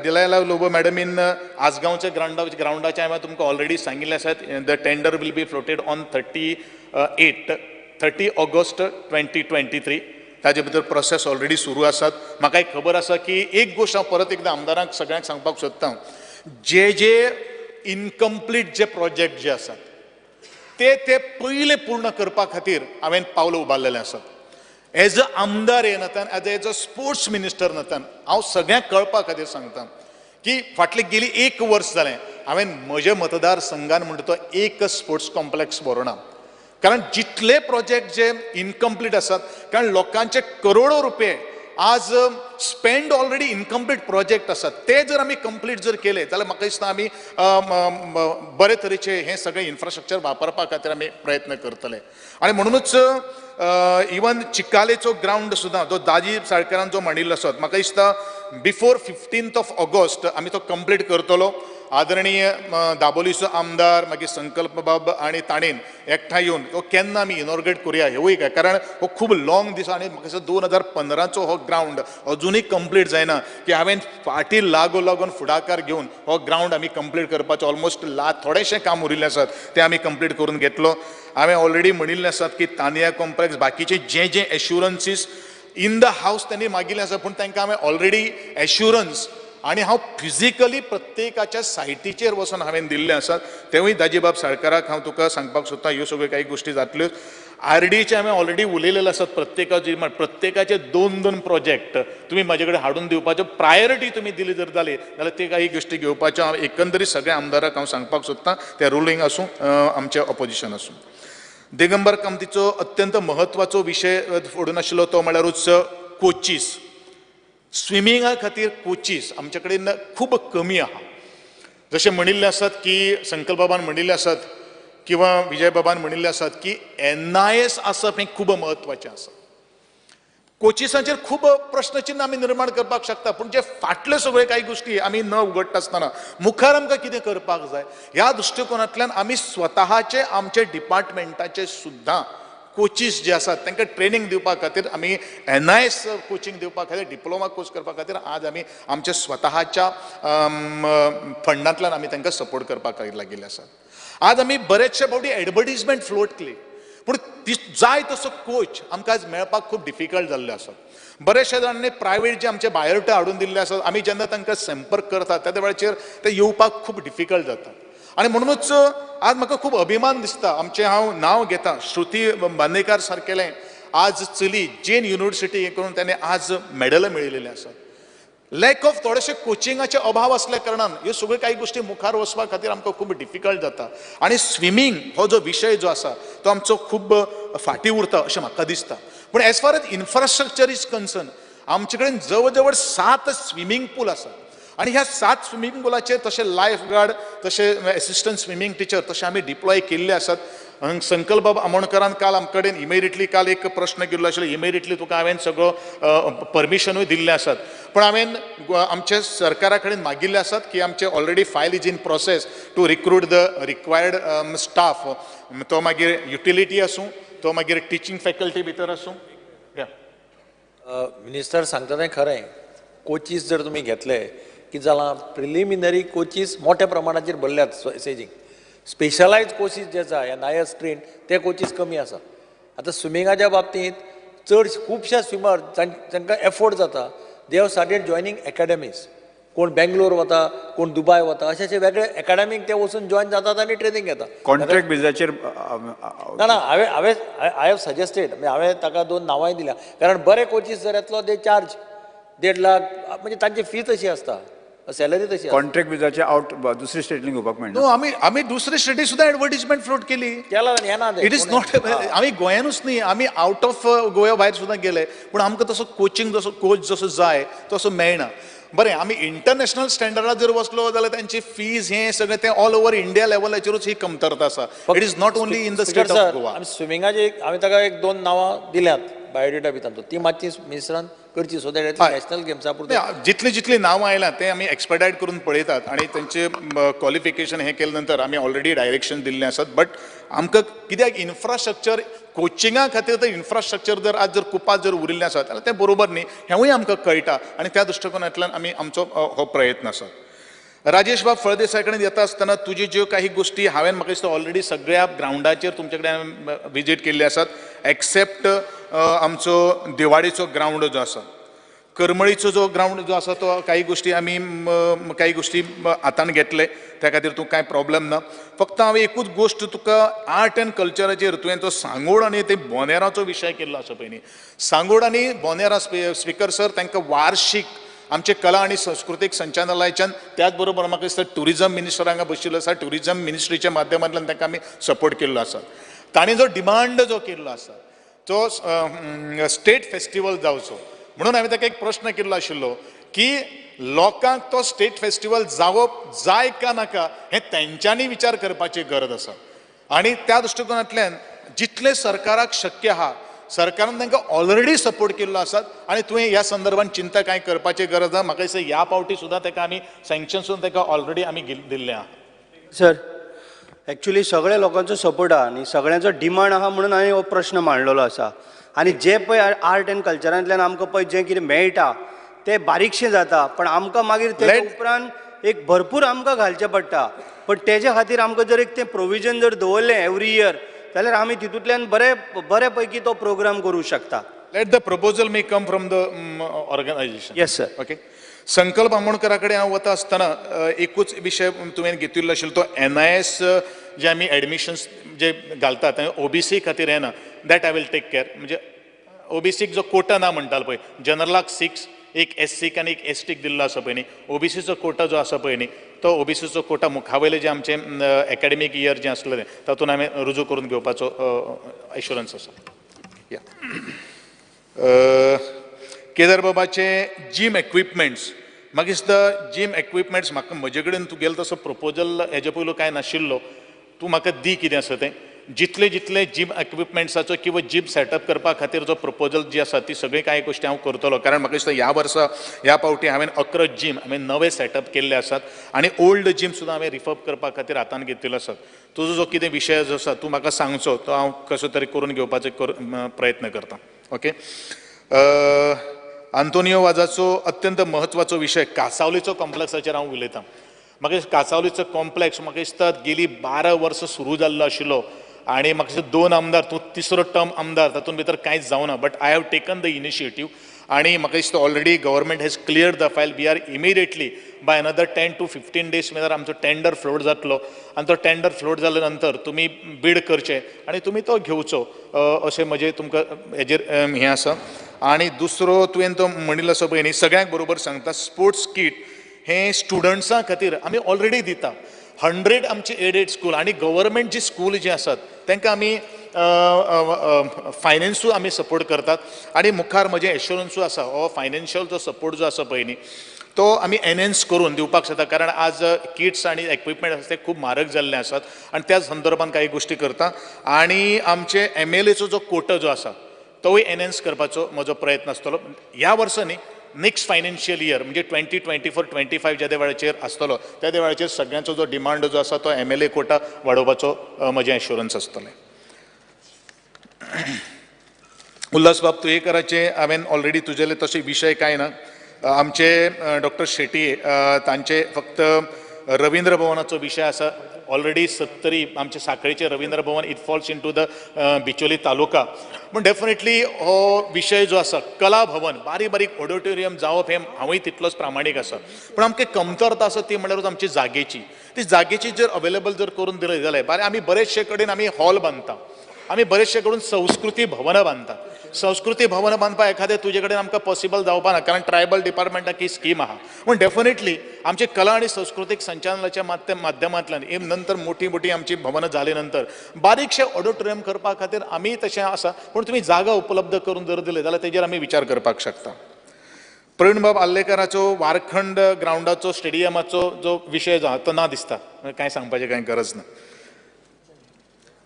डिलायला लोबो मॅडमीन आसगांवच्या ग्रावंडाचे हांवें तुमकां ऑलरेडी सांगिल्ले आसात. The tender will be floated on 30 August 2023. ताजे भितर प्रोसेस ऑलरेडी सुरू आसात. म्हाका एक खबर आसा की एक गोश्ट हांव परत एकदा आमदारांक सगळ्यांक सांगपाक सोदतां, जे इनकम्प्लीट जे प्रोजेक्ट जे आसात ते पयले पूर्ण करपा खातीर हांवें पावलां उबारलेलें आसात. एज अ आमदार हे नात्यान एज अ स्पोर्ट्स मिनिस्टर नात्यान हांव सगळ्यांक कळपा खातीर सांगतां की फाटली गेली 1 वर्स जालें हांवें म्हज्या मतदारसंघान म्हणटा तो एकच स्पोर्ट्स कॉम्प्लेक्स व्हरूना. कारण जितले प्रोजेक्ट जे इनकम्प्लीट आसात, कारण लोकांचे करोडो रुपये आज स्पेंड ऑलरेडी इनकम्प्लीट प्रोजेक्ट आसात, ते जर आमी कंप्लीट जर केले जाल्यार म्हाका दिसता आमी बरे तरेचे हे सगळे इन्फ्रास्ट्रक्चर वापरपा खातीर आमी प्रयत्न करतले. आनी म्हणूनच इवन चिकालेचो ग्रावंड सुद्दां जो दाजी साळकारान जो मांडिल्लो आसा, म्हाका दिसता बिफोर 15 ऑगस्ट आमी तो कंप्लीट करतलो. आदरणीय दाबोलीचो आमदार मागीर संकल्प बाब आनी ताणेन एकठांय येवन तो केन्ना आमी इनॉर्ग्रेट करुया हेवूय काय, कारण हो खूब लॉंग दीस आनी म्हाका दिसता 2015चो हो ग्रावंड अजुनूय कंप्लीट जायना की हांवें फाटीं लागून फुडाकार घेवन हो ग्रावंड आमी कंप्लीट करपाचो ऑलमोस्ट थोडेशें काम उरिल्लें आसात ते आमी कंप्लीट करून घेतलो. हांवें ऑलरेडी म्हणिल्लें आसात की तानिया कॉम्प्लेक्स बाकीचे जे एश्युरन्सीस इन द हावस त्यांनी मागिल्ले आसा, पूण तांकां हांवें ऑलरेडी एश्युरन्स आनी हांव फिजिकली प्रत्येकाच्या सायटीचेर वचून हांवें दिल्ले आसात. तेवूय दाजीबाब साळकाराक हांव तुका सांगपाक सोदतां, ह्यो सगळ्यो काही गोश्टी जातल्यो. RDचे हांवें ऑलरेडी उलयलेले आसात प्रत्येकाचे 2 प्रोजेक्ट तुमी म्हाजे कडेन हाडून दिवपाच्यो, प्रायोरिटी तुमी दिली जर जाली जाल्यार ते काही गोश्टी घेवपाच्यो हांव एकंदरीत सगळ्या आमदाराक हांव सांगपाक सोदतां, ते रुलींग आसूं आमचें ऑपोजिशन आसूं. दिगंबर कामतीचो अत्यंत म्हत्वाचो विशय फुडून आशिल्लो तो म्हळ्यारूच कोचीस. स्विमिंगा खातीर कोचीस आमचे कडेन खूब कमी आहा. जशें म्हणिल्लें आसात की संकल्प बाबान म्हणिल्लें आसात किंवा विजय बाबान म्हणिल्लें आसात की NIS आसप हें खूब म्हत्वाचें आसा. कोचिसांचेर खूब प्रश्नचिन्ह आमी निर्माण करपाक शकता, पूण जे फाटल्यो सगळ्यो काही गोश्टी आमी न उगडटा आसतना मुखार आमकां कितें करपाक जाय ह्या दृश्टिकोनांतल्यान आमी स्वताचे आमचे डिपार्टमेंटाचे सुद्दां कोचीस जे आसात तांकां ट्रेनिंग दिवपा खातीर आमी NIS कोचिंग दिवपा खातीर डिप्लोमा कोर्स करपा खातीर आज आमी आमच्या स्वताच्या फंडांतल्यान आमी तांकां सपोर्ट करपाक लागिल्ले आसात. आज आमी बरेचशे फावटी एडवर्टिजमेंट फ्लोट केली, पूण जाय तसो कोच आमकां आज मेळपाक खूब डिफिकल्ट जाल्ले आसात. बरेचशे जाणांनी प्रायवेट जे आमचे बायोडेटा हाडून दिल्ले आसात, आमी जेन्ना तांकां संपर्क करतात त्या वेळाचेर ते येवपाक खूब डिफिकल्ट जाता. आनी म्हणूनच आज म्हाका खूब अभिमान दिसता, आमचें हांव नांव घेता श्रुती बांदेकार सारकेलें आज चली जैन युनिवर्सिटी करून ताणें आज मेडलां मेळयलेलीं आसात. लॅक ऑफ थोडेशे कोचिंगाचे अभाव असल्या कारणान ह्यो सगळ्यो काही गोश्टी मुखार वचपा खातीर आमकां खूब डिफिकल्ट जाता. आनी स्विमींग हो जो विशय जो आसा तो आमचो खूब फाटीं उरता अशें म्हाका दिसता. पूण as far as infrastructure is concern आमचे कडेन जवळ जवळ 7 स्विमींग पूल आसात. आणि ह्या 7 स्विमींग पुलाचेर तशे लायफ गार्ड तशे एसिस्टंट स्विमींग टीचर तशे आमी डिप्लॉय केल्ले आसात. संकल्प बाब आमोणकरान काल आमचे कडेन इमिडिएटली काल एक प्रश्न केल्लो आशिल्लो, इमिडिएटली तुका हांवें सगळो परमिशनूय दिल्ले आसात. पण हांवें आमच्या सरकारा कडेन मागिल्ले आसात की आमचे already file is in process to recruit the required staff. तो मागीर युटिलिटी आसूं, तो मागीर टिचींग फॅकल्टी भितर आसूं. मिनिस्टर सांगता तें खरें. कोचीस जर तुमी घेतले कितें जालां, प्रिलिमिनरी कोचीस मोठ्या प्रमाणाचेर भरल्यात सेजींग. स्पेशलायज कोचीस जे आसा NIS ट्रेन ते कोचीस कमी आसा. आतां स्विमिंगाच्या बाबतींत चड खुबशे स्विमर जांकां एफोर्ड जाता दे हॅव स्टार्टेड जॉयनींग एकाडेमीज. कोण बेंगलोर वता, कोण दुबय वता, अशे वेगळे एकाडेमीक ते वचून जॉयन जातात आनी ट्रेनिंग घेतात. कॉन्ट्रॅक्ट बेजाचेर ना आय हॅव सजेस्टेड, हांवें ताका 2 नांवांय दिल्या. कारण बरे कोचीस जर येतलो दे चार्ज 1.5 लाख, म्हणजे तांची फी तशी आसता, सॅलरी तशी. कॉन्ट्रॅक्ट बेजाचे आउट दुसरे स्टेटीन घेवपाक मेळना. नो, आमी दुसरे स्टेटी सुद्दां एडवर्टिजमेंट फ्लोट केली. इट इज नॉट, आमी गोंयानूच न्ही, आमी आउट ऑफ गोंया भायर सुद्दां गेले, पूण आमकां तसो कोचिंग जसो कोच जसो जाय तसो मेळना. बरें आमी इंटरनॅशनल स्टँडर्डार जर वचलो जाल्यार तांची फीज हे सगळें तें ऑल ओव्हर इंडिया लेवलाचेरूच ही कमतरता आसा. It is not only in the state of Goa. आमी स्विमिंगाची आमी ताका एक 2 नांवां दिल्यात बायोडेटा भितर ती मातशी मिनिस्टरान करची सो दॅट नॅशनल गेम्सा पुरते जितली नांवां आयलां ते आमी एक्सपेडायट करून पळयतात आनी तेंचे क्वॉलिफिकेशन हे केले नंतर आमी ऑलरेडी डायरेक्शन दिल्लें आसात. बट आमकां कित्याक इन्फ्रास्ट्रक्चर कोचिंगा खातीर तर इन्फ्रास्ट्रक्चर जर आज जर कुपात जर उरिल्लें आसत जाल्यार तें बरोबर न्ही हेंवूय आमकां कळटा आनी त्या दृश्टिकोनांतल्यान आमी आमचो हो प्रयत्न आसा. राजेश बाब फळदेसाय कडेन येता आसतना तुजी ज्यो काही गोष्टी हांवें म्हाका दिसता ऑलरेडी सगळ्या ग्रावंडाचेर तुमचे कडेन विजीट केल्ली आसात एक्सेप्ट आमचो दिवाळेचो ग्रावंड जो आसा. करमळीचो जो ग्रावंड जो आसा तो काही गोष्टी आमी काही गोष्टी हातान घेतले त्या खातीर तूं कांय प्रॉब्लेम ना. फक्त हांवें एकूच गोश्ट तुका आर्ट एंड कल्चराचेर तुवें तो सांगोड आनी ते बोनेराचो विशय केल्लो आसा पळय न्ही. सांगोड आनी बोनेरा स्पीकर सर तांकां वार्षिक आमचे कला आणि संस्कृतीक संचालनालयाच्यान त्याच बरोबर म्हाका दिसता टुरिजम मिनिस्टर हांगा बशिल्लो आसा टुरिजम मिनिस्ट्रीच्या माध्यमांतल्यान तांकां आमी सपोर्ट केल्लो आसा. ताणें जो डिमांड जो केल्लो आसा तो स्टेट फेस्टिवल जावचो म्हणून हांवें ताका एक प्रश्न केल्लो आशिल्लो की लोकांक तो स्टेट फेस्टिवल जावप जाय का नाका हें तेंच्यांनी विचार करपाची गरज आसा. आनी त्या दृश्टिकोनांतल्यान जितले सरकाराक शक्य आहा सरकारान तांकां ऑलरेडी सपोर्ट केल्लो आसात आनी तुवें ह्या संदर्भात चिंता कांय करपाची गरज ना. म्हाका दिसता ह्या पावटी सुद्दां ताका आमी सँक्शन सुद्दां ताका ऑलरेडी आमी दिल्लें आहा. सर एक्चुली सगळ्या लोकांचो सपोर्ट आहा आनी सगळ्यांचो डिमांड आहा म्हणून हांवें हो प्रश्न मांडलेलो आसा. आनी जे पळय आर्ट एंड कल्चरांतल्यान आमकां पळय जें कितें मेळटा तें बारीकशें जाता पण आमकां मागीर ते उपरांत एक भरपूर आमकां घालचें पडटा. पण तेजे खातीर आमकां जर एक तें प्रोविजन जर दवरलें एवरी इयर जाल्यार आमी तितूंतल्यान बरे पैकी तो प्रोग्राम करूं शकता. Let the proposal may come from the organisation. Yes sir. Okay. Sankalp आमोणकरा कडेन हांव वता आसतना एकूच विशय तुवें घेतिल्लो आशिल्लो तो NIS जे आमी एडमिशन्स जे घालतात थंय OBC खातीर येना that I will take care. म्हणजे OBCक जो कोटा ना म्हणटालो पळय जनरलाक 6 एक SCक आनी एक STक दिल्लो आसा पळय न्ही OBCचो कोटा जो आसा पळय न्ही तो OBCचो कोटा मुखावयले जे आमचे एकाडेमीक इयर जें आसलें तातूंत हांवें रुजू करून घेवपाचो एश्युरन्स आसा. केदार बाबाचे जीम इक्विपमेंट्स म्हाका दिसता जीम इक्विपमेंट्स म्हाका म्हजे कडेन तुगेलो तसो प्रपोजल हेजे पयलू कांय नाशिल्लो. तूं म्हाका दी कितें आसा तें जितले जीम इक्विपमेंट्साचो किंवा जीम सेटअप करपा खातीर जो प्रपोजल जी आसा ती सगळी कांय गोश्टी हांव करतलो. कारण म्हाका दिसता ह्या वर्सा ह्या पावटी हांवें 11 जीम हांवें नवे सेटअप केल्ले आसात आनी ओल्ड जीम सुद्दां हांवें रिफर्ब करपा खातीर हातान घेतिल्लो आसात. तुजो जो कितें विशय जो आसा तूं म्हाका सांगचो तो हांव कसो तरी करून घेवपाचो प्रयत्न करतां. ओके. आंतोनियो वाजाचो अत्यंत म्हत्वाचो विशय कांसावलीचो कॉम्प्लेक्साचेर हांव उलयतां. म्हाका कांसावलीचो कॉम्प्लेक्स म्हाका दिसता गेली 12 वर्सां सुरू जाल्लो आशिल्लो आनी म्हाका दिसता 2 आमदार तूं तिसरो टर्म आमदार तातूंत भितर कांयच जावना. But I have taken the initiative आनी म्हाका दिसता already government has clear the file. We are immediately by another 10 to 15 days भितर आमचो टेंडर फ्लोट जातलो आनी तो टेंडर फ्लोट जाल्या नंतर तुमी बीड करचें आनी तुमी तो घेवचो अशें म्हजें तुमकां हेजेर हें आसा. आनी दुसरो तुवें तो म्हणिल्लो आसा पळय न्ही सगळ्यांक बरोबर सांगता स्पोर्ट्स किट हें स्टुडंट्सां खातीर आमी ऑलरेडी दिता. 100 आमची एडेड स्कूल आनी गव्हर्मेंट जी स्कूल जी आसात तांकां आमी फायनान्सूय आमी सपोर्ट करतात आनी मुखार म्हजें एश्युरन्सूय आसा हो फायनान्शियल जो सपोर्ट जो आसा पळय न्ही तो आमी एनहेन्स करून दिवपाक शकता. कारण आज किट्स आनी इक्विपमेंट आसा ते खूब म्हारग जाल्ले आसात आनी त्या संदर्भात काही गोश्टी करता. आनी आमचे MLAचो जो कोटा जो आसा तोय एनहेन्स करपाचो म्हजो प्रयत्न आसतलो. ह्या वर्सा न्ही नेक्स्ट फायनान्शियल इयर म्हणजे 2024-25 ज्या वेळाचेर आसतलो त्या वेळाचेर सगळ्यांचो जो डिमांड जो आसा तो MLA कोटा वाडोवपाचो म्हजें एश्युरन्स आसतलें. उल्हास बाब तुयेकराचे हांवें ऑलरेडी तुजेले तशे विशय कांय ना. आमचे डॉक्टर शेट्ये तांचे फक्त रवींद्र भवनाचो विशय आसा ऑलरेडी 70 आमचे साखळेचे Ravindra Bhavan it falls into the Bicholim taluka. पूण डेफिनेटली हो विशय जो आसा कला भवन बारीक बारीक ऑडिटोरियम जावप हे हांवूय तितलोच प्रामाणीक आसा. पूण आमकां कमतरता आसा ती म्हणल्यार आमची जागेची. ती जागेची जर अवेलेबल जर करून दिली जाल्यार आमी बरेचशे कडेन आमी हॉल बांदता आमी बरेचशे कडेन संस्कृती भवनां बांदता. संस्कृती भवनां बांदपाक एखादें तुजे कडेन आमकां पॉसिबल जावपा ना कारण ट्रायबल डिपार्टमेंटाक ही स्कीम आहा. पूण डेफिनेटली आमची कला आनी संस्कृतीक संचालनाच्या माध्यमांतल्यान नंतर मोठी आमची भवनां जाले नंतर बारीकशे ऑडिटोरियम करपा खातीर आमी तशें आसा. पूण तुमी जागा उपलब्ध करून जर दिले जाल्यार तेजेर आमी विचार करपाक शकता. प्रवीणबाब आल्लेकराचो वारखंड ग्राउंडाचो स्टेडियमाचो जो विशय जो आहा तो ना दिसता, कांय सांगपाची कांय गरज ना.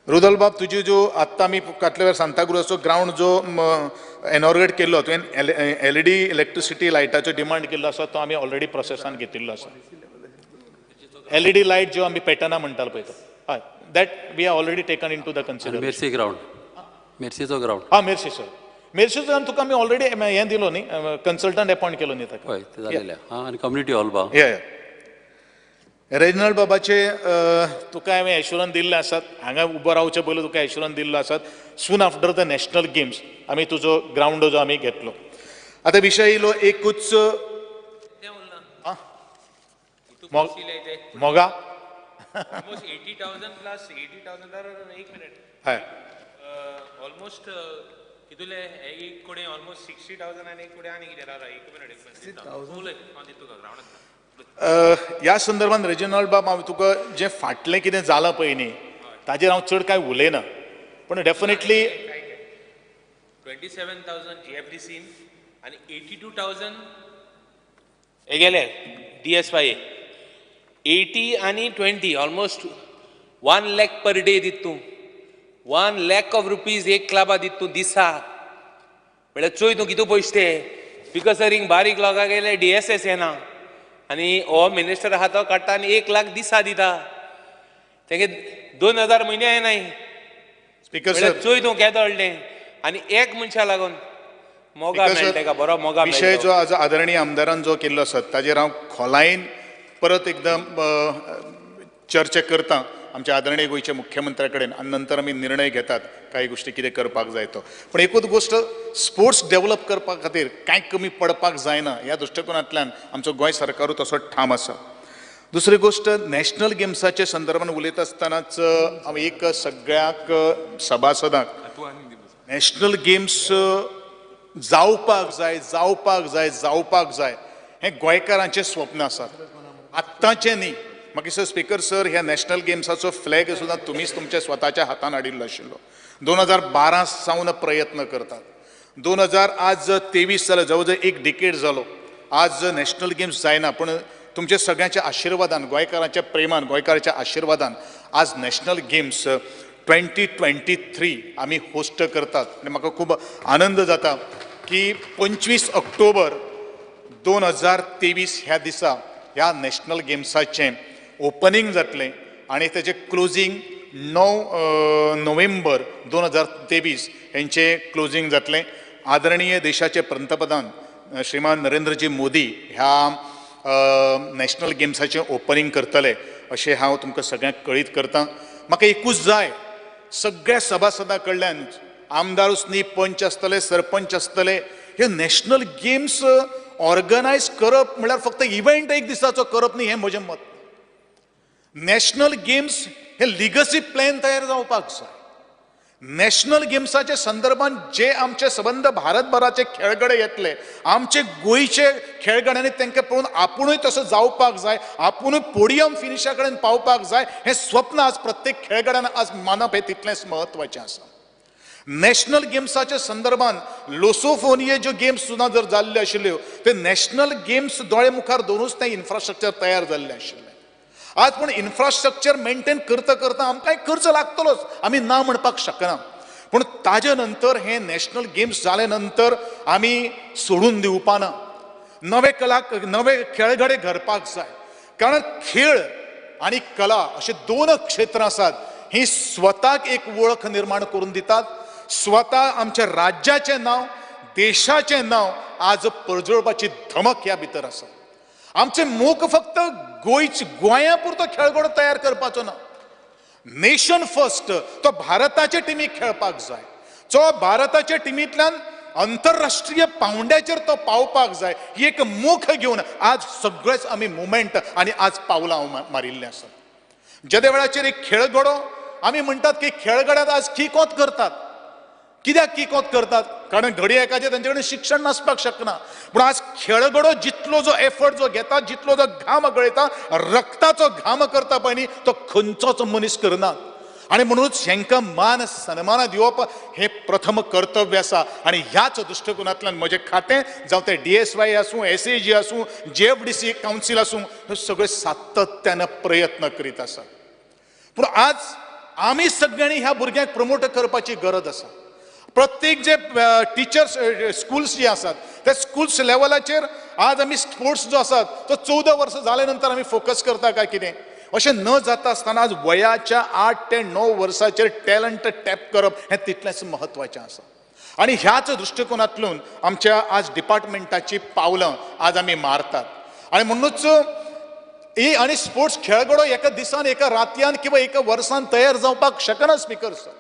रुदल बाब, तुजी जो आत्ता आमी फाटल्या वेळार सांताक्रुजाचो ग्राउंड जो इनॉर्गेट केल्लो तुवें LED इलेक्ट्रिसिटी लायटाचो डिमांड केल्लो आसा तो आमी ऑलरेडी प्रोसेसान घेतिल्लो आसा. LED लायट ज्यो आमी पॅटर्ना म्हणटालो पळय तो, हय, that we are already taken into the consideration. Merces ground, मेर्सीचो ग्राउंड. हां, मेर्सी सर, मेर्सीचो तुका आमी ऑलरेडी हें दिलो न्ही, कन्सल्टंट अपॉयंट केलो न्ही ताका. हय ते जालेले हां, आनी कम्युनिटी हॉल बा. या रेजिनल बाबाचे तुका हांवें एश्युरन्स दिल्ले आसात, हांगा उबो रावचे पयलीं तुका एश्युरन्स दिल्लो आसात. Soon after the national games आमी तुजो ग्राउंड जो आमी घेतलो. आतां विशय येयलो एकूच मोगा 80,000 प्लस 80,000 एक मिनिट हय ऑलमोस्ट कितले एक कोडे ऑलमोस्ट 60,000 आणि एक कोडे आणि कितें रावला एक मिनिट ह्या संदर्भात रेजिनल बाब हांव तुका जें फाटलें कितें जालां पळय न्ही ताजेर हांव चड कांय उलयना, पूण डेफिनेटली 27,000 GFDC आणि 82,000 हे गेले DSY 80 आणि 20 ऑलमोस्ट 1 लाख पर डे दितू 1 लाख ऑफ रुपीज एक क्लबा दितू दिसा म्हळ्यार चोय तूं कितू पयशे ते पिकसरींग बारीक लोकां गेले DSS येना आनी हो मिनिस्टर आहा तो काडटा आनी 1 लाख दिसा दिता तेगे 2,000 म्हयने येनाय. स्पीकर सर, चोय तूं केदळ्ळें आनी एक मनशा लागून मोगा मेळटा का बरो मोगा विशय जो आज आदरणीय आमदारान जो केल्लो आसा ताजेर हांव खोलायेन परत एकदम चर्चा करता आमच्या आदरणीय गोंयच्या मुख्यमंत्र्या कडेन आनी नंतर आमी निर्णय घेतात कांय गोश्टी कितें करपाक जाय तो. पूण एकूच गोश्ट स्पोर्ट्स डेव्हलप करपा खातीर कांय कमी पडपाक जायना ह्या दृश्टिकोनांतल्यान आमचो गोंय सरकारूय तसो ठाम आसा. दुसरी गोश्ट नॅशनल गेम्साच्या संदर्भान उलयता आसतनाच हांव एक सगळ्याक सभासदांक नॅशनल गेम्स जावपाक जाय जावपाक जाय जावपाक जाय हें गोंयकारांचें स्वप्न आसा, आत्तांचें न्ही. म्हाका दिसता स्पीकर सर ह्या नॅशनल गेम्साचो फ्लॅग सुद्दां तुमीच तुमच्या स्वताच्या हातान हाडिल्लो आशिल्लो. 2012 सावन प्रयत्न करतात. 2000 आज 23 जालो, जवळ जवळ एक डिकेड जालो. आज नॅशनल गेम्स जायना, पूण तुमच्या सगळ्यांच्या आशिर्वादान गोंयकारांच्या प्रेमान गोंयकारांच्या आशिर्वादान आज नॅशनल गेम्स 2023 आमी होस्ट करतात. आनी म्हाका खूब आनंद जाता की 25 ऑक्टोबर 2023 ह्या दिसा ह्या नॅशनल गेम्साचें ओपनिंग जातलें आनी तेजें क्लोजींग 9 नोव्हेंबर 2023 हेंचें क्लोजींग जातलें. आदरणीय देशाचे पंतप्रधान श्रीमान नरेंद्रजी मोदी ह्या नॅशनल गेम्साचें ओपनिंग करतले अशें हांव तुमकां सगळ्यांक कळीत करतां. म्हाका एकूच जाय सगळ्या सभासदां कडल्यान आमदारूच न्ही, पंच आसतले, सरपंच आसतले, हे नॅशनल गेम्स ऑर्गनायज करप म्हळ्यार फक्त इव्हेंट एक दिसाचो करप न्ही हें म्हजें मत. नॅशनल गेम्स हे लिगसी प्लॅन तयार जावपाक जाय. नॅशनल गेम्साच्या संदर्भात जे आमचे संबंध भारतभराचे खेळगडे येतले, आमचे गोंयचे खेळगड्यांनी तांकां पळोवन आपुणूय तसो जावपाक जाय, आपुणूय पोडियम फिनिशा कडेन पावपाक जाय हें स्वप्न आज प्रत्येक खेळगड्यान आज मानप हें तितलेंच म्हत्वाचें आसा. नॅशनल गेम्साच्या संदर्भात लोसोफोनिये ज्यो गेम्स सुद्दां जर जाल्ल्यो आशिल्ल्यो ते नॅशनल गेम्स दोळे मुखार दवरूनच तें इन्फ्रास्ट्रक्चर तयार जाल्लें आशिल्लें. आज पूण इन्फ्रास्ट्रक्चर मेंटेन करता करता आमकांय खर्च लागतलोच, आमी ना म्हणपाक शकना. पूण ताजे नंतर हे नॅशनल गेम्स जाले नंतर आमी सोडून दिवपाना. नवे खेळगडे घडपाक जाय, कारण खेळ आनी कला अशे 2 क्षेत्रां आसात ही स्वताक एक वळख निर्माण करून दितात. स्वता आमच्या राज्याचें नांव, देशाचें नांव आज परजळपाची धमक ह्या भितर आसा. आमचें मोख फक्त गोंया पुरतो खेळगडो तयार करपाचो ना. नेशन फर्स्ट तो भारताचे टिमीक खेळपाक जाय, जो भारताच्या टिमींतल्यान आंतरराष्ट्रीय पांवड्याचेर तो पावपाक जाय ही एक मोख घेवन आज सगळेच आमी मुवमेंट आनी आज पावलां मारिल्लीं आसात. ज्या वेळाचेर एक खेळगडो आमी म्हणटात की खेळगड्यात आज किकोत करतात. कित्याक किकोत करतात? कारण घडी एकाचें तांचे कडेन शिक्षण नासपाक शकना. पूण आज खेळगडो जितलो जो एफर्ट जो घेता, जितलो जो घाम गळयता, रक्ताचो घाम करता पळय न्ही तो खंयचोच मनीस करना. आणि म्हणूनच हेंकां मान सन्मान दिवप हे प्रथम कर्तव्य आसा आणि ह्याच दृश्टिकोनांतल्यान म्हजें खातें जावं तें DSY आसूं SAG आसूं JFDC कावन्सील आसूं हे सगळे सातत्यान प्रयत्न करीत आसा पूण आज आमी सगळ्यांनी ह्या भुरग्यांक प्रमोट करपाची गरज आसा प्रत्येक जे टिचर्स स्कूल्स जे आसात त्या स्कूल्स लेवलाचेर आज आमी स्पोर्ट्स जो आसा तो 14 वर्सां जाले नंतर आमी फोकस करता काय कितें अशें न जाता आसतना आज वयाच्या 8 ते 9 वर्साचेर टॅलंट टॅप करप हें तितलेंच म्हत्वाचें आसा आणि ह्याच दृश्टिकोनांतल्यान आमच्या आज डिपार्टमेंटाची पावलां आज आमी मारतात आणि म्हणूनच ही आणि स्पोर्ट्स खेळगडो एका दिसान एका रातयान किंवा एका वर्सान तयार जावपाक शकना स्पीकर सर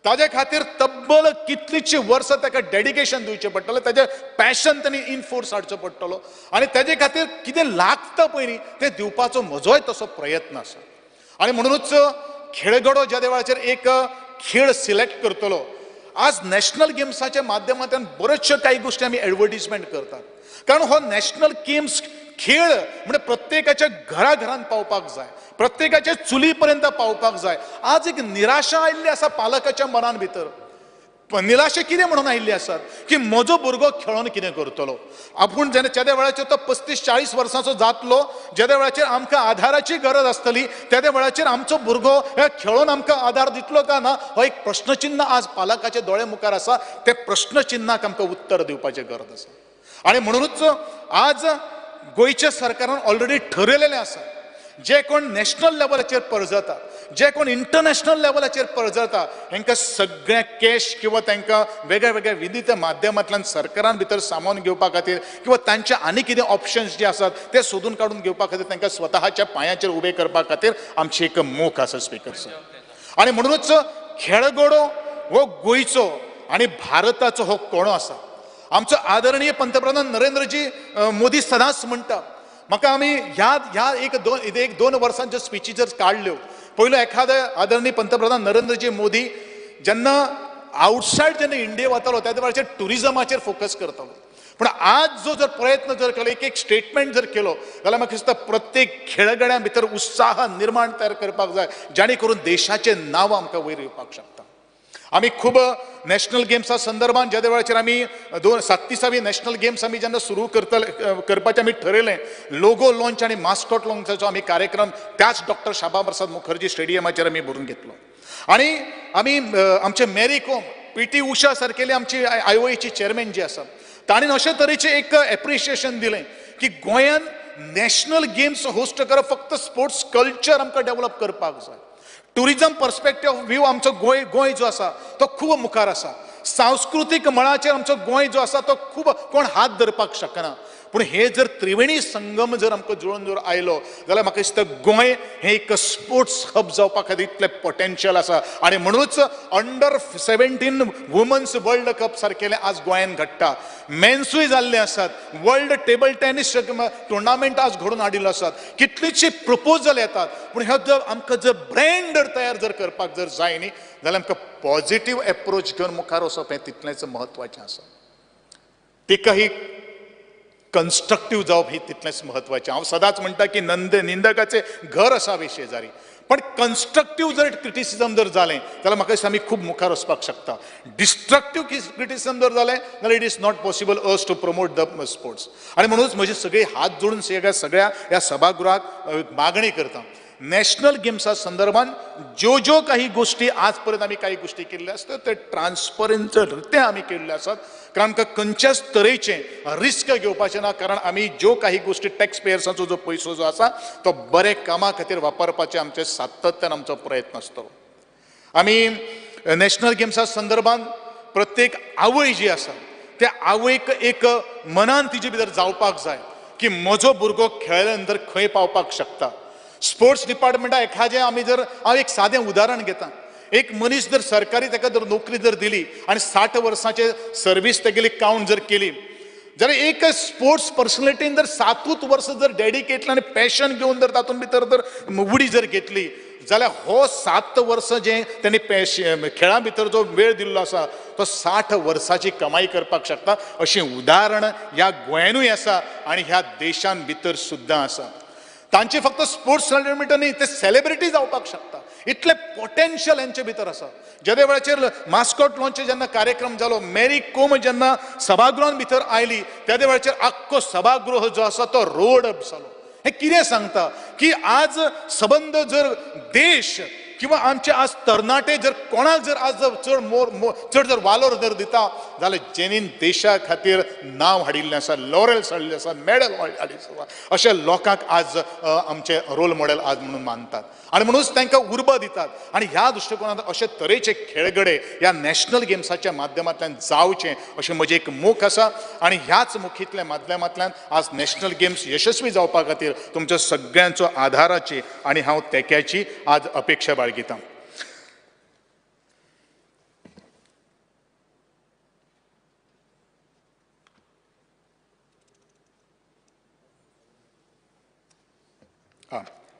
ताजे खातीर तब्बल कितलींशीं वर्सां ताका डेडिकेशन दिवचें पडटलें ताजें पॅशन तांणी इनफोर्स हाडचो पडटलो आनी ताजे खातीर कितें लागता पयलीं तें दिवपाचो म्हजोय तसो प्रयत्न आसा आनी म्हणूनच खेळगडो ज्या वेळाचेर एक खेळ सिलेक्ट करतलो आज नॅशनल गेम्साच्या माध्यमांतल्यान बऱ्योचश्यो काही गोश्टी आमी एडवर्टिजमेंट करतात कारण हो नॅशनल गेम्स खेळ म्हणजे प्रत्येकाच्या घराघरांत पावपाक जाय प्रत्येकाच्या चुली पर्यंत पावपाक जाय आज एक निराशा आयिल्ली आसा पालकाच्या मनान भितर निराशा कितें म्हणून आयिल्ली आसात की म्हजो भुरगो खेळोन कितें करतलो आपूण ज्या वेळाचेर तो 35-40 वर्सांचो जातलो ज्या वेळाचेर आमकां आधाराची गरज आसतली त्या वेळाचेर आमचो भुरगो हे खेळोन आमकां आधार दितलो काय ना हो एक प्रश्नचिन्ह आज पालकाचे दोळे मुखार आसा ते प्रश्नचिन्हाक आमकां उत्तर दिवपाची गरज आसा आणि म्हणूनच आज गोंयच्या सरकारान ऑलरेडी ठरयलेलें आसा जे कोण नॅशनल लेवलाचेर परजतात जे कोण इंटरनॅशनल लेवलाचेर परजतात हेंकां सगळ्या कॅश किंवा तांकां वेगळ्या वेगळ्या विधीत माध्यमांतल्यान सरकारान भितर सामावून घेवपा खातीर किंवा तांचे आनी कितें ऑप्शन्स जे आसात ते सोदून काडून घेवपा खातीर तांकां स्वताच्या पांयाचेर उबे करपा खातीर आमची एक मोख आसा स्पीकर सर आनी म्हणूनच खेळगडो हो गोंयचो आनी भारताचो हो कोणो आसा आमचो आदरणीय पंतप्रधान नरेंद्रजी मोदी सदांच म्हणटा म्हाका आमी ह्या एक दोन वर्सांच्यो स्पिची जर काडल्यो पयलो एखादे आदरणीय पंतप्रधान नरेंद्रजी मोदी जेन्ना आवटसायड जेन्ना इंडिया वतालो त्या वेळाचेर टुरिजमाचेर फोकस करतालो पूण आज जो जर प्रयत्न जर केलो एक स्टेटमेंट जर केलो जाल्यार म्हाका दिसता प्रत्येक खेळगड्यां भितर उत्साह निर्माण तयार करपाक जाय जाणे करून देशाचें नांव आमकां वयर येवपाक शकता आमी खूब नॅशनल गेम्सा संदर्भात ज्या वेळाचेर आमी 37वी नॅशनल गेम्स आमी जेन्ना सुरू करपाचें आमी ठरयलें लोगो लॉन्च आनी मास्कॉट लॉन्चाचो आमी कार्यक्रम त्याच डॉक्टर शाबा प्रसाद मुखर्जी स्टेडियमाचेर आमी भरून घेतलो आनी आमी आमचे मॅरी कॉम PT उषा सारकेली आमची IOAची चेअरमॅन जी आसा ताणें अशे तरेचें एक एप्रिशिएशन दिलें की गोंयान नॅशनल गेम्स होस्ट करप फक्त स्पोर्ट्स कल्चर आमकां डेव्हलप करपाक जाय टुरिजम पर्स्पेक्टिव्ह व्यू आमचो गोंय जो आसा तो खूब मुखार आसा सांस्कृतीक मळाचेर आमचो गोंय जो आसा तो खूब कोण हात धरपाक शकना पूण हे जर त्रिवेणी संगम जर आमकां जुळून जर आयलो जाल्यार म्हाका दिसता गोंय हें एक स्पोर्ट्स हब जावपा खातीर इतलें पोटेन्शियल आसा आनी म्हणूनच अंडर-17 वुमन्स वर्ल्ड कप सारकेलें आज गोंयान घडटा मेन्सूय जाल्ले आसात वर्ल्ड टेबल टेनीस टुर्नामेंट आज घडोवन हाडिल्लो आसात कितलींशीं प्रपोजल येतात पूण हे जर आमकां जर ब्रँड तयार जर करपाक जर जाय न्ही जाल्यार आमकां पॉझिटिव्ह एप्रोच घेवन मुखार वचप हें तितलेंच म्हत्वाचें आसा तिका ही कन्स्ट्रक्टिव्ह जावप ही तितलेंच म्हत्वाचें हांव सदांच म्हणटा की निंदकाचें घर असावें शेजारी पण कन्स्ट्रक्टिव्ह जर क्रिटिसिजम जर जालें जाल्यार म्हाका दिसता आमी खूब मुखार वचपाक शकता डिस्ट्रक्टिव्ह क्रिटिसिजम जर जालें जाल्यार it is not possible us to promote the sports आनी म्हणूनच म्हजी सगळी हात जोडून सगळ्या ह्या सभागृहाक मागणी करता नॅशनल गेम्सा संदर्भात ज्यो काही गोष्टी आजपर्यंत आमी काही गोष्टी केल्ल्यो आसतात ते ट्रान्सपरंट रित्या आमी केल्ल्यो आसात कारण आमकां खंयच्याच तरेचें रिस्क घेवपाचें ना कारण आमी ज्यो काही गोष्टी टॅक्स पेयर्सांचो जो पयसो जो आसा तो बरे कामा खातीर वापरपाचें आमचें सातत्यान आमचो प्रयत्न आसतलो आमी नॅशनल गेम्सा संदर्भात प्रत्येक आवय जी आसा त्या आवयक एक मनान तिजे भितर जावपाक जाय की म्हजो भुरगो खेळ्ळे नंतर खंय पावपाक शकता स्पोर्ट्स डिपार्टमेंटा एखादें आमी जर हांव एक सादें उदाहरण घेता एक मनीस जर सरकारी ताका जर नोकरी जर दिली आनी 60 वर्सांचे सर्वीस तेगेली कावंट जर केली जाल्यार एक स्पोर्ट्स पर्सनॅलिटीन जर 7 वर्सां जर डेडिकेटली आनी पॅशन घेवन जर तातूंत भितर जर उडी जर घेतली जाल्यार हो 7 वर्सां जे तेणी खेळा भितर जो वेळ दिल्लो आसा तो 60 वर्सांची कमाई करपाक शकता अशें उदाहरण ह्या गोंयानूय आसा आनी ह्या देशान भितर सुद्दां आसा तांचे फक्त स्पोर्ट्स सेलिब्रिटी न्ही ते सेलिब्रिटी जावपाक शकता इतले पोटेन्शियल यांचे भितर आसा. ज्या वेळाचेर मास्कॉट लॉन्च जेन्ना कार्यक्रम जालो, मेरी कोम जेन्ना सभागृहान भितर आयली, त्या वेळाचेर आख्खो सभागृह जो आसा तो रोड अप जालो. हे कितें सांगता की आज संबंध जर देश किंवा आमचे आज तरणाटे जर कोणाक जर आज चड जर वालोर जर दिता जाल्यार जेणीन देशा खातीर नांव हाडिल्लें आसा, लॉरेल्स हाडिल्लें आसा, मेडल हाडिल्लें आसा, अशा लोकांक आज आमचे रोल मॉडेल आज म्हणून मानतात आणि म्हणूनच तांकां उर्बा दितात. आणि ह्या दृश्टिकोनांत अशे तरेचे खेळगडे ह्या नॅशनल गेम्साच्या माध्यमांतल्यान जावचे अशें म्हजें एक मोख आसा. आणि ह्याच मोखींतल्या माध्यमांतल्यान आज नॅशनल गेम्स यशस्वी जावपा खातीर तुमच्या सगळ्यांचो आधाराची आणि हांव तेक्याची आज अपेक्षा बाळगितां.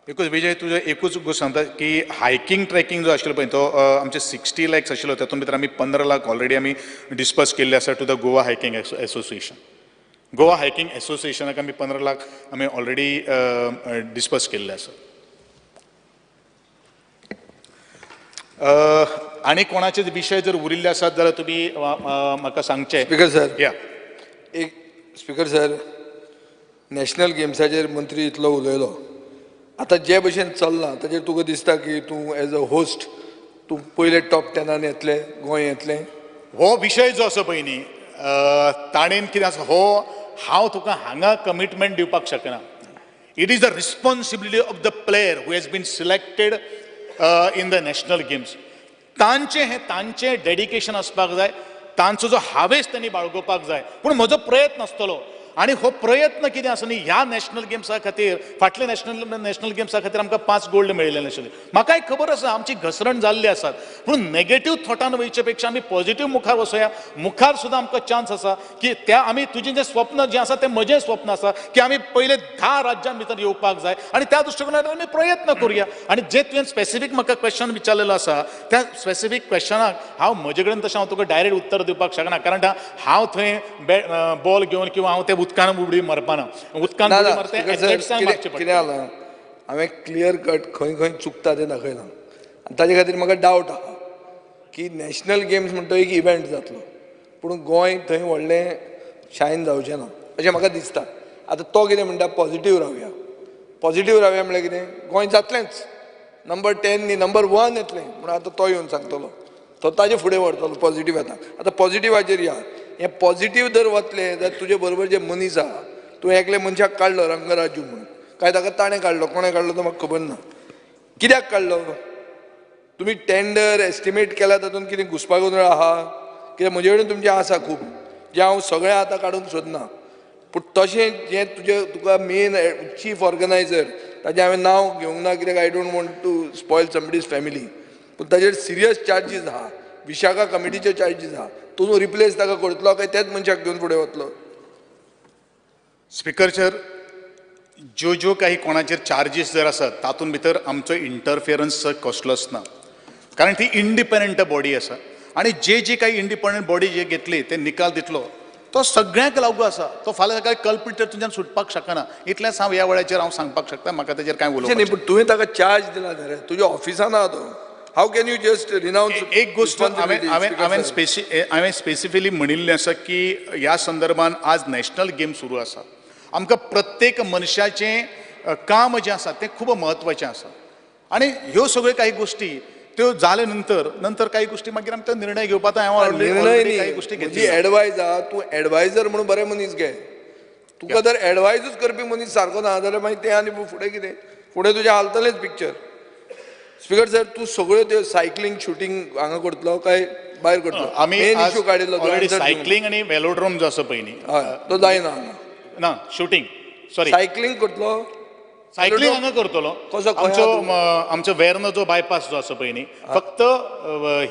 एकूच विजय तुझे एकूच गोष्ट सांगता की हायकिंग ट्रेकिंग जो आशिल्लो पळय तो आमचे 60 lakhs आशिल्लो, तातूंत भितर आमी 15 lakh ऑलरेडी आमी डिस्पर्स केल्ले आसा to the Goa hiking association. Goa hiking एसोसिएशनाक आमी 15 lakh आमी ऑलरेडी डिस्पर्स केल्ले आसा. आनी कोणाचे विशय जर उरिल्ले आसात जाल्यार तुमी म्हाका सांगचे. स्पीकर सर, या एक स्पीकर सर, नॅशनल गेम्साचेर मंत्री इतलो उलयलो, आतां जे भशेन चल्लां ताचेर तुका दिसता की तूं एज अ होस्ट तूं पयले टॉप 10 येतलें, गोंय येतलें? हो विशय जो आसा पळय न्ही, ताणेन कितें आसा, हो हांव तुका हांगा कमिटमेंट दिवपाक शकना. It is the responsibility of the player who has been selected in the national games. तांचें डेडिकेशन आसपाक जाय, तांचो जो हावेस त्यांनी बाळगोवपाक जाय. पूण म्हजो प्रयत्न आसतलो आणि हो प्रयत्न कितें आसा न्ही, ह्या नॅशनल गेम्सा खातीर फाटले नॅशनल गेम्सा खातीर आमकां 5 गोल्ड मेळिल्ले नाशिल्ले. म्हाकाय खबर आसा आमची घसरण जाल्ली आसात, पूण नेगेटीव थॉटान वयचे पेक्षा आमी पॉझिटीव मुखार वचुया. मुखार सुद्दां आमकां चान्स आसा की त्या आमी तुजें जें स्वप्न जें आसा तें म्हजें स्वप्न आसा की आमी पयले 10 राज्यां भितर येवपाक जाय आणि त्या दृश्टिकोनांतल्यान आमी प्रयत्न करुया. आणि जे तुवें स्पेसिफीक म्हाका क्वेश्चन विचारलेलो आसा त्या स्पेसिफीक क्वेश्चनाक हांव म्हजे कडेन तशें हांव तुका डायरेक्ट उत्तर दिवपाक शकना, कारण हांव थंय बॉल घेवन किंवा हांव ते उदकान उडी मारपाना. उदकान उडी मारता कितें जालां, हांवें क्लियर कट खंय खंय चुकता तें दाखयलां. आनी ताजे खातीर म्हाका डावट आहा की नॅशनल गेम्स म्हणटा एक इव्हेंट जातलो, पूण गोंय थंय व्हडलें शायन जावचें ना अशें म्हाका दिसता. आतां तो कितें म्हणटा, पॉझिटीव रावया. पॉझिटीव रावया म्हळ्यार कितें, गोंय जातलेंच. नंबर 10 न्ही, नंबर 1 येतलें म्हणून आतां तो येवन सांगतलो, तो ताजे फुडें व्हरतलो पॉझिटीव येता. आतां पॉझिटिवाचेर या, हे पॉझिटीव जर वतले जाल्यार तुजे बरोबर जे मनीस आहा, तूं एकले मनशाक काडलो रंगराजू म्हणून, काय ताका ताणें काडलो, कोणें काडलो तो म्हाका खबर ना. कित्याक काडलो? तुमी टेंडर एस्टिमेट केला तातूंत कितें घुसपागोंदळ आहा? कित्याक म्हजे कडेन तुमचें आसा खूब, जें हांव सगळें आतां काडूंक सोदना. पूण तशें जें तुका मेन चीफ ऑर्गनायझर ताजें हांवें नांव घेवंक ना, कित्याक I don't want to spoil somebody's family, पूण ताजेर सिरियस चार्जीस आहा, विशाखा कमिटीचे चार्जीस आहा. तूं रिप्लेस ताका करतलो काय तेच मनशाक घेवन फुडें वतलो? स्पीकर सर, ज्यो काही कोणाचेर चार्जीस जर आसात तातूंत भितर आमचो इंटरफियरन्स कसलोच ना, कारण ती इंडिपेंडंट बॉडी आसा. आणि जे काही इंडिपेंडंट बॉडी जे घेतली ते निकाल दितलो तो सगळ्यांक लागू आसा. तो फाल्यां सकाळी कल्पिट तुज्यान सुटपाक शकना. इतलेंच हांव ह्या वेळाचेर हांव सांगपाक शकता. म्हाका ताचेर कांय उलोवपाक नाही, पण तुवें ताका चार्ज दिला न्ही, तुज्या ऑफिसान आहा तो. How can you just renounce? एक गोष्ट हांवें स्पेसिफिकली म्हणिल्लें आसा की ह्या संदर्भान आज नॅशनल गेम सुरू आसा. आमकां प्रत्येक मनशाचें काम जें आसा तें खूब म्हत्वाचें आसा. आणि ह्यो सगळ्यो काही गोष्टी त्यो जाले नंतर काही गोष्टी मागीर आमी तो निर्णय घेवपाचो. हांव निर्णय काही गोष्टी न्ही, घेतली. एडवायज आहा, तूं एडवायझर म्हणून बरे मनीस घे. तुका जर एडवायजूच करपी मनीस सारको ना जाल्यार मागीर तें आनी फुडें कितें, फुडें तुजें हालतलेंच पिक्चर. स्पीकर सर, तूं सगळ्यो त्यो सायकलिंग शूटिंग हांगा करतलो काय भायर करतलो? आमी इश्यू काडिल्लो सायकलिंग आणि वेलोड्रोम जो आसा पळय न्ही, तो जायना ना शूटिंग, सॉरी सायकलिंग करतलो. सायकलिंग हांगा करतलो. आमचो वेर्नो जो बायपास जो आसा पळय न्ही, फक्त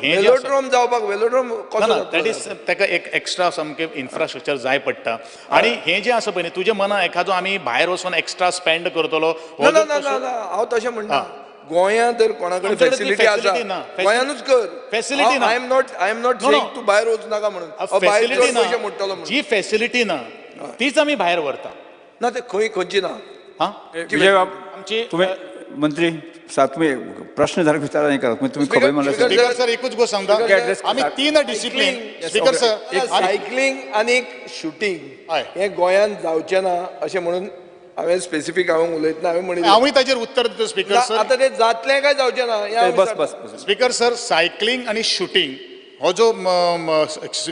हे वेलोड्रोम जावपाक वेलोड्रोम कसो दॅट इज ताका एक एक्स्ट्रा सामकें इन्फ्रास्ट्रक्चर जाय पडटा. आणि हे जे आसा पळय न्ही, तुजे मना एखादो आमी भायर वचून एक्स्ट्रा स्पेंड करतलो. हांव तशें म्हणटा, गोंयांत तर कोणा कडेन फॅसिलिटी आसा गोंयानूच कर. फॅसिलिटी ना. आय एम नॉट सेइंग तूं भायर वचूं नाका म्हणून, भायर पयशे मोडटलो म्हणून. जी फॅसिलिटी ना तीच आमी भायर व्हरता. ना ते खंयची ना. विजय बाब, आमची मंत्री तुम्ही प्रश्न जरा विचारा नाही करा तुम्ही खबर मला स्पीकर सर एकूच गोष्ट सांगता आम्ही 3 डिसिप्लिन स्पीकर सर सायकलिंग आणि शूटिंग हे गोंयांत जावचें ना अशें म्हणून हांवें स्पेसिफीक हांवें उलयतना हांवें म्हणलें हांवूय ताचेर उत्तर दिता स्पीकर सर आतां तें जातलें काय जावचें ना हें हांव बस विचारतां. बस स्पीकर सर सायकलिंग आणि शूटिंग हो जो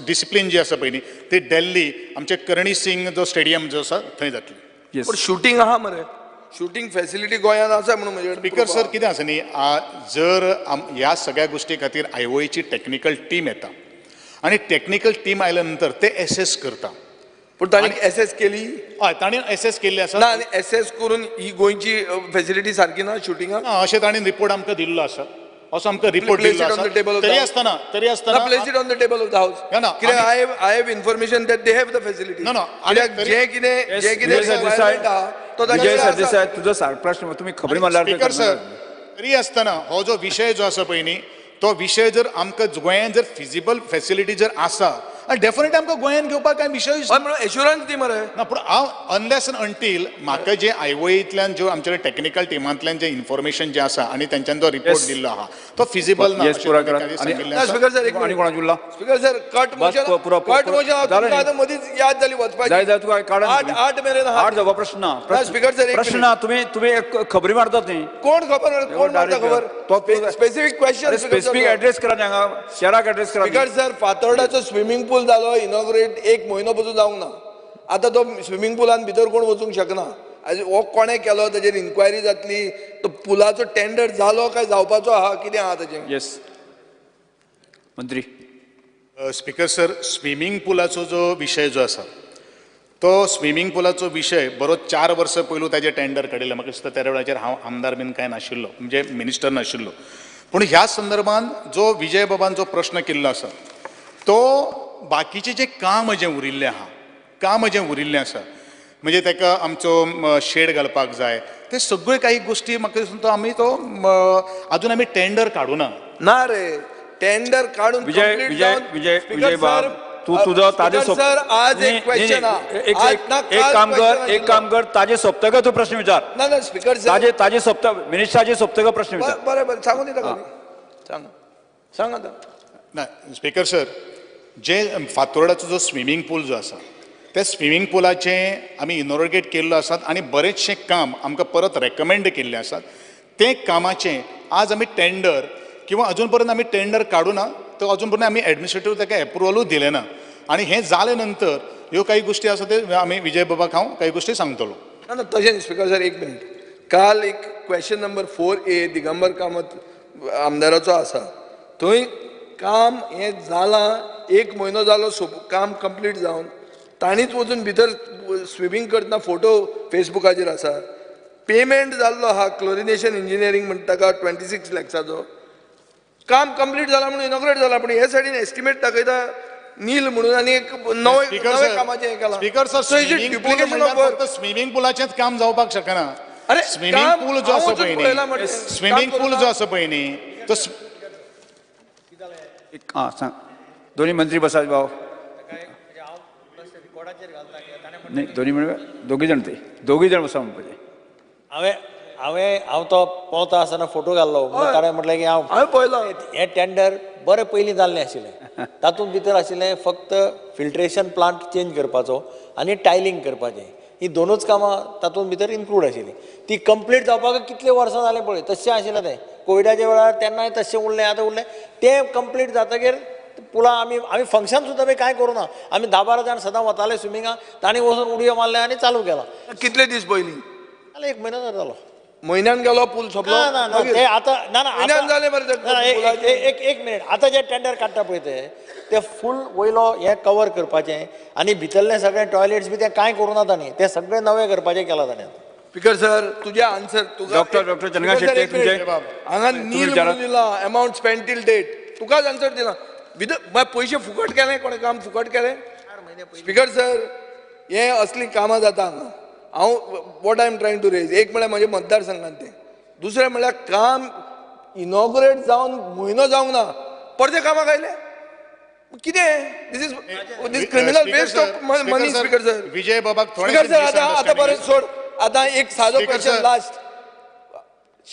डिसिप्लिन जी आसा पळय न्ही ती दिल्ली आमचे करणी सिंग जो स्टेडियम जो आसा थंय जातली पूण शूटिंग आहा मरे शूटिंग फॅसिलिटी गोंयांत आसा म्हणून म्हजे स्पीकर सर कितें आसा न्ही जर ह्या सगळ्या गोष्टी खातीर आयओएची टेक्निकल टीम येता आणि टेक्निकल टीम आयल्या नंतर ते एसेस करता पूण तांणी एसएस केली हय ताणें एसेस केल्ली आसा ना आनी एसएस करून ही गोंयची फॅसिलिटी सारकी ना शुटिंगाक अशें ताणें रिपोर्ट आमकां दिल्लो आसा असो आमकां रिपोर्ट Place दिल्लो it on the table आसा of the तरी house. आसतना place it on the table of the house ना, ना, कित्याक आमी- I have information that they have the facility ना, ना, कित्याक तरी- जे कितें विजय सरदेसाय तो विजय सरदेसाय तुझो प्रश्न तुम्ही खबरी मला स्पीकर सर तरी आसतना हो जो विशय जो आसा पळय न्ही तो विशय जर आमकां गोंयांत जर फिजिबल फॅसिलिटी जर आसा डेफिनेटली आमकां गोंयांत घेवपाक कांय विशय म्हणून एश्युरन्स दी मरे ना पूण हांव अनलेस अँड अनटील म्हाका जे आयओएंतल्यान ज्यो आमच्या टेक्निकल टीमांतल्यान जे इन्फॉर्मेशन जे आसा आणि त्यांच्यान जो रिपोर्ट दिल्लो आहा तो फिजिबल ना Yes, अशें पुरा ताणें करा. काही आणि- सांगिल्लें ना आसा. स्पीकर सर एक आणि कोणाक उरला स्पीकर सर कट मोशन पुरो- कट मोशन झालं न्ही? आता मदींच याद जाली वचपाची जाय जाय तुका काढा आठ मेरेन आहा. आठ जावपा प्रश्न ना. ना, स्पीकर सर, एक प्रश्न मिनिट. ना तुम्ही एक खबरी मारतात न्ही कोण खबर कोण मारता खबर तो स्पेसिफिक क्वेश्चन स्पेसिफिक ऍड्रेस करा न्ही हांगा शहराक ऍड्रेस करा स्पीकर सर फातोर्डाचो स्विमींग पूल जालो इनॉग्रेट 1 म्हयनो पसून जावंक ना आतां तो स्विमींग पुलान भितर कोण वचूंक शकना हो कोणें केलो ताचेर इन्क्वायरी जातली तो पुलाचो टेंडर जालो काय जावपाचो आहा कितें आहा ताचें येस मंत्री स्पीकर सर स्विमींग पुलाचो जो विशय जो आसा तो स्विमींग पुलाचो विशय बरो 4 वर्सां पयलू ताजें टेंडर काडिल्लें म्हाका दिसता त्या वेळाचेर हांव आमदार बीन कांय नाशिल्लो म्हणजे मिनिस्टर नाशिल्लो पूण ह्या संदर्भान जो विजय बाबान जो प्रश्न केल्लो आसा तो बाकीचें जें काम जें उरिल्लें आहा काम जें उरिल्लें आसा म्हणजे ताका आमचो शेड घालपाक जाय ते सगळे काही गोश्टी म्हाका दिसता आमी तो अजून आमी टेंडर काडूना ना रे टेंडर काढून विजय complete विजय जावन- विजय Speaker विजय बाब sir, तू तुझं ताजे Speaker sir, आज एक question हा. एक आज एक- ना एक काल काम question कर एक आशिल्लो. काम कर ताजे सोंपतकच तू प्रश्न विचार ना ना स्पीकर सर ताजे ताजे सोंपतक मिनिस्टराचे सोंपतकच प्रश्न विचार बरें बरें सांगून दिता सांग सांग आता ना स्पीकर सर जे फातोर्डाचो जो स्विमींग पूल जो आसा त्या स्विमींग पुलाचें आमी इनॉग्रेट केल्लो आसात आनी बरेचशें काम आमकां परत रेकमेंड केल्लें आसात ते कामाचें आज आमी टेंडर किंवा अजून पर्यंत आमी टेंडर काडूना तो अजून पर्यंत आमी एडमिनिस्ट्रेटिव्ह ताका एप्रुवलूच दिलें ना आनी हें जाले नंतर ह्यो काही गोश्टी आसा ते आमी विजय बाबाक हांव काही गोश्टी सांगतलो ना ना तशें न्ही स्पीकर सर एक मिनीट काल एक question number 4A Digambar Kamat आमदाराचो आसा थंय काम हें जालां 1 म्हयनो जालो काम कंप्लीट जावन तांणीच वचून भितर स्विमींग करतना फोटो फेसबुकाचेर आसा पेमेंट जाल्लो आहा क्लोरिनेशन इंजिनियरींग म्हणटा ताका 26 लॅक्साचो काम कंप्लीट जाला म्हणून इनॉग्रेट जाला पूण हे सायडीन एस्टिमेट दाखयता नील म्हणून आनी एक नवे कामाचें हें केलां speaker sir duplication of work swimming पुलाचेंच काम जावपाक शकना अरे स्विमींग पूल जो आसा पळय न्ही स्विमींग पूल जो आसा पळय न्ही तो हां सांग दोन्ही मंत्री बसात भाव नाही दोन्ही मिळून दोघी जण बसा म्हणपाचे हांव तो पळोवता आसतना फोटो घाल्लो ताणें म्हटलें की हांव पळयलो हें टेंडर बरें पयलीं जाल्लें आशिल्लें तातूंत भितर आशिल्लें फक्त फिल्ट्रेशन प्लांट चेंज करपाचो आनी टायलिंग करपाचें ही दोनूच कामां तातूंत भितर इन्क्लूड आशिल्लीं ती कंप्लीट जावपाक कितले वर्सां जाले पळय तशें आशिल्लें तें कोविडाच्या वेळार तेन्नाय तशें उरलें आतां उरलें तें कंप्लीट जातकीर पुला आमी फंक्शन सुद्दां बी कांय करूं ना आमी 10-12 जाण सदां वताले स्विमिंगाक तांणी वचून उडयो मारले आनी चालू केला कितले दीस पयलीं जालें 1 म्हयनो जालो म्हयन्यान गेलो पूल सोंपलो ना ना ते आतां ना ना म्हयन्यान जालें मरे एक मिनीट आतां जे टेंडर काडटा पळय ते फूल वयलो हें कवर करपाचें आनी भितरलें सगळें टॉयलेट्स बी तें कांय करूं ना तांणी तें सगळें नवें करपाचें केलां ताणें स्पीकर सर तुझे आन्सर डॉक्टर चंद्रकांत शेट्टी तुमचे हांगा नील म्हणून दिला अमावंट स्पेंड टील डेट तुकाच आन्सर दिला पयशे फुकट केले कोणें काम फुकट केलें स्पीकर सर हे असली कामां जाता हांगा हांव what I am trying to raise एक म्हळ्यार म्हज्या मतदारसंघांत तें दुसरें म्हळ्यार काम इनॉग्रेट जावन म्हयनो जावंक ना परते कामाक आयले कितें this criminal waste of money speaker sir Vijay बाबाक स्पीकर सर आतां बरें सोड आतां एक सादो क्वेश्चन लास्ट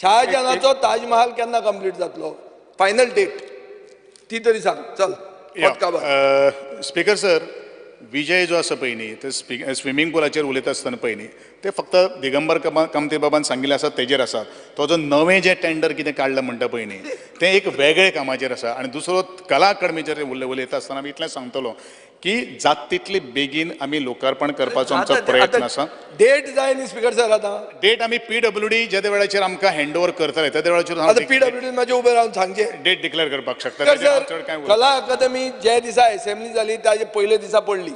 शहाजहानाचो ताजमहाल केन्ना कंप्लीट जातलो फायनल डेट ती तरी सांग चल स्पीकर सर विजय जो आसा पळय न्ही ते स्विमींग पुलाचेर उलयता आसतना पळय न्ही ते फक्त दिगंबर कामती बाबान सांगिल्लें आसा तेजेर आसा तो जो नवें जें टेंडर कितें काडलां म्हणटा पळय न्ही तें एक वेगळे कामाचेर आसा आनी दुसरो कला अकादमीचेर उलयता आसतना आमी इतलें सांगतलो की जात तितली बेगीन आमी लोकार्पण करपाचो आमचो प्रयत्न आसा डेट जाय न्ही स्पीकर सर आतां डेट आमी PWD जे वेळाचेर आमकां हँड ओवर करतले त्या वेळाचेर आतां PWD म्हाजे उबे रावन सांगचे डेट डिक्लेअर करपाक शकता स्पीकर ताचेर हांव सर चड कांय उलयना. कला अकादमी जे दिसा असेंब्ली जाली ताजे पयले दिसा पडली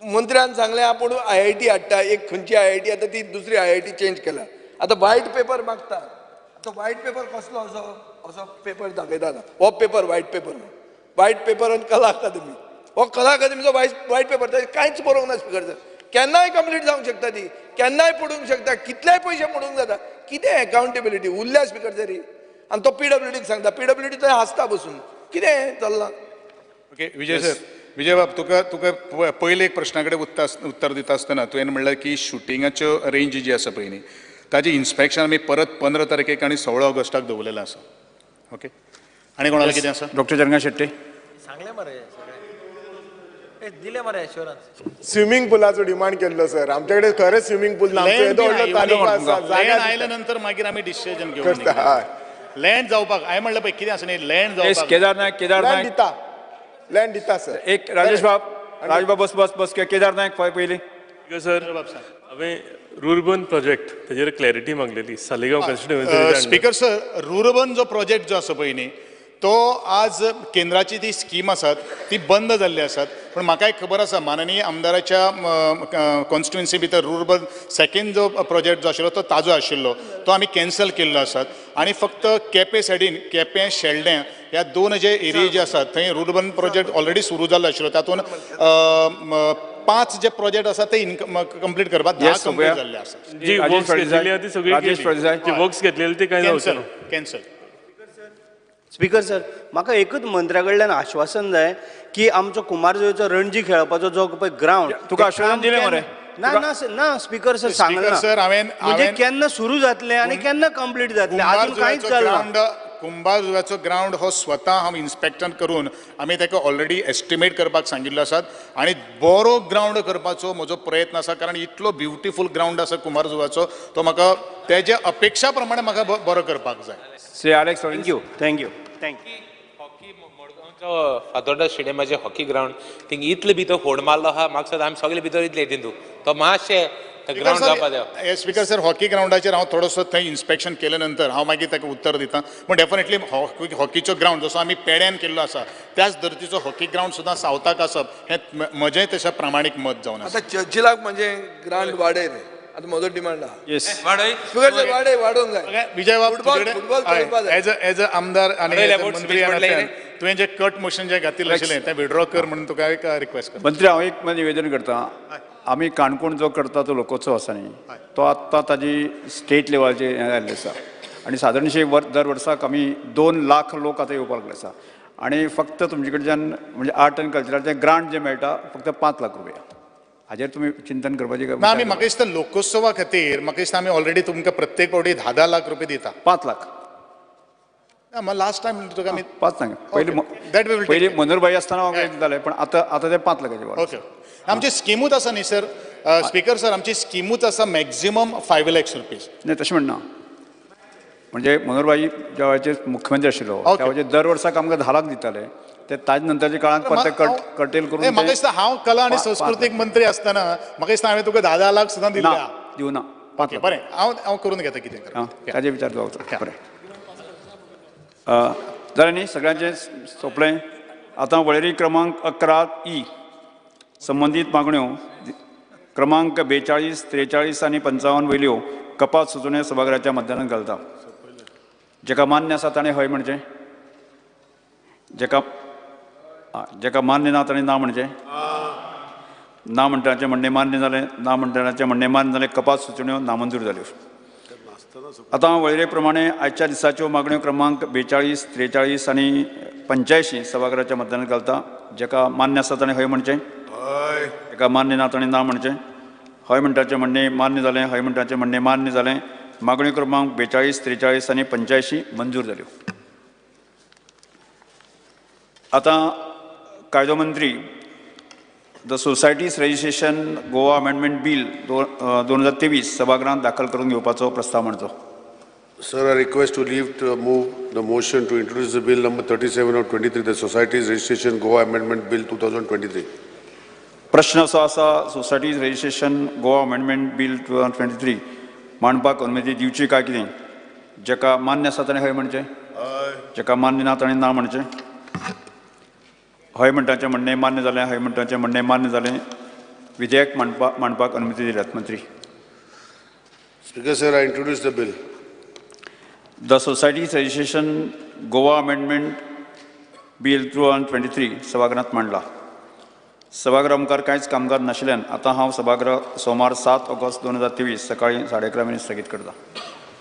मंत्र्यान सांगलें आपूण IIT हाडटा एक खंयची IIT आतां ती दुसरी IIT चेंज केल्या आतां व्हायट पेपर मागता आतां व्हायट पेपर कसलो असो पेपर दाखयता हो पेपर व्हायट पेपर आनी कला अकादमी हो कला अकादमीचो व्हायट पेपर ताजेर कांयच बरोवंक ना स्पीकर सर केन्नाय कंप्लीट जावंक शकता ती केन्नाय पडूंक शकता कितलेय पयशे पडूंक जाता कितें अकाउंटेबिलिटी उरल्या स्पीकर सरी आनी तो PWDक सांगता PWD थंय हांसता बसून कितें चल्लां ओके विजय सर विजय बाब तुका पयले एक प्रश्ना कडेन उत्तर दिता आसतना तुवें म्हणलें की शुटिंगाच्यो रेंज जी आसा पळय न्ही ताजें इन्स्पेक्शन आमी परत 15 तारखेक आनी 16 ऑगस्टाक दवरलेलें आसा ओके आनी कोणाला कितें आसा डॉक्टर जरंगा शेट्टी सांगले मरे सगळे दिले मरे एश्युरन्स स्विमींग पुलाचो डिमांड केल्लो सर आमचे कडेन खरेंच स्विमींग पूल ना आमचो येदो व्हडलो तालुको आसा लँड आयल्या नंतर मागीर आमी डिसिजन घेवं लँड जावपाक हांवें म्हणलें पळय कितें आसा न्ही लँड जावपाक केदार नायक लँड दिता सर एक राजेश बाब बस केदार नायक पयली सर हांवें रुर्बन प्रोजेक्ट तेजेर क्लॅरिटी मागलेली Saligao constituency speaker sir rurban जो प्रोजेक्ट जो आसा पळय न्ही तो आज केंद्राची ती स्कीम आसात ती बंद जाल्ली आसात पण म्हाका एक खबर आसा माननीय आमदाराच्या कॉन्स्टिट्युएन्सी भितर रुर्बन सेकंड जो प्रोजेक्ट जो आशिल्लो तो ताजो आशिल्लो तो आमी कॅन्सल केल्लो आसात आनी फक्त केपें सायडीन केपें शेल्ड्यां ह्या दोन जे एरिया जे आसात थंय रुर्बन प्रोजेक्ट ऑलरेडी सुरू जाल्लो आशिल्लो तातूंत 5 जे प्रोजेक्ट आसात ते कंप्लीट करपाक 10 कंप्लीट जाल्ले आसात जी वर्क्स घेतलेली ती सगळी वर्क्स घेतलेली ती कांय जावचे कॅन्सल स्पीकर सर म्हाका एकूच मंत्र्या कडल्यान आश्वासन जाय की आमचो कुमारजुंवेचो रणजी खेळपाचो जो पळय ग्रावंड तुका आश्वासन दिलें मरे ना स्पीकर सर सांगला सर म्हणजे केन्ना सुरू जातलें आनी केन्ना कंप्लीट जातलें अजून कांयच जालें कुंभारजुव्याचो ग्रावंड हो स्वता हांव इन्स्पेक्शन करून आमी ताका ऑलरेडी एस्टिमेट करपाक सांगिल्लो आसात आनी बरो ग्रावंड करपाचो म्हजो प्रयत्न आसा कारण इतलो ब्युटिफूल ग्रावंड आसा कुंभारजुव्याचो तो म्हाका तेज्या अपेक्षा प्रमाणे म्हाका बरो करपाक जाय श्री आलेक्स थँक्यू हॉकी मडगांवचो फातोर्डा स्टेडियमाचे हॉकी ग्रावंड थिंगा इतले भितर होड मारलो आहा म्हाका सदां आमी सगळे भितर इतले हितून तो मातशें ग्रावंड जावपा जाय स्पीकर सर हॉकी ग्रावंडाचेर हांव थोडोसो थंय इन्स्पेक्शन केले नंतर हांव मागीर ताका उत्तर दितां पण डेफिनेटली हॉकीचो ग्रावंड जसो आमी पेड्यान केल्लो आसा त्याच धर्तीचो हॉकी ग्रावंड सुद्दां सावथाक आसप हें म्हजें तशें प्रामाणीक मत जावन आसा आतां चर्चिलाक म्हणजे ग्रांड वाडय रे आतां म्हजो डिमांड आहा येस स्पीकर सर वाडोवंक जाय विजय बाब फुटबॉल चलपा जाय एज अ आमदार आनी मंत्री तुवें जे कट मोशन जें घातिल्लें आशिल्लें तें विड्रॉ कर म्हणून तुका एक रिक्वेस्ट करता मंत्री हांव एक निवेदन करता आमी काणकोण जो करता तो लोकोत्सव आसा न्ही तो आत्तां ताजी स्टेट लेवलाचेर हें जाल्लें आसा आनी सादारणशे दर वर्साक आमी 2 लाख लोक आतां येवपाक लागले आसा आनी फक्त तुमचे कडच्यान म्हणजे आर्ट आनी कल्चराचें ग्रांट जें मेळटा फक्त 5 लाख रुपया हाजेर तुमी चिंतन करपाचें ना आमी म्हाका दिसता लोकोत्सवा खातीर म्हाका दिसता आमी ऑलरेडी तुमकां प्रत्येक फावटी 10 लाख रुपया दिता 5 लाख लास्ट टायम तुका आमी 5 सांग पयलीं मनोहरभाई आसतना हांव दितालें पण आतां ते 5 लाखाचे ओके आमची स्किमूच आसा न्ही सर स्पीकर सर आमची स्किमूच आसा मॅक्झिमम 5 lakhs रुपीज नाही तशें म्हणना म्हणजे मनोहरभाई ज्या वेळाचेर मुख्यमंत्री आशिल्लो त्या वेळाचेर दर वर्साक आमकां 10 लाख दिताले ते ताजे नंतरच्या काळांत परत कटेल करून म्हाका दिसता हांव कला आनी संस्कृतीक मंत्री आसतना म्हाका दिसता हांवें तुका 10 लाख सुद्दां दिल्या दिवना ओके बरें हांव करून घेता कितें ताजे विचार जावचो बरें जालें न्ही सगळ्यांचें सोंपलें आतां वळेरी क्रमांक 11E संबंदीत मागण्यो क्रमांक 42, 43 आनी 55 वयल्यो कपात सुचोवण्यो सभागृहाच्या मतदानाक घालता जेका मान्य आसा ताणें हय म्हणचें जेका मान्य ना ताणें ना म्हणचें ना म्हणटाचें म्हणणें मान्य जालें ना म्हणटाचें म्हणणें मान्य जालें कपात सुचोवण्यो नामंजूर जाल्यो आतां वळेरे प्रमाणे आयच्या दिसाच्यो मागण्यो क्रमांक 42, 43 आनी 85 सभागृहाच्या मतदानाक घालता जेका मान्य आसा ताणें हय म्हणचें जेका मान्य ना ताणें ना म्हणचें हय म्हणटाचें म्हणणें मान्य जालें हय म्हणटाचें म्हणणें मान्य जालें मागणी क्रमांक 42, 43 आणि 85 मंजूर जाल्यो. आता कायदो मंत्री the societies registration Goa amendment bill 2023 सभागृहात दाखल करून घेवपाचो प्रस्ताव मांडचो. Sir, I request to leave to move the motion to introduce the bill number 37 of 23, the Societies Registration Goa Amendment Bill 2023. प्रश्न असो आसा societies registration Goa amendment bill 2023 मांडपाक अनुमती दिवची काय कितें? जेका मान्य आसा ताणें हय म्हणचें, जेका मान्य ना ताणें ना म्हणचें. हय म्हणटाचें म्हणणें मान्य जालें, हय म्हणटाचें म्हणणें मान्य जालें. विधेयक मांडपाक अनुमती दिल्यात. मंत्री. Speaker, sir, I introduce the bill. The societies registration Goa amendment bill 2023 सभागृहात मांडला. सभागृहा मुखार कांयच कामगार नाशिल्ल्यान आतां हांव सभागृह सोमार 7 ऑगस्ट 2023 सकाळीं 11:30 स्थगीत करता.